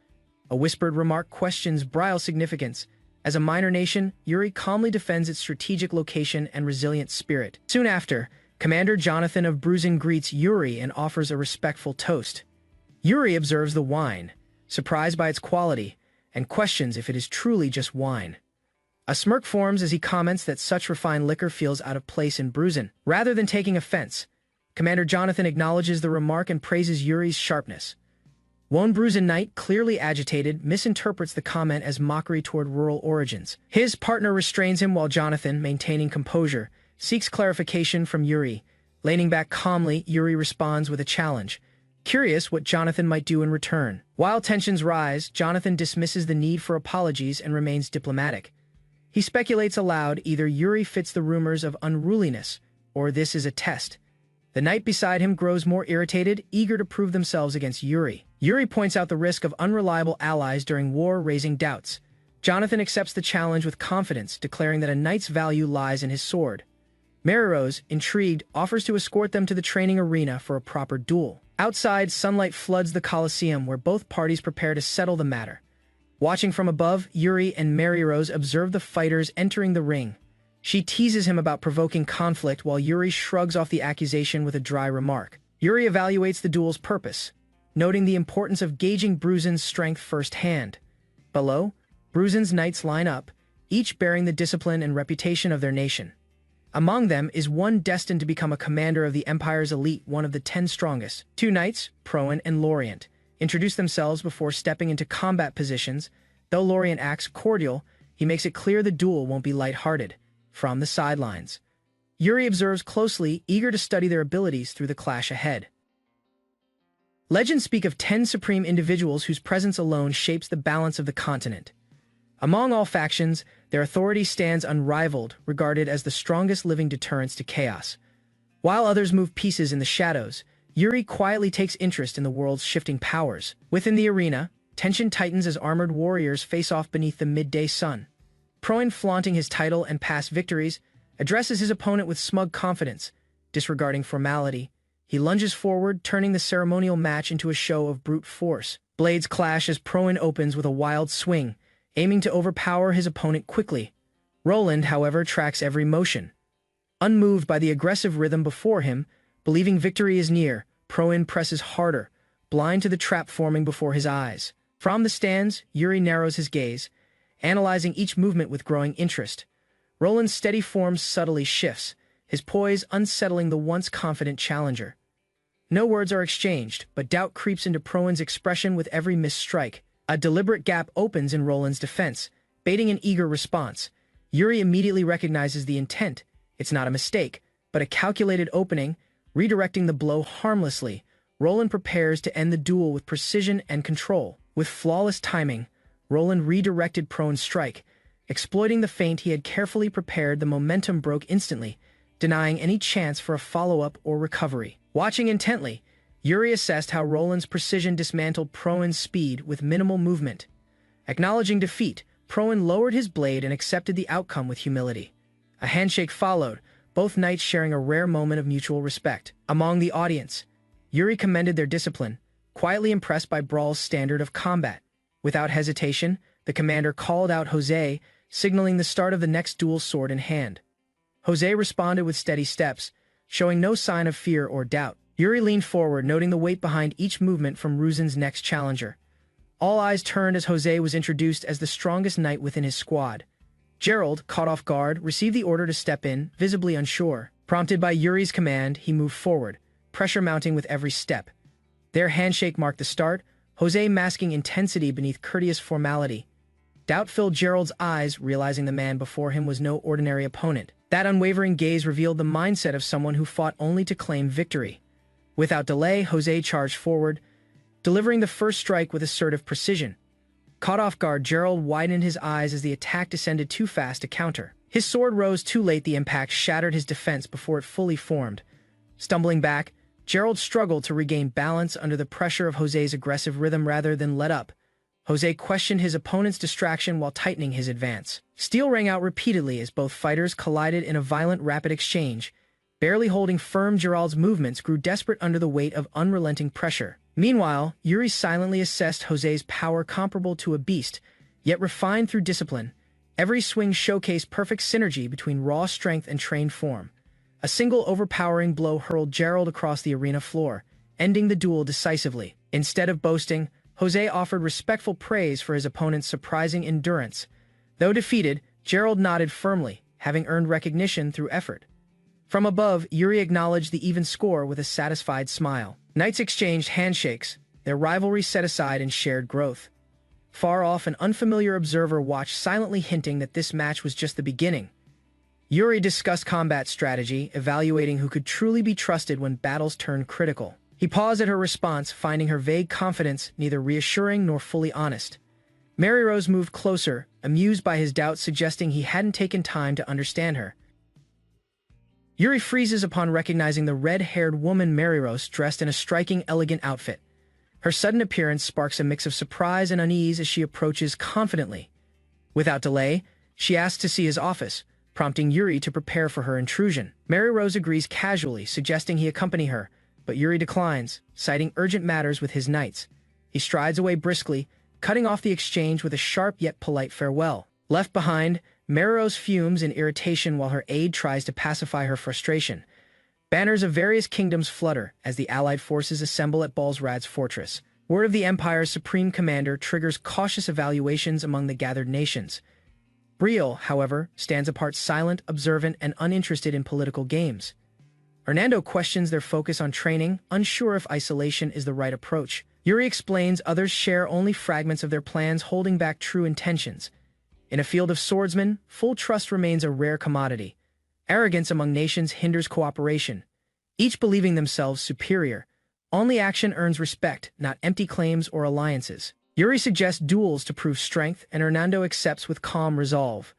A whispered remark questions Brielle's significance. As a minor nation, Yuri calmly defends its strategic location and resilient spirit. Soon after, Commander Jonathan of Bruisen greets Yuri and offers a respectful toast. Yuri observes the wine, surprised by its quality, and questions if it is truly just wine. A smirk forms as he comments that such refined liquor feels out of place in Bruisen. Rather than taking offense, Commander Jonathan acknowledges the remark and praises Yuri's sharpness. One Bruisen knight, clearly agitated, misinterprets the comment as mockery toward rural origins. His partner restrains him while Jonathan, maintaining composure, seeks clarification from Yuri. Leaning back calmly, Yuri responds with a challenge, curious what Jonathan might do in return. While tensions rise, Jonathan dismisses the need for apologies and remains diplomatic. He speculates aloud either Yuri fits the rumors of unruliness, or this is a test. The knight beside him grows more irritated, eager to prove themselves against Yuri. Yuri points out the risk of unreliable allies during war, raising doubts. Jonathan accepts the challenge with confidence, declaring that a knight's value lies in his sword. Mary-Rose, intrigued, offers to escort them to the training arena for a proper duel. Outside, sunlight floods the Colosseum, where both parties prepare to settle the matter. Watching from above, Yuri and Mary-Rose observe the fighters entering the ring. She teases him about provoking conflict while Yuri shrugs off the accusation with a dry remark. Yuri evaluates the duel's purpose, noting the importance of gauging Bruisen's strength firsthand. Below, Bruisen's knights line up, each bearing the discipline and reputation of their nation. Among them is one destined to become a commander of the Empire's elite, one of the 10 strongest. Two knights, Proin and Lorient, introduce themselves before stepping into combat positions. Though Lorient acts cordial, he makes it clear the duel won't be lighthearted. From the sidelines, Yuri observes closely, eager to study their abilities through the clash ahead. Legends speak of 10 supreme individuals whose presence alone shapes the balance of the continent. Among all factions, their authority stands unrivaled, regarded as the strongest living deterrents to chaos. While others move pieces in the shadows, Yuri quietly takes interest in the world's shifting powers. Within the arena, tension tightens as armored warriors face off beneath the midday sun. Proin, flaunting his title and past victories, addresses his opponent with smug confidence. Disregarding formality, he lunges forward, turning the ceremonial match into a show of brute force. Blades clash as Proin opens with a wild swing, aiming to overpower his opponent quickly. Roland, however, tracks every motion. Unmoved by the aggressive rhythm before him, believing victory is near, Proin presses harder, blind to the trap forming before his eyes. From the stands, Yuri narrows his gaze, analyzing each movement with growing interest. Roland's steady form subtly shifts, his poise unsettling the once confident challenger. No words are exchanged, but doubt creeps into Proan's expression with every missed strike. A deliberate gap opens in Roland's defense, baiting an eager response. Yuri immediately recognizes the intent. It's not a mistake, but a calculated opening, redirecting the blow harmlessly. Roland prepares to end the duel with precision and control. With flawless timing, Roland redirected Proan's strike. Exploiting the feint he had carefully prepared, the momentum broke instantly, denying any chance for a follow-up or recovery. Watching intently, Yuri assessed how Roland's precision dismantled Proan's speed with minimal movement. Acknowledging defeat, Proan lowered his blade and accepted the outcome with humility. A handshake followed, both knights sharing a rare moment of mutual respect. Among the audience, Yuri commended their discipline, quietly impressed by Brawl's standard of combat. Without hesitation, the commander called out Jose, signaling the start of the next duel sword in hand. Jose responded with steady steps, showing no sign of fear or doubt. Yuri leaned forward, noting the weight behind each movement from Ruzin's next challenger. All eyes turned as Jose was introduced as the strongest knight within his squad. Gerald, caught off guard, received the order to step in, visibly unsure. Prompted by Yuri's command, he moved forward, pressure mounting with every step. Their handshake marked the start, Jose masking intensity beneath courteous formality. Doubt filled Gerald's eyes, realizing the man before him was no ordinary opponent. That unwavering gaze revealed the mindset of someone who fought only to claim victory. Without delay, Jose charged forward, delivering the first strike with assertive precision. Caught off guard, Gerald widened his eyes as the attack descended too fast to counter. His sword rose too late, the impact shattered his defense before it fully formed. Stumbling back, Gerald struggled to regain balance under the pressure of Jose's aggressive rhythm rather than let up. Jose questioned his opponent's distraction while tightening his advance. Steel rang out repeatedly as both fighters collided in a violent, rapid exchange. Barely holding firm, Gerald's movements grew desperate under the weight of unrelenting pressure. Meanwhile, Yuri silently assessed Jose's power, comparable to a beast, yet refined through discipline. Every swing showcased perfect synergy between raw strength and trained form. A single overpowering blow hurled Gerald across the arena floor, ending the duel decisively. Instead of boasting, Jose offered respectful praise for his opponent's surprising endurance. Though defeated, Gerald nodded firmly, having earned recognition through effort. From above, Yuri acknowledged the even score with a satisfied smile. Knights exchanged handshakes, their rivalry set aside in shared growth. Far off, an unfamiliar observer watched silently, hinting that this match was just the beginning. Yuri discussed combat strategy, evaluating who could truly be trusted when battles turned critical. He paused at her response, finding her vague confidence neither reassuring nor fully honest. Mary Rose moved closer, amused by his doubts, suggesting he hadn't taken time to understand her. Yuri freezes upon recognizing the red-haired woman Mary Rose, dressed in a striking, elegant outfit. Her sudden appearance sparks a mix of surprise and unease as she approaches confidently. Without delay, she asks to see his office, prompting Yuri to prepare for her intrusion. Mary Rose agrees casually, suggesting he accompany her, but Yuri declines, citing urgent matters with his knights. He strides away briskly, cutting off the exchange with a sharp yet polite farewell. Left behind, Mary Rose fumes in irritation while her aide tries to pacify her frustration. Banners of various kingdoms flutter as the allied forces assemble at Balzrad's fortress. Word of the Empire's supreme commander triggers cautious evaluations among the gathered nations. Brielle, however, stands apart, silent, observant, and uninterested in political games. Hernando questions their focus on training, unsure if isolation is the right approach. Yuri explains others share only fragments of their plans, holding back true intentions. In a field of swordsmen, full trust remains a rare commodity. Arrogance among nations hinders cooperation, each believing themselves superior. Only action earns respect, not empty claims or alliances. Yuri suggests duels to prove strength, and Hernando accepts with calm resolve.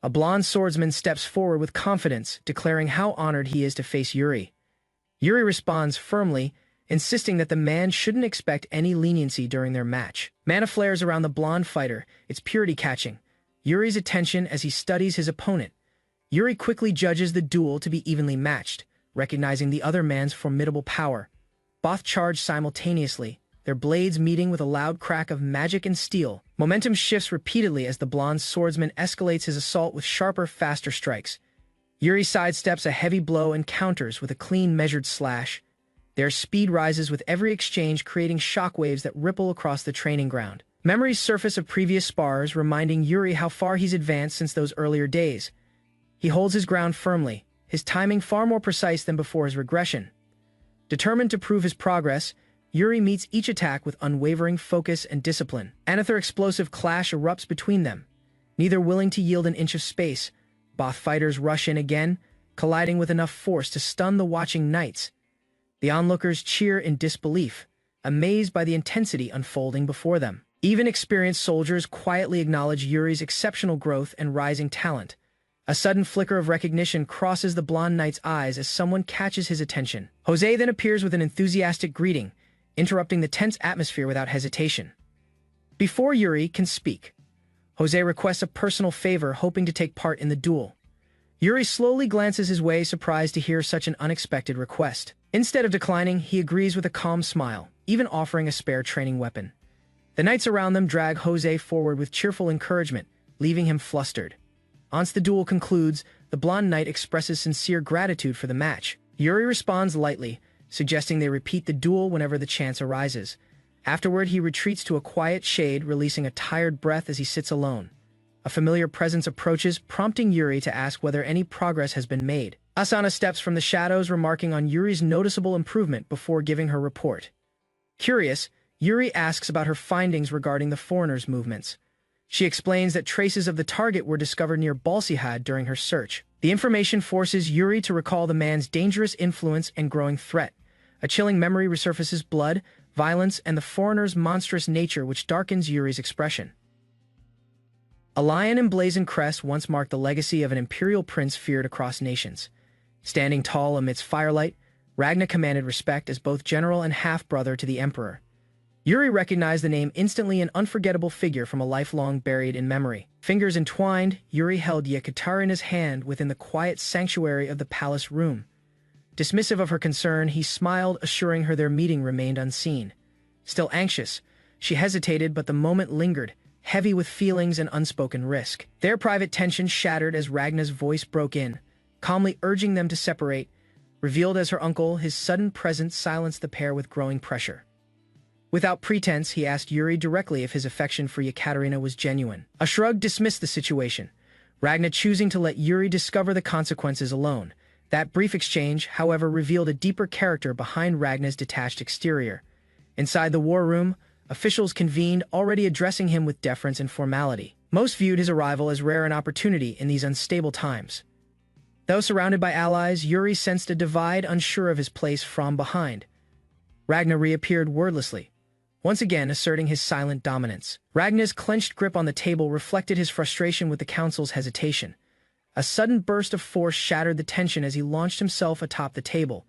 A blonde swordsman steps forward with confidence, declaring how honored he is to face Yuri. Yuri responds firmly, insisting that the man shouldn't expect any leniency during their match. Mana flares around the blonde fighter, its purity catching Yuri's attention as he studies his opponent. Yuri quickly judges the duel to be evenly matched, recognizing the other man's formidable power. Both charge simultaneously, their blades meeting with a loud crack of magic and steel. Momentum shifts repeatedly as the blonde swordsman escalates his assault with sharper, faster strikes. Yuri sidesteps a heavy blow and counters with a clean, measured slash. Their speed rises with every exchange, creating shockwaves that ripple across the training ground. Memories surface of previous spars, reminding Yuri how far he's advanced since those earlier days. He holds his ground firmly, his timing far more precise than before his regression. Determined to prove his progress, Yuri meets each attack with unwavering focus and discipline. Another explosive clash erupts between them. Neither willing to yield an inch of space, both fighters rush in again, colliding with enough force to stun the watching knights. The onlookers cheer in disbelief, amazed by the intensity unfolding before them. Even experienced soldiers quietly acknowledge Yuri's exceptional growth and rising talent. A sudden flicker of recognition crosses the blonde knight's eyes as someone catches his attention. Jose then appears with an enthusiastic greeting, interrupting the tense atmosphere without hesitation. Before Yuri can speak, Jose requests a personal favor, hoping to take part in the duel. Yuri slowly glances his way, surprised to hear such an unexpected request. Instead of declining, he agrees with a calm smile, even offering a spare training weapon. The knights around them drag Jose forward with cheerful encouragement, leaving him flustered. Once the duel concludes, the blonde knight expresses sincere gratitude for the match. Yuri responds lightly, suggesting they repeat the duel whenever the chance arises. Afterward, he retreats to a quiet shade, releasing a tired breath as he sits alone. A familiar presence approaches, prompting Yuri to ask whether any progress has been made. Asana steps from the shadows, remarking on Yuri's noticeable improvement before giving her report. Curious, Yuri asks about her findings regarding the foreigner's movements. She explains that traces of the target were discovered near Balsihad during her search. The information forces Yuri to recall the man's dangerous influence and growing threat. A chilling memory resurfaces: blood, violence, and the foreigner's monstrous nature, which darkens Yuri's expression. A lion emblazoned crest once marked the legacy of an imperial prince feared across nations. Standing tall amidst firelight, Ragna commanded respect as both general and half-brother to the emperor. Yuri recognized the name instantly, an unforgettable figure from a lifelong buried in memory. Fingers entwined, Yuri held Yekaterina's hand within the quiet sanctuary of the palace room. Dismissive of her concern, he smiled, assuring her their meeting remained unseen. Still anxious, she hesitated, but the moment lingered, heavy with feelings and unspoken risk. Their private tension shattered as Ragna's voice broke in, calmly urging them to separate. Revealed as her uncle, his sudden presence silenced the pair with growing pressure. Without pretense, he asked Yuri directly if his affection for Yekaterina was genuine. A shrug dismissed the situation, Ragna choosing to let Yuri discover the consequences alone. That brief exchange, however, revealed a deeper character behind Ragna's detached exterior. Inside the war room, officials convened, already addressing him with deference and formality. Most viewed his arrival as rare an opportunity in these unstable times. Though surrounded by allies, Yuri sensed a divide, unsure of his place from behind. Ragna reappeared wordlessly, once again asserting his silent dominance. Ragna's clenched grip on the table reflected his frustration with the council's hesitation. A sudden burst of force shattered the tension as he launched himself atop the table.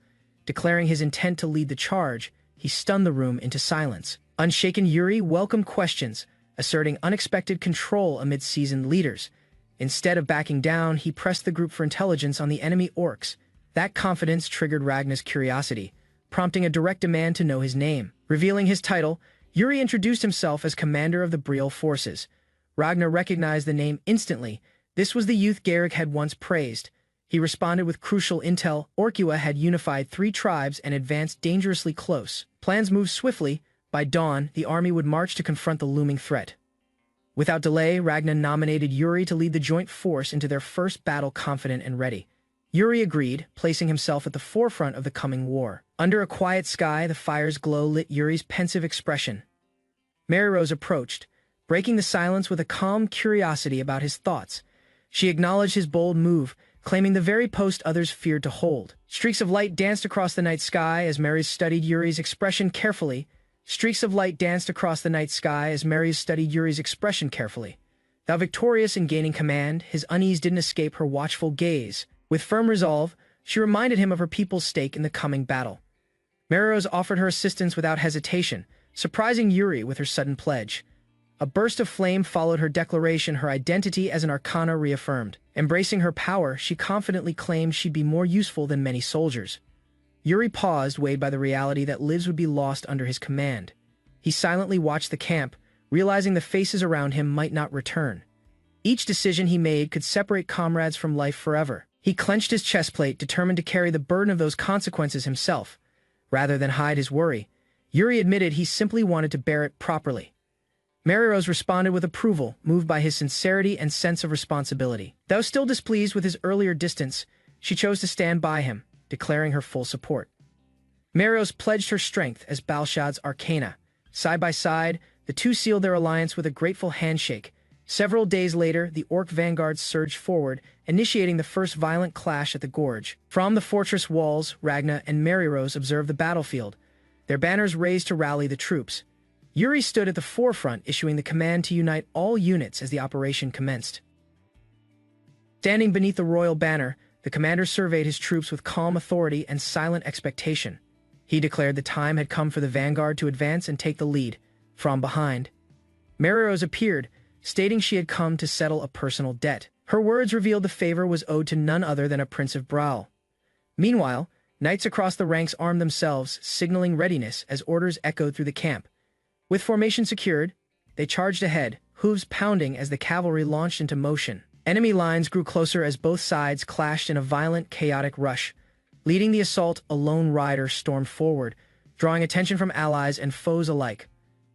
Declaring his intent to lead the charge, he stunned the room into silence. Unshaken, Yuri welcomed questions, asserting unexpected control amid seasoned leaders. Instead of backing down, he pressed the group for intelligence on the enemy orcs. That confidence triggered Ragna's curiosity, prompting a direct demand to know his name. Revealing his title, Yuri introduced himself as commander of the Betrayal forces. Ragna recognized the name instantly. This was the youth Garrick had once praised. He responded with crucial intel. Orkua had unified 3 tribes and advanced dangerously close. Plans moved swiftly. By dawn, the army would march to confront the looming threat. Without delay, Ragna nominated Yuri to lead the joint force into their first battle, confident and ready. Yuri agreed, placing himself at the forefront of the coming war. Under a quiet sky, the fire's glow lit Yuri's pensive expression. Mary Rose approached, breaking the silence with a calm curiosity about his thoughts. She acknowledged his bold move, claiming the very post others feared to hold. Streaks of light danced across the night sky as Mary studied Yuri's expression carefully. Streaks of light danced across the night sky as Mary studied Yuri's expression carefully. Though victorious in gaining command, his unease didn't escape her watchful gaze. With firm resolve, she reminded him of her people's stake in the coming battle. Mary Rose offered her assistance without hesitation, surprising Yuri with her sudden pledge. A burst of flame followed her declaration, her identity as an arcana reaffirmed. Embracing her power, she confidently claimed she'd be more useful than many soldiers. Yuri paused, weighed by the reality that lives would be lost under his command. He silently watched the camp, realizing the faces around him might not return. Each decision he made could separate comrades from life forever. He clenched his chestplate, determined to carry the burden of those consequences himself. Rather than hide his worry, Yuri admitted he simply wanted to bear it properly. Mary Rose responded with approval, moved by his sincerity and sense of responsibility. Though still displeased with his earlier distance, she chose to stand by him, declaring her full support. Marios pledged her strength as Balshad's arcana. Side by side, the two sealed their alliance with a grateful handshake. Several days later, the orc vanguards surged forward, initiating the first violent clash at the gorge. From the fortress walls, Ragna and Mariros observed the battlefield, their banners raised to rally the troops. Yuri stood at the forefront, issuing the command to unite all units as the operation commenced. Standing beneath the royal banner, the commander surveyed his troops with calm authority and silent expectation. He declared the time had come for the vanguard to advance and take the lead. From behind, Mariros appeared, stating she had come to settle a personal debt. Her words revealed the favor was owed to none other than a Prince of Betrayal. Meanwhile, knights across the ranks armed themselves, signaling readiness as orders echoed through the camp. With formation secured, they charged ahead, hooves pounding as the cavalry launched into motion. Enemy lines grew closer as both sides clashed in a violent, chaotic rush. Leading the assault, a lone rider stormed forward, drawing attention from allies and foes alike.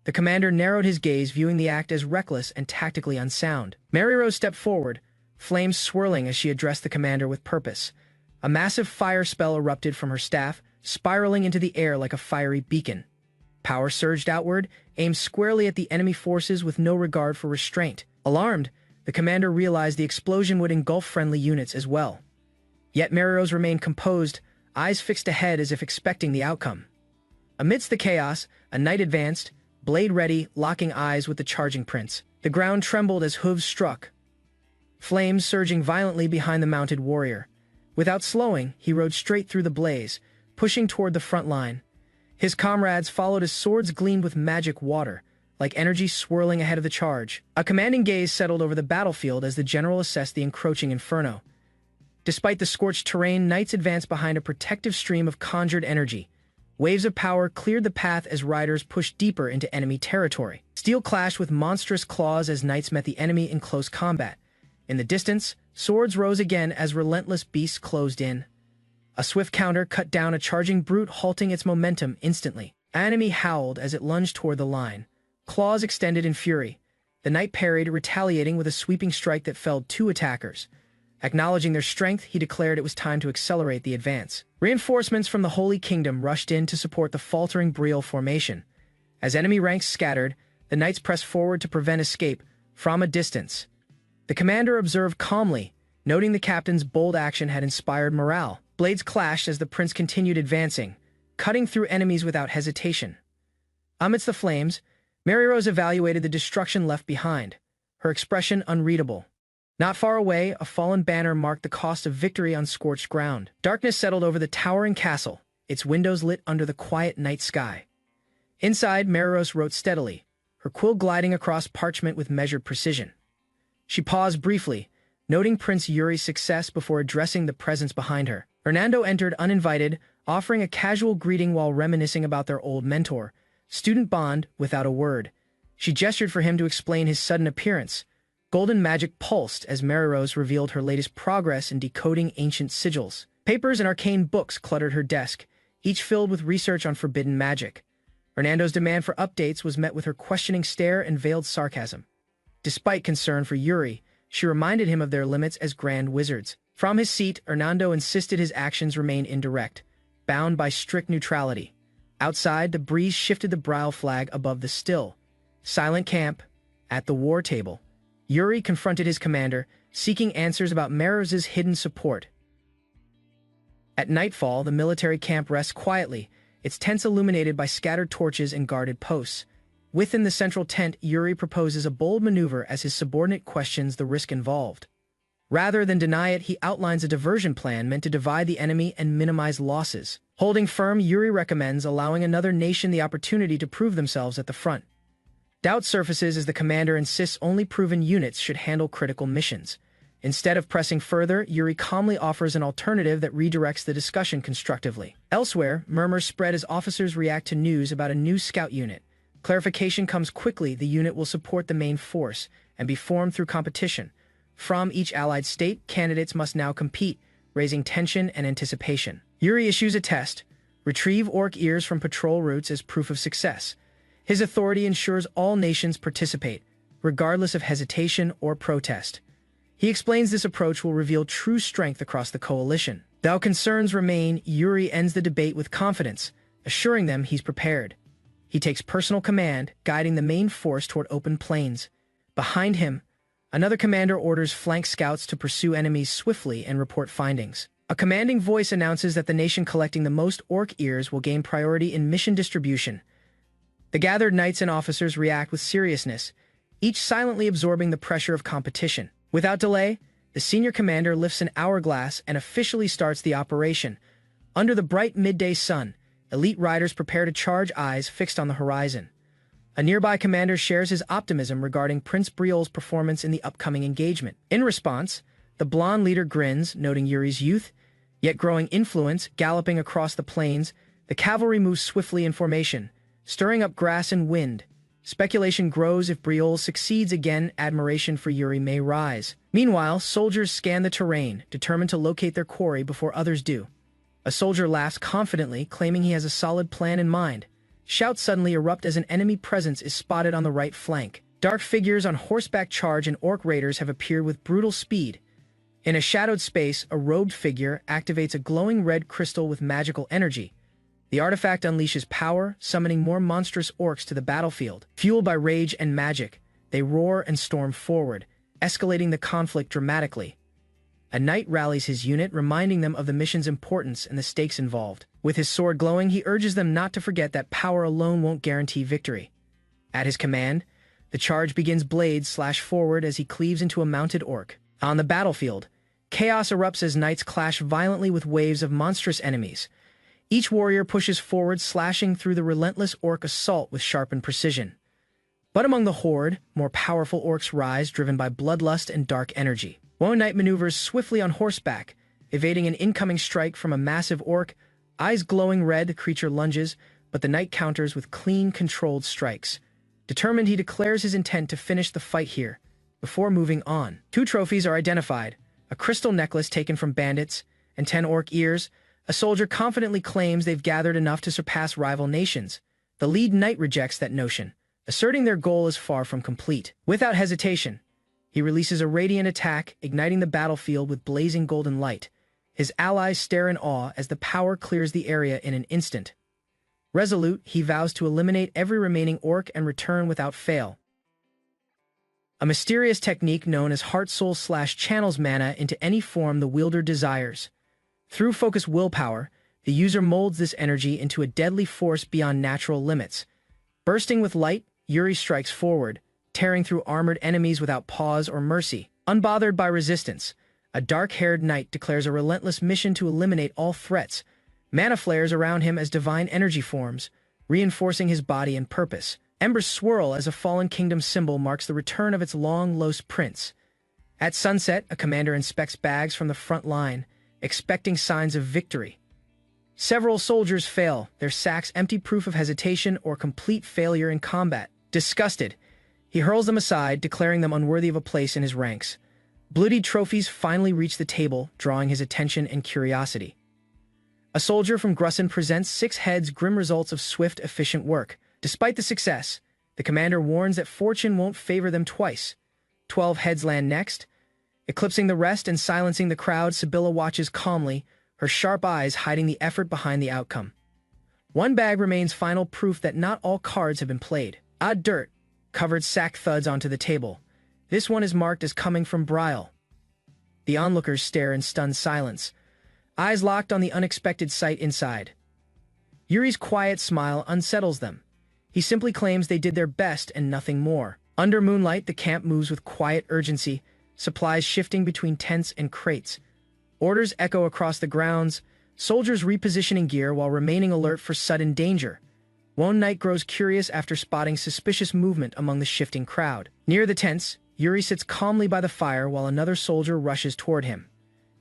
The commander narrowed his gaze, viewing the act as reckless and tactically unsound. Mariros stepped forward, flames swirling as she addressed the commander with purpose. A massive fire spell erupted from her staff, spiraling into the air like a fiery beacon. Power surged outward, aimed squarely at the enemy forces with no regard for restraint. Alarmed, the commander realized the explosion would engulf friendly units as well. Yet Mariros remained composed, eyes fixed ahead as if expecting the outcome. Amidst the chaos, a knight advanced, blade ready, locking eyes with the charging prince. The ground trembled as hooves struck, flames surging violently behind the mounted warrior. Without slowing, he rode straight through the blaze, pushing toward the front line. His comrades followed as swords gleamed with magic water, like energy swirling ahead of the charge. A commanding gaze settled over the battlefield as the general assessed the encroaching inferno. Despite the scorched terrain, knights advanced behind a protective stream of conjured energy. Waves of power cleared the path as riders pushed deeper into enemy territory. Steel clashed with monstrous claws as knights met the enemy in close combat. In the distance, swords rose again as relentless beasts closed in. A swift counter cut down a charging brute, halting its momentum instantly. An enemy howled as it lunged toward the line, claws extended in fury. The knight parried, retaliating with a sweeping strike that felled two attackers. Acknowledging their strength, he declared it was time to accelerate the advance. Reinforcements from the Holy Kingdom rushed in to support the faltering Betrayal formation. As enemy ranks scattered, the knights pressed forward to prevent escape from a distance. The commander observed calmly, noting the captain's bold action had inspired morale. Blades clashed as the prince continued advancing, cutting through enemies without hesitation. Amidst the flames, Mariros evaluated the destruction left behind, her expression unreadable. Not far away, a fallen banner marked the cost of victory on scorched ground. Darkness settled over the towering castle, its windows lit under the quiet night sky. Inside, Mariros wrote steadily, her quill gliding across parchment with measured precision. She paused briefly, noting Prince Yuri's success before addressing the presence behind her. Hernando entered uninvited, offering a casual greeting while reminiscing about their old mentor. Student bond without a word. She gestured for him to explain his sudden appearance. Golden magic pulsed as Mariros revealed her latest progress in decoding ancient sigils. Papers and arcane books cluttered her desk, each filled with research on forbidden magic. Hernando's demand for updates was met with her questioning stare and veiled sarcasm. Despite concern for Yuri, she reminded him of their limits as grand wizards. From his seat, Hernando insisted his actions remain indirect, bound by strict neutrality. Outside, the breeze shifted the Betrayal flag above the still, silent camp. At the war table, Yuri confronted his commander, seeking answers about Mariros' hidden support. At nightfall, the military camp rests quietly, its tents illuminated by scattered torches and guarded posts. Within the central tent, Yuri proposes a bold maneuver as his subordinate questions the risk involved. Rather than deny it, he outlines a diversion plan meant to divide the enemy and minimize losses. Holding firm, Yuri recommends allowing another nation the opportunity to prove themselves at the front. Doubt surfaces as the commander insists only proven units should handle critical missions. Instead of pressing further, Yuri calmly offers an alternative that redirects the discussion constructively. Elsewhere, murmurs spread as officers react to news about a new scout unit. Clarification comes quickly: the unit will support the main force and be formed through competition. From each allied state, candidates must now compete, raising tension and anticipation. Yuri issues a test: retrieve orc ears from patrol routes as proof of success. His authority ensures all nations participate, regardless of hesitation or protest. He explains this approach will reveal true strength across the coalition. Though concerns remain, Yuri ends the debate with confidence. assuring them he's prepared. He takes personal command, guiding the main force toward open plains. Behind him, another commander orders flank scouts to pursue enemies swiftly and report findings. A commanding voice announces that the nation collecting the most orc ears will gain priority in mission distribution. The gathered knights and officers react with seriousness, each silently absorbing the pressure of competition. Without delay, the senior commander lifts an hourglass and officially starts the operation. Under the bright midday sun, elite riders prepare to charge, eyes fixed on the horizon. A nearby commander shares his optimism regarding Prince Briol's performance in the upcoming engagement. In response, the blonde leader grins, noting Yuri's youth, yet growing influence. Galloping across the plains, the cavalry moves swiftly in formation, stirring up grass and wind. Speculation grows: if Briol succeeds again, admiration for Yuri may rise. Meanwhile, soldiers scan the terrain, determined to locate their quarry before others do. A soldier laughs confidently, claiming he has a solid plan in mind. Shouts suddenly erupt as an enemy presence is spotted on the right flank. Dark figures on horseback charge, and orc raiders have appeared with brutal speed. In a shadowed space, a robed figure activates a glowing red crystal with magical energy. The artifact unleashes power, summoning more monstrous orcs to the battlefield. Fueled by rage and magic, they roar and storm forward, escalating the conflict dramatically. A knight rallies his unit, reminding them of the mission's importance and the stakes involved. With his sword glowing, he urges them not to forget that power alone won't guarantee victory. At his command, the charge begins. Blades slash forward as he cleaves into a mounted orc. On the battlefield, chaos erupts as knights clash violently with waves of monstrous enemies. Each warrior pushes forward, slashing through the relentless orc assault with sharpened precision. But among the horde, more powerful orcs rise, driven by bloodlust and dark energy. One knight maneuvers swiftly on horseback, evading an incoming strike from a massive orc. Eyes glowing red, the creature lunges, but the knight counters with clean, controlled strikes. Determined, he declares his intent to finish the fight here, before moving on. 2 trophies are identified: a crystal necklace taken from bandits, and 10 orc ears. A soldier confidently claims they've gathered enough to surpass rival nations. The lead knight rejects that notion, asserting their goal is far from complete. Without hesitation, he releases a radiant attack, igniting the battlefield with blazing golden light. His allies stare in awe as the power clears the area in an instant. Resolute, he vows to eliminate every remaining orc and return without fail. A mysterious technique known as Heart Soul / channels mana into any form the wielder desires. Through focused willpower, the user molds this energy into a deadly force beyond natural limits. Bursting with light, Yuri strikes forward, tearing through armored enemies without pause or mercy. Unbothered by resistance, a dark-haired knight declares a relentless mission to eliminate all threats. Mana flares around him as divine energy forms, reinforcing his body and purpose. Embers swirl as a fallen kingdom symbol marks the return of its long-lost prince. At sunset, a commander inspects bags from the front line, expecting signs of victory. Several soldiers fail, their sacks empty, proof of hesitation or complete failure in combat. Disgusted, he hurls them aside, declaring them unworthy of a place in his ranks. Bloodied trophies finally reach the table, drawing his attention and curiosity. A soldier from Grusson presents 6 heads, grim results of swift, efficient work. Despite the success, the commander warns that fortune won't favor them twice. 12 heads land next. Eclipsing the rest and silencing the crowd, Sibylla watches calmly, her sharp eyes hiding the effort behind the outcome. 1 bag remains, final proof that not all cards have been played. Odd dirt, covered sack thuds onto the table. This one is marked as coming from Betrayal. The onlookers stare in stunned silence, eyes locked on the unexpected sight inside. Yuri's quiet smile unsettles them. He simply claims they did their best and nothing more. Under moonlight, the camp moves with quiet urgency, supplies shifting between tents and crates. Orders echo across the grounds, soldiers repositioning gear while remaining alert for sudden danger. One knight grows curious after spotting suspicious movement among the shifting crowd. Near the tents, Yuri sits calmly by the fire while another soldier rushes toward him.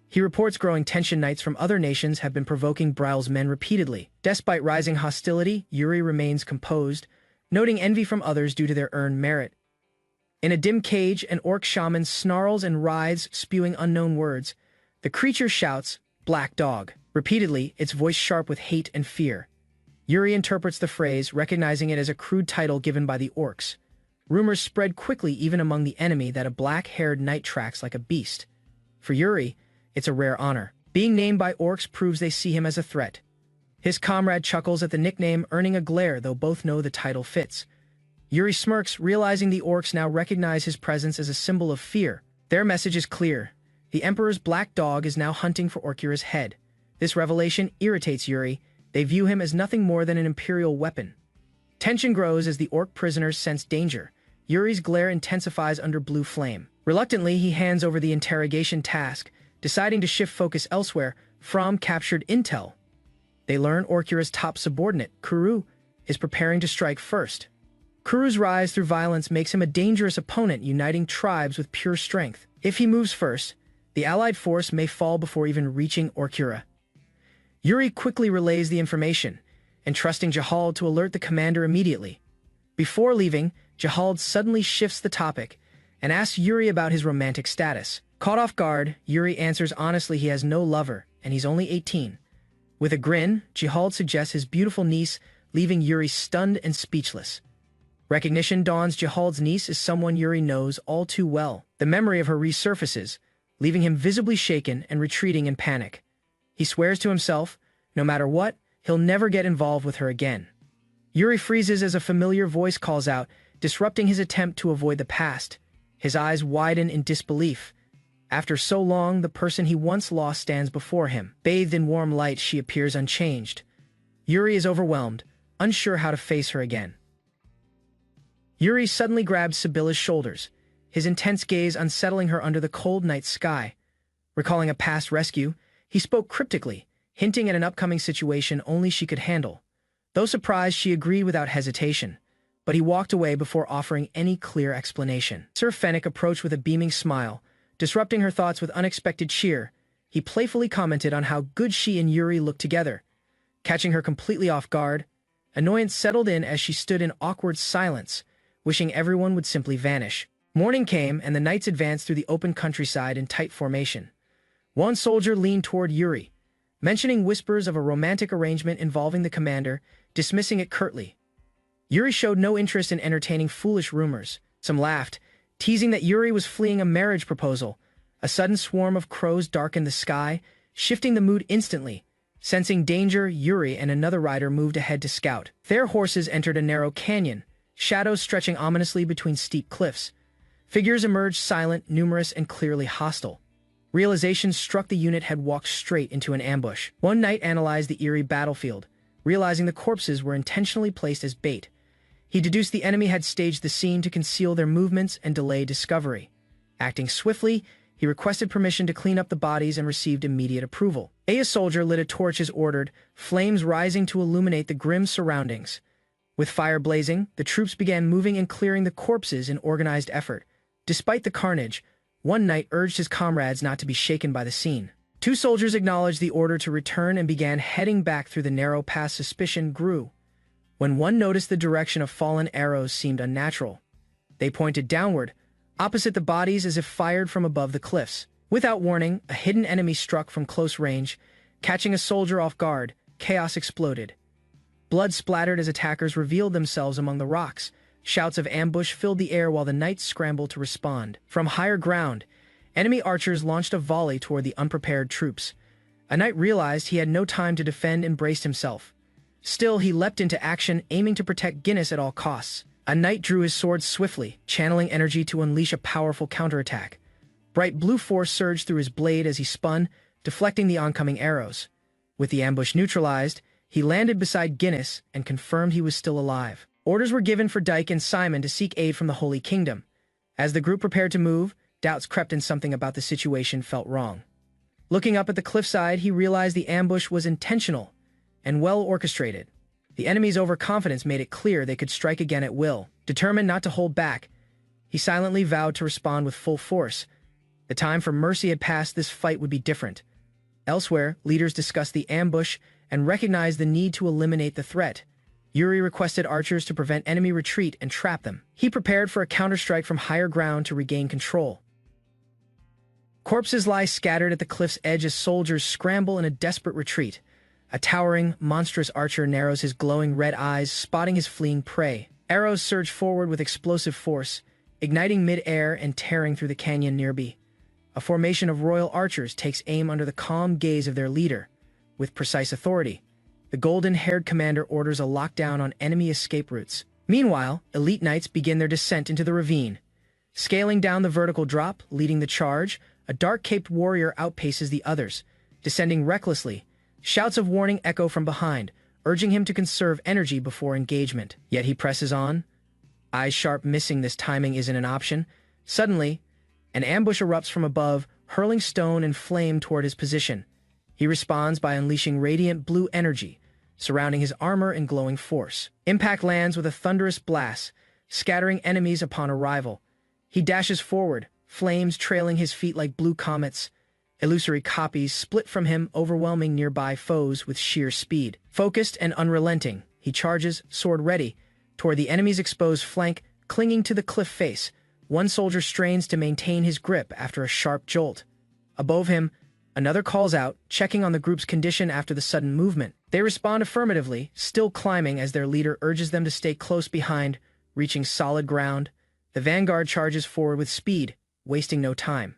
He reports growing tension. Knights from other nations have been provoking Briol's men repeatedly. Despite rising hostility, Yuri remains composed, noting envy from others due to their earned merit. In a dim cage, an orc shaman snarls and writhes, spewing unknown words. The creature shouts, "Black Dog," repeatedly, its voice sharp with hate and fear. Yuri interprets the phrase, recognizing it as a crude title given by the orcs. Rumors spread quickly even among the enemy that a black-haired knight tracks like a beast. For Yuri, it's a rare honor. Being named by orcs proves they see him as a threat. His comrade chuckles at the nickname, earning a glare, though both know the title fits. Yuri smirks, realizing the orcs now recognize his presence as a symbol of fear. Their message is clear. The Emperor's black dog is now hunting for Orkura's head. This revelation irritates Yuri. They view him as nothing more than an imperial weapon. Tension grows as the orc prisoners sense danger. Yuri's glare intensifies under blue flame. Reluctantly, he hands over the interrogation task, deciding to shift focus elsewhere from captured intel. They learn Orkura's top subordinate, Kuru, is preparing to strike first. Kuru's rise through violence makes him a dangerous opponent, uniting tribes with pure strength. If he moves first, the allied force may fall before even reaching Orkura. Yuri quickly relays the information, entrusting Jahald to alert the commander immediately. Before leaving, Jahald suddenly shifts the topic and asks Yuri about his romantic status. Caught off guard, Yuri answers honestly he has no lover, and he's only 18. With a grin, Jahald suggests his beautiful niece, leaving Yuri stunned and speechless. Recognition dawns. Jahald's niece is someone Yuri knows all too well. The memory of her resurfaces, leaving him visibly shaken and retreating in panic. He swears to himself, no matter what, he'll never get involved with her again. Yuri freezes as a familiar voice calls out, disrupting his attempt to avoid the past. His eyes widen in disbelief. After so long, the person he once lost stands before him. Bathed in warm light, she appears unchanged. Yuri is overwhelmed, unsure how to face her again. Yuri suddenly grabs Sibylla's shoulders, his intense gaze unsettling her under the cold night sky. Recalling a past rescue, he spoke cryptically, hinting at an upcoming situation only she could handle. Though surprised, she agreed without hesitation, but he walked away before offering any clear explanation. Sir Fennec approached with a beaming smile, disrupting her thoughts with unexpected cheer. He playfully commented on how good she and Yuri looked together. Catching her completely off guard, annoyance settled in as she stood in awkward silence, wishing everyone would simply vanish. Morning came, and the knights advanced through the open countryside in tight formation. One soldier leaned toward Yuri, mentioning whispers of a romantic arrangement involving the commander, dismissing it curtly. Yuri showed no interest in entertaining foolish rumors. Some laughed, teasing that Yuri was fleeing a marriage proposal. A sudden swarm of crows darkened the sky, shifting the mood instantly. Sensing danger, Yuri and another rider moved ahead to scout. Their horses entered a narrow canyon, shadows stretching ominously between steep cliffs. Figures emerged silent, numerous, and clearly hostile. Realization struck the unit had walked straight into an ambush. One knight analyzed the eerie battlefield, realizing the corpses were intentionally placed as bait. He deduced the enemy had staged the scene to conceal their movements and delay discovery. Acting swiftly, he requested permission to clean up the bodies and received immediate approval. A soldier lit a torch as ordered, flames rising to illuminate the grim surroundings. With fire blazing, the troops began moving and clearing the corpses in organized effort. Despite the carnage, one knight urged his comrades not to be shaken by the scene. Two soldiers acknowledged the order to return and began heading back through the narrow path. Suspicion grew. When one noticed the direction of fallen arrows seemed unnatural. They pointed downward, opposite the bodies as if fired from above the cliffs. Without warning, a hidden enemy struck from close range, catching a soldier off guard. Chaos exploded. Blood splattered as attackers revealed themselves among the rocks. Shouts of ambush filled the air while the knights scrambled to respond. From higher ground, enemy archers launched a volley toward the unprepared troops. A knight realized he had no time to defend and braced himself. Still, he leapt into action, aiming to protect Guinness at all costs. A knight drew his sword swiftly, channeling energy to unleash a powerful counterattack. Bright blue force surged through his blade as he spun, deflecting the oncoming arrows. With the ambush neutralized, he landed beside Guinness and confirmed he was still alive. Orders were given for Dyke and Simon to seek aid from the Holy Kingdom. As the group prepared to move, doubts crept in. Something about the situation felt wrong. Looking up at the cliffside, he realized the ambush was intentional and well orchestrated. The enemy's overconfidence made it clear they could strike again at will. Determined not to hold back, he silently vowed to respond with full force. The time for mercy had passed. This fight would be different. Elsewhere, leaders discussed the ambush and recognized the need to eliminate the threat. Yuri requested archers to prevent enemy retreat and trap them. He prepared for a counterstrike from higher ground to regain control. Corpses lie scattered at the cliff's edge as soldiers scramble in a desperate retreat. A towering, monstrous archer narrows his glowing red eyes, spotting his fleeing prey. Arrows surge forward with explosive force, igniting mid-air and tearing through the canyon nearby. A formation of royal archers takes aim under the calm gaze of their leader. With precise authority, the golden-haired commander orders a lockdown on enemy escape routes. Meanwhile, elite knights begin their descent into the ravine. Scaling down the vertical drop, leading the charge, a dark-caped warrior outpaces the others, descending recklessly. Shouts of warning echo from behind, urging him to conserve energy before engagement. Yet he presses on. Eyes sharp, missing this timing isn't an option. Suddenly, an ambush erupts from above, hurling stone and flame toward his position. He responds by unleashing radiant blue energy, surrounding his armor in glowing force. Impact lands with a thunderous blast, scattering enemies upon arrival. He dashes forward, flames trailing his feet like blue comets. Illusory copies split from him, overwhelming nearby foes with sheer speed. Focused and unrelenting, he charges, sword ready, toward the enemy's exposed flank, clinging to the cliff face. One soldier strains to maintain his grip after a sharp jolt. Above him, another calls out, checking on the group's condition after the sudden movement. They respond affirmatively, still climbing as their leader urges them to stay close behind. Reaching solid ground, the vanguard charges forward with speed, wasting no time.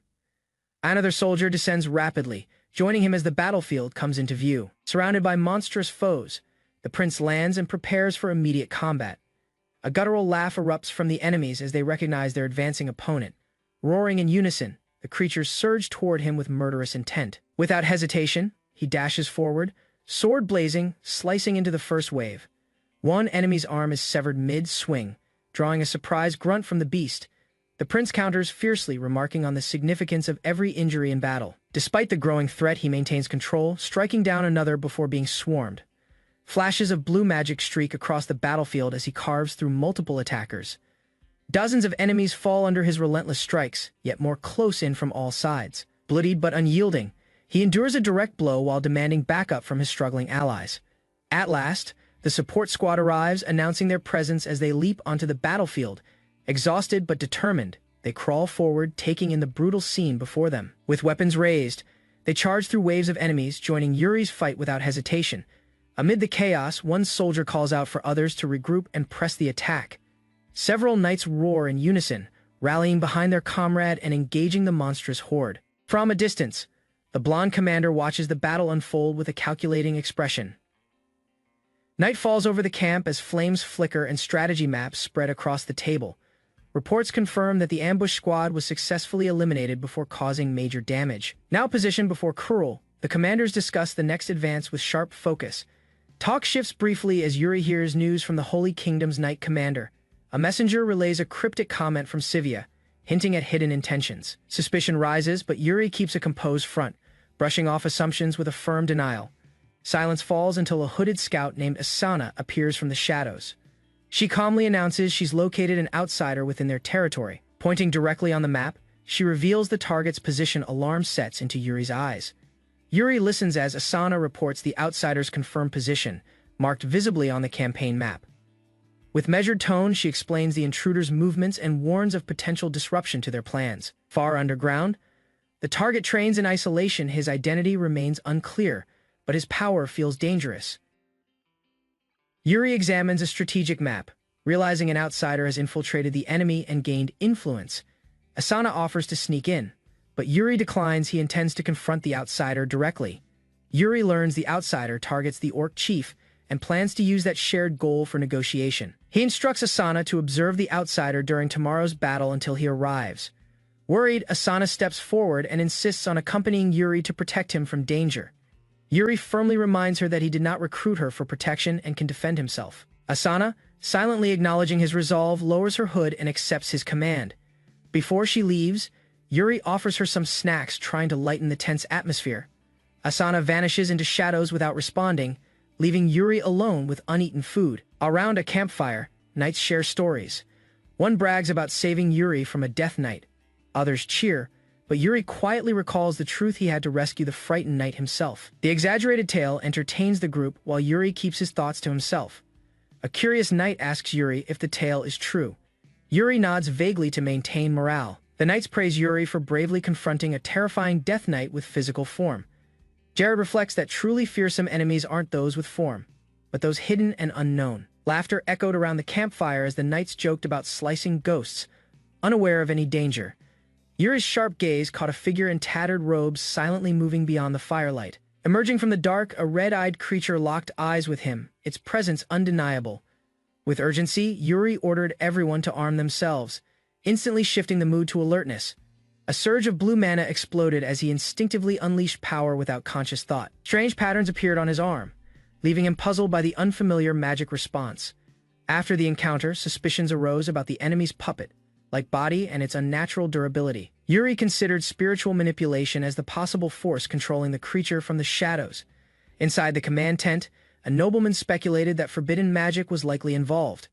Another soldier descends rapidly, joining him as the battlefield comes into view. Surrounded by monstrous foes, the prince lands and prepares for immediate combat. A guttural laugh erupts from the enemies as they recognize their advancing opponent. Roaring in unison, the creatures surge toward him with murderous intent. Without hesitation, he dashes forward, sword blazing, slicing into the first wave. One enemy's arm is severed mid-swing, drawing a surprised grunt from the beast. The prince counters fiercely, remarking on the significance of every injury in battle. Despite the growing threat, he maintains control, striking down another before being swarmed. Flashes of blue magic streak across the battlefield as he carves through multiple attackers. Dozens of enemies fall under his relentless strikes, yet more close in from all sides. Bloodied but unyielding, he endures a direct blow while demanding backup from his struggling allies. At last, the support squad arrives, announcing their presence as they leap onto the battlefield. Exhausted but determined, they crawl forward, taking in the brutal scene before them. With weapons raised, they charge through waves of enemies, joining Yuri's fight without hesitation. Amid the chaos, one soldier calls out for others to regroup and press the attack. Several knights roar in unison, rallying behind their comrade and engaging the monstrous horde. From a distance, the blonde commander watches the battle unfold with a calculating expression. Night falls over the camp as flames flicker and strategy maps spread across the table. Reports confirm that the ambush squad was successfully eliminated before causing major damage. Now positioned before Kurl, the commanders discuss the next advance with sharp focus. Talk shifts briefly as Yuri hears news from the Holy Kingdom's Knight Commander. A messenger relays a cryptic comment from Sivia, hinting at hidden intentions. Suspicion rises, but Yuri keeps a composed front, brushing off assumptions with a firm denial. Silence falls until a hooded scout named Asana appears from the shadows. She calmly announces she's located an outsider within their territory. Pointing directly on the map, she reveals the target's position. Alarm sets into Yuri's eyes. Yuri listens as Asana reports the outsider's confirmed position, marked visibly on the campaign map. With measured tone, she explains the intruder's movements and warns of potential disruption to their plans. Far underground, the target trains in isolation. His identity remains unclear, but his power feels dangerous. Yuri examines a strategic map, realizing an outsider has infiltrated the enemy and gained influence. Asana offers to sneak in, but Yuri declines. He intends to confront the outsider directly. Yuri learns the outsider targets the orc chief and plans to use that shared goal for negotiation. He instructs Asana to observe the outsider during tomorrow's battle until he arrives. Worried, Asana steps forward and insists on accompanying Yuri to protect him from danger. Yuri firmly reminds her that he did not recruit her for protection and can defend himself. Asana, silently acknowledging his resolve, lowers her hood and accepts his command. Before she leaves, Yuri offers her some snacks, trying to lighten the tense atmosphere. Asana vanishes into shadows without responding, leaving Yuri alone with uneaten food. Around a campfire, knights share stories. One brags about saving Yuri from a death knight. Others cheer, but Yuri quietly recalls the truth: he had to rescue the frightened knight himself. The exaggerated tale entertains the group while Yuri keeps his thoughts to himself. A curious knight asks Yuri if the tale is true. Yuri nods vaguely to maintain morale. The knights praise Yuri for bravely confronting a terrifying death knight with physical form. Jared reflects that truly fearsome enemies aren't those with form, but those hidden and unknown. Laughter echoed around the campfire as the knights joked about slicing ghosts, unaware of any danger. Yuri's sharp gaze caught a figure in tattered robes silently moving beyond the firelight. Emerging from the dark, a red-eyed creature locked eyes with him, its presence undeniable. With urgency, Yuri ordered everyone to arm themselves, instantly shifting the mood to alertness. A surge of blue mana exploded as he instinctively unleashed power without conscious thought. Strange patterns appeared on his arm, leaving him puzzled by the unfamiliar magic response. After the encounter, suspicions arose about the enemy's puppet-like body and its unnatural durability. Yuri considered spiritual manipulation as the possible force controlling the creature from the shadows. Inside the command tent, a nobleman speculated that forbidden magic was likely involved.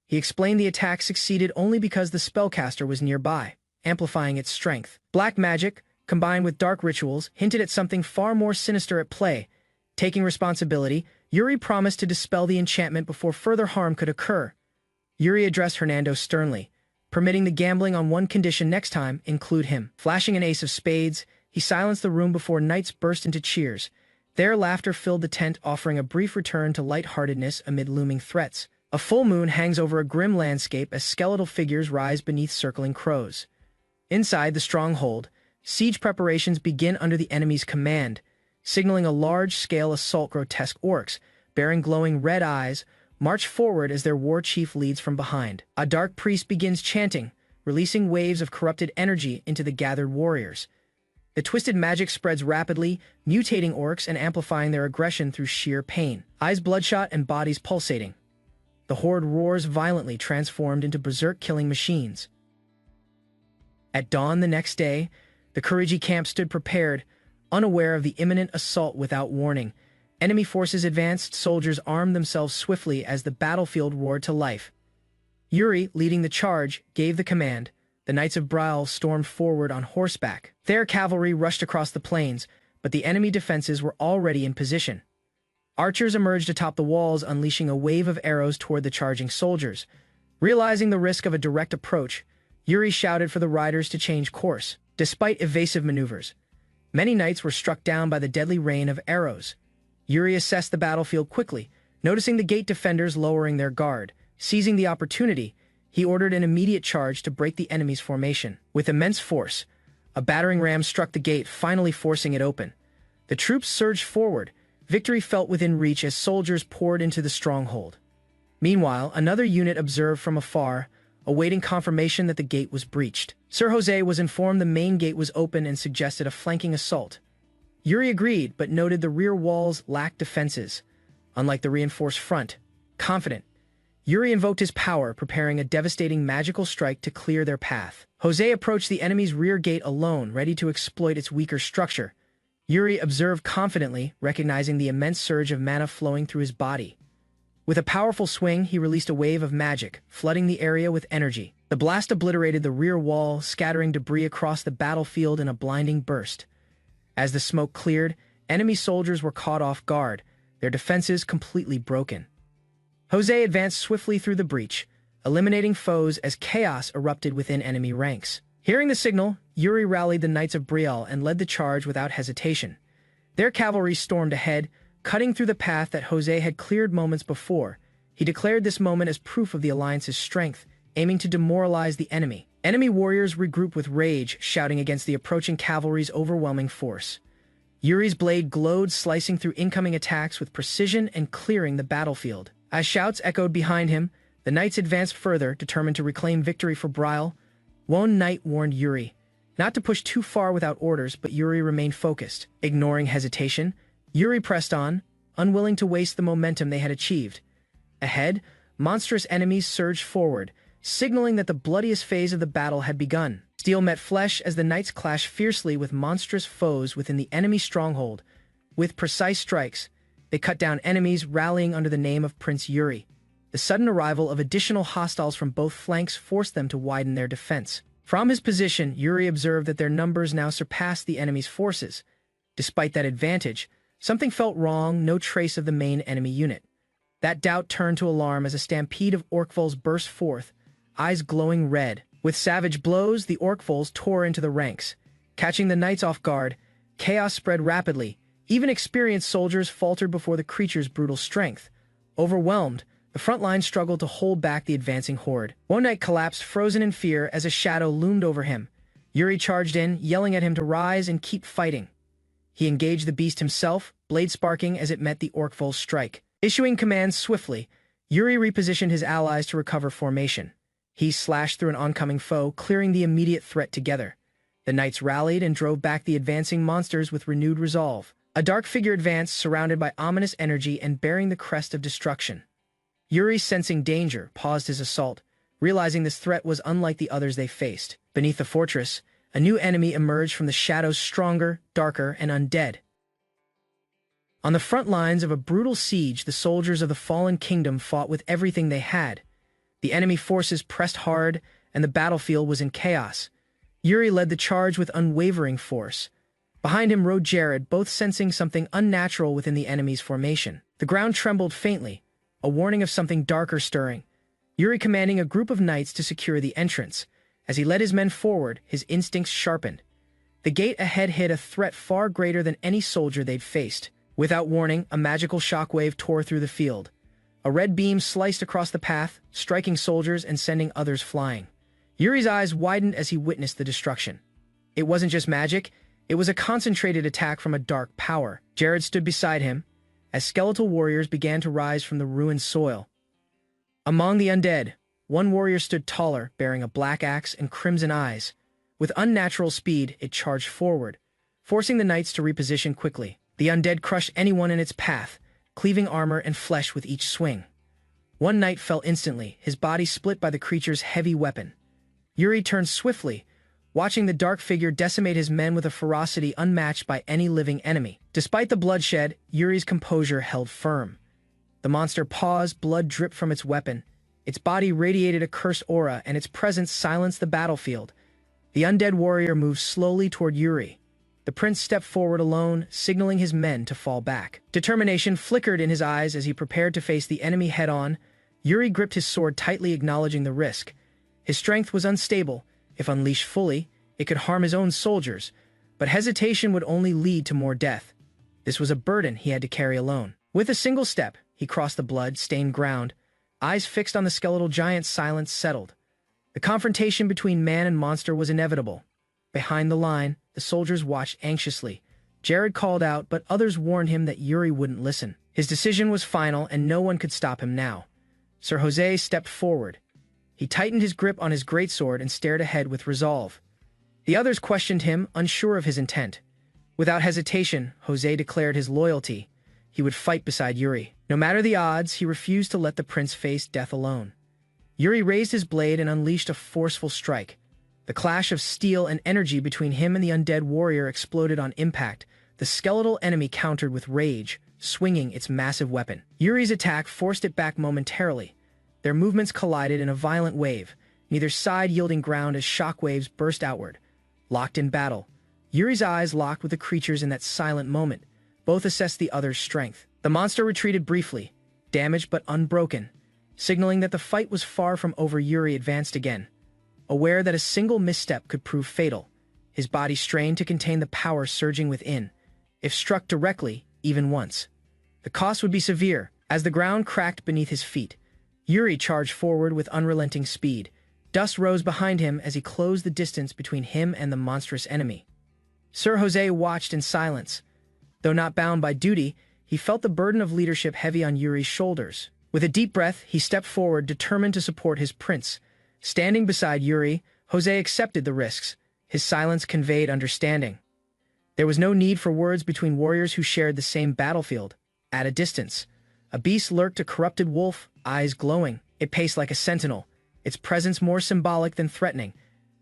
He explained the attack succeeded only because the spellcaster was nearby, amplifying its strength. Black magic, combined with dark rituals, hinted at something far more sinister at play. Taking responsibility, Yuri promised to dispel the enchantment before further harm could occur. Yuri addressed Hernando sternly, permitting the gambling on one condition next time: include him. Flashing an ace of spades, he silenced the room before knights burst into cheers. Their laughter filled the tent, offering a brief return to lightheartedness amid looming threats. A full moon hangs over a grim landscape as skeletal figures rise beneath circling crows. Inside the stronghold, siege preparations begin under the enemy's command, signaling a large-scale assault. Grotesque orcs, bearing glowing red eyes, march forward as their war chief leads from behind. A dark priest begins chanting, releasing waves of corrupted energy into the gathered warriors. The twisted magic spreads rapidly, mutating orcs and amplifying their aggression through sheer pain. Eyes bloodshot and bodies pulsating. The horde roars violently, transformed into berserk killing machines. At dawn the next day, the Kurigi camp stood prepared, unaware of the imminent assault. Without warning, enemy forces advanced. Soldiers armed themselves swiftly as the battlefield roared to life. Yuri, leading the charge, gave the command. The Knights of Betrayal stormed forward on horseback. Their cavalry rushed across the plains, but the enemy defenses were already in position. Archers emerged atop the walls, unleashing a wave of arrows toward the charging soldiers. Realizing the risk of a direct approach, Yuri shouted for the riders to change course. Despite evasive maneuvers, many knights were struck down by the deadly rain of arrows. Yuri assessed the battlefield quickly, noticing the gate defenders lowering their guard. Seizing the opportunity, he ordered an immediate charge to break the enemy's formation. With immense force, a battering ram struck the gate, finally forcing it open. The troops surged forward, victory felt within reach as soldiers poured into the stronghold. Meanwhile, another unit observed from afar, awaiting confirmation that the gate was breached. Sir Jose was informed the main gate was open and suggested a flanking assault. Yuri agreed, but noted the rear walls lacked defenses, unlike the reinforced front. Confident, Yuri invoked his power, preparing a devastating magical strike to clear their path. Jose approached the enemy's rear gate alone, ready to exploit its weaker structure. Yuri observed confidently, recognizing the immense surge of mana flowing through his body. With a powerful swing, he released a wave of magic, flooding the area with energy. The blast obliterated the rear wall, scattering debris across the battlefield in a blinding burst. As the smoke cleared, enemy soldiers were caught off guard, their defenses completely broken. Jose advanced swiftly through the breach, eliminating foes as chaos erupted within enemy ranks. Hearing the signal, Yuri rallied the Knights of Betrayal and led the charge without hesitation. Their cavalry stormed ahead, cutting through the path that Jose had cleared moments before. He declared this moment as proof of the alliance's strength, aiming to demoralize the enemy. Enemy warriors regrouped with rage, shouting against the approaching cavalry's overwhelming force. Yuri's blade glowed, slicing through incoming attacks with precision and clearing the battlefield. As shouts echoed behind him, the knights advanced further, determined to reclaim victory for Betrayal. One knight warned Yuri not to push too far without orders, but Yuri remained focused. Ignoring hesitation, Yuri pressed on, unwilling to waste the momentum they had achieved. Ahead, monstrous enemies surged forward, signaling that the bloodiest phase of the battle had begun. Steel met flesh as the knights clashed fiercely with monstrous foes within the enemy stronghold. With precise strikes, they cut down enemies, rallying under the name of Prince Yuri. The sudden arrival of additional hostiles from both flanks forced them to widen their defense. From his position, Yuri observed that their numbers now surpassed the enemy's forces. Despite that advantage, something felt wrong, no trace of the main enemy unit. That doubt turned to alarm as a stampede of orcvoles burst forth, eyes glowing red. With savage blows, the orcvoles tore into the ranks. Catching the knights off guard, chaos spread rapidly. Even experienced soldiers faltered before the creature's brutal strength. Overwhelmed, the front line struggled to hold back the advancing horde. One knight collapsed, frozen in fear, as a shadow loomed over him. Yuri charged in, yelling at him to rise and keep fighting. He engaged the beast himself, blade sparking as it met the orc-foal's strike. Issuing commands swiftly, Yuri repositioned his allies to recover formation. He slashed through an oncoming foe, clearing the immediate threat together. The knights rallied and drove back the advancing monsters with renewed resolve. A dark figure advanced, surrounded by ominous energy and bearing the crest of destruction. Yuri, sensing danger, paused his assault, realizing this threat was unlike the others they faced. Beneath the fortress, a new enemy emerged from the shadows, stronger, darker, and undead. On the front lines of a brutal siege, the soldiers of the fallen kingdom fought with everything they had. The enemy forces pressed hard, and the battlefield was in chaos. Yuri led the charge with unwavering force. Behind him rode Jared, both sensing something unnatural within the enemy's formation. The ground trembled faintly, a warning of something darker stirring. Yuri commanding a group of knights to secure the entrance. As he led his men forward, his instincts sharpened. The gate ahead hid a threat far greater than any soldier they'd faced. Without warning, a magical shockwave tore through the field. A red beam sliced across the path, striking soldiers and sending others flying. Yuri's eyes widened as he witnessed the destruction. It wasn't just magic, it was a concentrated attack from a dark power. Jared stood beside him, as skeletal warriors began to rise from the ruined soil. Among the undead, one warrior stood taller, bearing a black axe and crimson eyes. With unnatural speed, it charged forward, forcing the knights to reposition quickly. The undead crushed anyone in its path, cleaving armor and flesh with each swing. One knight fell instantly, his body split by the creature's heavy weapon. Yuri turned swiftly, watching the dark figure decimate his men with a ferocity unmatched by any living enemy. Despite the bloodshed, Yuri's composure held firm. The monster paused, blood dripped from its weapon. Its body radiated a cursed aura, and its presence silenced the battlefield. The undead warrior moved slowly toward Yuri. The prince stepped forward alone, signaling his men to fall back. Determination flickered in his eyes as he prepared to face the enemy head-on. Yuri gripped his sword tightly, acknowledging the risk. His strength was unstable. If unleashed fully, it could harm his own soldiers, but hesitation would only lead to more death. This was a burden he had to carry alone. With a single step, he crossed the blood-stained ground. Eyes fixed on the skeletal giant, silence settled. The confrontation between man and monster was inevitable. Behind the line, the soldiers watched anxiously. Jared called out, but others warned him that Yuri wouldn't listen. His decision was final, and no one could stop him now. Sir Jose stepped forward. He tightened his grip on his greatsword and stared ahead with resolve. The others questioned him, unsure of his intent. Without hesitation, Jose declared his loyalty. He would fight beside Yuri. No matter the odds, he refused to let the prince face death alone. Yuri raised his blade and unleashed a forceful strike. The clash of steel and energy between him and the undead warrior exploded on impact. The skeletal enemy countered with rage, swinging its massive weapon. Yuri's attack forced it back momentarily. Their movements collided in a violent wave, neither side yielding ground as shockwaves burst outward. Locked in battle, Yuri's eyes locked with the creatures in that silent moment. Both assessed the other's strength. The monster retreated briefly, damaged but unbroken, signaling that the fight was far from over. Yuri advanced again, aware that a single misstep could prove fatal. His body strained to contain the power surging within. If struck directly, even once, the cost would be severe. As the ground cracked beneath his feet, Yuri charged forward with unrelenting speed. Dust rose behind him as he closed the distance between him and the monstrous enemy. Sir Jose watched in silence. Though not bound by duty, he felt the burden of leadership heavy on Yuri's shoulders. With a deep breath, he stepped forward, determined to support his prince. Standing beside Yuri, Jose accepted the risks. His silence conveyed understanding. There was no need for words between warriors who shared the same battlefield. At a distance, a beast lurked, a corrupted wolf, eyes glowing. It paced like a sentinel, its presence more symbolic than threatening,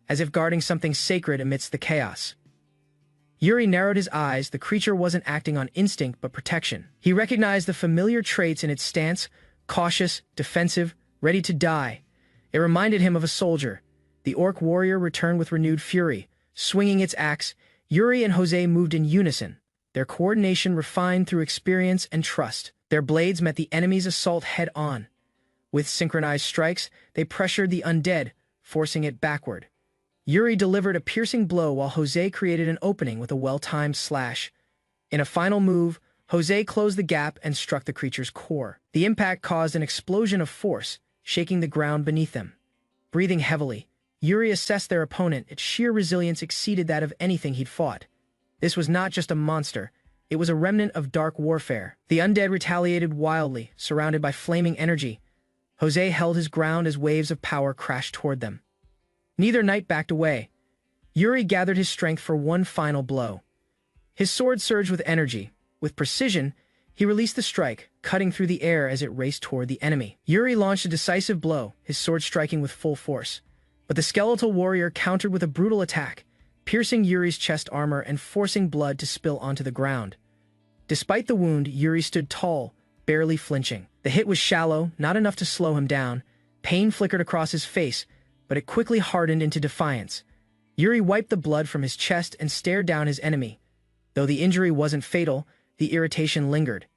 as if guarding something sacred amidst the chaos. Yuri narrowed his eyes. The creature wasn't acting on instinct but protection. He recognized the familiar traits in its stance, cautious, defensive, ready to die. It reminded him of a soldier. The orc warrior returned with renewed fury. Swinging its axe, Yuri and Jose moved in unison, their coordination refined through experience and trust. Their blades met the enemy's assault head-on. With synchronized strikes, they pressured the undead, forcing it backward. Yuri delivered a piercing blow while Jose created an opening with a well-timed slash. In a final move, Jose closed the gap and struck the creature's core. The impact caused an explosion of force, shaking the ground beneath them. Breathing heavily, Yuri assessed their opponent. Its sheer resilience exceeded that of anything he'd fought. This was not just a monster. It was a remnant of dark warfare. The undead retaliated wildly, surrounded by flaming energy. Jose held his ground as waves of power crashed toward them. Neither knight backed away. Yuri gathered his strength for one final blow. His sword surged with energy. With precision, he released the strike, cutting through the air as it raced toward the enemy. Yuri launched a decisive blow, his sword striking with full force. But the skeletal warrior countered with a brutal attack, piercing Yuri's chest armor and forcing blood to spill onto the ground. Despite the wound, Yuri stood tall, barely flinching. The hit was shallow, not enough to slow him down. Pain flickered across his face, but it quickly hardened into defiance. Yuri wiped the blood from his chest and stared down his enemy. Though the injury wasn't fatal, the irritation lingered.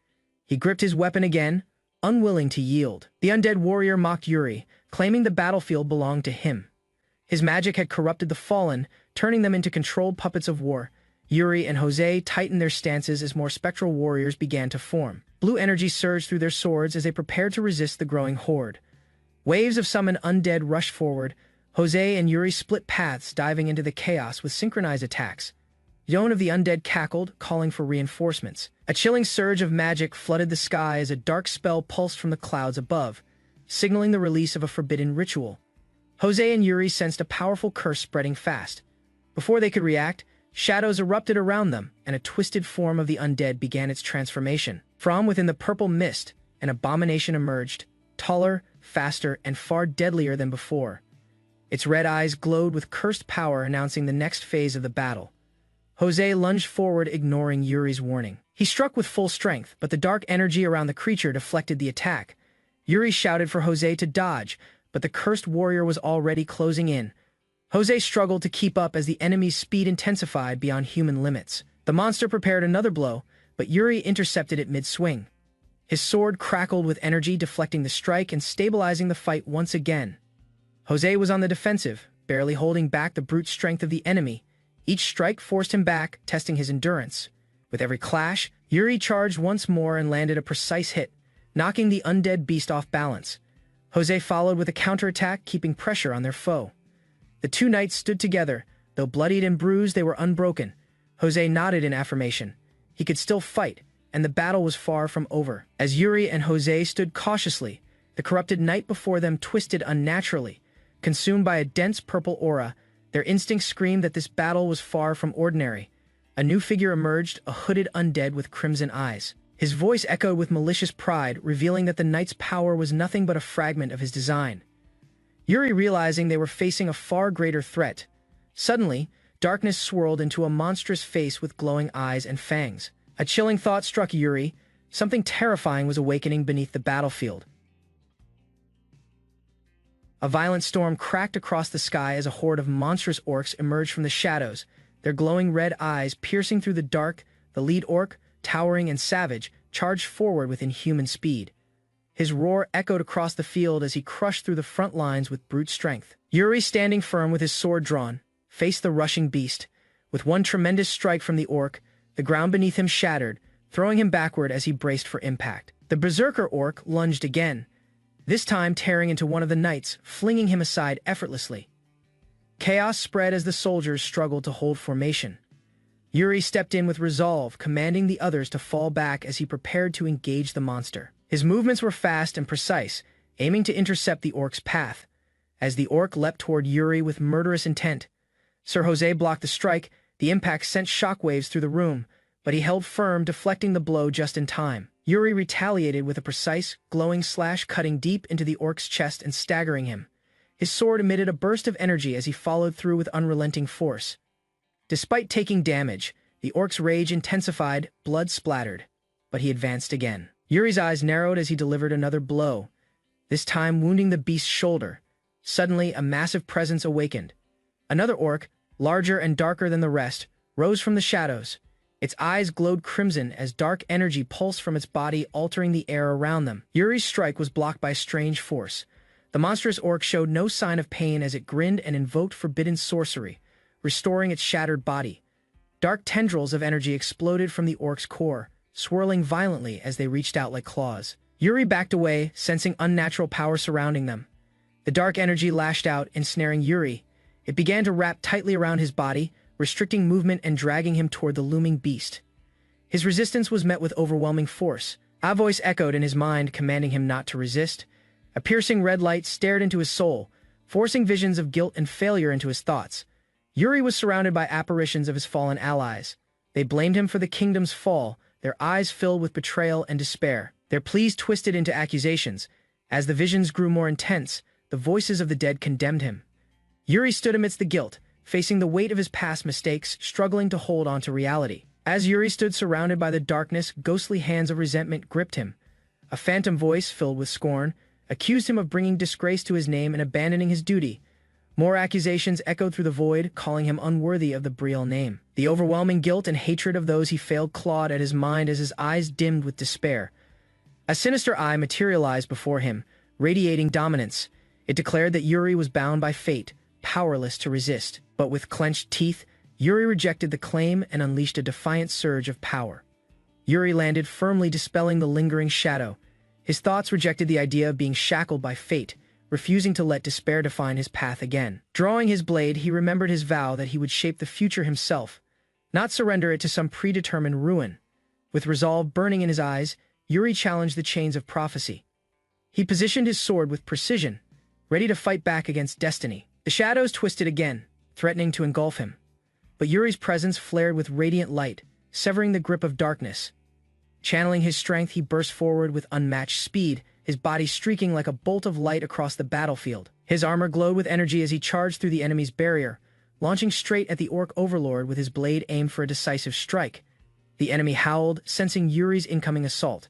He gripped his weapon again, unwilling to yield. The undead warrior mocked Yuri, claiming the battlefield belonged to him. His magic had corrupted the fallen, turning them into controlled puppets of war. Yuri and Jose tightened their stances as more spectral warriors began to form. Blue energy surged through their swords as they prepared to resist the growing horde. Waves of summoned undead rushed forward. Jose and Yuri split paths, diving into the chaos with synchronized attacks. Yon of the undead cackled, calling for reinforcements. A chilling surge of magic flooded the sky as a dark spell pulsed from the clouds above, signaling the release of a forbidden ritual. Jose and Yuri sensed a powerful curse spreading fast. Before they could react, shadows erupted around them, and a twisted form of the undead began its transformation. From within the purple mist, an abomination emerged, taller, faster, and far deadlier than before. Its red eyes glowed with cursed power, announcing the next phase of the battle. Jose lunged forward, ignoring Yuri's warning. He struck with full strength, but the dark energy around the creature deflected the attack. Yuri shouted for Jose to dodge, but the cursed warrior was already closing in. Jose struggled to keep up as the enemy's speed intensified beyond human limits. The monster prepared another blow, but Yuri intercepted it mid-swing. His sword crackled with energy, deflecting the strike and stabilizing the fight once again. Jose was on the defensive, barely holding back the brute strength of the enemy. Each strike forced him back, testing his endurance. With every clash, Yuri charged once more and landed a precise hit, knocking the undead beast off balance. Jose followed with a counterattack, keeping pressure on their foe. The two knights stood together. Though bloodied and bruised, they were unbroken. Jose nodded in affirmation. He could still fight, and the battle was far from over. As Yuri and Jose stood cautiously, the corrupted knight before them twisted unnaturally. Consumed by a dense purple aura, their instincts screamed that this battle was far from ordinary. A new figure emerged, a hooded undead with crimson eyes. His voice echoed with malicious pride, revealing that the knight's power was nothing but a fragment of his design. Yuri, realizing they were facing a far greater threat. Suddenly, darkness swirled into a monstrous face with glowing eyes and fangs. A chilling thought struck Yuri. Something terrifying was awakening beneath the battlefield. A violent storm cracked across the sky as a horde of monstrous orcs emerged from the shadows, their glowing red eyes piercing through the dark. The lead orc, towering and savage, charged forward with inhuman speed. His roar echoed across the field as he crushed through the front lines with brute strength. Yuri, standing firm with his sword drawn, faced the rushing beast. With one tremendous strike from the orc, the ground beneath him shattered, throwing him backward as he braced for impact. The berserker orc lunged again, this time tearing into one of the knights, flinging him aside effortlessly. Chaos spread as the soldiers struggled to hold formation. Yuri stepped in with resolve, commanding the others to fall back as he prepared to engage the monster. His movements were fast and precise, aiming to intercept the orc's path. As the orc leapt toward Yuri with murderous intent, Sir Jose blocked the strike. The impact sent shockwaves through the room, but he held firm, deflecting the blow just in time. Yuri retaliated with a precise, glowing slash, cutting deep into the orc's chest and staggering him. His sword emitted a burst of energy as he followed through with unrelenting force. Despite taking damage, the orc's rage intensified, blood splattered, but he advanced again. Yuri's eyes narrowed as he delivered another blow, this time wounding the beast's shoulder. Suddenly, a massive presence awakened. Another orc, larger and darker than the rest, rose from the shadows. Its eyes glowed crimson as dark energy pulsed from its body, altering the air around them. Yuri's strike was blocked by a strange force. The monstrous orc showed no sign of pain as it grinned and invoked forbidden sorcery, restoring its shattered body. Dark tendrils of energy exploded from the orc's core, swirling violently as they reached out like claws. Yuri backed away, sensing unnatural power surrounding them. The dark energy lashed out, ensnaring Yuri. It began to wrap tightly around his body, restricting movement and dragging him toward the looming beast. His resistance was met with overwhelming force. A voice echoed in his mind, commanding him not to resist. A piercing red light stared into his soul, forcing visions of guilt and failure into his thoughts. Yuri was surrounded by apparitions of his fallen allies. They blamed him for the kingdom's fall, their eyes filled with betrayal and despair. Their pleas twisted into accusations. As the visions grew more intense, the voices of the dead condemned him. Yuri stood amidst the guilt, facing the weight of his past mistakes, struggling to hold on to reality. As Yuri stood surrounded by the darkness, ghostly hands of resentment gripped him. A phantom voice, filled with scorn, accused him of bringing disgrace to his name and abandoning his duty. More accusations echoed through the void, calling him unworthy of the Betrayal name. The overwhelming guilt and hatred of those he failed clawed at his mind as his eyes dimmed with despair. A sinister eye materialized before him, radiating dominance. It declared that Yuri was bound by fate, powerless to resist. But with clenched teeth, Yuri rejected the claim and unleashed a defiant surge of power. Yuri landed firmly, dispelling the lingering shadow. His thoughts rejected the idea of being shackled by fate, refusing to let despair define his path again. Drawing his blade, he remembered his vow that he would shape the future himself, not surrender it to some predetermined ruin. With resolve burning in his eyes, Yuri challenged the chains of prophecy. He positioned his sword with precision, ready to fight back against destiny. The shadows twisted again, threatening to engulf him. But Yuri's presence flared with radiant light, severing the grip of darkness. Channeling his strength, he burst forward with unmatched speed, his body streaking like a bolt of light across the battlefield. His armor glowed with energy as he charged through the enemy's barrier, launching straight at the orc overlord with his blade aimed for a decisive strike. The enemy howled, sensing Yuri's incoming assault.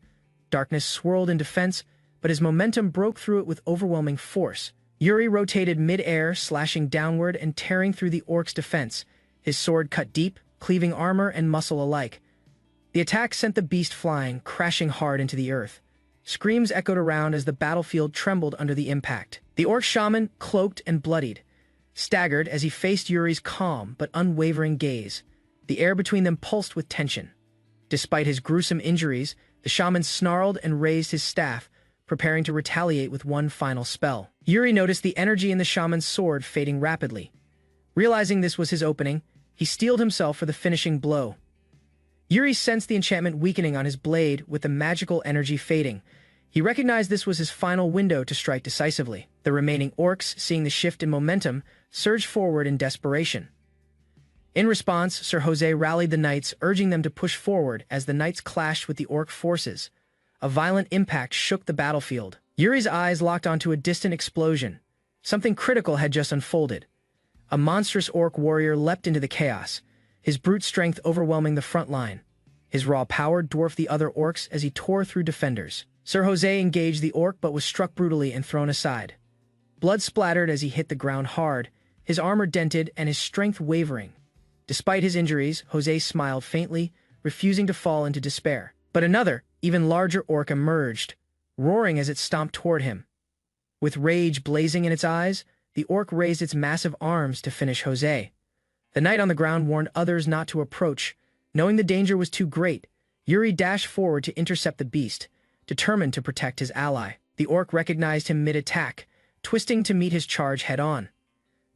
Darkness swirled in defense, but his momentum broke through it with overwhelming force. Yuri rotated mid-air, slashing downward and tearing through the orc's defense. His sword cut deep, cleaving armor and muscle alike. The attack sent the beast flying, crashing hard into the earth. Screams echoed around as the battlefield trembled under the impact. The orc shaman, cloaked and bloodied, staggered as he faced Yuri's calm but unwavering gaze. The air between them pulsed with tension. Despite his gruesome injuries, the shaman snarled and raised his staff, preparing to retaliate with one final spell. Yuri noticed the energy in the shaman's sword fading rapidly. Realizing this was his opening, he steeled himself for the finishing blow. Yuri sensed the enchantment weakening on his blade, with the magical energy fading. He recognized this was his final window to strike decisively. The remaining orcs, seeing the shift in momentum, surged forward in desperation. In response, Sir Jose rallied the knights, urging them to push forward as the knights clashed with the orc forces. A violent impact shook the battlefield. Yuri's eyes locked onto a distant explosion. Something critical had just unfolded. A monstrous orc warrior leapt into the chaos, his brute strength overwhelming the front line. His raw power dwarfed the other orcs as he tore through defenders. Sir Jose engaged the orc but was struck brutally and thrown aside. Blood splattered as he hit the ground hard, his armor dented and his strength wavering. Despite his injuries, Jose smiled faintly, refusing to fall into despair. But another, even larger orc emerged, roaring as it stomped toward him. With rage blazing in its eyes, the orc raised its massive arms to finish Jose. The knight on the ground warned others not to approach. Knowing the danger was too great, Yuri dashed forward to intercept the beast, determined to protect his ally. The orc recognized him mid-attack, twisting to meet his charge head-on.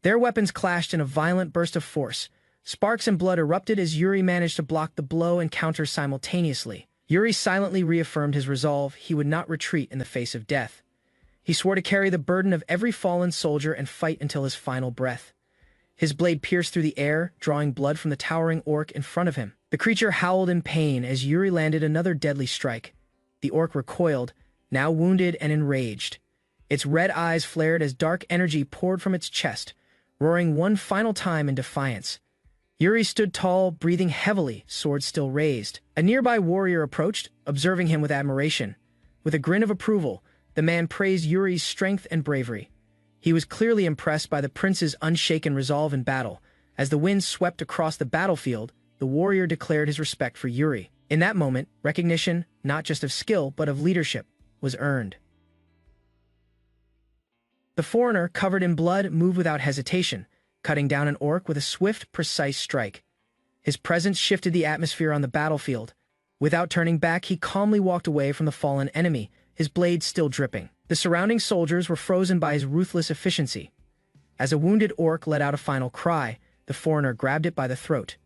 Their weapons clashed in a violent burst of force. Sparks and blood erupted as Yuri managed to block the blow and counter simultaneously. Yuri silently reaffirmed his resolve. He would not retreat in the face of death. He swore to carry the burden of every fallen soldier and fight until his final breath. His blade pierced through the air, drawing blood from the towering orc in front of him. The creature howled in pain as Yuri landed another deadly strike. The orc recoiled, now wounded and enraged. Its red eyes flared as dark energy poured from its chest, roaring one final time in defiance. Yuri stood tall, breathing heavily, sword still raised. A nearby warrior approached, observing him with admiration. With a grin of approval, the man praised Yuri's strength and bravery. He was clearly impressed by the prince's unshaken resolve in battle. As the wind swept across the battlefield, the warrior declared his respect for Yuri. In that moment, recognition, not just of skill, but of leadership, was earned. The foreigner, covered in blood, moved without hesitation, cutting down an orc with a swift, precise strike. His presence shifted the atmosphere on the battlefield. Without turning back, he calmly walked away from the fallen enemy, his blade still dripping. The surrounding soldiers were frozen by his ruthless efficiency. As a wounded orc let out a final cry, the foreigner grabbed it by the throat.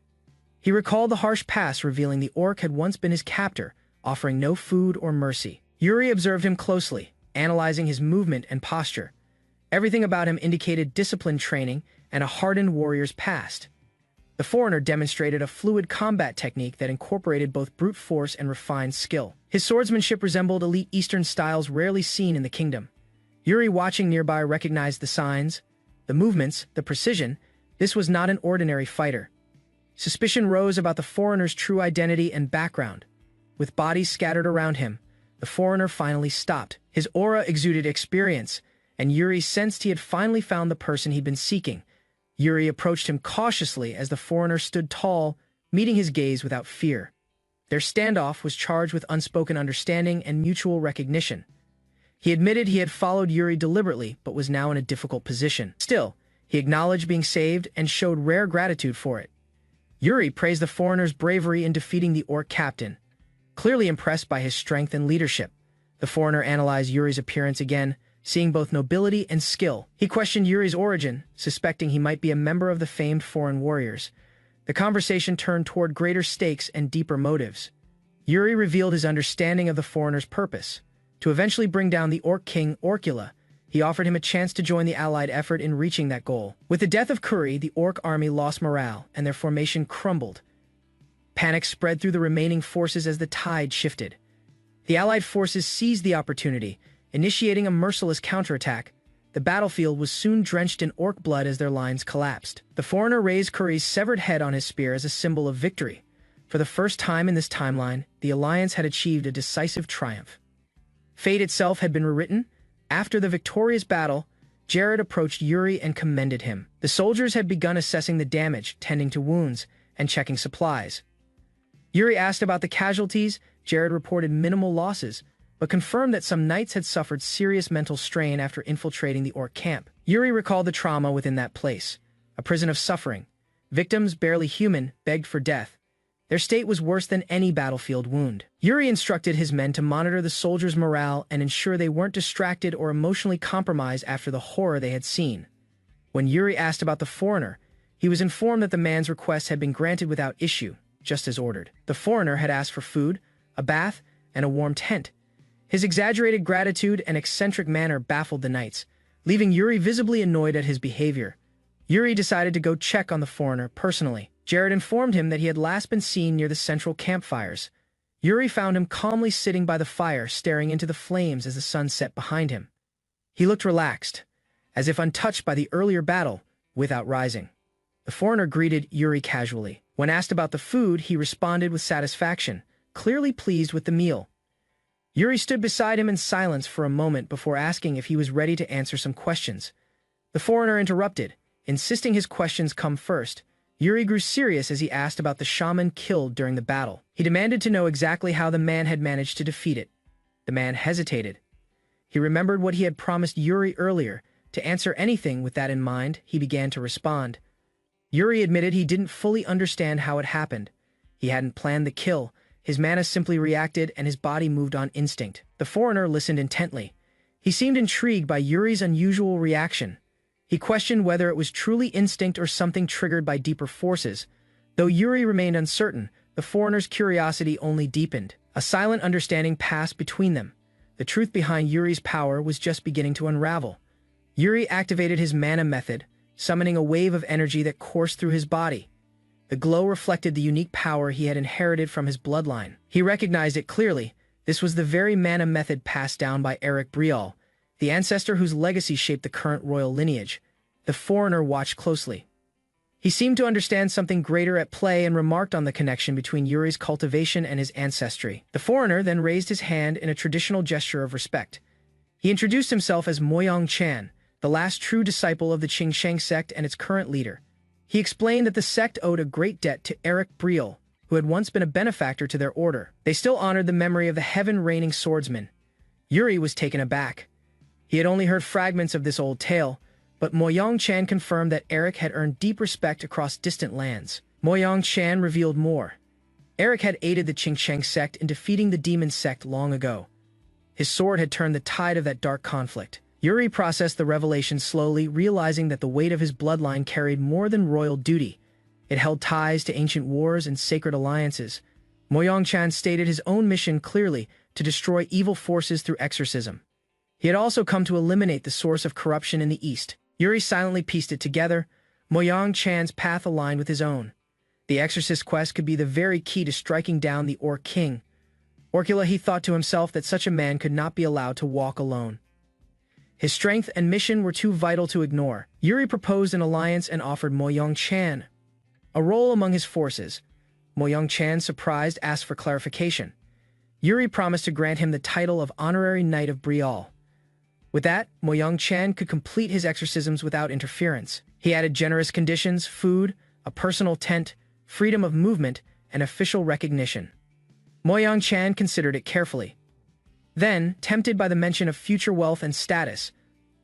He recalled the harsh past, revealing the orc had once been his captor, offering no food or mercy. Yuri observed him closely, analyzing his movement and posture. Everything about him indicated disciplined training and a hardened warrior's past. The foreigner demonstrated a fluid combat technique that incorporated both brute force and refined skill. His swordsmanship resembled elite Eastern styles rarely seen in the kingdom. Yuri, watching nearby, recognized the signs, the movements, the precision. This was not an ordinary fighter. Suspicion rose about the foreigner's true identity and background. With bodies scattered around him, the foreigner finally stopped. His aura exuded experience, and Yuri sensed he had finally found the person he'd been seeking. Yuri approached him cautiously as the foreigner stood tall, meeting his gaze without fear. Their standoff was charged with unspoken understanding and mutual recognition. He admitted he had followed Yuri deliberately, but was now in a difficult position. Still, he acknowledged being saved and showed rare gratitude for it. Yuri praised the foreigner's bravery in defeating the orc captain. Clearly impressed by his strength and leadership, the foreigner analyzed Yuri's appearance again, seeing both nobility and skill. He questioned Yuri's origin, suspecting he might be a member of the famed foreign warriors. The conversation turned toward greater stakes and deeper motives. Yuri revealed his understanding of the foreigner's purpose: to eventually bring down the Orc King Orcula. He offered him a chance to join the Allied effort in reaching that goal. With the death of Kuri, the Orc army lost morale, and their formation crumbled. Panic spread through the remaining forces as the tide shifted. The Allied forces seized the opportunity, initiating a merciless counterattack. The battlefield was soon drenched in orc blood as their lines collapsed. The foreigner raised Kuri's severed head on his spear as a symbol of victory. For the first time in this timeline, the Alliance had achieved a decisive triumph. Fate itself had been rewritten. After the victorious battle, Jared approached Yuri and commended him. The soldiers had begun assessing the damage, tending to wounds, and checking supplies. Yuri asked about the casualties. Jared reported minimal losses, but confirmed that some knights had suffered serious mental strain after infiltrating the orc camp. Yuri recalled the trauma within that place, a prison of suffering. Victims, barely human, begged for death. Their state was worse than any battlefield wound. Yuri instructed his men to monitor the soldiers' morale and ensure they weren't distracted or emotionally compromised after the horror they had seen. When Yuri asked about the foreigner, he was informed that the man's request had been granted without issue, just as ordered. The foreigner had asked for food, a bath, and a warm tent. His exaggerated gratitude and eccentric manner baffled the knights, leaving Yuri visibly annoyed at his behavior. Yuri decided to go check on the foreigner personally. Jared informed him that he had last been seen near the central campfires. Yuri found him calmly sitting by the fire, staring into the flames as the sun set behind him. He looked relaxed, as if untouched by the earlier battle, without rising. The foreigner greeted Yuri casually. When asked about the food, he responded with satisfaction, clearly pleased with the meal. Yuri stood beside him in silence for a moment before asking if he was ready to answer some questions. The foreigner interrupted, insisting his questions come first. Yuri grew serious as he asked about the shaman killed during the battle. He demanded to know exactly how the man had managed to defeat it. The man hesitated. He remembered what he had promised Yuri earlier. To answer anything with that in mind, he began to respond. Yuri admitted he didn't fully understand how it happened. He hadn't planned the kill. His mana simply reacted and his body moved on instinct. The foreigner listened intently. He seemed intrigued by Yuri's unusual reaction. He questioned whether it was truly instinct or something triggered by deeper forces. Though Yuri remained uncertain, the foreigner's curiosity only deepened. A silent understanding passed between them. The truth behind Yuri's power was just beginning to unravel. Yuri activated his mana method, summoning a wave of energy that coursed through his body. The glow reflected the unique power he had inherited from his bloodline. He recognized it clearly. This was the very mana method passed down by Betrayal, the ancestor whose legacy shaped the current royal lineage. The foreigner watched closely. He seemed to understand something greater at play and remarked on the connection between Yuri's cultivation and his ancestry. The foreigner then raised his hand in a traditional gesture of respect. He introduced himself as Moyang Chan, the last true disciple of the Qingsheng sect and its current leader. He explained that the sect owed a great debt to Betrayal, who had once been a benefactor to their order. They still honored the memory of the heaven-reigning swordsman. Yuri was taken aback. He had only heard fragments of this old tale, but Moyang Chan confirmed that Eric had earned deep respect across distant lands. Moyang Chan revealed more. Eric had aided the Qingsheng sect in defeating the demon sect long ago. His sword had turned the tide of that dark conflict. Yuri processed the revelation slowly, realizing that the weight of his bloodline carried more than royal duty. It held ties to ancient wars and sacred alliances. Moyang-chan stated his own mission clearly, to destroy evil forces through exorcism. He had also come to eliminate the source of corruption in the East. Yuri silently pieced it together. Moyang-chan's path aligned with his own. The exorcist quest could be the very key to striking down the Orc King. Orcula, he thought to himself that such a man could not be allowed to walk alone. His strength and mission were too vital to ignore. Yuri proposed an alliance and offered Moyang-chan a role among his forces. Moyang-chan, surprised, asked for clarification. Yuri promised to grant him the title of Honorary Knight of Betrayal. With that, Moyang-chan could complete his exorcisms without interference. He added generous conditions: food, a personal tent, freedom of movement, and official recognition. Moyang-chan considered it carefully. Then, tempted by the mention of future wealth and status,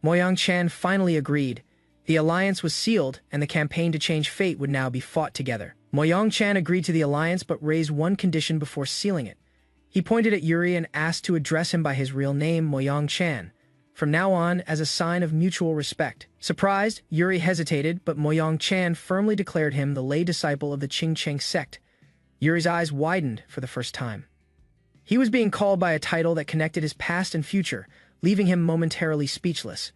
Moyang-chan finally agreed. The alliance was sealed, and the campaign to change fate would now be fought together. Moyang-chan agreed to the alliance but raised one condition before sealing it. He pointed at Yuri and asked to address him by his real name, Moyang-chan, from now on as a sign of mutual respect. Surprised, Yuri hesitated, but Moyang-chan firmly declared him the lay disciple of the Qingcheng sect. Yuri's eyes widened for the first time. He was being called by a title that connected his past and future, leaving him momentarily speechless.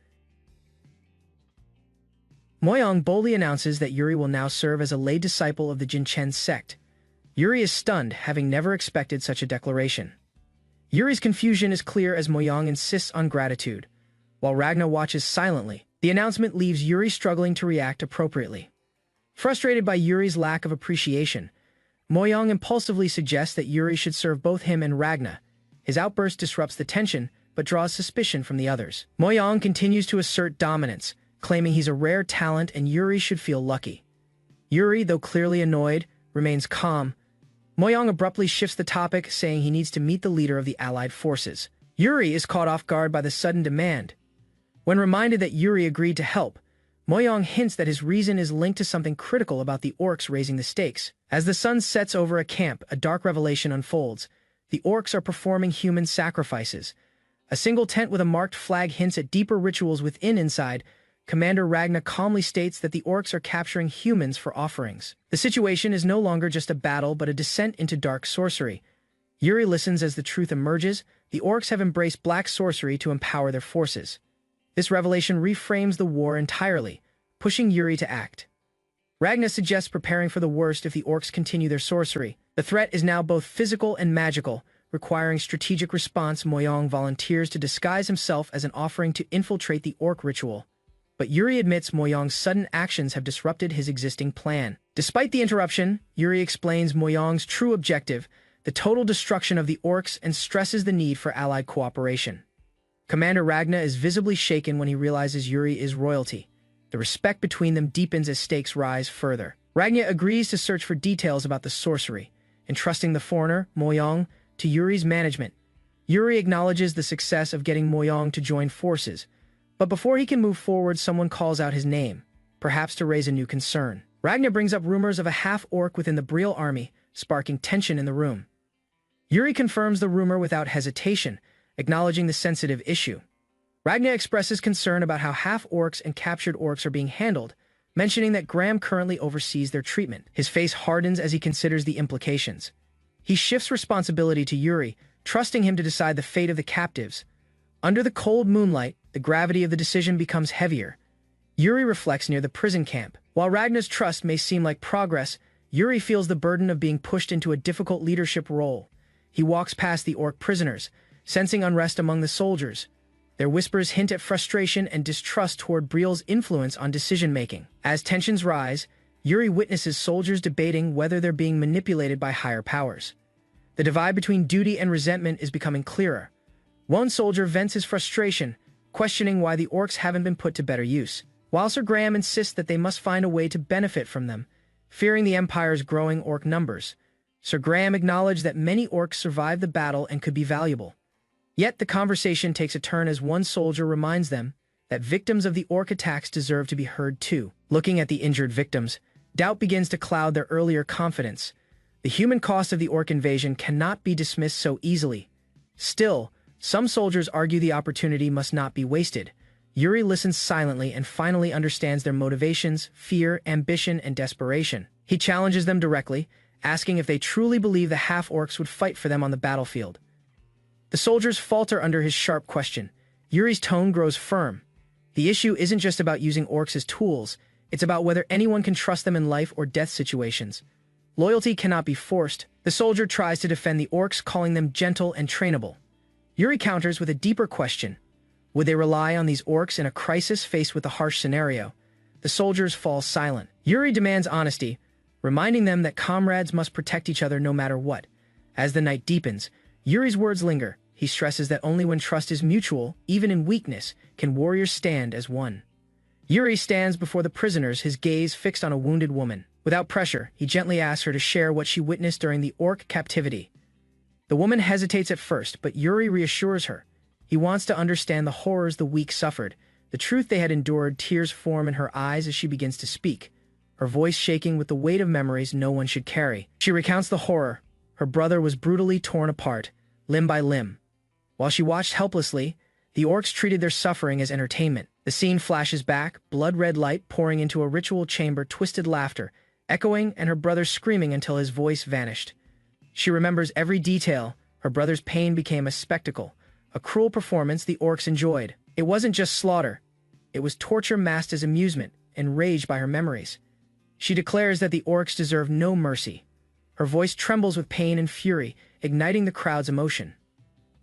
Moyang boldly announces that Yuri will now serve as a lay disciple of the Jinchen sect. Yuri is stunned, having never expected such a declaration. Yuri's confusion is clear as Moyang insists on gratitude, while Ragna watches silently. The announcement leaves Yuri struggling to react appropriately. Frustrated by Yuri's lack of appreciation, Moyang impulsively suggests that Yuri should serve both him and Ragna. His outburst disrupts the tension, but draws suspicion from the others. Moyang continues to assert dominance, claiming he's a rare talent and Yuri should feel lucky. Yuri, though clearly annoyed, remains calm. Moyang abruptly shifts the topic, saying he needs to meet the leader of the allied forces. Yuri is caught off guard by the sudden demand. When reminded that Yuri agreed to help, Moyang hints that his reason is linked to something critical about the orcs raising the stakes. As the sun sets over a camp, a dark revelation unfolds. The orcs are performing human sacrifices. A single tent with a marked flag hints at deeper rituals within. Inside, Commander Ragna calmly states that the orcs are capturing humans for offerings. The situation is no longer just a battle, but a descent into dark sorcery. Yuri listens as the truth emerges. The orcs have embraced black sorcery to empower their forces. This revelation reframes the war entirely, pushing Yuri to act. Ragna suggests preparing for the worst if the orcs continue their sorcery. The threat is now both physical and magical, requiring strategic response. Moyang volunteers to disguise himself as an offering to infiltrate the orc ritual. But Yuri admits Moyang's sudden actions have disrupted his existing plan. Despite the interruption, Yuri explains Moyang's true objective, the total destruction of the orcs, and stresses the need for allied cooperation. Commander Ragna is visibly shaken when he realizes Yuri is royalty. The respect between them deepens as stakes rise further. Ragna agrees to search for details about the sorcery, entrusting the foreigner, Moyang, to Yuri's management. Yuri acknowledges the success of getting Moyang to join forces, but before he can move forward, someone calls out his name, perhaps to raise a new concern. Ragna brings up rumors of a half-orc within the Betrayal army, sparking tension in the room. Yuri confirms the rumor without hesitation, acknowledging the sensitive issue. Ragna expresses concern about how half-orcs and captured orcs are being handled, mentioning that Graham currently oversees their treatment. His face hardens as he considers the implications. He shifts responsibility to Yuri, trusting him to decide the fate of the captives. Under the cold moonlight, the gravity of the decision becomes heavier. Yuri reflects near the prison camp. While Ragna's trust may seem like progress, Yuri feels the burden of being pushed into a difficult leadership role. He walks past the orc prisoners, sensing unrest among the soldiers. Their whispers hint at frustration and distrust toward Betrayal's influence on decision-making. As tensions rise, Yuri witnesses soldiers debating whether they're being manipulated by higher powers. The divide between duty and resentment is becoming clearer. One soldier vents his frustration, questioning why the orcs haven't been put to better use, while Sir Graham insists that they must find a way to benefit from them, fearing the Empire's growing orc numbers. Sir Graham acknowledged that many orcs survived the battle and could be valuable. Yet the conversation takes a turn as one soldier reminds them that victims of the orc attacks deserve to be heard too. Looking at the injured victims, doubt begins to cloud their earlier confidence. The human cost of the orc invasion cannot be dismissed so easily. Still, some soldiers argue the opportunity must not be wasted. Yuri listens silently and finally understands their motivations, fear, ambition, and desperation. He challenges them directly, asking if they truly believe the half-orcs would fight for them on the battlefield. The soldiers falter under his sharp question. Yuri's tone grows firm. The issue isn't just about using orcs as tools, it's about whether anyone can trust them in life or death situations. Loyalty cannot be forced. The soldier tries to defend the orcs, calling them gentle and trainable. Yuri counters with a deeper question. Would they rely on these orcs in a crisis faced with a harsh scenario? The soldiers fall silent. Yuri demands honesty, reminding them that comrades must protect each other no matter what. As the night deepens, Yuri's words linger. He stresses that only when trust is mutual, even in weakness, can warriors stand as one. Yuri stands before the prisoners, his gaze fixed on a wounded woman. Without pressure, he gently asks her to share what she witnessed during the orc captivity. The woman hesitates at first, but Yuri reassures her. He wants to understand the horrors the weak suffered, the truth they had endured. Tears form in her eyes as she begins to speak, her voice shaking with the weight of memories no one should carry. She recounts the horror. Her brother was brutally torn apart, limb by limb. While she watched helplessly, the orcs treated their suffering as entertainment. The scene flashes back, blood-red light pouring into a ritual chamber, twisted laughter, echoing, and her brother screaming until his voice vanished. She remembers every detail. Her brother's pain became a spectacle, a cruel performance the orcs enjoyed. It wasn't just slaughter. It was torture masked as amusement, enraged by her memories. She declares that the orcs deserve no mercy. Her voice trembles with pain and fury, igniting the crowd's emotion.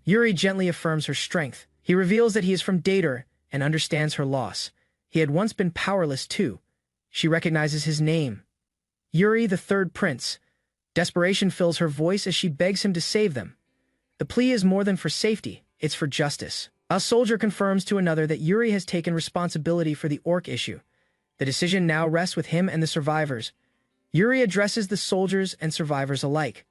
Yuri gently affirms her strength. He reveals that he is from Dater and understands her loss. He had once been powerless too. She recognizes his name. Yuri, the third prince. Desperation fills her voice as she begs him to save them. The plea is more than for safety, it's for justice. A soldier confirms to another that Yuri has taken responsibility for the orc issue. The decision now rests with him and the survivors. Yuri addresses the soldiers and survivors alike.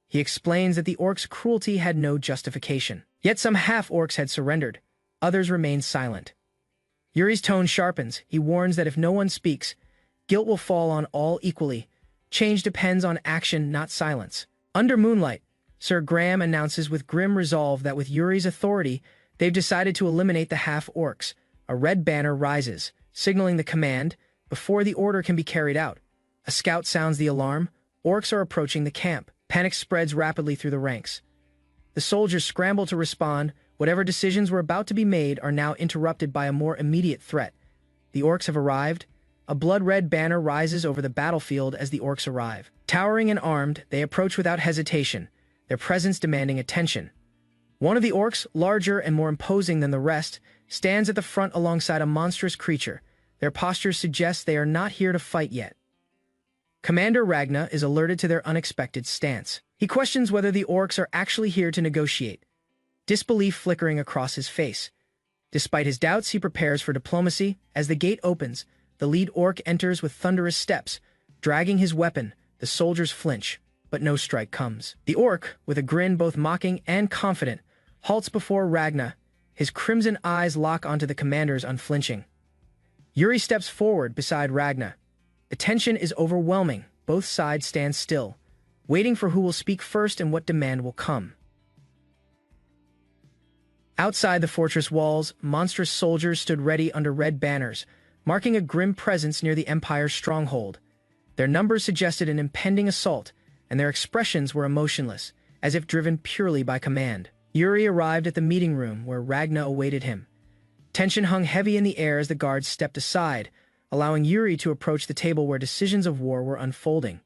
He explains that the orcs' cruelty had no justification. Yet some half-orcs had surrendered. Others remained silent. Yuri's tone sharpens. He warns that if no one speaks, guilt will fall on all equally. Change depends on action, not silence. Under moonlight, Sir Graham announces with grim resolve that with Yuri's authority, they've decided to eliminate the half-orcs. A red banner rises, signaling the command. Before the order can be carried out, a scout sounds the alarm. Orcs are approaching the camp. Panic spreads rapidly through the ranks. The soldiers scramble to respond. Whatever decisions were about to be made are now interrupted by a more immediate threat. The orcs have arrived. A blood-red banner rises over the battlefield as the orcs arrive. Towering and armed, they approach without hesitation, their presence demanding attention. One of the orcs, larger and more imposing than the rest, stands at the front alongside a monstrous creature. Their posture suggests they are not here to fight yet. Commander Ragna is alerted to their unexpected stance. He questions whether the orcs are actually here to negotiate, disbelief flickering across his face. Despite his doubts, he prepares for diplomacy. As the gate opens, the lead orc enters with thunderous steps. Dragging his weapon, the soldiers flinch, but no strike comes. The orc, with a grin both mocking and confident, halts before Ragna. His crimson eyes lock onto the commander's unflinching. Yuri steps forward beside Ragna. The tension is overwhelming. Both sides stand still, waiting for who will speak first and what demand will come. Outside the fortress walls, monstrous soldiers stood ready under red banners, marking a grim presence near the Empire's stronghold. Their numbers suggested an impending assault, and their expressions were emotionless, as if driven purely by command. Yuri arrived at the meeting room where Ragna awaited him. Tension hung heavy in the air as the guards stepped aside, allowing Yuri to approach the table where decisions of war were unfolding.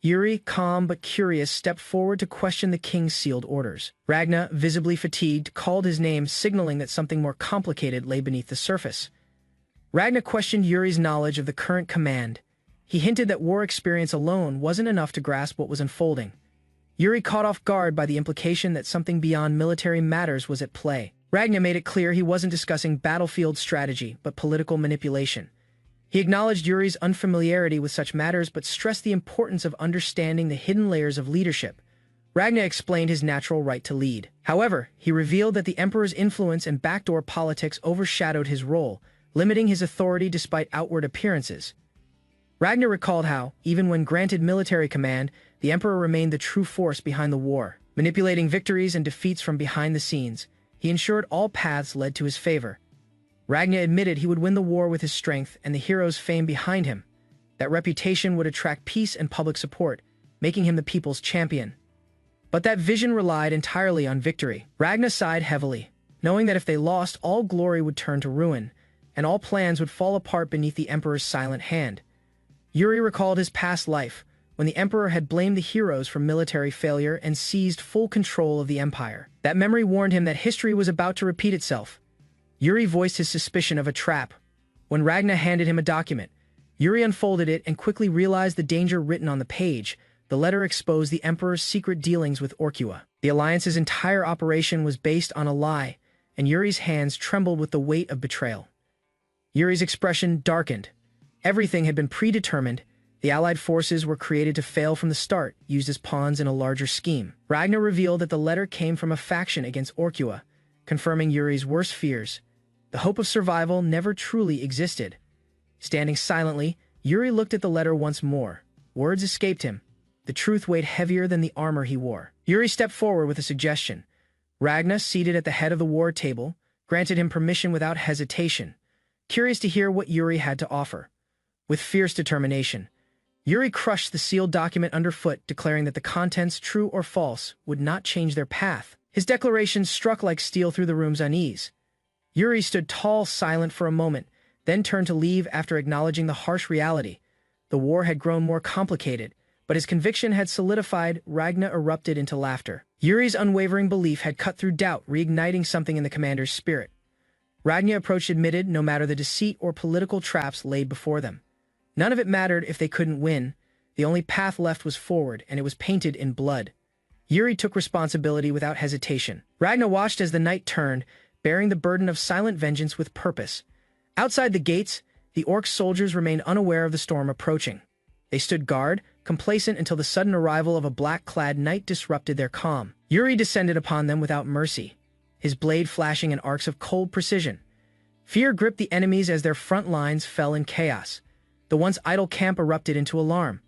Yuri, calm but curious, stepped forward to question the king's sealed orders. Ragna, visibly fatigued, called his name, signaling that something more complicated lay beneath the surface. Ragna questioned Yuri's knowledge of the current command. He hinted that war experience alone wasn't enough to grasp what was unfolding. Yuri caught off guard by the implication that something beyond military matters was at play. Ragna made it clear he wasn't discussing battlefield strategy, but political manipulation. He acknowledged Yuri's unfamiliarity with such matters, but stressed the importance of understanding the hidden layers of leadership. Ragna explained his natural right to lead. However, he revealed that the emperor's influence and backdoor politics overshadowed his role, limiting his authority despite outward appearances. Ragna recalled how, even when granted military command, the emperor remained the true force behind the war. Manipulating victories and defeats from behind the scenes, he ensured all paths led to his favor. Ragnar admitted he would win the war with his strength and the hero's fame behind him. That reputation would attract peace and public support, making him the people's champion. But that vision relied entirely on victory. Ragnar sighed heavily, knowing that if they lost, all glory would turn to ruin, and all plans would fall apart beneath the Emperor's silent hand. Yuri recalled his past life, when the Emperor had blamed the heroes for military failure and seized full control of the Empire. That memory warned him that history was about to repeat itself. Yuri voiced his suspicion of a trap. When Ragnar handed him a document, Yuri unfolded it and quickly realized the danger written on the page. The letter exposed the Emperor's secret dealings with Orkua. The Alliance's entire operation was based on a lie, and Yuri's hands trembled with the weight of betrayal. Yuri's expression darkened. Everything had been predetermined. The Allied forces were created to fail from the start, used as pawns in a larger scheme. Ragnar revealed that the letter came from a faction against Orkua, confirming Yuri's worst fears. The hope of survival never truly existed. Standing silently, Yuri looked at the letter once more. Words escaped him. The truth weighed heavier than the armor he wore. Yuri stepped forward with a suggestion. Ragnar, seated at the head of the war table, granted him permission without hesitation, curious to hear what Yuri had to offer. With fierce determination, Yuri crushed the sealed document underfoot, declaring that the contents, true or false, would not change their path. His declaration struck like steel through the room's unease. Yuri stood tall, silent for a moment, then turned to leave after acknowledging the harsh reality. The war had grown more complicated, but his conviction had solidified. Ragnar erupted into laughter. Yuri's unwavering belief had cut through doubt, reigniting something in the commander's spirit. Ragnar approached admitted no matter the deceit or political traps laid before them. None of it mattered if they couldn't win. The only path left was forward, and it was painted in blood. Yuri took responsibility without hesitation. Ragnar watched as the night turned, bearing the burden of silent vengeance with purpose. Outside the gates, the orc soldiers remained unaware of the storm approaching. They stood guard, complacent until the sudden arrival of a black-clad knight disrupted their calm. Yuri descended upon them without mercy, his blade flashing in arcs of cold precision. Fear gripped the enemies as their front lines fell in chaos. The once idle camp erupted into alarm.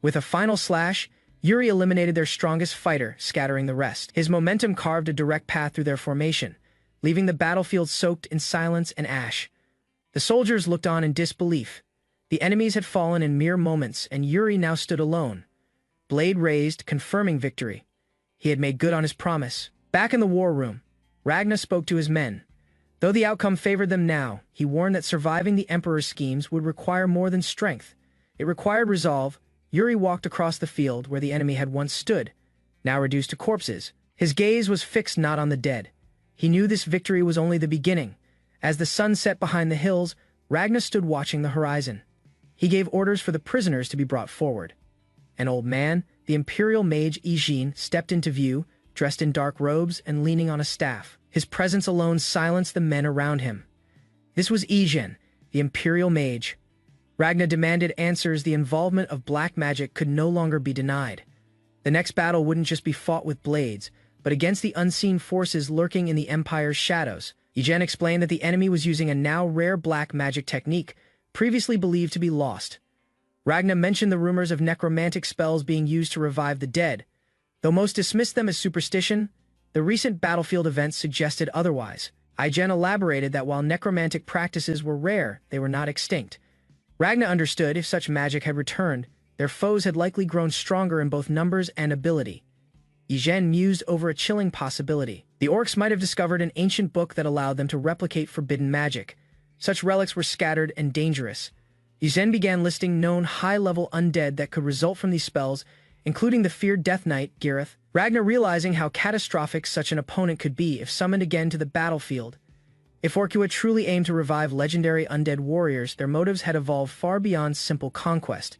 With a final slash, Yuri eliminated their strongest fighter, scattering the rest. His momentum carved a direct path through their formation, leaving the battlefield soaked in silence and ash. The soldiers looked on in disbelief. The enemies had fallen in mere moments, and Yuri now stood alone, blade raised, confirming victory. He had made good on his promise. Back in the war room, Ragnar spoke to his men. Though the outcome favored them now, he warned that surviving the Emperor's schemes would require more than strength. It required resolve. Yuri walked across the field where the enemy had once stood, now reduced to corpses. His gaze was fixed not on the dead. He knew this victory was only the beginning. As the sun set behind the hills, Ragnar stood watching the horizon. He gave orders for the prisoners to be brought forward. An old man, the imperial mage Ijin, stepped into view, dressed in dark robes and leaning on a staff. His presence alone silenced the men around him. This was Ijin, the imperial mage. Ragnar demanded answers. The involvement of black magic could no longer be denied. The next battle wouldn't just be fought with blades, but against the unseen forces lurking in the Empire's shadows. Ijin explained that the enemy was using a now rare black magic technique, previously believed to be lost. Ragnar mentioned the rumors of necromantic spells being used to revive the dead. Though most dismissed them as superstition, the recent battlefield events suggested otherwise. Ijin elaborated that while necromantic practices were rare, they were not extinct. Ragnar understood if such magic had returned, their foes had likely grown stronger in both numbers and ability. Ijin mused over a chilling possibility. The orcs might have discovered an ancient book that allowed them to replicate forbidden magic. Such relics were scattered and dangerous. Ijin began listing known high-level undead that could result from these spells, including the feared Death Knight, Girith. Ragnar, realizing how catastrophic such an opponent could be if summoned again to the battlefield. If Orkua truly aimed to revive legendary undead warriors, their motives had evolved far beyond simple conquest.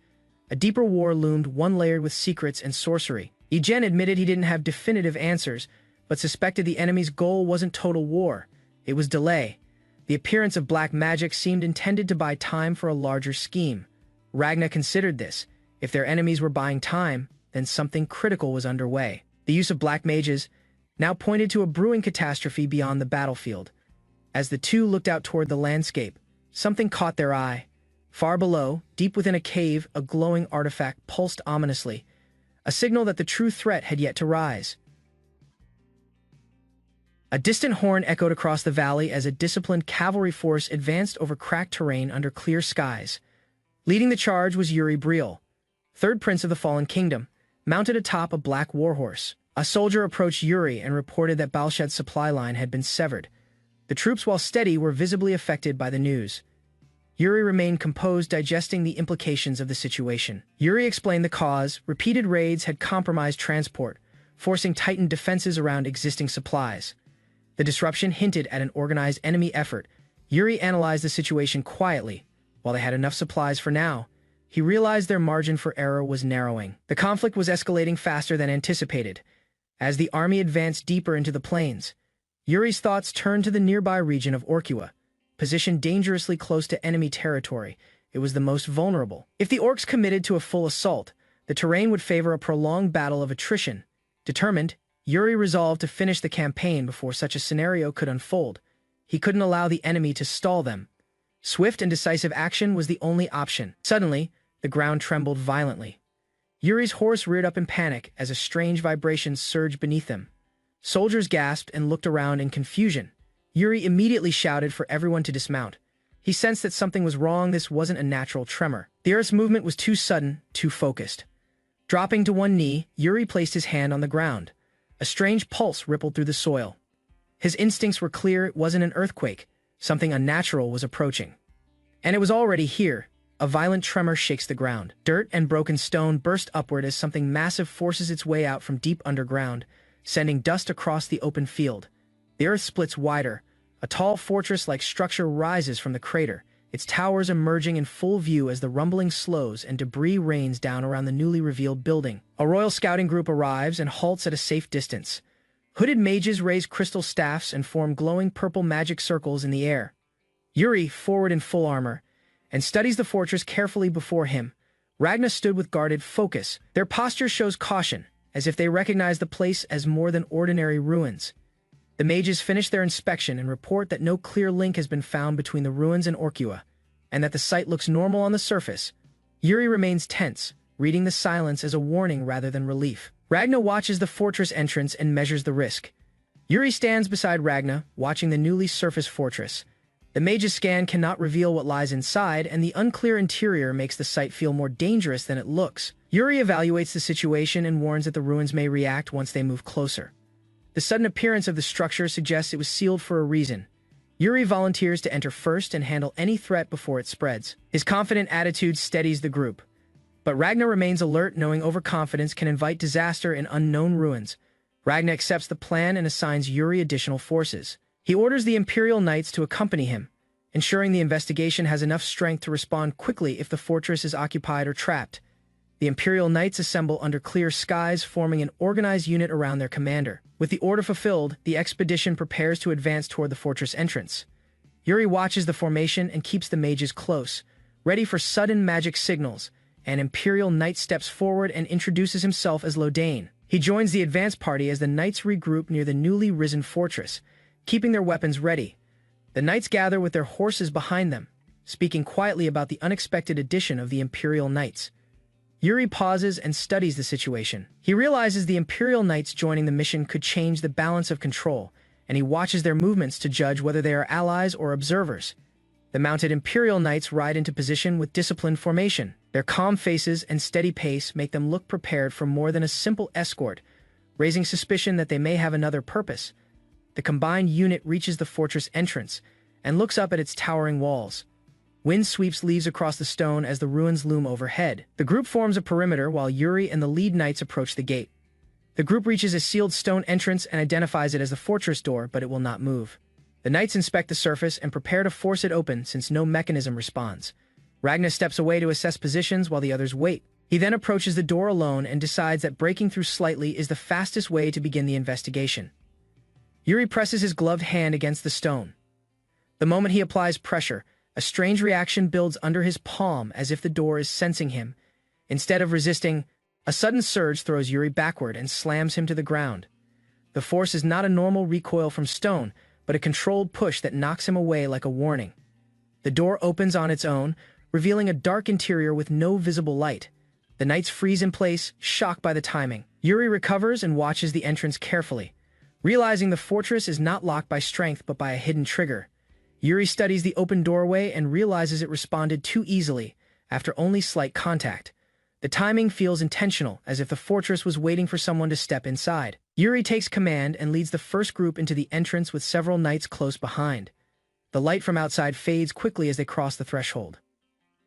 A deeper war loomed, one layered with secrets and sorcery. Ijin admitted he didn't have definitive answers, but suspected the enemy's goal wasn't total war. It was delay. The appearance of black magic seemed intended to buy time for a larger scheme. Ragnar considered this. If their enemies were buying time, then something critical was underway. The use of black mages now pointed to a brewing catastrophe beyond the battlefield. As the two looked out toward the landscape, something caught their eye. Far below, deep within a cave, a glowing artifact pulsed ominously, a signal that the true threat had yet to rise. A distant horn echoed across the valley as a disciplined cavalry force advanced over cracked terrain under clear skies. Leading the charge was Yuri Briel, third prince of the Fallen Kingdom, mounted atop a black warhorse. A soldier approached Yuri and reported that Balshad's supply line had been severed. The troops, while steady, were visibly affected by the news. Yuri remained composed, digesting the implications of the situation. Yuri explained the cause. Repeated raids had compromised transport, forcing tightened defenses around existing supplies. The disruption hinted at an organized enemy effort. Yuri analyzed the situation quietly. While they had enough supplies for now, he realized their margin for error was narrowing. The conflict was escalating faster than anticipated. As the army advanced deeper into the plains, Yuri's thoughts turned to the nearby region of Orkua. Positioned dangerously close to enemy territory, it was the most vulnerable. If the orcs committed to a full assault, the terrain would favor a prolonged battle of attrition. Determined, Yuri resolved to finish the campaign before such a scenario could unfold. He couldn't allow the enemy to stall them. Swift and decisive action was the only option. Suddenly, the ground trembled violently. Yuri's horse reared up in panic as a strange vibration surged beneath them. Soldiers gasped and looked around in confusion. Yuri immediately shouted for everyone to dismount. He sensed that something was wrong. This wasn't a natural tremor. The earth's movement was too sudden, too focused. Dropping to one knee, Yuri placed his hand on the ground. A strange pulse rippled through the soil. His instincts were clear. It wasn't an earthquake. Something unnatural was approaching. And it was already here. A violent tremor shakes the ground. Dirt and broken stone burst upward as something massive forces its way out from deep underground, sending dust across the open field. The earth splits wider. A tall fortress-like structure rises from the crater, its towers emerging in full view as the rumbling slows and debris rains down around the newly revealed building. A royal scouting group arrives and halts at a safe distance. Hooded mages raise crystal staffs and form glowing purple magic circles in the air. Yuri, forward in full armor, and studies the fortress carefully before him. Ragna stood with guarded focus. Their posture shows caution, as if they recognize the place as more than ordinary ruins. The mages finish their inspection and report that no clear link has been found between the ruins and Orkua, and that the site looks normal on the surface. Yuri remains tense, reading the silence as a warning rather than relief. Ragna watches the fortress entrance and measures the risk. Yuri stands beside Ragna, watching the newly surfaced fortress. The mage's scan cannot reveal what lies inside, and the unclear interior makes the site feel more dangerous than it looks. Yuri evaluates the situation and warns that the ruins may react once they move closer. The sudden appearance of the structure suggests it was sealed for a reason. Yuri volunteers to enter first and handle any threat before it spreads. His confident attitude steadies the group. But Ragna remains alert, knowing overconfidence can invite disaster in unknown ruins. Ragna accepts the plan and assigns Yuri additional forces. He orders the Imperial Knights to accompany him, ensuring the investigation has enough strength to respond quickly if the fortress is occupied or trapped. The Imperial Knights assemble under clear skies, forming an organized unit around their commander. With the order fulfilled, the expedition prepares to advance toward the fortress entrance. Yuri watches the formation and keeps the mages close, ready for sudden magic signals. An Imperial Knight steps forward and introduces himself as Lodane. He joins the advance party as the Knights regroup near the newly risen fortress, keeping their weapons ready. The Knights gather with their horses behind them, speaking quietly about the unexpected addition of the Imperial Knights. Yuri pauses and studies the situation. He realizes the Imperial Knights joining the mission could change the balance of control, and he watches their movements to judge whether they are allies or observers. The mounted Imperial Knights ride into position with disciplined formation. Their calm faces and steady pace make them look prepared for more than a simple escort, raising suspicion that they may have another purpose. The combined unit reaches the fortress entrance and looks up at its towering walls. Wind sweeps leaves across the stone as the ruins loom overhead. The group forms a perimeter while Yuri and the lead knights approach the gate. The group reaches a sealed stone entrance and identifies it as the fortress door, but it will not move. The knights inspect the surface and prepare to force it open since no mechanism responds. Ragna steps away to assess positions while the others wait. He then approaches the door alone and decides that breaking through slightly is the fastest way to begin the investigation. Yuri presses his gloved hand against the stone. The moment he applies pressure, a strange reaction builds under his palm as if the door is sensing him. Instead of resisting, a sudden surge throws Yuri backward and slams him to the ground. The force is not a normal recoil from stone, but a controlled push that knocks him away like a warning. The door opens on its own, revealing a dark interior with no visible light. The knights freeze in place, shocked by the timing. Yuri recovers and watches the entrance carefully. Realizing the fortress is not locked by strength but by a hidden trigger, Yuri studies the open doorway and realizes it responded too easily, after only slight contact. The timing feels intentional, as if the fortress was waiting for someone to step inside. Yuri takes command and leads the first group into the entrance with several knights close behind. The light from outside fades quickly as they cross the threshold.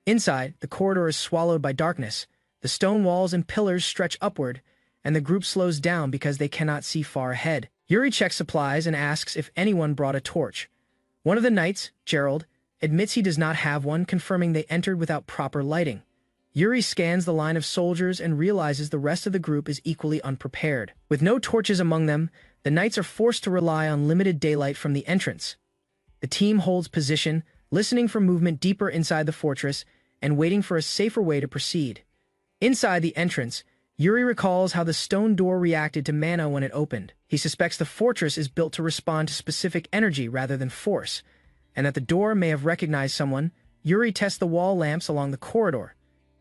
Inside, the corridor is swallowed by darkness. The stone walls and pillars stretch upward, and the group slows down because they cannot see far ahead. Yuri checks supplies and asks if anyone brought a torch. One of the knights, Gerald, admits he does not have one, confirming they entered without proper lighting. Yuri scans the line of soldiers and realizes the rest of the group is equally unprepared. With no torches among them, the knights are forced to rely on limited daylight from the entrance. The team holds position, listening for movement deeper inside the fortress and waiting for a safer way to proceed. Inside the entrance, Yuri recalls how the stone door reacted to mana when it opened. He suspects the fortress is built to respond to specific energy rather than force, and that the door may have recognized someone. Yuri tests the wall lamps along the corridor.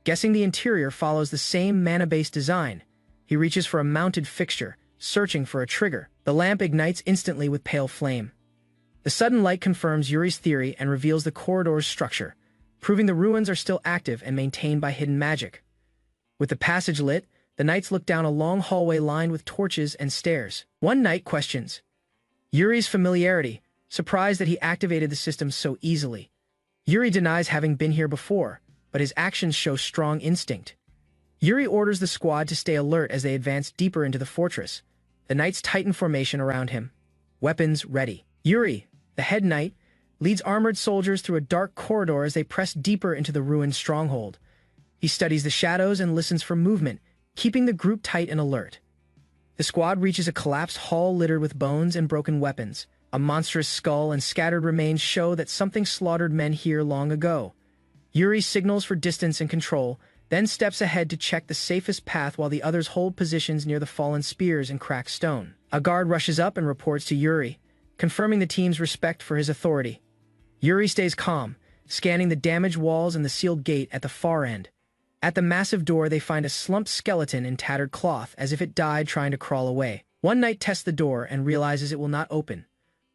Guessing the interior follows the same mana-based design, he reaches for a mounted fixture, searching for a trigger. The lamp ignites instantly with pale flame. The sudden light confirms Yuri's theory and reveals the corridor's structure, proving the ruins are still active and maintained by hidden magic. With the passage lit, the knights look down a long hallway lined with torches and stairs. One knight questions Yuri's familiarity, surprised that he activated the system so easily. Yuri denies having been here before, but his actions show strong instinct. Yuri orders the squad to stay alert as they advance deeper into the fortress. The knights tighten formation around him, weapons ready. Yuri, the head knight, leads armored soldiers through a dark corridor as they press deeper into the ruined stronghold. He studies the shadows and listens for movement, keeping the group tight and alert. The squad reaches a collapsed hall littered with bones and broken weapons. A monstrous skull and scattered remains show that something slaughtered men here long ago. Yuri signals for distance and control, then steps ahead to check the safest path while the others hold positions near the fallen spears and cracked stone. A guard rushes up and reports to Yuri, confirming the team's respect for his authority. Yuri stays calm, scanning the damaged walls and the sealed gate at the far end. At the massive door, they find a slumped skeleton in tattered cloth, as if it died trying to crawl away. One knight tests the door and realizes it will not open.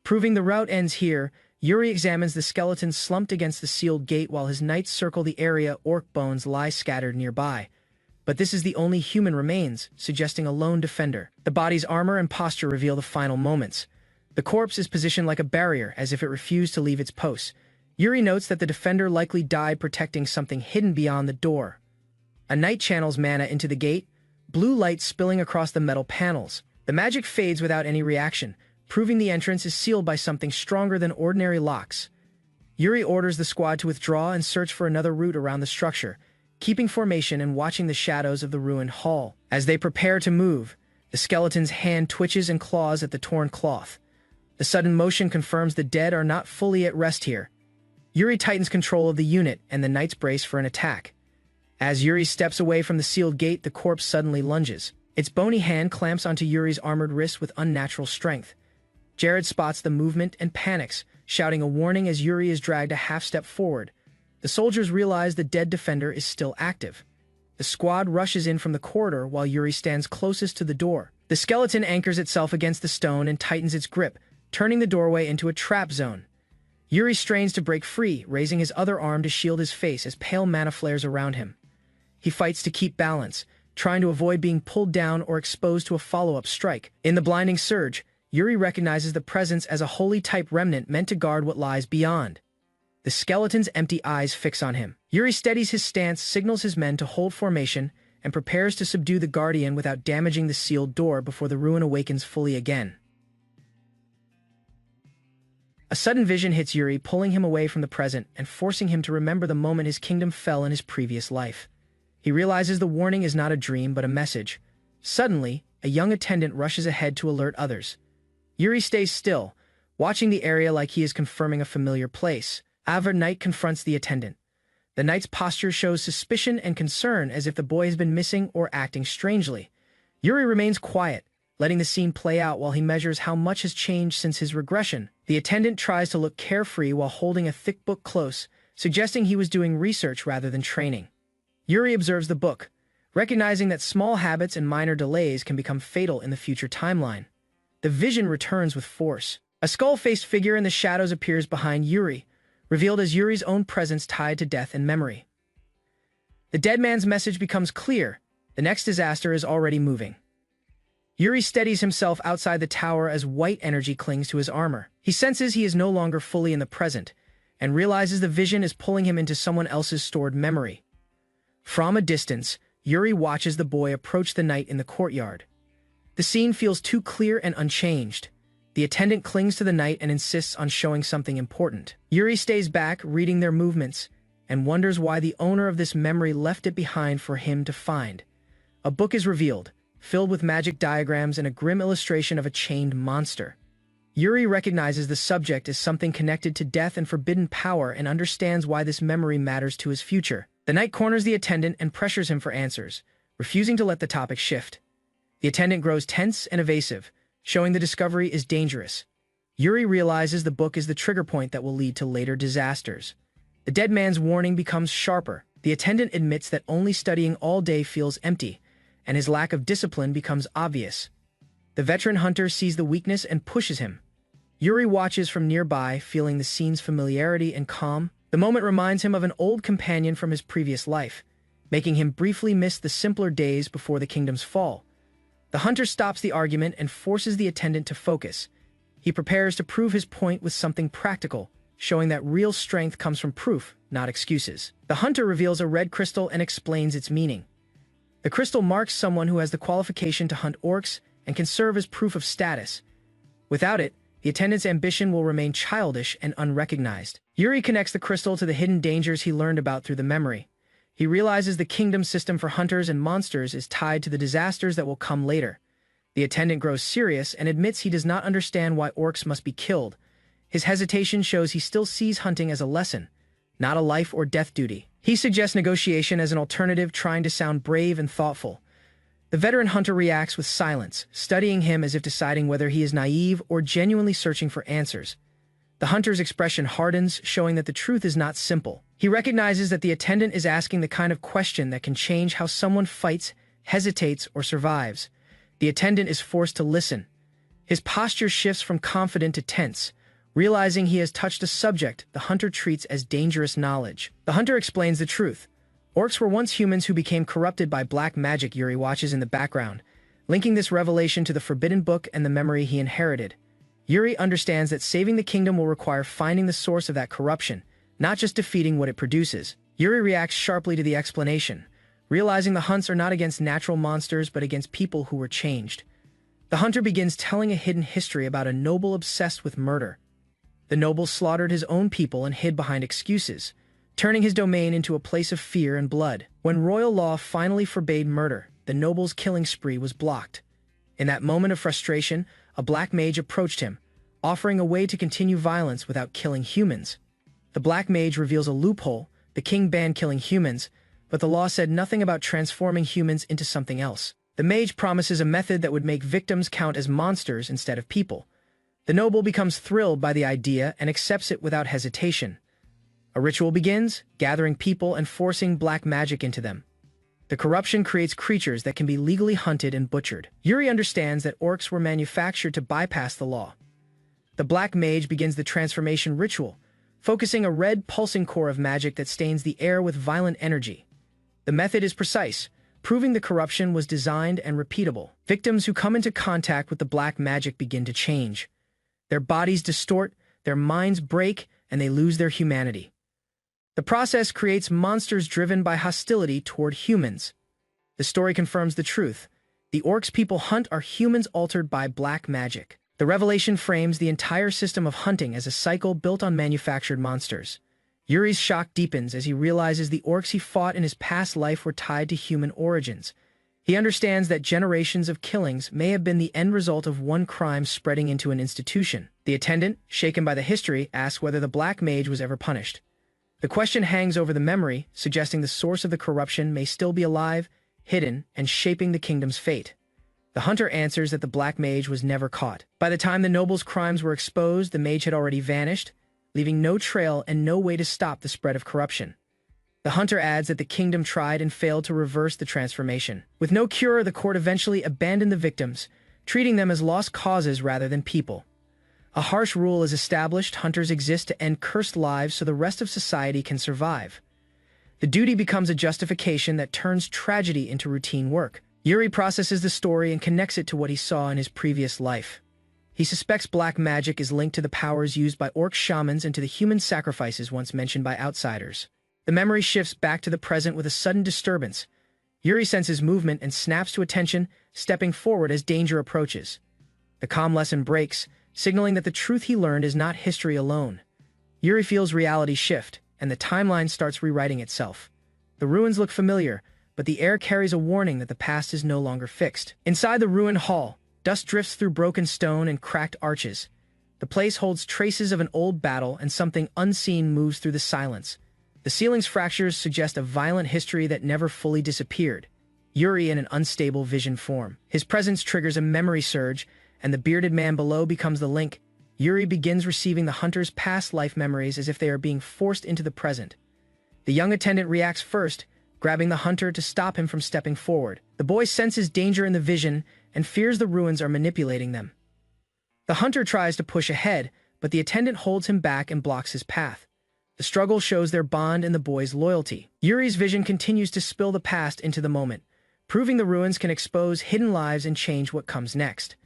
Proving the route ends here, Yuri examines the skeleton slumped against the sealed gate while his knights circle the area. Orc bones lie scattered nearby. But this is the only human remains, suggesting a lone defender. The body's armor and posture reveal the final moments. The corpse is positioned like a barrier, as if it refused to leave its post. Yuri notes that the defender likely died protecting something hidden beyond the door. A knight channels mana into the gate, blue light spilling across the metal panels. The magic fades without any reaction, proving the entrance is sealed by something stronger than ordinary locks. Yuri orders the squad to withdraw and search for another route around the structure, keeping formation and watching the shadows of the ruined hall. As they prepare to move, the skeleton's hand twitches and claws at the torn cloth. The sudden motion confirms the dead are not fully at rest here. Yuri tightens control of the unit, and the knights brace for an attack. As Yuri steps away from the sealed gate, the corpse suddenly lunges. Its bony hand clamps onto Yuri's armored wrist with unnatural strength. Jared spots the movement and panics, shouting a warning as Yuri is dragged a half-step forward. The soldiers realize the dead defender is still active. The squad rushes in from the corridor while Yuri stands closest to the door. The skeleton anchors itself against the stone and tightens its grip, turning the doorway into a trap zone. Yuri strains to break free, raising his other arm to shield his face as pale mana flares around him. He fights to keep balance, trying to avoid being pulled down or exposed to a follow-up strike. In the blinding surge, Yuri recognizes the presence as a holy-type remnant meant to guard what lies beyond. The skeleton's empty eyes fix on him. Yuri steadies his stance, signals his men to hold formation, and prepares to subdue the guardian without damaging the sealed door before the ruin awakens fully again. A sudden vision hits Yuri, pulling him away from the present and forcing him to remember the moment his kingdom fell in his previous life. He realizes the warning is not a dream but a message. Suddenly, a young attendant rushes ahead to alert others. Yuri stays still, watching the area like he is confirming a familiar place. Avra Knight confronts the attendant. The knight's posture shows suspicion and concern, as if the boy has been missing or acting strangely. Yuri remains quiet, letting the scene play out while he measures how much has changed since his regression. The attendant tries to look carefree while holding a thick book close, suggesting he was doing research rather than training. Yuri observes the book, recognizing that small habits and minor delays can become fatal in the future timeline. the vision returns with force. A skull-faced figure in the shadows appears behind Yuri, revealed as Yuri's own presence tied to death and memory. The dead man's message becomes clear. The next disaster is already moving. Yuri steadies himself outside the tower as white energy clings to his armor. He senses he is no longer fully in the present, and realizes the vision is pulling him into someone else's stored memory. From a distance, Yuri watches the boy approach the knight in the courtyard. The scene feels too clear and unchanged. The attendant clings to the knight and insists on showing something important. Yuri stays back, reading their movements, and wonders why the owner of this memory left it behind for him to find. A book is revealed, filled with magic diagrams and a grim illustration of a chained monster. Yuri recognizes the subject as something connected to death and forbidden power and understands why this memory matters to his future. The knight corners the attendant and pressures him for answers, refusing to let the topic shift. The attendant grows tense and evasive, showing the discovery is dangerous. Yuri realizes the book is the trigger point that will lead to later disasters. The dead man's warning becomes sharper. The attendant admits that only studying all day feels empty, and his lack of discipline becomes obvious. The veteran hunter sees the weakness and pushes him. Yuri watches from nearby, feeling the scene's familiarity and calm. The moment reminds him of an old companion from his previous life, making him briefly miss the simpler days before the kingdom's fall. The hunter stops the argument and forces the attendant to focus. He prepares to prove his point with something practical, showing that real strength comes from proof, not excuses. The hunter reveals a red crystal and explains its meaning. The crystal marks someone who has the qualification to hunt orcs and can serve as proof of status. Without it, the attendant's ambition will remain childish and unrecognized. Yuri connects the crystal to the hidden dangers he learned about through the memory. He realizes the kingdom system for hunters and monsters is tied to the disasters that will come later. The attendant grows serious and admits he does not understand why orcs must be killed. His hesitation shows he still sees hunting as a lesson, not a life or death duty. He suggests negotiation as an alternative, trying to sound brave and thoughtful. The veteran hunter reacts with silence, studying him as if deciding whether he is naive or genuinely searching for answers. The hunter's expression hardens, showing that the truth is not simple. He recognizes that the attendant is asking the kind of question that can change how someone fights, hesitates, or survives. The attendant is forced to listen. His posture shifts from confident to tense. Realizing he has touched a subject the hunter treats as dangerous knowledge. The hunter explains the truth. Orcs were once humans who became corrupted by black magic. Yuri watches in the background, linking this revelation to the forbidden book and the memory he inherited. Yuri understands that saving the kingdom will require finding the source of that corruption, not just defeating what it produces. Yuri reacts sharply to the explanation, realizing the hunts are not against natural monsters but against people who were changed. The hunter begins telling a hidden history about a noble obsessed with murder. The noble slaughtered his own people and hid behind excuses, turning his domain into a place of fear and blood. When royal law finally forbade murder, the noble's killing spree was blocked. In that moment of frustration, a black mage approached him, offering a way to continue violence without killing humans. The black mage reveals a loophole. The king banned killing humans, but the law said nothing about transforming humans into something else. The mage promises a method that would make victims count as monsters instead of people. The noble becomes thrilled by the idea and accepts it without hesitation. A ritual begins, gathering people and forcing black magic into them. The corruption creates creatures that can be legally hunted and butchered. Yuri understands that orcs were manufactured to bypass the law. The black mage begins the transformation ritual, focusing a red pulsing core of magic that stains the air with violent energy. The method is precise, proving the corruption was designed and repeatable. Victims who come into contact with the black magic begin to change. Their bodies distort, their minds break, and they lose their humanity. The process creates monsters driven by hostility toward humans. The story confirms the truth. The orcs people hunt are humans altered by black magic. The revelation frames the entire system of hunting as a cycle built on manufactured monsters. Yuri's shock deepens as he realizes the orcs he fought in his past life were tied to human origins. He understands that generations of killings may have been the end result of one crime spreading into an institution. The attendant, shaken by the history, asks whether the black mage was ever punished. The question hangs over the memory, suggesting the source of the corruption may still be alive, hidden, and shaping the kingdom's fate. The hunter answers that the black mage was never caught. By the time the noble's crimes were exposed, the mage had already vanished, leaving no trail and no way to stop the spread of corruption. The hunter adds that the kingdom tried and failed to reverse the transformation. With no cure, the court eventually abandoned the victims, treating them as lost causes rather than people. A harsh rule is established: hunters exist to end cursed lives so the rest of society can survive. The duty becomes a justification that turns tragedy into routine work. Yuri processes the story and connects it to what he saw in his previous life. He suspects black magic is linked to the powers used by orc shamans and to the human sacrifices once mentioned by outsiders. The memory shifts back to the present with a sudden disturbance. Yuri senses movement and snaps to attention, stepping forward as danger approaches. The calm lesson breaks, signaling that the truth he learned is not history alone. Yuri feels reality shift, and the timeline starts rewriting itself. The ruins look familiar, but the air carries a warning that the past is no longer fixed. Inside the ruined hall, dust drifts through broken stone and cracked arches. The place holds traces of an old battle, and something unseen moves through the silence. The ceiling's fractures suggest a violent history that never fully disappeared. Yuri in an unstable vision form. His presence triggers a memory surge, and the bearded man below becomes the link. Yuri begins receiving the hunter's past life memories as if they are being forced into the present. The young attendant reacts first, grabbing the hunter to stop him from stepping forward. The boy senses danger in the vision and fears the ruins are manipulating them. The hunter tries to push ahead, but the attendant holds him back and blocks his path. The struggle shows their bond and the boy's loyalty. Yuri's vision continues to spill the past into the moment, proving the ruins can expose hidden lives and change what comes next.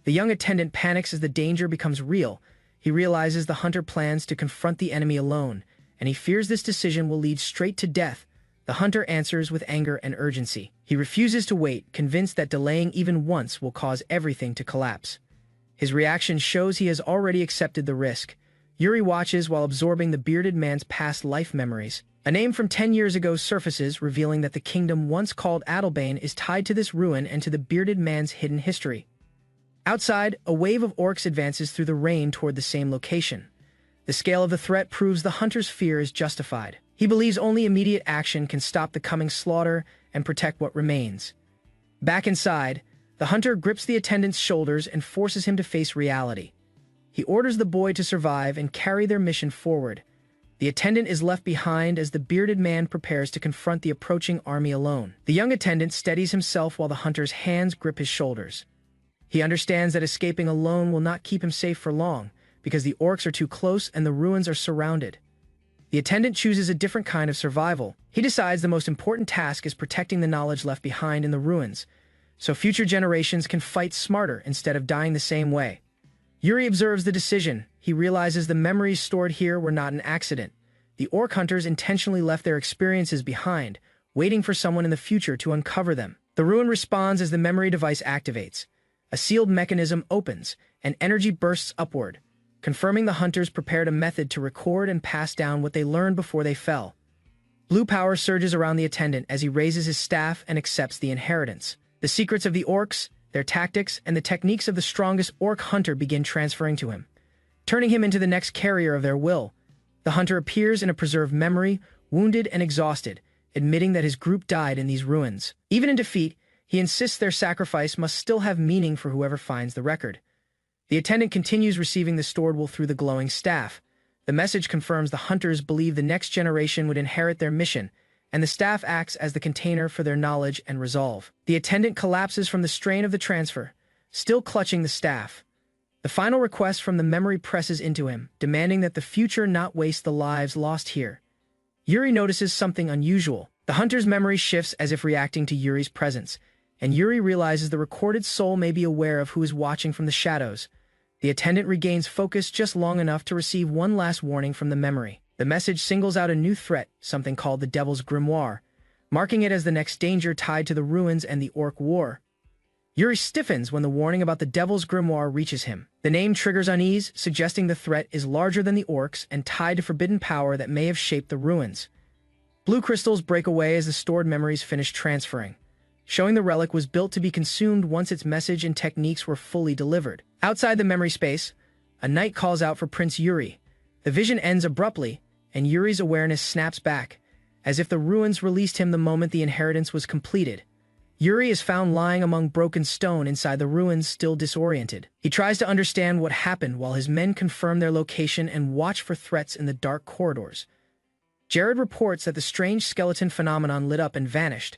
The young attendant panics as the danger becomes real. He realizes the hunter plans to confront the enemy alone, and he fears this decision will lead straight to death. The hunter answers with anger and urgency. He refuses to wait, convinced that delaying even once will cause everything to collapse. His reaction shows he has already accepted the risk. Yuri watches while absorbing the bearded man's past life memories. A name from 10 years ago surfaces, revealing that the kingdom once called Adalbane is tied to this ruin and to the bearded man's hidden history. Outside, a wave of orcs advances through the rain toward the same location. The scale of the threat proves the hunter's fear is justified. He believes only immediate action can stop the coming slaughter and protect what remains. Back inside, the hunter grips the attendant's shoulders and forces him to face reality. He orders the boy to survive and carry their mission forward. The attendant is left behind as the bearded man prepares to confront the approaching army alone. The young attendant steadies himself while the hunter's hands grip his shoulders. He understands that escaping alone will not keep him safe for long, because the orcs are too close and the ruins are surrounded. The attendant chooses a different kind of survival. He decides the most important task is protecting the knowledge left behind in the ruins, so future generations can fight smarter instead of dying the same way. Yuri observes the decision. He realizes the memories stored here were not an accident. The orc hunters intentionally left their experiences behind, waiting for someone in the future to uncover them. The ruin responds as the memory device activates. A sealed mechanism opens, and energy bursts upward, confirming the hunters prepared a method to record and pass down what they learned before they fell. Blue power surges around the attendant as he raises his staff and accepts the inheritance. The secrets of the orcs, their tactics, and the techniques of the strongest orc hunter begin transferring to him, turning him into the next carrier of their will. The hunter appears in a preserved memory, wounded and exhausted, admitting that his group died in these ruins. Even in defeat, he insists their sacrifice must still have meaning for whoever finds the record. The attendant continues receiving the stored will through the glowing staff. The message confirms the hunters believe the next generation would inherit their mission, and the staff acts as the container for their knowledge and resolve. The attendant collapses from the strain of the transfer, still clutching the staff. The final request from the memory presses into him, demanding that the future not waste the lives lost here. Yuri notices something unusual. The hunter's memory shifts as if reacting to Yuri's presence, and Yuri realizes the recorded soul may be aware of who is watching from the shadows. The attendant regains focus just long enough to receive one last warning from the memory. The message singles out a new threat, something called the Devil's Grimoire, marking it as the next danger tied to the ruins and the Orc War. Yuri stiffens when the warning about the Devil's Grimoire reaches him. The name triggers unease, suggesting the threat is larger than the orcs and tied to forbidden power that may have shaped the ruins. Blue crystals break away as the stored memories finish transferring, showing the relic was built to be consumed once its message and techniques were fully delivered. Outside the memory space, a knight calls out for Prince Yuri. The vision ends abruptly, and Yuri's awareness snaps back, as if the ruins released him the moment the inheritance was completed. Yuri is found lying among broken stone inside the ruins, still disoriented. He tries to understand what happened while his men confirm their location and watch for threats in the dark corridors. Jared reports that the strange skeleton phenomenon lit up and vanished.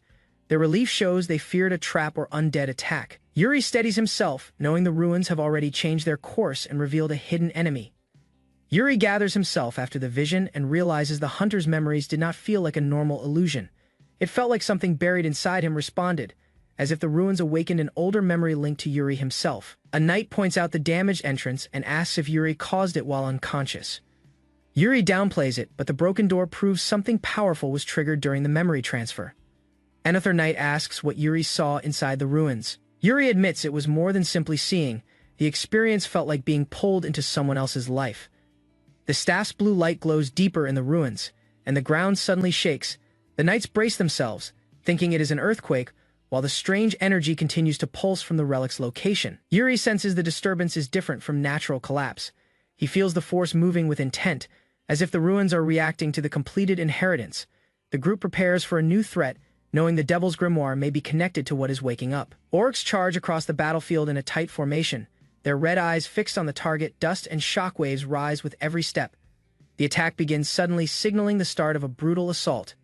Their relief shows they feared a trap or undead attack. Yuri steadies himself, knowing the ruins have already changed their course and revealed a hidden enemy. Yuri gathers himself after the vision and realizes the hunter's memories did not feel like a normal illusion. It felt like something buried inside him responded, as if the ruins awakened an older memory linked to Yuri himself. A knight points out the damaged entrance and asks if Yuri caused it while unconscious. Yuri downplays it, but the broken door proves something powerful was triggered during the memory transfer. Another knight asks what Yuri saw inside the ruins. Yuri admits it was more than simply seeing. The experience felt like being pulled into someone else's life. The staff's blue light glows deeper in the ruins, and the ground suddenly shakes. The knights brace themselves, thinking it is an earthquake, while the strange energy continues to pulse from the relic's location. Yuri senses the disturbance is different from natural collapse. He feels the force moving with intent, as if the ruins are reacting to the completed inheritance. The group prepares for a new threat, knowing the Devil's Grimoire may be connected to what is waking up. Orcs charge across the battlefield in a tight formation, their red eyes fixed on the target. Dust and shockwaves rise with every step. The attack begins suddenly, signaling the start of a brutal assault.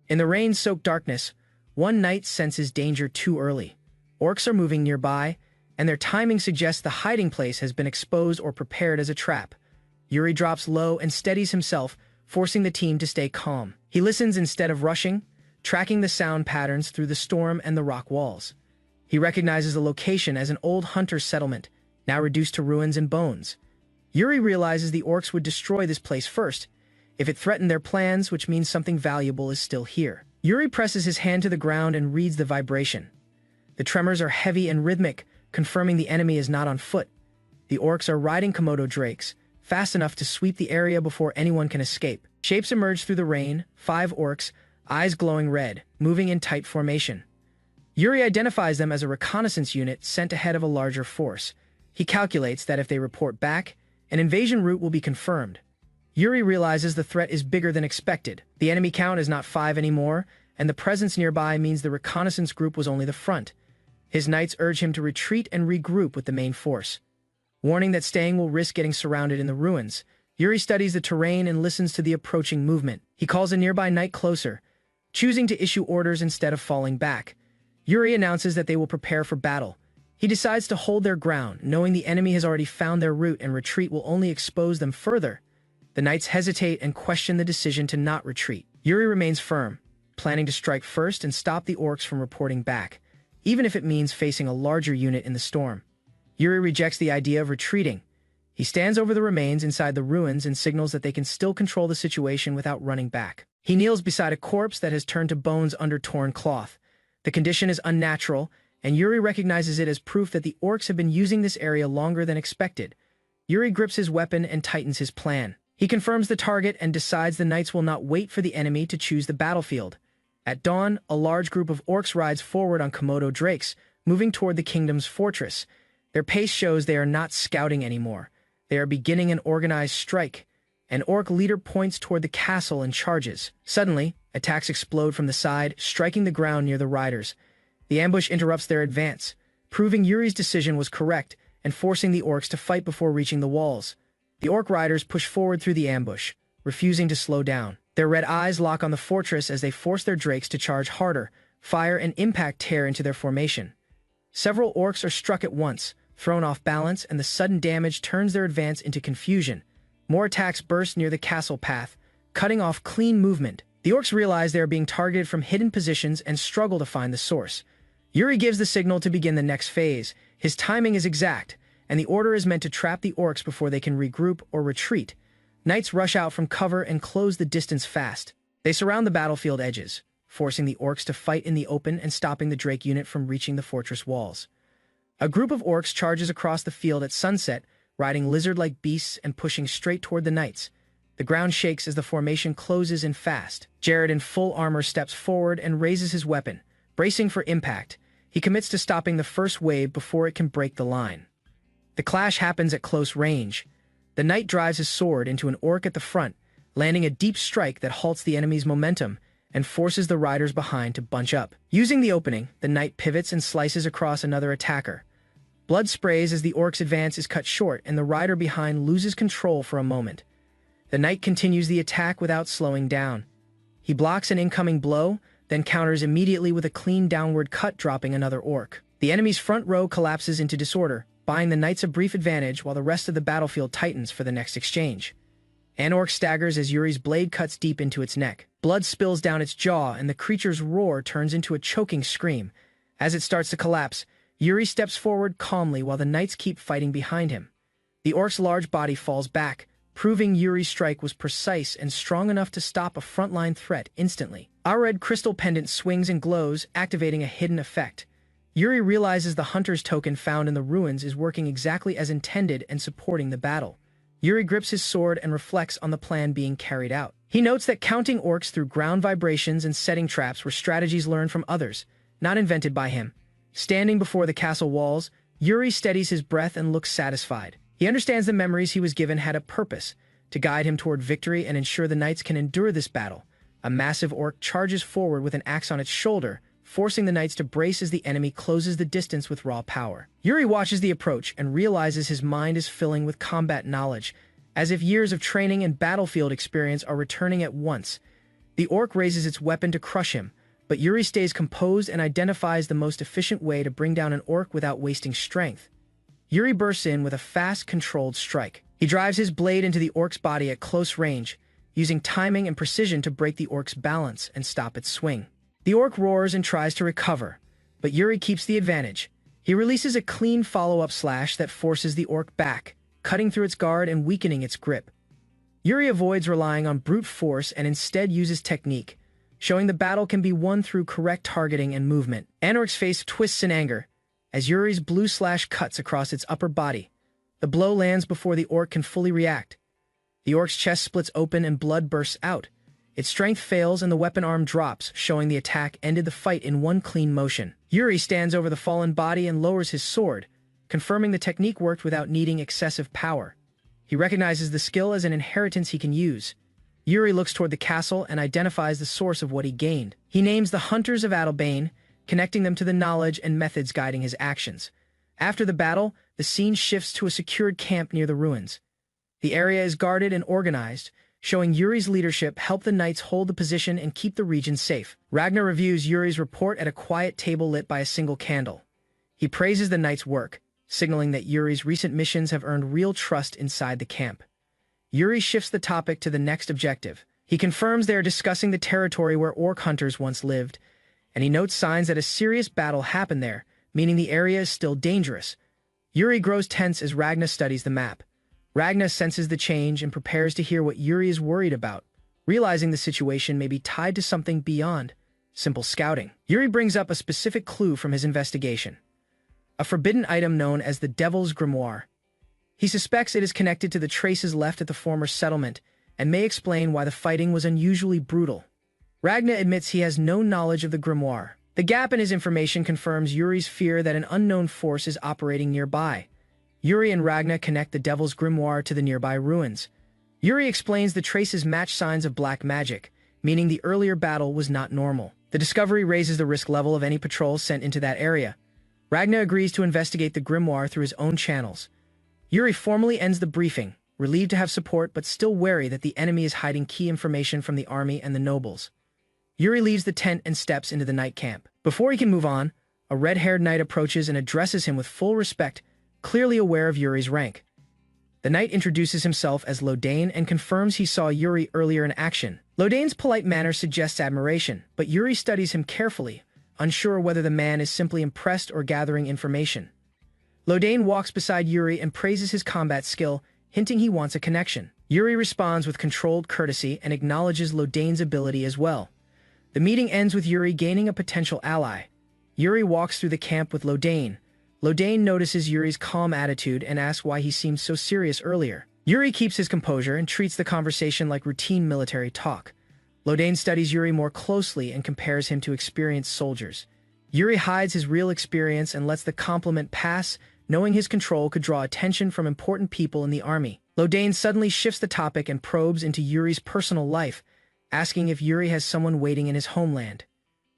In the rain-soaked darkness, one knight senses danger too early. Orcs are moving nearby, and their timing suggests the hiding place has been exposed or prepared as a trap. Yuri drops low and steadies himself, forcing the team to stay calm. He listens instead of rushing, tracking the sound patterns through the storm and the rock walls. He recognizes the location as an old hunter's settlement, now reduced to ruins and bones. Yuri realizes the orcs would destroy this place first, if it threatened their plans, which means something valuable is still here. Yuri presses his hand to the ground and reads the vibration. The tremors are heavy and rhythmic, confirming the enemy is not on foot. The orcs are riding Komodo drakes, fast enough to sweep the area before anyone can escape. Shapes emerge through the rain, 5 orcs, eyes glowing red, moving in tight formation. Yuri identifies them as a reconnaissance unit sent ahead of a larger force. He calculates that if they report back, an invasion route will be confirmed. Yuri realizes the threat is bigger than expected. The enemy count is not 5 anymore, and the presence nearby means the reconnaissance group was only the front. His knights urge him to retreat and regroup with the main force. Warning that staying will risk getting surrounded in the ruins, Yuri studies the terrain and listens to the approaching movement. He calls a nearby knight closer, choosing to issue orders instead of falling back. Yuri announces that they will prepare for battle. He decides to hold their ground, knowing the enemy has already found their route and retreat will only expose them further. The knights hesitate and question the decision to not retreat. Yuri remains firm, planning to strike first and stop the orcs from reporting back, even if it means facing a larger unit in the storm. Yuri rejects the idea of retreating. He stands over the remains inside the ruins and signals that they can still control the situation without running back. He kneels beside a corpse that has turned to bones under torn cloth. The condition is unnatural, and Yuri recognizes it as proof that the orcs have been using this area longer than expected. Yuri grips his weapon and tightens his plan. He confirms the target and decides the knights will not wait for the enemy to choose the battlefield. At dawn, a large group of orcs rides forward on Komodo drakes, moving toward the kingdom's fortress. Their pace shows they are not scouting anymore. They are beginning an organized strike. An orc leader points toward the castle and charges. Suddenly, attacks explode from the side, striking the ground near the riders. The ambush interrupts their advance, proving Yuri's decision was correct and forcing the orcs to fight before reaching the walls. The orc riders push forward through the ambush, refusing to slow down. Their red eyes lock on the fortress as they force their drakes to charge harder. Fire and impact tear into their formation. Several orcs are struck at once, thrown off balance, and the sudden damage turns their advance into confusion. More attacks burst near the castle path, cutting off clean movement. The orcs realize they are being targeted from hidden positions and struggle to find the source. Yuri gives the signal to begin the next phase. His timing is exact, and the order is meant to trap the orcs before they can regroup or retreat. Knights rush out from cover and close the distance fast. They surround the battlefield edges, forcing the orcs to fight in the open and stopping the Drake unit from reaching the fortress walls. A group of orcs charges across the field at sunset, riding lizard-like beasts and pushing straight toward the knights. The ground shakes as the formation closes in fast. Jared in full armor steps forward and raises his weapon, bracing for impact. He commits to stopping the first wave before it can break the line. The clash happens at close range. The knight drives his sword into an orc at the front, landing a deep strike that halts the enemy's momentum and forces the riders behind to bunch up. Using the opening, the knight pivots and slices across another attacker. Blood sprays as the orc's advance is cut short and the rider behind loses control for a moment. The knight continues the attack without slowing down. He blocks an incoming blow, then counters immediately with a clean downward cut, dropping another orc. The enemy's front row collapses into disorder, buying the knights a brief advantage while the rest of the battlefield tightens for the next exchange. An orc staggers as Yuri's blade cuts deep into its neck. Blood spills down its jaw, and the creature's roar turns into a choking scream. As it starts to collapse, Yuri steps forward calmly while the knights keep fighting behind him. The orc's large body falls back, proving Yuri's strike was precise and strong enough to stop a frontline threat instantly. Our red crystal pendant swings and glows, activating a hidden effect. Yuri realizes the hunter's token found in the ruins is working exactly as intended and supporting the battle. Yuri grips his sword and reflects on the plan being carried out. He notes that counting orcs through ground vibrations and setting traps were strategies learned from others, not invented by him. Standing before the castle walls, Yuri steadies his breath and looks satisfied. He understands the memories he was given had a purpose, to guide him toward victory and ensure the knights can endure this battle. A massive orc charges forward with an axe on its shoulder, forcing the knights to brace as the enemy closes the distance with raw power. Yuri watches the approach and realizes his mind is filling with combat knowledge, as if years of training and battlefield experience are returning at once. The orc raises its weapon to crush him, but Yuri stays composed and identifies the most efficient way to bring down an orc without wasting strength. Yuri bursts in with a fast, controlled strike. He drives his blade into the orc's body at close range, using timing and precision to break the orc's balance and stop its swing. The orc roars and tries to recover, but Yuri keeps the advantage. He releases a clean follow-up slash that forces the orc back, cutting through its guard and weakening its grip. Yuri avoids relying on brute force and instead uses technique, showing the battle can be won through correct targeting and movement. Anorc's face twists in anger as Yuri's blue slash cuts across its upper body. The blow lands before the orc can fully react. The orc's chest splits open and blood bursts out. Its strength fails and the weapon arm drops, showing the attack ended the fight in one clean motion. Yuri stands over the fallen body and lowers his sword, confirming the technique worked without needing excessive power. He recognizes the skill as an inheritance he can use. Yuri looks toward the castle and identifies the source of what he gained. He names the Hunters of Adalbane, connecting them to the knowledge and methods guiding his actions. After the battle, the scene shifts to a secured camp near the ruins. The area is guarded and organized, showing Yuri's leadership helped the knights hold the position and keep the region safe. Ragnar reviews Yuri's report at a quiet table lit by a single candle. He praises the knights' work, signaling that Yuri's recent missions have earned real trust inside the camp. Yuri shifts the topic to the next objective. He confirms they are discussing the territory where orc hunters once lived, and he notes signs that a serious battle happened there, meaning the area is still dangerous. Yuri grows tense as Ragnar studies the map. Ragnar senses the change and prepares to hear what Yuri is worried about, realizing the situation may be tied to something beyond simple scouting. Yuri brings up a specific clue from his investigation: a forbidden item known as the Devil's Grimoire. He suspects it is connected to the traces left at the former settlement and may explain why the fighting was unusually brutal. Ragnar admits he has no knowledge of the grimoire. The gap in his information confirms Yuri's fear that an unknown force is operating nearby. Yuri and Ragnar connect the Devil's Grimoire to the nearby ruins. Yuri explains the traces match signs of black magic, meaning the earlier battle was not normal. The discovery raises the risk level of any patrol sent into that area. Ragnar agrees to investigate the grimoire through his own channels. Yuri formally ends the briefing, relieved to have support but still wary that the enemy is hiding key information from the army and the nobles. Yuri leaves the tent and steps into the night camp. Before he can move on, a red-haired knight approaches and addresses him with full respect, clearly aware of Yuri's rank. The knight introduces himself as Lodane and confirms he saw Yuri earlier in action. Lodane's polite manner suggests admiration, but Yuri studies him carefully, unsure whether the man is simply impressed or gathering information. Lodane walks beside Yuri and praises his combat skill, hinting he wants a connection. Yuri responds with controlled courtesy and acknowledges Lodane's ability as well. The meeting ends with Yuri gaining a potential ally. Yuri walks through the camp with Lodane. Lodane notices Yuri's calm attitude and asks why he seemed so serious earlier. Yuri keeps his composure and treats the conversation like routine military talk. Lodane studies Yuri more closely and compares him to experienced soldiers. Yuri hides his real experience and lets the compliment pass, knowing his control could draw attention from important people in the army. Lodane suddenly shifts the topic and probes into Yuri's personal life, asking if Yuri has someone waiting in his homeland.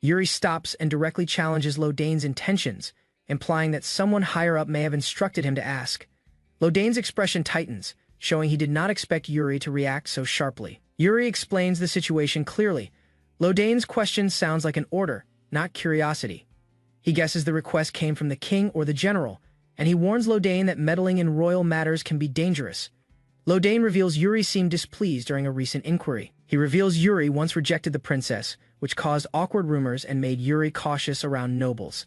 Yuri stops and directly challenges Lodane's intentions, implying that someone higher up may have instructed him to ask. Lodane's expression tightens, showing he did not expect Yuri to react so sharply. Yuri explains the situation clearly. Lodane's question sounds like an order, not curiosity. He guesses the request came from the king or the general, and he warns Lodane that meddling in royal matters can be dangerous. Lodane reveals Yuri seemed displeased during a recent inquiry. He reveals Yuri once rejected the princess, which caused awkward rumors and made Yuri cautious around nobles.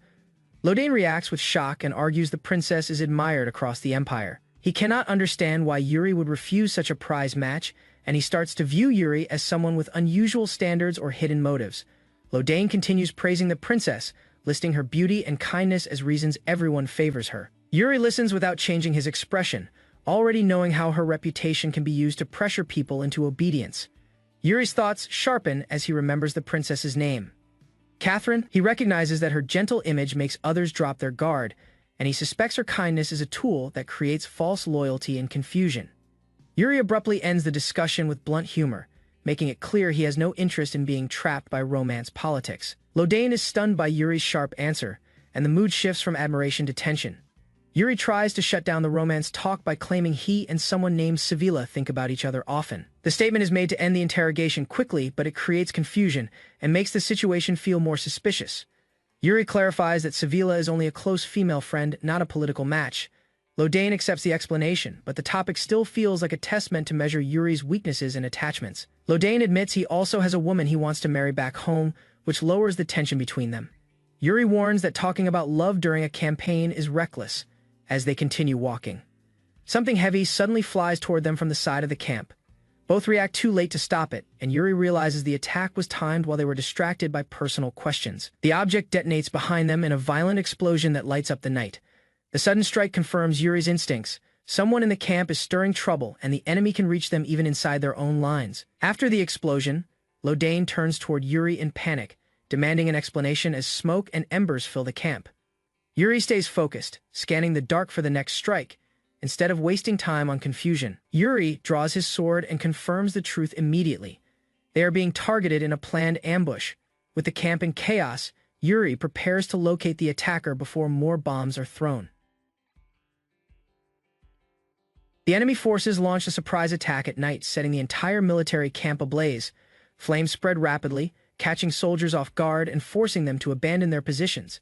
Lodane reacts with shock and argues the princess is admired across the empire. He cannot understand why Yuri would refuse such a prize match, and he starts to view Yuri as someone with unusual standards or hidden motives. Lodane continues praising the princess, listing her beauty and kindness as reasons everyone favors her. Yuri listens without changing his expression, already knowing how her reputation can be used to pressure people into obedience. Yuri's thoughts sharpen as he remembers the princess's name. Catherine. He recognizes that her gentle image makes others drop their guard, and he suspects her kindness is a tool that creates false loyalty and confusion. Yuri abruptly ends the discussion with blunt humor, making it clear he has no interest in being trapped by romance politics. Lodane is stunned by Yuri's sharp answer, and the mood shifts from admiration to tension. Yuri tries to shut down the romance talk by claiming he and someone named Sevilla think about each other often. The statement is made to end the interrogation quickly, but it creates confusion and makes the situation feel more suspicious. Yuri clarifies that Sevilla is only a close female friend, not a political match. Lodane accepts the explanation, but the topic still feels like a test meant to measure Yuri's weaknesses and attachments. Lodane admits he also has a woman he wants to marry back home, which lowers the tension between them. Yuri warns that talking about love during a campaign is reckless. As they continue walking, something heavy suddenly flies toward them from the side of the camp. Both react too late to stop it, and Yuri realizes the attack was timed while they were distracted by personal questions. The object detonates behind them in a violent explosion that lights up the night. The sudden strike confirms Yuri's instincts. Someone in the camp is stirring trouble, and the enemy can reach them even inside their own lines. After the explosion, Lodane turns toward Yuri in panic, demanding an explanation as smoke and embers fill the camp. Yuri stays focused, scanning the dark for the next strike, instead of wasting time on confusion. Yuri draws his sword and confirms the truth immediately. They are being targeted in a planned ambush. With the camp in chaos, Yuri prepares to locate the attacker before more bombs are thrown. The enemy forces launch a surprise attack at night, setting the entire military camp ablaze. Flames spread rapidly, catching soldiers off guard and forcing them to abandon their positions.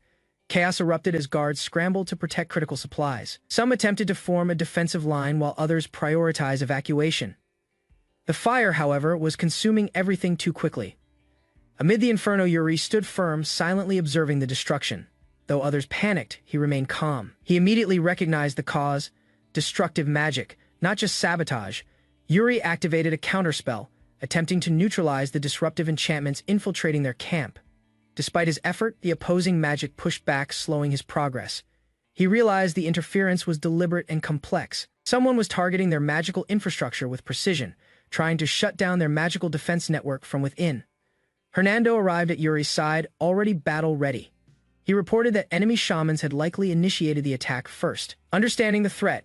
Chaos erupted as guards scrambled to protect critical supplies. Some attempted to form a defensive line while others prioritized evacuation. The fire, however, was consuming everything too quickly. Amid the inferno, Yuri stood firm, silently observing the destruction. Though others panicked, he remained calm. He immediately recognized the cause: destructive magic, not just sabotage. Yuri activated a counterspell, attempting to neutralize the disruptive enchantments infiltrating their camp. Despite his effort, the opposing magic pushed back, slowing his progress. He realized the interference was deliberate and complex. Someone was targeting their magical infrastructure with precision, trying to shut down their magical defense network from within. Hernando arrived at Yuri's side, already battle-ready. He reported that enemy shamans had likely initiated the attack first. Understanding the threat,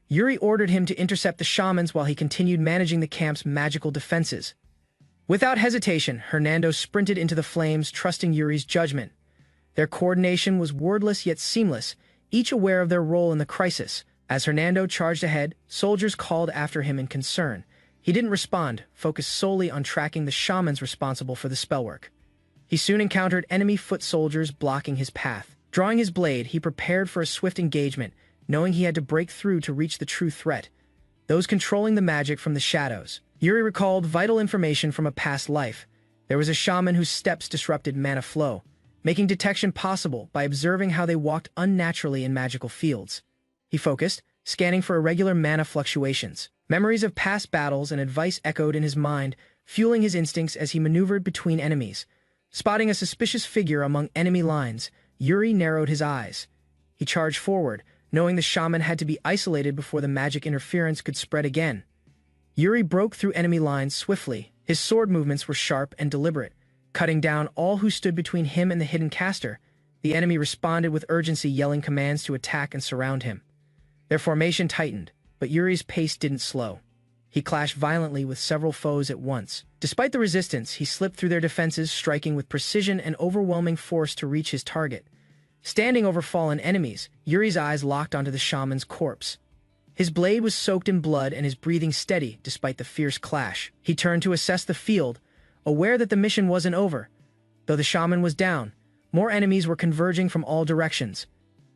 Yuri ordered him to intercept the shamans while he continued managing the camp's magical defenses. Without hesitation, Hernando sprinted into the flames, trusting Yuri's judgment. Their coordination was wordless yet seamless, each aware of their role in the crisis. As Hernando charged ahead, soldiers called after him in concern. He didn't respond, focused solely on tracking the shamans responsible for the spellwork. He soon encountered enemy foot soldiers blocking his path. Drawing his blade, he prepared for a swift engagement, knowing he had to break through to reach the true threat: those controlling the magic from the shadows. Yuri recalled vital information from a past life. There was a shaman whose steps disrupted mana flow, making detection possible by observing how they walked unnaturally in magical fields. He focused, scanning for irregular mana fluctuations. Memories of past battles and advice echoed in his mind, fueling his instincts as he maneuvered between enemies. Spotting a suspicious figure among enemy lines, Yuri narrowed his eyes. He charged forward, knowing the shaman had to be isolated before the magic interference could spread again. Yuri broke through enemy lines swiftly. His sword movements were sharp and deliberate, cutting down all who stood between him and the hidden caster. The enemy responded with urgency, yelling commands to attack and surround him. Their formation tightened, but Yuri's pace didn't slow. He clashed violently with several foes at once. Despite the resistance, he slipped through their defenses, striking with precision and overwhelming force to reach his target. Standing over fallen enemies, Yuri's eyes locked onto the shaman's corpse. His blade was soaked in blood and his breathing steady despite the fierce clash. He turned to assess the field, aware that the mission wasn't over. Though the shaman was down, more enemies were converging from all directions.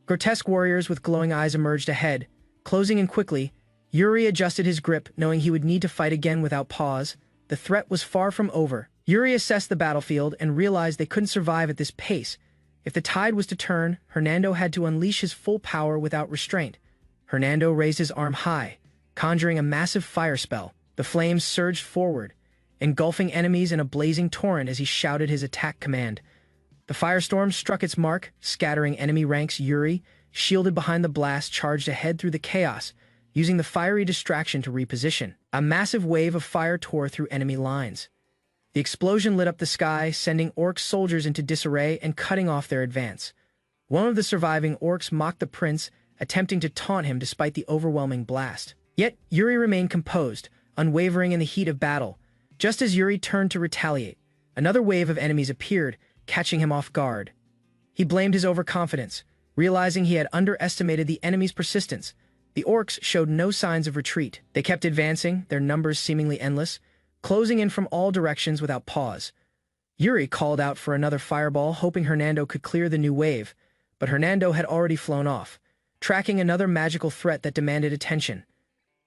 Grotesque warriors with glowing eyes emerged ahead. Closing in quickly, Yuri adjusted his grip, knowing he would need to fight again without pause. The threat was far from over. Yuri assessed the battlefield and realized they couldn't survive at this pace. If the tide was to turn, Hernando had to unleash his full power without restraint. Hernando raised his arm high, conjuring a massive fire spell. The flames surged forward, engulfing enemies in a blazing torrent as he shouted his attack command. The firestorm struck its mark, scattering enemy ranks. Yuri, shielded behind the blast, charged ahead through the chaos, using the fiery distraction to reposition. A massive wave of fire tore through enemy lines. The explosion lit up the sky, sending orc soldiers into disarray and cutting off their advance. One of the surviving orcs mocked the prince, attempting to taunt him despite the overwhelming blast. Yet, Yuri remained composed, unwavering in the heat of battle. Just as Yuri turned to retaliate, another wave of enemies appeared, catching him off guard. He blamed his overconfidence, realizing he had underestimated the enemy's persistence. The orcs showed no signs of retreat. They kept advancing, their numbers seemingly endless, closing in from all directions without pause. Yuri called out for another fireball, hoping Hernando could clear the new wave, but Hernando had already flown off, tracking another magical threat that demanded attention.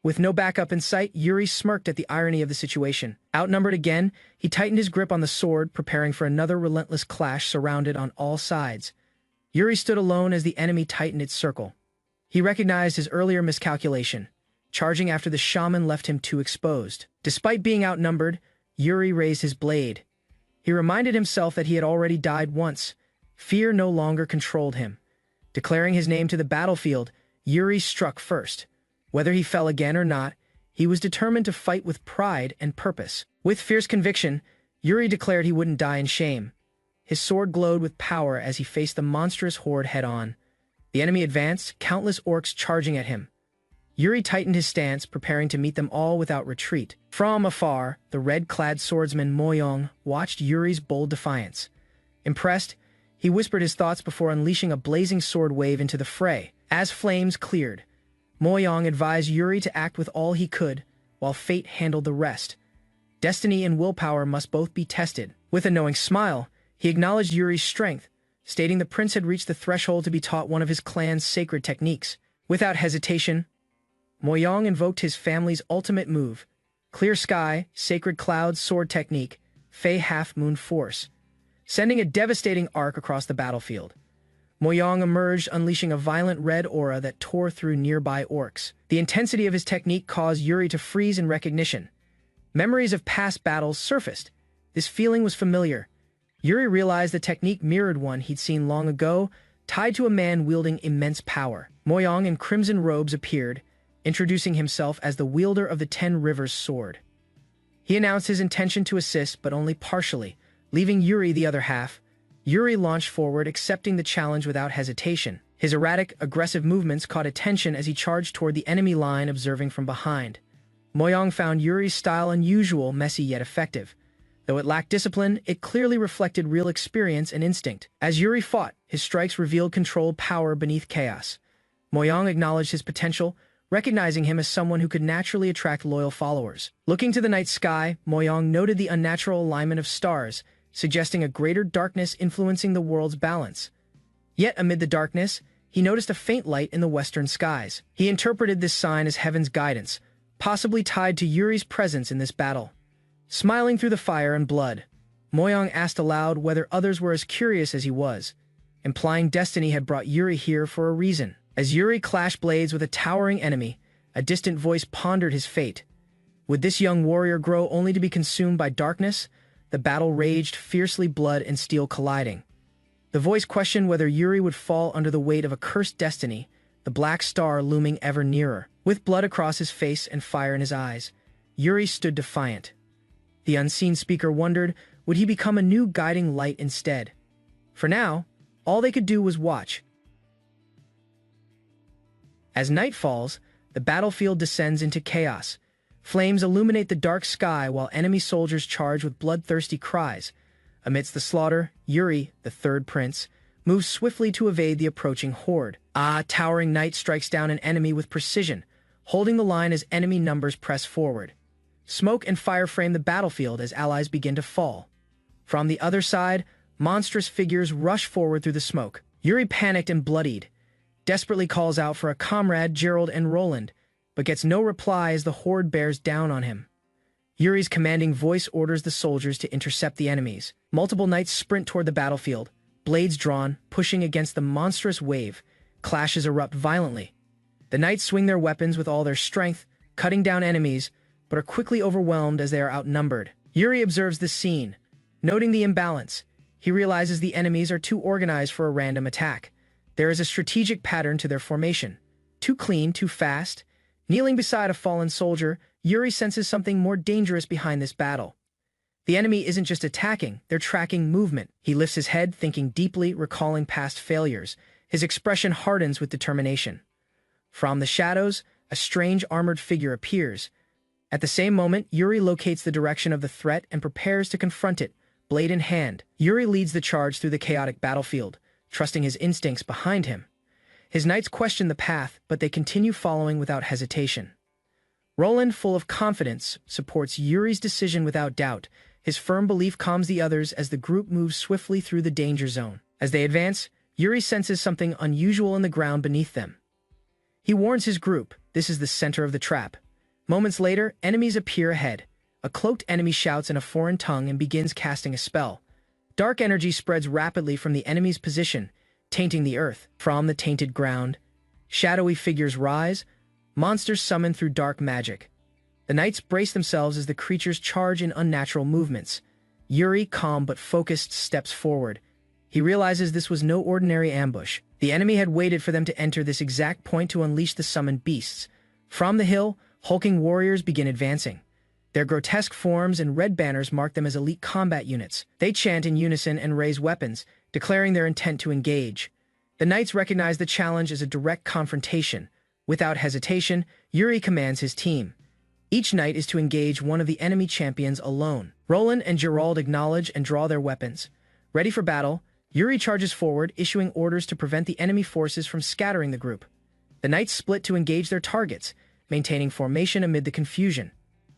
With no backup in sight, Yuri smirked at the irony of the situation. Outnumbered again, he tightened his grip on the sword, preparing for another relentless clash surrounded on all sides. Yuri stood alone as the enemy tightened its circle. He recognized his earlier miscalculation. Charging after the shaman left him too exposed. Despite being outnumbered, Yuri raised his blade. He reminded himself that he had already died once. Fear no longer controlled him. Declaring his name to the battlefield, Yuri struck first. Whether he fell again or not, he was determined to fight with pride and purpose. With fierce conviction, Yuri declared he wouldn't die in shame. His sword glowed with power as he faced the monstrous horde head-on. The enemy advanced, countless orcs charging at him. Yuri tightened his stance, preparing to meet them all without retreat. From afar, the red-clad swordsman Moyong watched Yuri's bold defiance. Impressed, he whispered his thoughts before unleashing a blazing sword wave into the fray. As flames cleared, Moyong advised Yuri to act with all he could, while fate handled the rest. Destiny and willpower must both be tested. With a knowing smile, he acknowledged Yuri's strength, stating the prince had reached the threshold to be taught one of his clan's sacred techniques. Without hesitation, Moyong invoked his family's ultimate move, Clear Sky, Sacred Clouds Sword Technique, Fey Half-Moon Force, sending a devastating arc across the battlefield. Moyong emerged, unleashing a violent red aura that tore through nearby orcs. The intensity of his technique caused Yuri to freeze in recognition. Memories of past battles surfaced. This feeling was familiar. Yuri realized the technique mirrored one he'd seen long ago, tied to a man wielding immense power. Moyong in crimson robes appeared, introducing himself as the wielder of the Ten Rivers sword. He announced his intention to assist, but only partially, leaving Yuri the other half. Yuri launched forward, accepting the challenge without hesitation. His erratic, aggressive movements caught attention as he charged toward the enemy line, observing from behind. Moyong found Yuri's style unusual, messy yet effective. Though it lacked discipline, it clearly reflected real experience and instinct. As Yuri fought, his strikes revealed controlled power beneath chaos. Moyong acknowledged his potential, recognizing him as someone who could naturally attract loyal followers. Looking to the night sky, Moyong noted the unnatural alignment of stars, suggesting a greater darkness influencing the world's balance. Yet amid the darkness, he noticed a faint light in the western skies. He interpreted this sign as heaven's guidance, possibly tied to Yuri's presence in this battle. Smiling through the fire and blood, Moyong asked aloud whether others were as curious as he was, implying destiny had brought Yuri here for a reason. As Yuri clashed blades with a towering enemy, a distant voice pondered his fate. Would this young warrior grow only to be consumed by darkness? The battle raged fiercely, blood and steel colliding. The voice questioned whether Yuri would fall under the weight of a cursed destiny, the black star looming ever nearer. With blood across his face and fire in his eyes, Yuri stood defiant. The unseen speaker wondered, would he become a new guiding light instead? For now, all they could do was watch. As night falls, the battlefield descends into chaos. Flames illuminate the dark sky while enemy soldiers charge with bloodthirsty cries. Amidst the slaughter, Yuri, the third prince, moves swiftly to evade the approaching horde. Towering night strikes down an enemy with precision, holding the line as enemy numbers press forward. Smoke and fire frame the battlefield as allies begin to fall. From the other side, monstrous figures rush forward through the smoke. Yuri, panicked and bloodied, desperately calls out for a comrade, Gerald and Roland, but gets no reply as the horde bears down on him. Yuri's commanding voice orders the soldiers to intercept the enemies. Multiple knights sprint toward the battlefield, blades drawn, pushing against the monstrous wave. Clashes erupt violently. The knights swing their weapons with all their strength, cutting down enemies, but are quickly overwhelmed as they are outnumbered. Yuri observes this scene. Noting the imbalance, he realizes the enemies are too organized for a random attack. There is a strategic pattern to their formation. Too clean, too fast. Kneeling beside a fallen soldier, Yuri senses something more dangerous behind this battle. The enemy isn't just attacking, they're tracking movement. He lifts his head, thinking deeply, recalling past failures. His expression hardens with determination. From the shadows, a strange armored figure appears. At the same moment, Yuri locates the direction of the threat and prepares to confront it, blade in hand. Yuri leads the charge through the chaotic battlefield, trusting his instincts behind him. His knights question the path, but they continue following without hesitation. Roland, full of confidence, supports Yuri's decision without doubt. His firm belief calms the others as the group moves swiftly through the danger zone. As they advance, Yuri senses something unusual in the ground beneath them. He warns his group, this is the center of the trap. Moments later, enemies appear ahead. A cloaked enemy shouts in a foreign tongue and begins casting a spell. Dark energy spreads rapidly from the enemy's position, tainting the earth. From the tainted ground, shadowy figures rise, monsters summoned through dark magic. The knights brace themselves as the creatures charge in unnatural movements. Yuri, calm but focused, steps forward. He realizes this was no ordinary ambush. The enemy had waited for them to enter this exact point to unleash the summoned beasts. From the hill, hulking warriors begin advancing. Their grotesque forms and red banners mark them as elite combat units. They chant in unison and raise weapons, declaring their intent to engage. The knights recognize the challenge as a direct confrontation. Without hesitation, Yuri commands his team. Each knight is to engage one of the enemy champions alone. Roland and Gerald acknowledge and draw their weapons. Ready for battle, Yuri charges forward, issuing orders to prevent the enemy forces from scattering the group. The knights split to engage their targets, maintaining formation amid the confusion.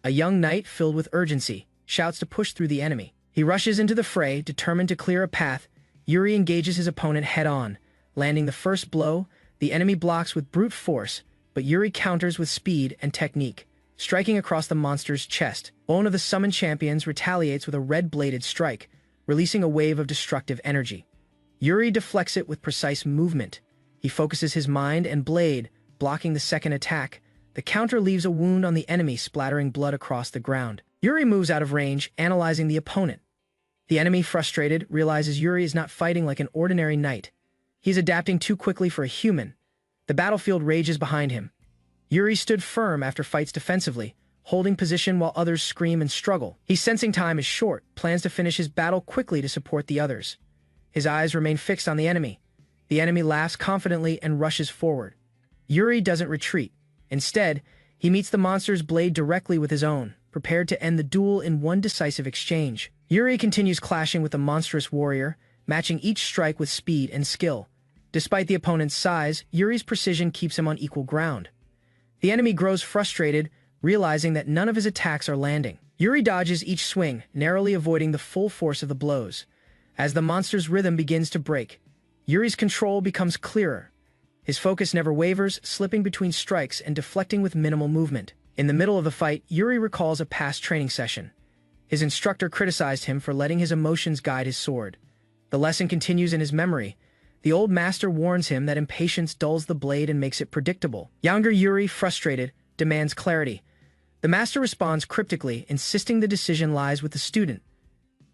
A young knight, filled with urgency, shouts to push through the enemy. He rushes into the fray, determined to clear a path. Yuri engages his opponent head-on, landing the first blow. The enemy blocks with brute force, but Yuri counters with speed and technique, striking across the monster's chest. One of the summoned champions retaliates with a red-bladed strike, releasing a wave of destructive energy. Yuri deflects it with precise movement. He focuses his mind and blade, blocking the second attack. The counter leaves a wound on the enemy, splattering blood across the ground. Yuri moves out of range, analyzing the opponent. The enemy, frustrated, realizes Yuri is not fighting like an ordinary knight. He's adapting too quickly for a human. The battlefield rages behind him. Yuri stood firm after fights defensively, holding position while others scream and struggle. He's sensing time is short, plans to finish his battle quickly to support the others. His eyes remain fixed on the enemy. The enemy laughs confidently and rushes forward. Yuri doesn't retreat. Instead, he meets the monster's blade directly with his own, prepared to end the duel in one decisive exchange. Yuri continues clashing with the monstrous warrior, matching each strike with speed and skill. Despite the opponent's size, Yuri's precision keeps him on equal ground. The enemy grows frustrated, realizing that none of his attacks are landing. Yuri dodges each swing, narrowly avoiding the full force of the blows. As the monster's rhythm begins to break, Yuri's control becomes clearer. His focus never wavers, slipping between strikes and deflecting with minimal movement. In the middle of the fight, Yuri recalls a past training session. His instructor criticized him for letting his emotions guide his sword. The lesson continues in his memory. The old master warns him that impatience dulls the blade and makes it predictable. Younger Yuri, frustrated, demands clarity. The master responds cryptically, insisting the decision lies with the student.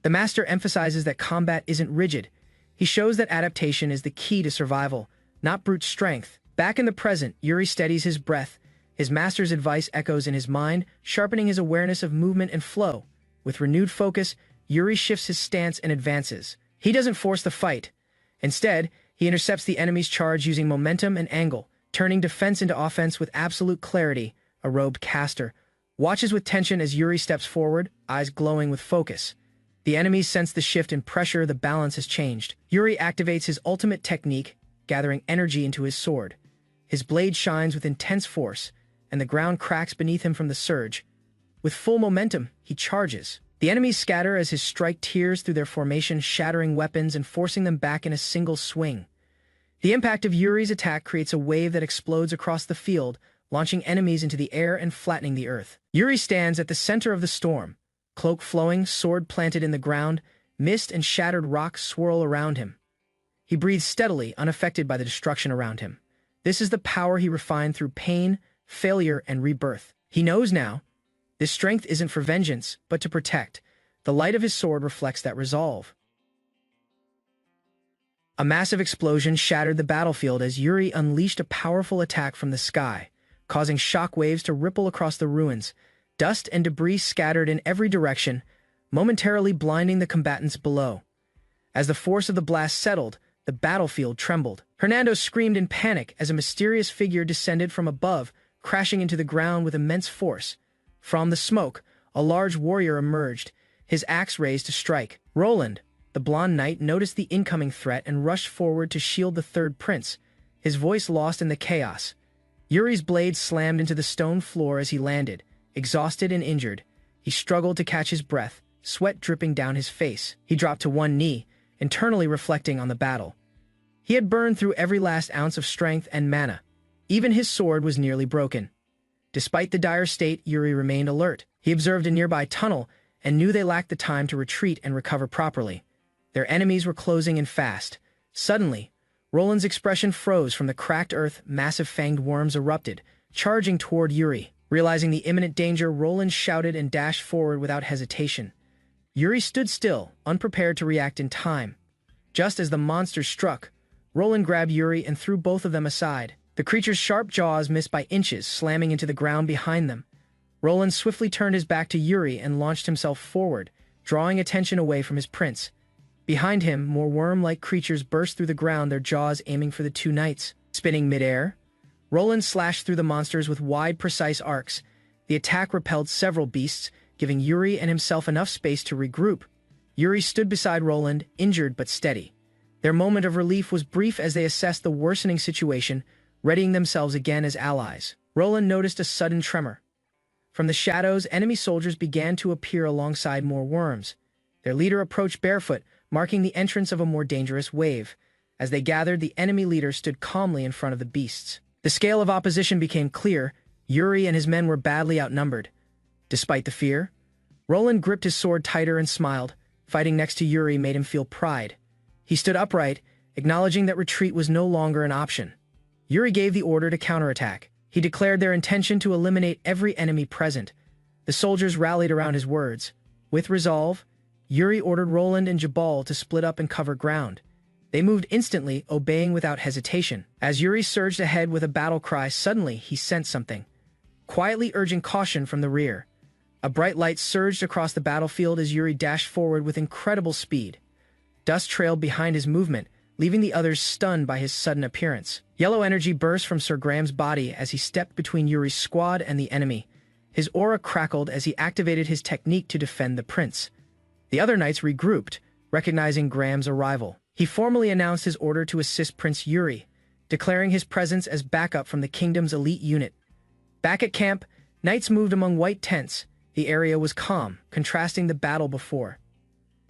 The master emphasizes that combat isn't rigid. He shows that adaptation is the key to survival, not brute strength. Back in the present, Yuri steadies his breath. His master's advice echoes in his mind, sharpening his awareness of movement and flow. With renewed focus, Yuri shifts his stance and advances. He doesn't force the fight. Instead, he intercepts the enemy's charge using momentum and angle, turning defense into offense with absolute clarity. A robed caster watches with tension as Yuri steps forward, eyes glowing with focus. The enemies sense the shift in pressure, the balance has changed. Yuri activates his ultimate technique, gathering energy into his sword. His blade shines with intense force, and the ground cracks beneath him from the surge. With full momentum, he charges. The enemies scatter as his strike tears through their formation, shattering weapons and forcing them back in a single swing. The impact of Yuri's attack creates a wave that explodes across the field, launching enemies into the air and flattening the earth. Yuri stands at the center of the storm, cloak flowing, sword planted in the ground, mist and shattered rocks swirl around him. He breathes steadily, unaffected by the destruction around him. This is the power he refined through pain, failure, and rebirth. He knows now, this strength isn't for vengeance, but to protect. The light of his sword reflects that resolve. A massive explosion shattered the battlefield as Yuri unleashed a powerful attack from the sky, causing shock waves to ripple across the ruins. Dust and debris scattered in every direction, momentarily blinding the combatants below. As the force of the blast settled, the battlefield trembled. Hernando screamed in panic as a mysterious figure descended from above, crashing into the ground with immense force. From the smoke, a large warrior emerged, his axe raised to strike. Roland, the blonde knight, noticed the incoming threat and rushed forward to shield the third prince, his voice lost in the chaos. Yuri's blade slammed into the stone floor as he landed, exhausted and injured. He struggled to catch his breath, sweat dripping down his face. He dropped to one knee, internally reflecting on the battle. He had burned through every last ounce of strength and mana. Even his sword was nearly broken. Despite the dire state, Yuri remained alert. He observed a nearby tunnel and knew they lacked the time to retreat and recover properly. Their enemies were closing in fast. Suddenly, Roland's expression froze. From the cracked earth, massive fanged worms erupted, charging toward Yuri. Realizing the imminent danger, Roland shouted and dashed forward without hesitation. Yuri stood still, unprepared to react in time. Just as the monsters struck, Roland grabbed Yuri and threw both of them aside. The creature's sharp jaws missed by inches, slamming into the ground behind them. Roland swiftly turned his back to Yuri and launched himself forward, drawing attention away from his prince. Behind him, more worm-like creatures burst through the ground, their jaws aiming for the two knights. Spinning midair, Roland slashed through the monsters with wide, precise arcs. The attack repelled several beasts, giving Yuri and himself enough space to regroup. Yuri stood beside Roland, injured but steady. Their moment of relief was brief as they assessed the worsening situation, readying themselves again as allies. Roland noticed a sudden tremor. From the shadows, enemy soldiers began to appear alongside more worms. Their leader approached barefoot, marking the entrance of a more dangerous wave. As they gathered, the enemy leader stood calmly in front of the beasts. The scale of opposition became clear. Yuri and his men were badly outnumbered. Despite the fear, Roland gripped his sword tighter and smiled. Fighting next to Yuri made him feel pride. He stood upright, acknowledging that retreat was no longer an option. Yuri gave the order to counterattack. He declared their intention to eliminate every enemy present. The soldiers rallied around his words. With resolve, Yuri ordered Roland and Jabal to split up and cover ground. They moved instantly, obeying without hesitation. As Yuri surged ahead with a battle cry, suddenly he sensed something, quietly urging caution from the rear. A bright light surged across the battlefield as Yuri dashed forward with incredible speed. Dust trailed behind his movement, leaving the others stunned by his sudden appearance. Yellow energy burst from Sir Graham's body as he stepped between Yuri's squad and the enemy. His aura crackled as he activated his technique to defend the prince. The other knights regrouped, recognizing Graham's arrival. He formally announced his order to assist Prince Yuri, declaring his presence as backup from the kingdom's elite unit. Back at camp, knights moved among white tents. The area was calm, contrasting the battle before.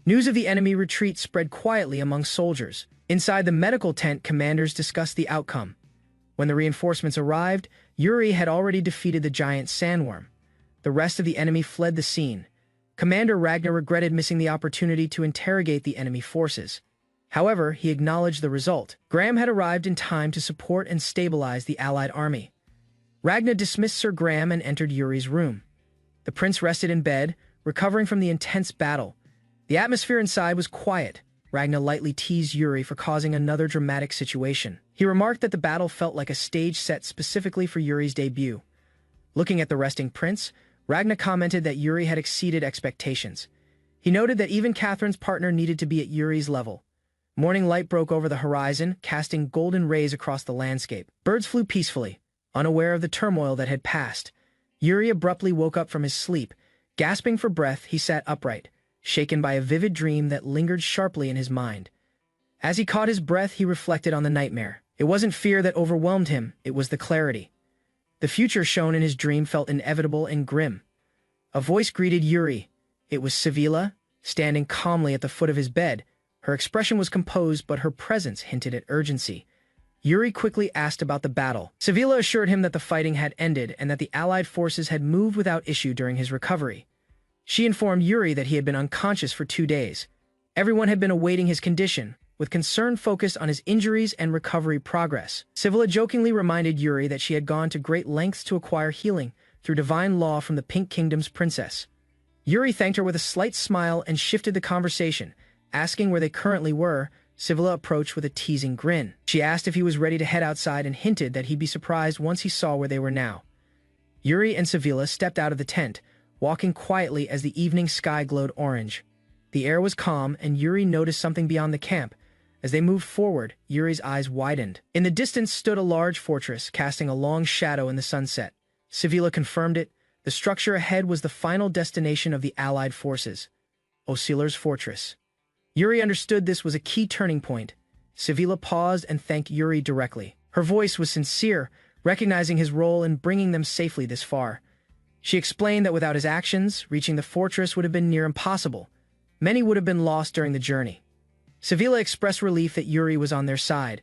News of the enemy retreat spread quietly among soldiers. Inside the medical tent, commanders discussed the outcome. When the reinforcements arrived, Yuri had already defeated the giant sandworm. The rest of the enemy fled the scene. Commander Ragnar regretted missing the opportunity to interrogate the enemy forces. However, he acknowledged the result. Graham had arrived in time to support and stabilize the allied army. Ragnar dismissed Sir Graham and entered Yuri's room. The prince rested in bed, recovering from the intense battle. The atmosphere inside was quiet. Ragnar lightly teased Yuri for causing another dramatic situation. He remarked that the battle felt like a stage set specifically for Yuri's debut. Looking at the resting prince, Ragnar commented that Yuri had exceeded expectations. He noted that even Catherine's partner needed to be at Yuri's level. Morning light broke over the horizon, casting golden rays across the landscape. Birds flew peacefully, unaware of the turmoil that had passed. Yuri abruptly woke up from his sleep. Gasping for breath, he sat upright, shaken by a vivid dream that lingered sharply in his mind. As he caught his breath, he reflected on the nightmare. It wasn't fear that overwhelmed him, it was the clarity. The future shown in his dream felt inevitable and grim. A voice greeted Yuri. It was Sevilla, standing calmly at the foot of his bed. Her expression was composed, but her presence hinted at urgency. Yuri quickly asked about the battle. Sevilla assured him that the fighting had ended and that the Allied forces had moved without issue during his recovery. She informed Yuri that he had been unconscious for 2 days. Everyone had been awaiting his condition, with concern focused on his injuries and recovery progress. Sevilla jokingly reminded Yuri that she had gone to great lengths to acquire healing through divine law from the Pink Kingdom's princess. Yuri thanked her with a slight smile and shifted the conversation, asking where they currently were. Sevilla approached with a teasing grin. She asked if he was ready to head outside and hinted that he'd be surprised once he saw where they were now. Yuri and Sevilla stepped out of the tent, walking quietly as the evening sky glowed orange. The air was calm, and Yuri noticed something beyond the camp. As they moved forward, Yuri's eyes widened. In the distance stood a large fortress, casting a long shadow in the sunset. Sevilla confirmed it. The structure ahead was the final destination of the Allied forces, Oscilar's fortress. Yuri understood this was a key turning point. Sevilla paused and thanked Yuri directly. Her voice was sincere, recognizing his role in bringing them safely this far. She explained that without his actions, reaching the fortress would have been near impossible. Many would have been lost during the journey. Sevilla expressed relief that Yuri was on their side.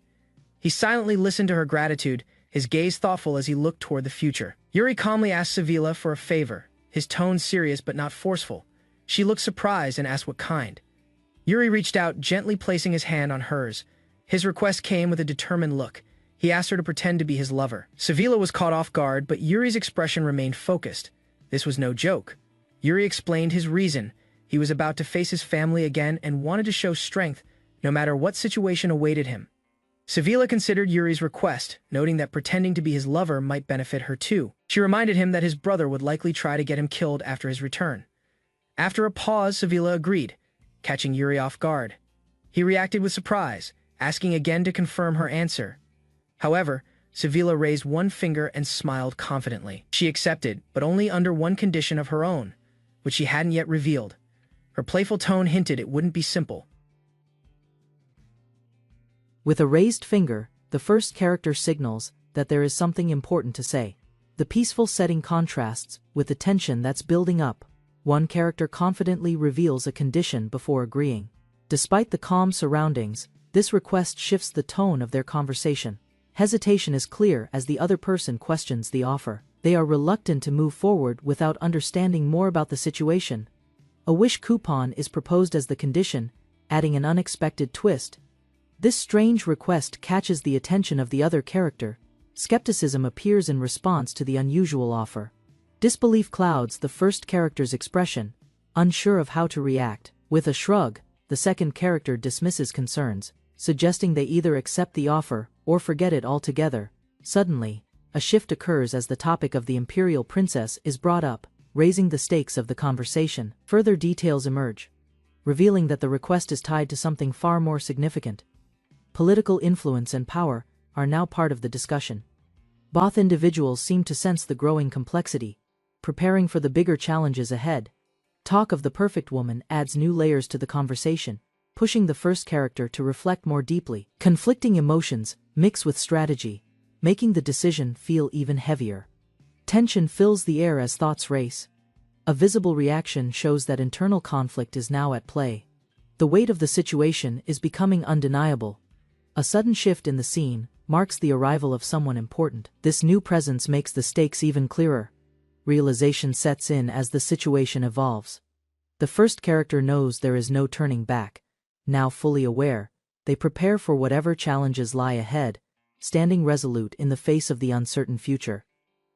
He silently listened to her gratitude, his gaze thoughtful as he looked toward the future. Yuri calmly asked Sevilla for a favor, his tone serious but not forceful. She looked surprised and asked what kind. Yuri reached out, gently placing his hand on hers. His request came with a determined look. He asked her to pretend to be his lover. Sevilla was caught off guard, but Yuri's expression remained focused. This was no joke. Yuri explained his reason. He was about to face his family again and wanted to show strength, no matter what situation awaited him. Sevilla considered Yuri's request, noting that pretending to be his lover might benefit her too. She reminded him that his brother would likely try to get him killed after his return. After a pause, Sevilla agreed, catching Yuri off guard. He reacted with surprise, asking again to confirm her answer. However, Sevilla raised one finger and smiled confidently. She accepted, but only under one condition of her own, which she hadn't yet revealed. Her playful tone hinted it wouldn't be simple. With a raised finger, the first character signals that there is something important to say. The peaceful setting contrasts with the tension that's building up. One character confidently reveals a condition before agreeing. Despite the calm surroundings, this request shifts the tone of their conversation. Hesitation is clear as the other person questions the offer. They are reluctant to move forward without understanding more about the situation. A wish coupon is proposed as the condition, adding an unexpected twist. This strange request catches the attention of the other character. Skepticism appears in response to the unusual offer. Disbelief clouds the first character's expression, unsure of how to react. With a shrug, the second character dismisses concerns, suggesting they either accept the offer or forget it altogether. Suddenly, a shift occurs as the topic of the imperial princess is brought up, raising the stakes of the conversation. Further details emerge, revealing that the request is tied to something far more significant. Political influence and power are now part of the discussion. Both individuals seem to sense the growing complexity, preparing for the bigger challenges ahead. Talk of the perfect woman adds new layers to the conversation, pushing the first character to reflect more deeply. Conflicting emotions mix with strategy, making the decision feel even heavier. Tension fills the air as thoughts race. A visible reaction shows that internal conflict is now at play. The weight of the situation is becoming undeniable. A sudden shift in the scene marks the arrival of someone important. This new presence makes the stakes even clearer. Realization sets in as the situation evolves. The first character knows there is no turning back. Now fully aware, they prepare for whatever challenges lie ahead, standing resolute in the face of the uncertain future.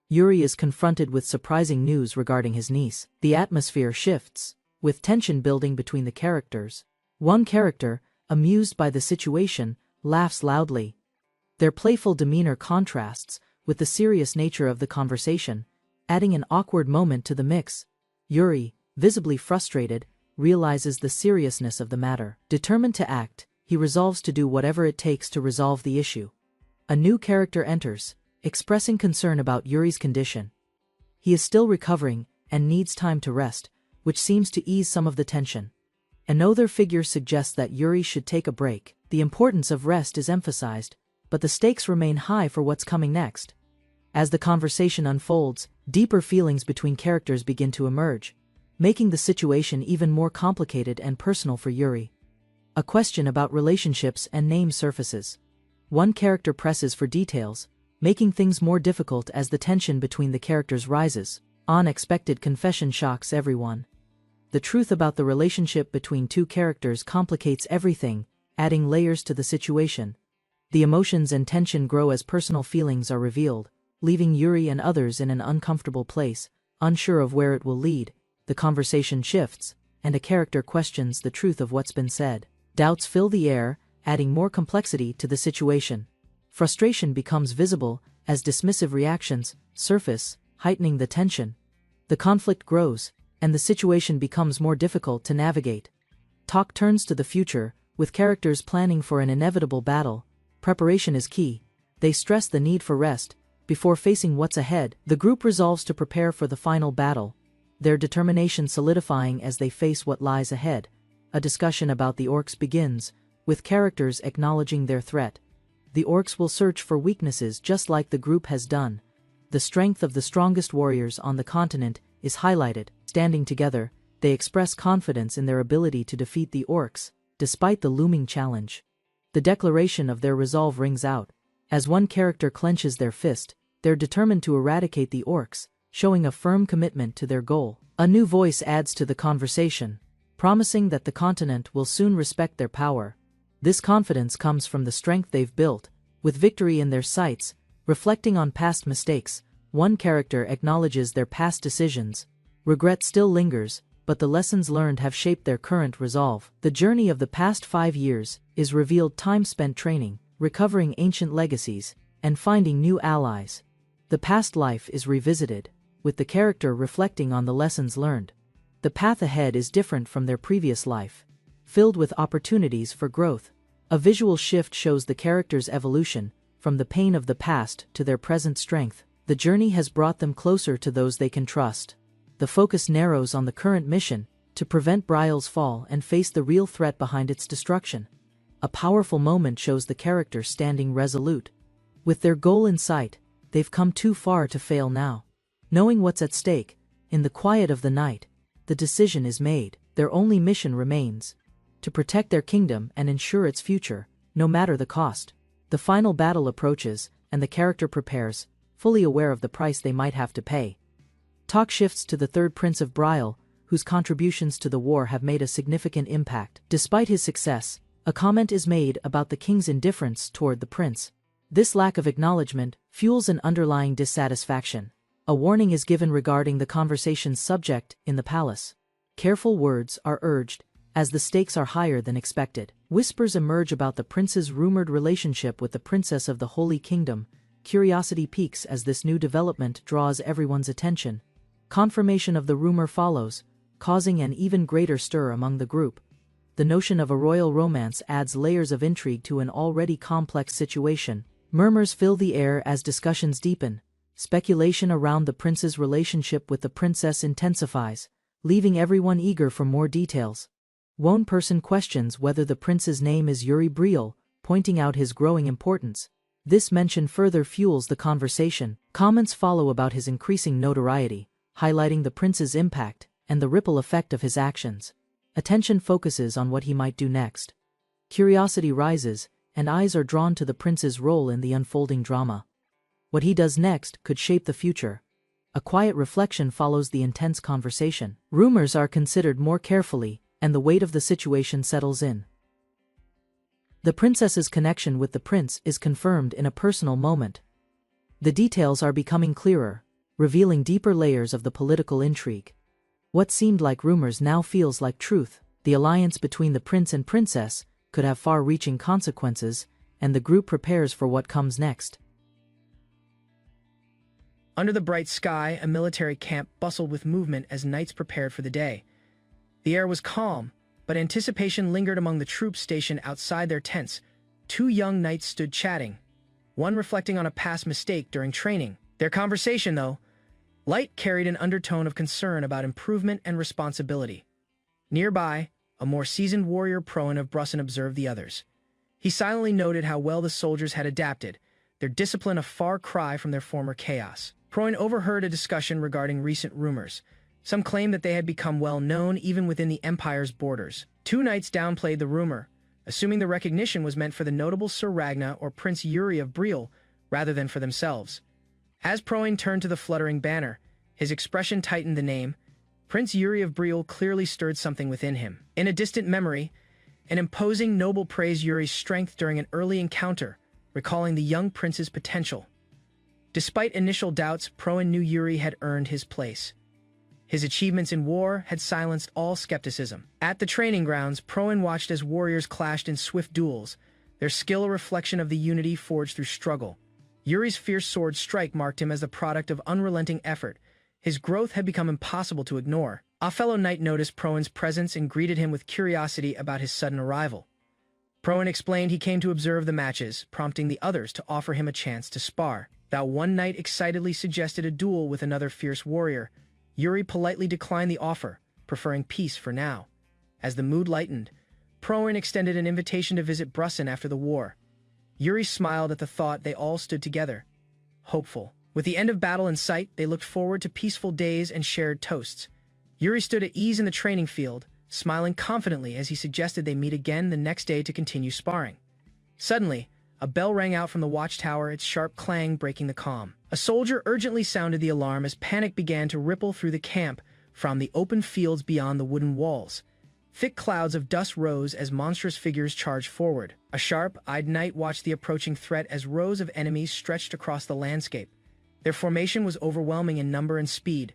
Yuri is confronted with surprising news regarding his niece. The atmosphere shifts, with tension building between the characters. One character, amused by the situation, laughs loudly. Their playful demeanor contrasts with the serious nature of the conversation, adding an awkward moment to the mix. Yuri, visibly frustrated, realizes the seriousness of the matter. Determined to act, he resolves to do whatever it takes to resolve the issue. A new character enters, expressing concern about Yuri's condition. He is still recovering and needs time to rest, which seems to ease some of the tension. Another figure suggests that Yuri should take a break. The importance of rest is emphasized, but the stakes remain high for what's coming next. As the conversation unfolds, deeper feelings between characters begin to emerge, making the situation even more complicated and personal for Yuri. A question about relationships and names surfaces. One character presses for details, making things more difficult as the tension between the characters rises. Unexpected confession shocks everyone. The truth about the relationship between two characters complicates everything, adding layers to the situation. The emotions and tension grow as personal feelings are revealed, leaving Yuri and others in an uncomfortable place, unsure of where it will lead. The conversation shifts, and a character questions the truth of what's been said. Doubts fill the air, adding more complexity to the situation. Frustration becomes visible as dismissive reactions surface, heightening the tension. The conflict grows, and the situation becomes more difficult to navigate. Talk turns to the future, with characters planning for an inevitable battle. Preparation is key. They stress the need for rest. Before facing what's ahead, the group resolves to prepare for the final battle, their determination solidifying as they face what lies ahead. A discussion about the orcs begins, with characters acknowledging their threat. The orcs will search for weaknesses just like the group has done. The strength of the strongest warriors on the continent is highlighted. Standing together, they express confidence in their ability to defeat the orcs, despite the looming challenge. The declaration of their resolve rings out. As one character clenches their fist, they're determined to eradicate the orcs, showing a firm commitment to their goal. A new voice adds to the conversation, promising that the continent will soon respect their power. This confidence comes from the strength they've built, with victory in their sights. Reflecting on past mistakes, one character acknowledges their past decisions. Regret still lingers, but the lessons learned have shaped their current resolve. The journey of the past 5 years is revealed: time spent training, recovering ancient legacies, and finding new allies. The past life is revisited, with the character reflecting on the lessons learned. The path ahead is different from their previous life, filled with opportunities for growth. A visual shift shows the character's evolution, from the pain of the past to their present strength. The journey has brought them closer to those they can trust. The focus narrows on the current mission, to prevent Betrayal's fall and face the real threat behind its destruction. A powerful moment shows the character standing resolute. With their goal in sight, they've come too far to fail now. Knowing what's at stake, in the quiet of the night, the decision is made. Their only mission remains: to protect their kingdom and ensure its future, no matter the cost. The final battle approaches, and the character prepares, fully aware of the price they might have to pay. Talk shifts to the third prince of Betrayal, whose contributions to the war have made a significant impact. Despite his success, a comment is made about the king's indifference toward the prince. This lack of acknowledgement fuels an underlying dissatisfaction. A warning is given regarding the conversation's subject in the palace. Careful words are urged, as the stakes are higher than expected. Whispers emerge about the prince's rumored relationship with the princess of the Holy Kingdom. Curiosity peaks as this new development draws everyone's attention. Confirmation of the rumor follows, causing an even greater stir among the group. The notion of a royal romance adds layers of intrigue to an already complex situation. Murmurs fill the air as discussions deepen. Speculation around the prince's relationship with the princess intensifies, leaving everyone eager for more details. One person questions whether the prince's name is Yuri Betrayal, pointing out his growing importance. This mention further fuels the conversation. Comments follow about his increasing notoriety, highlighting the prince's impact and the ripple effect of his actions. Attention focuses on what he might do next. Curiosity rises, and eyes are drawn to the prince's role in the unfolding drama. What he does next could shape the future. A quiet reflection follows the intense conversation. Rumors are considered more carefully, and the weight of the situation settles in. The princess's connection with the prince is confirmed in a personal moment. The details are becoming clearer, revealing deeper layers of the political intrigue. What seemed like rumors now feels like truth. The alliance between the prince and princess could have far-reaching consequences, and the group prepares for what comes next. Under the bright sky, a military camp bustled with movement as knights prepared for the day. The air was calm, but anticipation lingered among the troops stationed outside their tents. 2 young knights stood chatting, one reflecting on a past mistake during training. Their conversation, though, light, carried an undertone of concern about improvement and responsibility. Nearby, a more seasoned warrior Proan of Brusson observed the others. He silently noted how well the soldiers had adapted, their discipline a far cry from their former chaos. Proin overheard a discussion regarding recent rumors. Some claimed that they had become well known even within the Empire's borders. Two knights downplayed the rumor, assuming the recognition was meant for the notable Sir Ragna or Prince Yuri of Betrayal, rather than for themselves. As Proin turned to the fluttering banner, his expression tightened. The name, Prince Yuri of Betrayal, clearly stirred something within him. In a distant memory, an imposing noble praised Yuri's strength during an early encounter, recalling the young prince's potential. Despite initial doubts, Proin knew Yuri had earned his place. His achievements in war had silenced all skepticism. At the training grounds, Proin watched as warriors clashed in swift duels, their skill a reflection of the unity forged through struggle. Yuri's fierce sword strike marked him as the product of unrelenting effort. His growth had become impossible to ignore. A fellow knight noticed Proin's presence and greeted him with curiosity about his sudden arrival. Proin explained he came to observe the matches, prompting the others to offer him a chance to spar. Though one knight excitedly suggested a duel with another fierce warrior, Yuri politely declined the offer, preferring peace for now. As the mood lightened, Proin extended an invitation to visit Brusson after the war. Yuri smiled at the thought. They all stood together, hopeful. With the end of battle in sight, they looked forward to peaceful days and shared toasts. Yuri stood at ease in the training field, smiling confidently as he suggested they meet again the next day to continue sparring. Suddenly, a bell rang out from the watchtower, its sharp clang breaking the calm. A soldier urgently sounded the alarm as panic began to ripple through the camp from the open fields beyond the wooden walls. Thick clouds of dust rose as monstrous figures charged forward. A sharp-eyed knight watched the approaching threat as rows of enemies stretched across the landscape. Their formation was overwhelming in number and speed.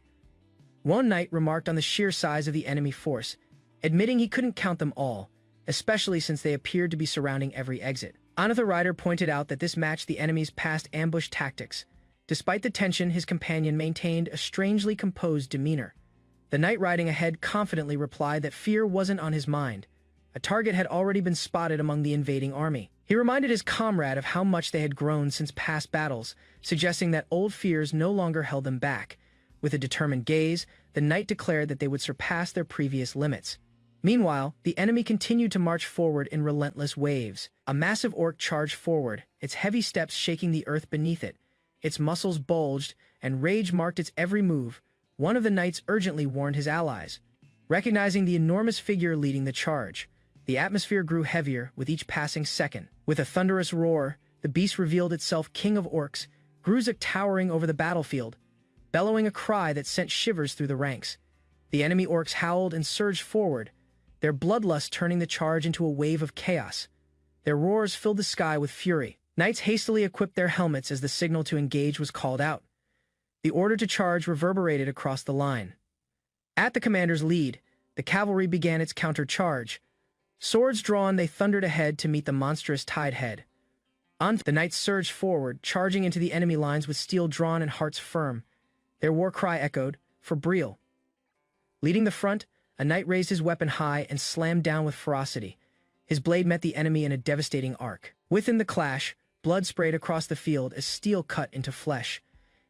One knight remarked on the sheer size of the enemy force, admitting he couldn't count them all, especially since they appeared to be surrounding every exit. Another rider pointed out that this matched the enemy's past ambush tactics. Despite the tension, his companion maintained a strangely composed demeanor. The knight riding ahead confidently replied that fear wasn't on his mind. A target had already been spotted among the invading army. He reminded his comrade of how much they had grown since past battles, suggesting that old fears no longer held them back. With a determined gaze, the knight declared that they would surpass their previous limits. Meanwhile, the enemy continued to march forward in relentless waves. A massive orc charged forward, its heavy steps shaking the earth beneath it. Its muscles bulged, and rage marked its every move. One of the knights urgently warned his allies. Recognizing the enormous figure leading the charge, the atmosphere grew heavier with each passing second. With a thunderous roar, the beast revealed itself king of orcs, Gruzuk towering over the battlefield, bellowing a cry that sent shivers through the ranks. The enemy orcs howled and surged forward, their bloodlust turning the charge into a wave of chaos. Their roars filled the sky with fury. Knights hastily equipped their helmets as the signal to engage was called out. The order to charge reverberated across the line. At the commander's lead, the cavalry began its counter-charge. Swords drawn, they thundered ahead to meet the monstrous tide head. The knights surged forward, charging into the enemy lines with steel drawn and hearts firm. Their war cry echoed, "For Betrayal." Leading the front, a knight raised his weapon high and slammed down with ferocity. His blade met the enemy in a devastating arc. Within the clash, blood sprayed across the field as steel cut into flesh.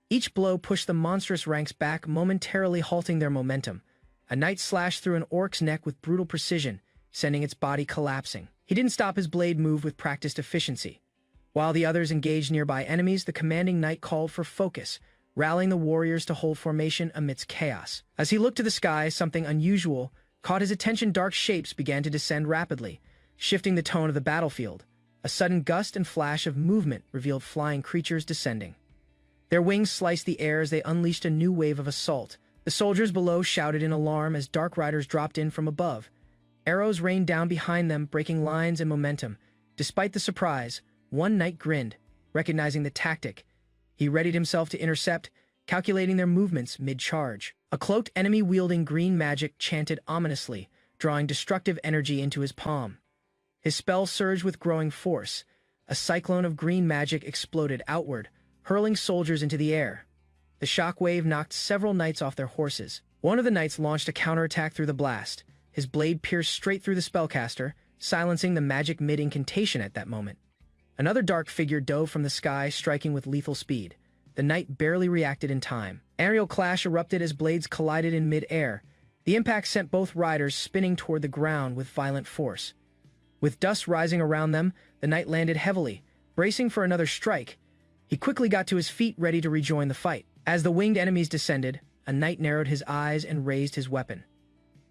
Each blow pushed the monstrous ranks back, momentarily halting their momentum. A knight slashed through an orc's neck with brutal precision, sending its body collapsing. He didn't stop his blade move with practiced efficiency. While the others engaged nearby enemies, the commanding knight called for focus, rallying the warriors to hold formation amidst chaos. As he looked to the sky, something unusual caught his attention. Dark shapes began to descend rapidly, shifting the tone of the battlefield. A sudden gust and flash of movement revealed flying creatures descending. Their wings sliced the air as they unleashed a new wave of assault. The soldiers below shouted in alarm as dark riders dropped in from above. Arrows rained down behind them, breaking lines and momentum. Despite the surprise, one knight grinned, recognizing the tactic. He readied himself to intercept, calculating their movements mid-charge. A cloaked enemy wielding green magic chanted ominously, drawing destructive energy into his palm. His spell surged with growing force. A cyclone of green magic exploded outward, hurling soldiers into the air. The shockwave knocked several knights off their horses. One of the knights launched a counterattack through the blast. His blade pierced straight through the spellcaster, silencing the magic mid-incantation at that moment. Another dark figure dove from the sky, striking with lethal speed. The knight barely reacted in time. Aerial clash erupted as blades collided in mid-air. The impact sent both riders spinning toward the ground with violent force. With dust rising around them, the knight landed heavily, bracing for another strike. He quickly got to his feet, ready to rejoin the fight. As the winged enemies descended, a knight narrowed his eyes and raised his weapon.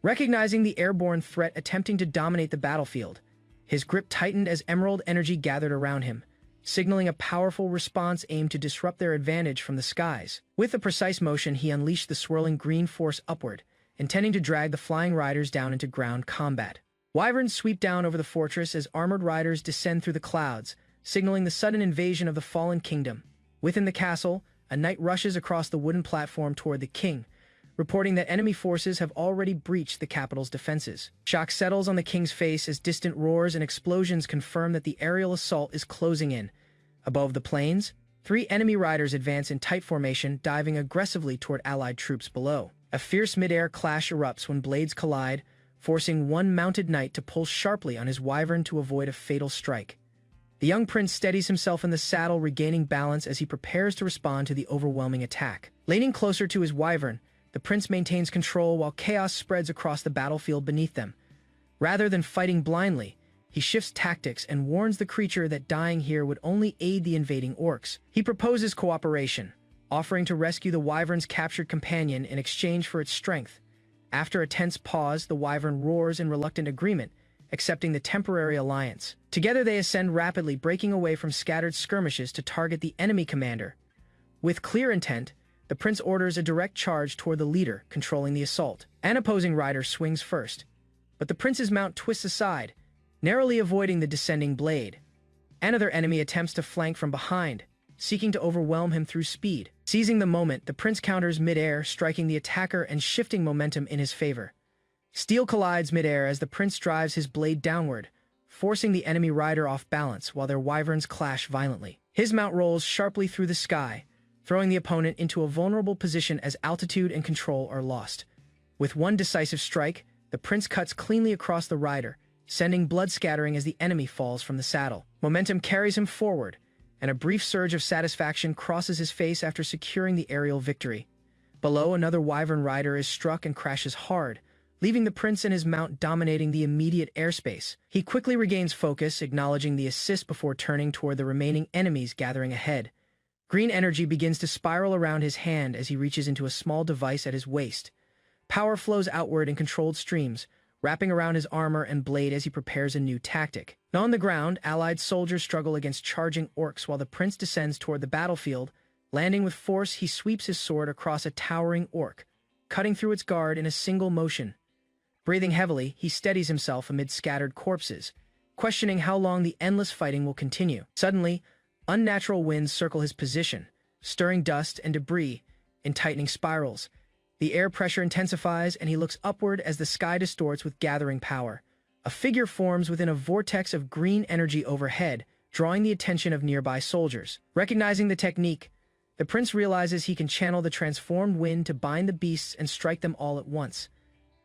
Recognizing the airborne threat attempting to dominate the battlefield, his grip tightened as emerald energy gathered around him, signaling a powerful response aimed to disrupt their advantage from the skies. With a precise motion, he unleashed the swirling green force upward, intending to drag the flying riders down into ground combat. Wyverns sweep down over the fortress as armored riders descend through the clouds, signaling the sudden invasion of the fallen kingdom. Within the castle, a knight rushes across the wooden platform toward the king, reporting that enemy forces have already breached the capital's defenses. Shock settles on the king's face as distant roars and explosions confirm that the aerial assault is closing in. Above the plains, 3 enemy riders advance in tight formation, diving aggressively toward allied troops below. A fierce mid-air clash erupts when blades collide, forcing one mounted knight to pull sharply on his wyvern to avoid a fatal strike. The young prince steadies himself in the saddle, regaining balance as he prepares to respond to the overwhelming attack. Leaning closer to his wyvern, the prince maintains control while chaos spreads across the battlefield beneath them. Rather than fighting blindly, he shifts tactics and warns the creature that dying here would only aid the invading orcs. He proposes cooperation, offering to rescue the wyvern's captured companion in exchange for its strength. After a tense pause, the wyvern roars in reluctant agreement, accepting the temporary alliance. Together they ascend rapidly, breaking away from scattered skirmishes to target the enemy commander. With clear intent, the prince orders a direct charge toward the leader, controlling the assault. An opposing rider swings first, but the prince's mount twists aside, narrowly avoiding the descending blade. Another enemy attempts to flank from behind, seeking to overwhelm him through speed. Seizing the moment, the prince counters mid-air, striking the attacker and shifting momentum in his favor. Steel collides mid-air as the prince drives his blade downward, forcing the enemy rider off balance while their wyverns clash violently. His mount rolls sharply through the sky, throwing the opponent into a vulnerable position as altitude and control are lost. With one decisive strike, the prince cuts cleanly across the rider, sending blood scattering as the enemy falls from the saddle. Momentum carries him forward, and a brief surge of satisfaction crosses his face after securing the aerial victory. Below, another wyvern rider is struck and crashes hard, leaving the prince and his mount dominating the immediate airspace. He quickly regains focus, acknowledging the assist before turning toward the remaining enemies gathering ahead. Green energy begins to spiral around his hand as he reaches into a small device at his waist. Power flows outward in controlled streams, wrapping around his armor and blade as he prepares a new tactic. On the ground, allied soldiers struggle against charging orcs while the prince descends toward the battlefield. Landing with force, he sweeps his sword across a towering orc, cutting through its guard in a single motion. Breathing heavily, he steadies himself amid scattered corpses, questioning how long the endless fighting will continue. Suddenly, unnatural winds circle his position, stirring dust and debris in tightening spirals. The air pressure intensifies, and he looks upward as the sky distorts with gathering power. A figure forms within a vortex of green energy overhead, drawing the attention of nearby soldiers. Recognizing the technique, the prince realizes he can channel the transformed wind to bind the beasts and strike them all at once.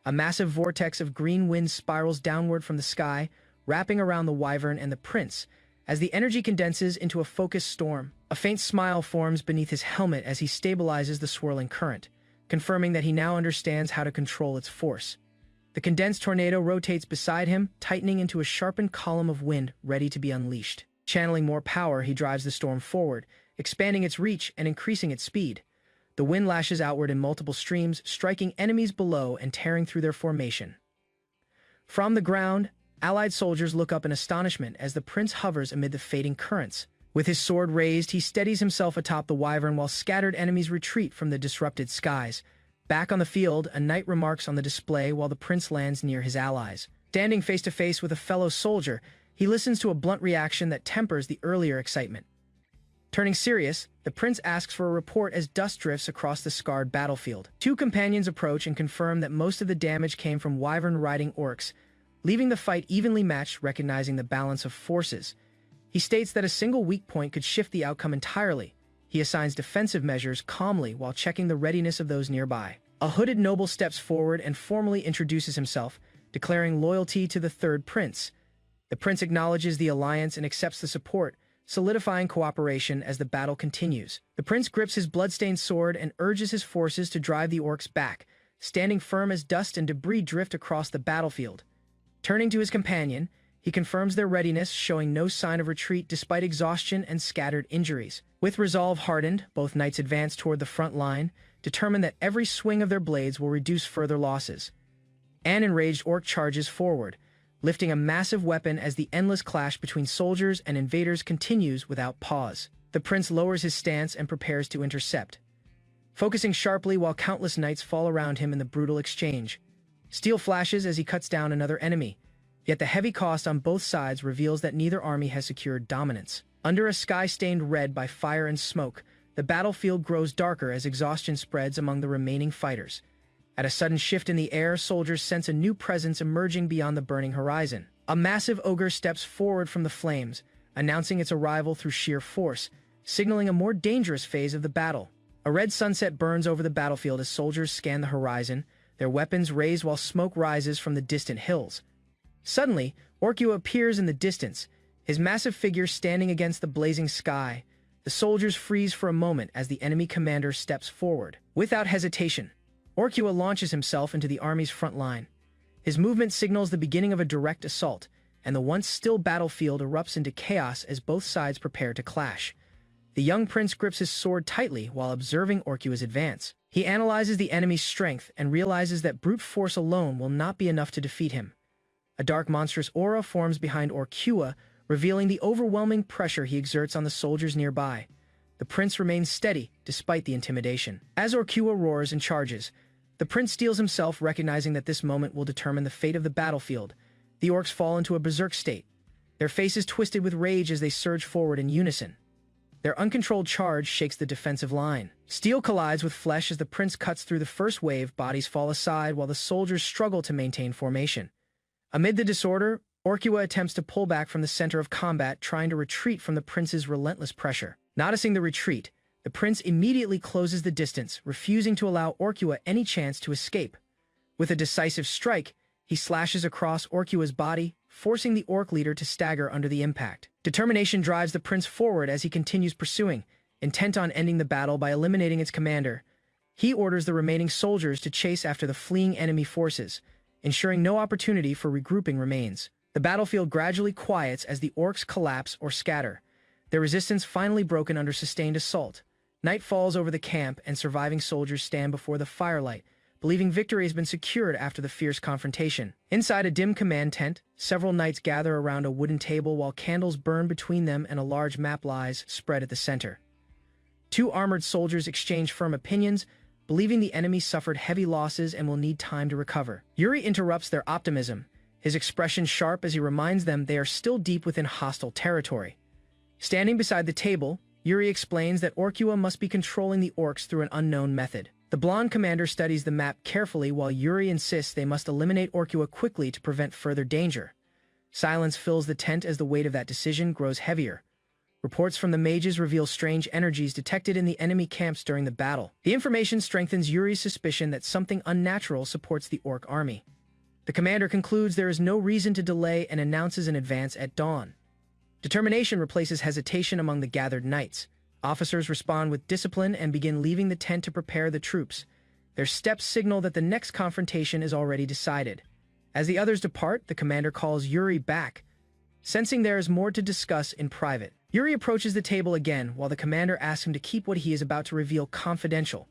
A massive vortex of green wind spirals downward from the sky, wrapping around the wyvern and the prince, as the energy condenses into a focused storm. A faint smile forms beneath his helmet as he stabilizes the swirling current, confirming that he now understands how to control its force. The condensed tornado rotates beside him, tightening into a sharpened column of wind ready to be unleashed. Channeling more power, he drives the storm forward, expanding its reach and increasing its speed. The wind lashes outward in multiple streams, striking enemies below and tearing through their formation. From the ground, allied soldiers look up in astonishment as the prince hovers amid the fading currents. With his sword raised, he steadies himself atop the wyvern while scattered enemies retreat from the disrupted skies. Back on the field, a knight remarks on the display while the prince lands near his allies. Standing face to face with a fellow soldier, he listens to a blunt reaction that tempers the earlier excitement. Turning serious, the prince asks for a report as dust drifts across the scarred battlefield. 2 companions approach and confirm that most of the damage came from wyvern-riding orcs, leaving the fight evenly matched. Recognizing the balance of forces, he states that a single weak point could shift the outcome entirely. He assigns defensive measures calmly while checking the readiness of those nearby. A hooded noble steps forward and formally introduces himself, declaring loyalty to the third prince. The prince acknowledges the alliance and accepts the support, solidifying cooperation as the battle continues. The prince grips his bloodstained sword and urges his forces to drive the orcs back, standing firm as dust and debris drift across the battlefield. Turning to his companion, He confirms their readiness, showing no sign of retreat despite exhaustion and scattered injuries. With resolve hardened, both knights advance toward the front line, determined that every swing of their blades will reduce further losses. An enraged orc charges forward, lifting a massive weapon as the endless clash between soldiers and invaders continues without pause. The prince lowers his stance and prepares to intercept, focusing sharply while countless knights fall around him in the brutal exchange. Steel flashes as he cuts down another enemy, yet the heavy cost on both sides reveals that neither army has secured dominance. Under a sky stained red by fire and smoke, the battlefield grows darker as exhaustion spreads among the remaining fighters. At a sudden shift in the air, soldiers sense a new presence emerging beyond the burning horizon. A massive ogre steps forward from the flames, announcing its arrival through sheer force, signaling a more dangerous phase of the battle. A red sunset burns over the battlefield as soldiers scan the horizon, their weapons raised while smoke rises from the distant hills. Suddenly, Orkua appears in the distance, his massive figure standing against the blazing sky. The soldiers freeze for a moment as the enemy commander steps forward. Without hesitation, Orkua launches himself into the army's front line. His movement signals the beginning of a direct assault, and the once still battlefield erupts into chaos as both sides prepare to clash. The young prince grips his sword tightly while observing Orkua's advance. He analyzes the enemy's strength and realizes that brute force alone will not be enough to defeat him. A dark monstrous aura forms behind Orkua, revealing the overwhelming pressure he exerts on the soldiers nearby. The prince remains steady despite the intimidation. As Orkua roars and charges, the prince steels himself, recognizing that this moment will determine the fate of the battlefield. The orcs fall into a berserk state, their faces twisted with rage as they surge forward in unison. Their uncontrolled charge shakes the defensive line. Steel collides with flesh as the prince cuts through the first wave, bodies fall aside while the soldiers struggle to maintain formation. Amid the disorder, Orkua attempts to pull back from the center of combat, trying to retreat from the prince's relentless pressure. Noticing the retreat, the prince immediately closes the distance, refusing to allow Orkua any chance to escape. With a decisive strike, he slashes across Orkua's body, forcing the orc leader to stagger under the impact. Determination drives the prince forward as he continues pursuing, intent on ending the battle by eliminating its commander. He orders the remaining soldiers to chase after the fleeing enemy forces, ensuring no opportunity for regrouping remains. The battlefield gradually quiets as the orcs collapse or scatter, their resistance finally broken under sustained assault. Night falls over the camp and surviving soldiers stand before the firelight, believing victory has been secured after the fierce confrontation. Inside a dim command tent, several knights gather around a wooden table while candles burn between them and a large map lies spread at the center. Two armored soldiers exchange firm opinions, believing the enemy suffered heavy losses and will need time to recover. Yuri interrupts their optimism, his expression sharp as he reminds them they are still deep within hostile territory. Standing beside the table, Yuri explains that Orkua must be controlling the orcs through an unknown method. The blonde commander studies the map carefully while Yuri insists they must eliminate Orkua quickly to prevent further danger. Silence fills the tent as the weight of that decision grows heavier. Reports from the mages reveal strange energies detected in the enemy camps during the battle. The information strengthens Yuri's suspicion that something unnatural supports the orc army. The commander concludes there is no reason to delay and announces an advance at dawn. Determination replaces hesitation among the gathered knights. Officers respond with discipline and begin leaving the tent to prepare the troops. Their steps signal that the next confrontation is already decided. As the others depart, the commander calls Yuri back, sensing there is more to discuss in private. Yuri approaches the table again while the commander asks him to keep what he is about to reveal confidential.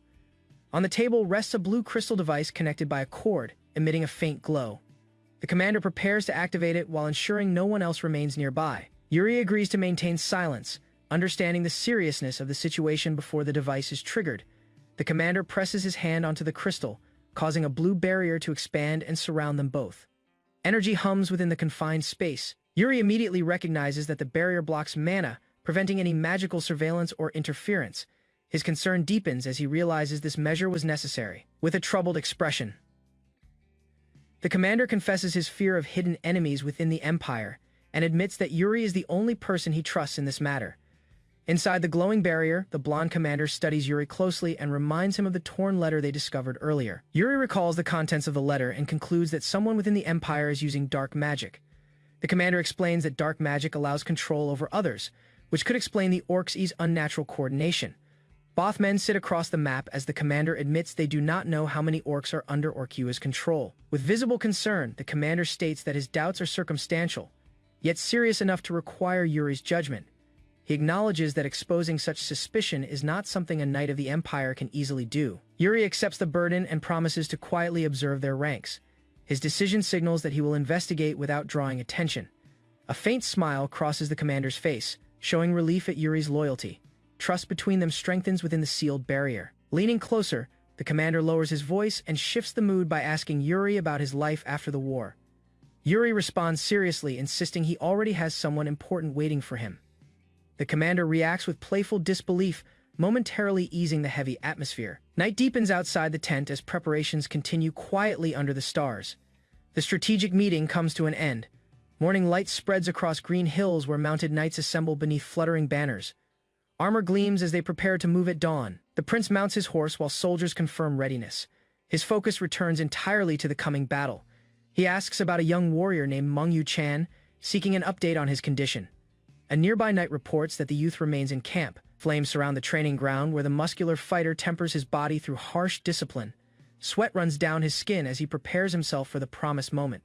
On the table rests a blue crystal device connected by a cord, emitting a faint glow. The commander prepares to activate it while ensuring no one else remains nearby. Yuri agrees to maintain silence, understanding the seriousness of the situation before the device is triggered. The commander presses his hand onto the crystal, causing a blue barrier to expand and surround them both. Energy hums within the confined space. Yuri immediately recognizes that the barrier blocks mana, preventing any magical surveillance or interference. His concern deepens as he realizes this measure was necessary. With a troubled expression, the commander confesses his fear of hidden enemies within the Empire and admits that Yuri is the only person he trusts in this matter. Inside the glowing barrier, the blonde commander studies Yuri closely and reminds him of the torn letter they discovered earlier. Yuri recalls the contents of the letter and concludes that someone within the Empire is using dark magic. The commander explains that dark magic allows control over others, which could explain the orcs' unnatural coordination. Both men sit across the map as the commander admits they do not know how many orcs are under Orkua's control. With visible concern, the commander states that his doubts are circumstantial. yet serious enough to require Yuri's judgment. He acknowledges that exposing such suspicion is not something a knight of the Empire can easily do. Yuri accepts the burden and promises to quietly observe their ranks. His decision signals that he will investigate without drawing attention. A faint smile crosses the commander's face, showing relief at Yuri's loyalty. Trust between them strengthens within the sealed barrier. Leaning closer, the commander lowers his voice and shifts the mood by asking Yuri about his life after the war. Yuri responds seriously, insisting he already has someone important waiting for him. The commander reacts with playful disbelief, momentarily easing the heavy atmosphere. Night deepens outside the tent as preparations continue quietly under the stars. The strategic meeting comes to an end. Morning light spreads across green hills where mounted knights assemble beneath fluttering banners. Armor gleams as they prepare to move at dawn. The prince mounts his horse while soldiers confirm readiness. His focus returns entirely to the coming battle. He asks about a young warrior named Mangyu Chan, seeking an update on his condition. A nearby knight reports that the youth remains in camp. Flames surround the training ground where the muscular fighter tempers his body through harsh discipline. Sweat runs down his skin as he prepares himself for the promised moment.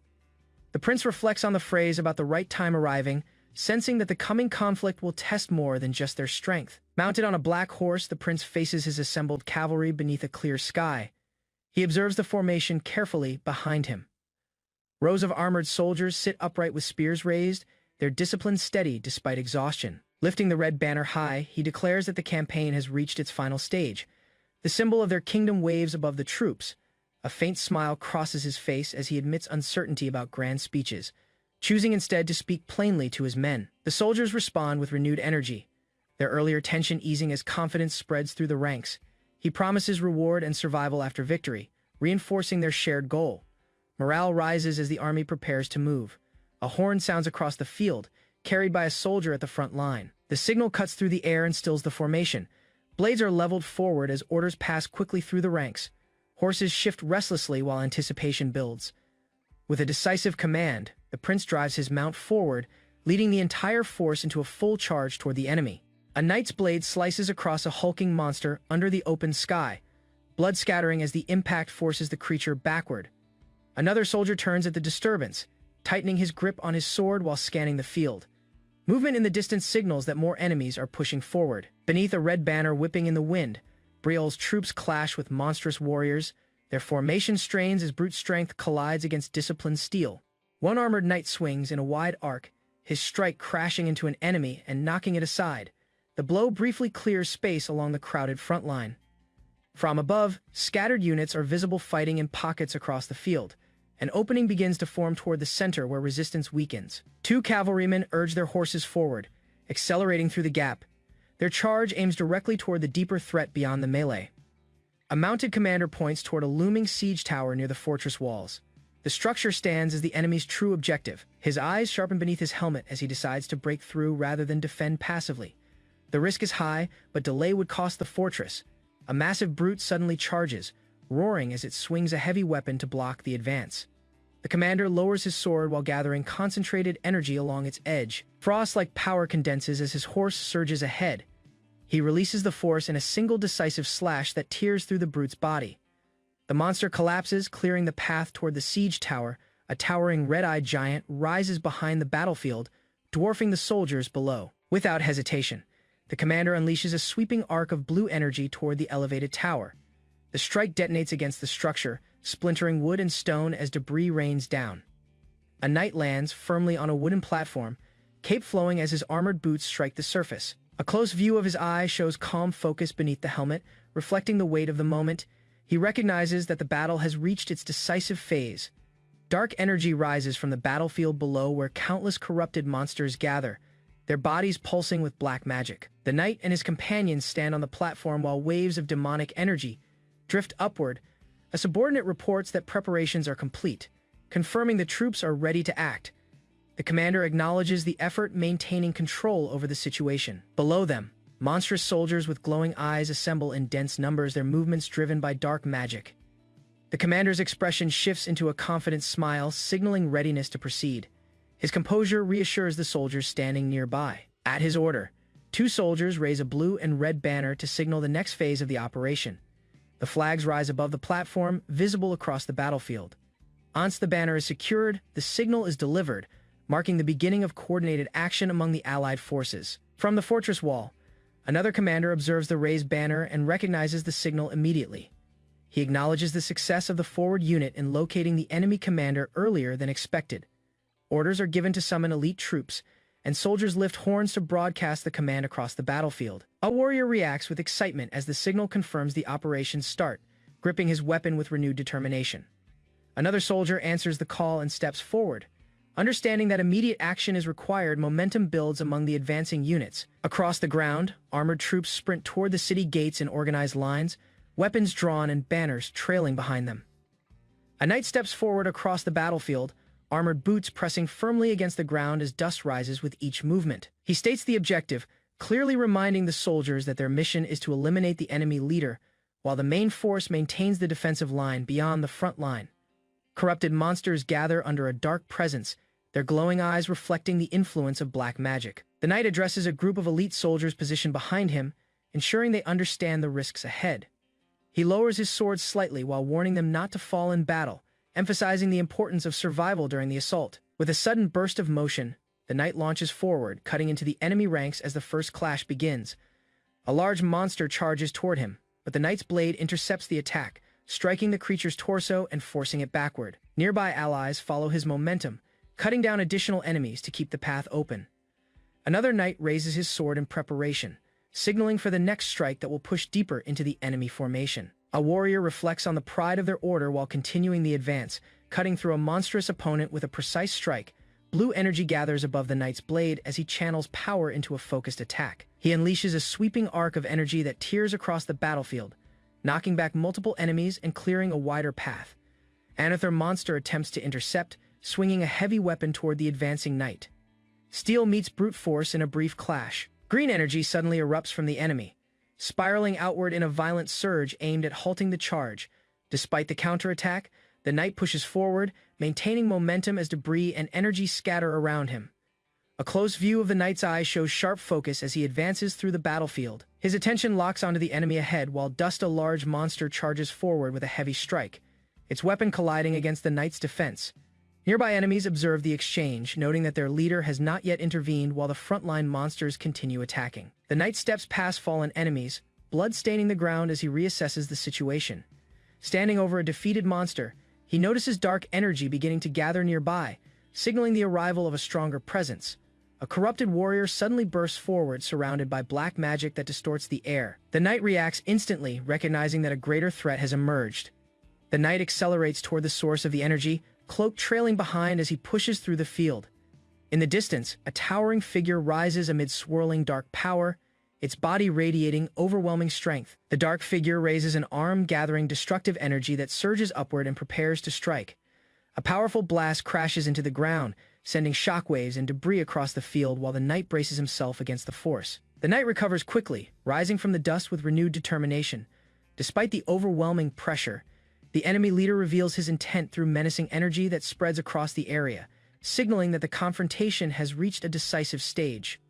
The prince reflects on the phrase about the right time arriving, sensing that the coming conflict will test more than just their strength. Mounted on a black horse, the prince faces his assembled cavalry beneath a clear sky. He observes the formation carefully behind him. Rows of armored soldiers sit upright with spears raised, their discipline steady despite exhaustion. Lifting the red banner high, he declares that the campaign has reached its final stage. The symbol of their kingdom waves above the troops. A faint smile crosses his face as he admits uncertainty about grand speeches, choosing instead to speak plainly to his men. The soldiers respond with renewed energy, their earlier tension easing as confidence spreads through the ranks. He promises reward and survival after victory, reinforcing their shared goal. Morale rises as the army prepares to move. A horn sounds across the field, carried by a soldier at the front line. The signal cuts through the air and stills the formation. Blades are leveled forward as orders pass quickly through the ranks. Horses shift restlessly while anticipation builds. With a decisive command, the prince drives his mount forward, leading the entire force into a full charge toward the enemy. A knight's blade slices across a hulking monster under the open sky, blood scattering as the impact forces the creature backward. Another soldier turns at the disturbance, tightening his grip on his sword while scanning the field. Movement in the distance signals that more enemies are pushing forward. Beneath a red banner whipping in the wind, Briol's troops clash with monstrous warriors. Their formation strains as brute strength collides against disciplined steel. One armored knight swings in a wide arc, his strike crashing into an enemy and knocking it aside. The blow briefly clears space along the crowded front line. From above, scattered units are visible fighting in pockets across the field. An opening begins to form toward the center where resistance weakens. Two cavalrymen urge their horses forward, accelerating through the gap. Their charge aims directly toward the deeper threat beyond the melee. A mounted commander points toward a looming siege tower near the fortress walls. The structure stands as the enemy's true objective. His eyes sharpen beneath his helmet as he decides to break through rather than defend passively. The risk is high, but delay would cost the fortress. A massive brute suddenly charges, roaring as it swings a heavy weapon to block the advance. The commander lowers his sword while gathering concentrated energy along its edge. Frost-like power condenses as his horse surges ahead. He releases the force in a single decisive slash that tears through the brute's body. The monster collapses, clearing the path toward the siege tower. A towering red-eyed giant rises behind the battlefield, dwarfing the soldiers below. Without hesitation, the commander unleashes a sweeping arc of blue energy toward the elevated tower. The strike detonates against the structure, splintering wood and stone as debris rains down. A knight lands firmly on a wooden platform, cape flowing as his armored boots strike the surface. A close view of his eye shows calm focus beneath the helmet, reflecting the weight of the moment. He recognizes that the battle has reached its decisive phase. Dark energy rises from the battlefield below where countless corrupted monsters gather, their bodies pulsing with black magic. The knight and his companions stand on the platform while waves of demonic energy drift upward. A subordinate reports that preparations are complete, confirming the troops are ready to act. The commander acknowledges the effort maintaining control over the situation. Below them, monstrous soldiers with glowing eyes assemble in dense numbers, their movements driven by dark magic. The commander's expression shifts into a confident smile, signaling readiness to proceed. His composure reassures the soldiers standing nearby. At his order, two soldiers raise a blue and red banner to signal the next phase of the operation. The flags rise above the platform, visible across the battlefield. Once the banner is secured, the signal is delivered, marking the beginning of coordinated action among the Allied forces. From the fortress wall, another commander observes the raised banner and recognizes the signal immediately. He acknowledges the success of the forward unit in locating the enemy commander earlier than expected. Orders are given to summon elite troops, and soldiers lift horns to broadcast the command across the battlefield. A warrior reacts with excitement as the signal confirms the operation's start, gripping his weapon with renewed determination. Another soldier answers the call and steps forward. Understanding that immediate action is required, momentum builds among the advancing units. Across the ground, armored troops sprint toward the city gates in organized lines, weapons drawn and banners trailing behind them. A knight steps forward across the battlefield, armored boots pressing firmly against the ground as dust rises with each movement. He states the objective, clearly reminding the soldiers that their mission is to eliminate the enemy leader, while the main force maintains the defensive line beyond the front line. Corrupted monsters gather under a dark presence, their glowing eyes reflecting the influence of black magic. The knight addresses a group of elite soldiers positioned behind him, ensuring they understand the risks ahead. He lowers his sword slightly while warning them not to fall in battle, emphasizing the importance of survival during the assault. With a sudden burst of motion, the knight launches forward, cutting into the enemy ranks as the first clash begins. A large monster charges toward him, but the knight's blade intercepts the attack, striking the creature's torso and forcing it backward. Nearby allies follow his momentum, cutting down additional enemies to keep the path open. Another knight raises his sword in preparation, signaling for the next strike that will push deeper into the enemy formation. A warrior reflects on the pride of their order while continuing the advance, cutting through a monstrous opponent with a precise strike. Blue energy gathers above the knight's blade as he channels power into a focused attack. He unleashes a sweeping arc of energy that tears across the battlefield, knocking back multiple enemies and clearing a wider path. Another monster attempts to intercept, swinging a heavy weapon toward the advancing knight. Steel meets brute force in a brief clash. Green energy suddenly erupts from the enemy, spiraling outward in a violent surge aimed at halting the charge. Despite the counterattack, the knight pushes forward, maintaining momentum as debris and energy scatter around him. A close view of the knight's eye shows sharp focus as he advances through the battlefield. His attention locks onto the enemy ahead while a large monster charges forward with a heavy strike, its weapon colliding against the knight's defense. Nearby enemies observe the exchange, noting that their leader has not yet intervened while the frontline monsters continue attacking. The knight steps past fallen enemies, blood staining the ground as he reassesses the situation. Standing over a defeated monster, he notices dark energy beginning to gather nearby, signaling the arrival of a stronger presence. A corrupted warrior suddenly bursts forward, surrounded by black magic that distorts the air. The knight reacts instantly, recognizing that a greater threat has emerged. The knight accelerates toward the source of the energy, cloak trailing behind as he pushes through the field. In the distance, a towering figure rises amid swirling dark power, its body radiating overwhelming strength. The dark figure raises an arm, gathering destructive energy that surges upward and prepares to strike. A powerful blast crashes into the ground, sending shockwaves and debris across the field while the knight braces himself against the force. The knight recovers quickly, rising from the dust with renewed determination. Despite the overwhelming pressure, the enemy leader reveals his intent through menacing energy that spreads across the area, signaling that the confrontation has reached a decisive stage.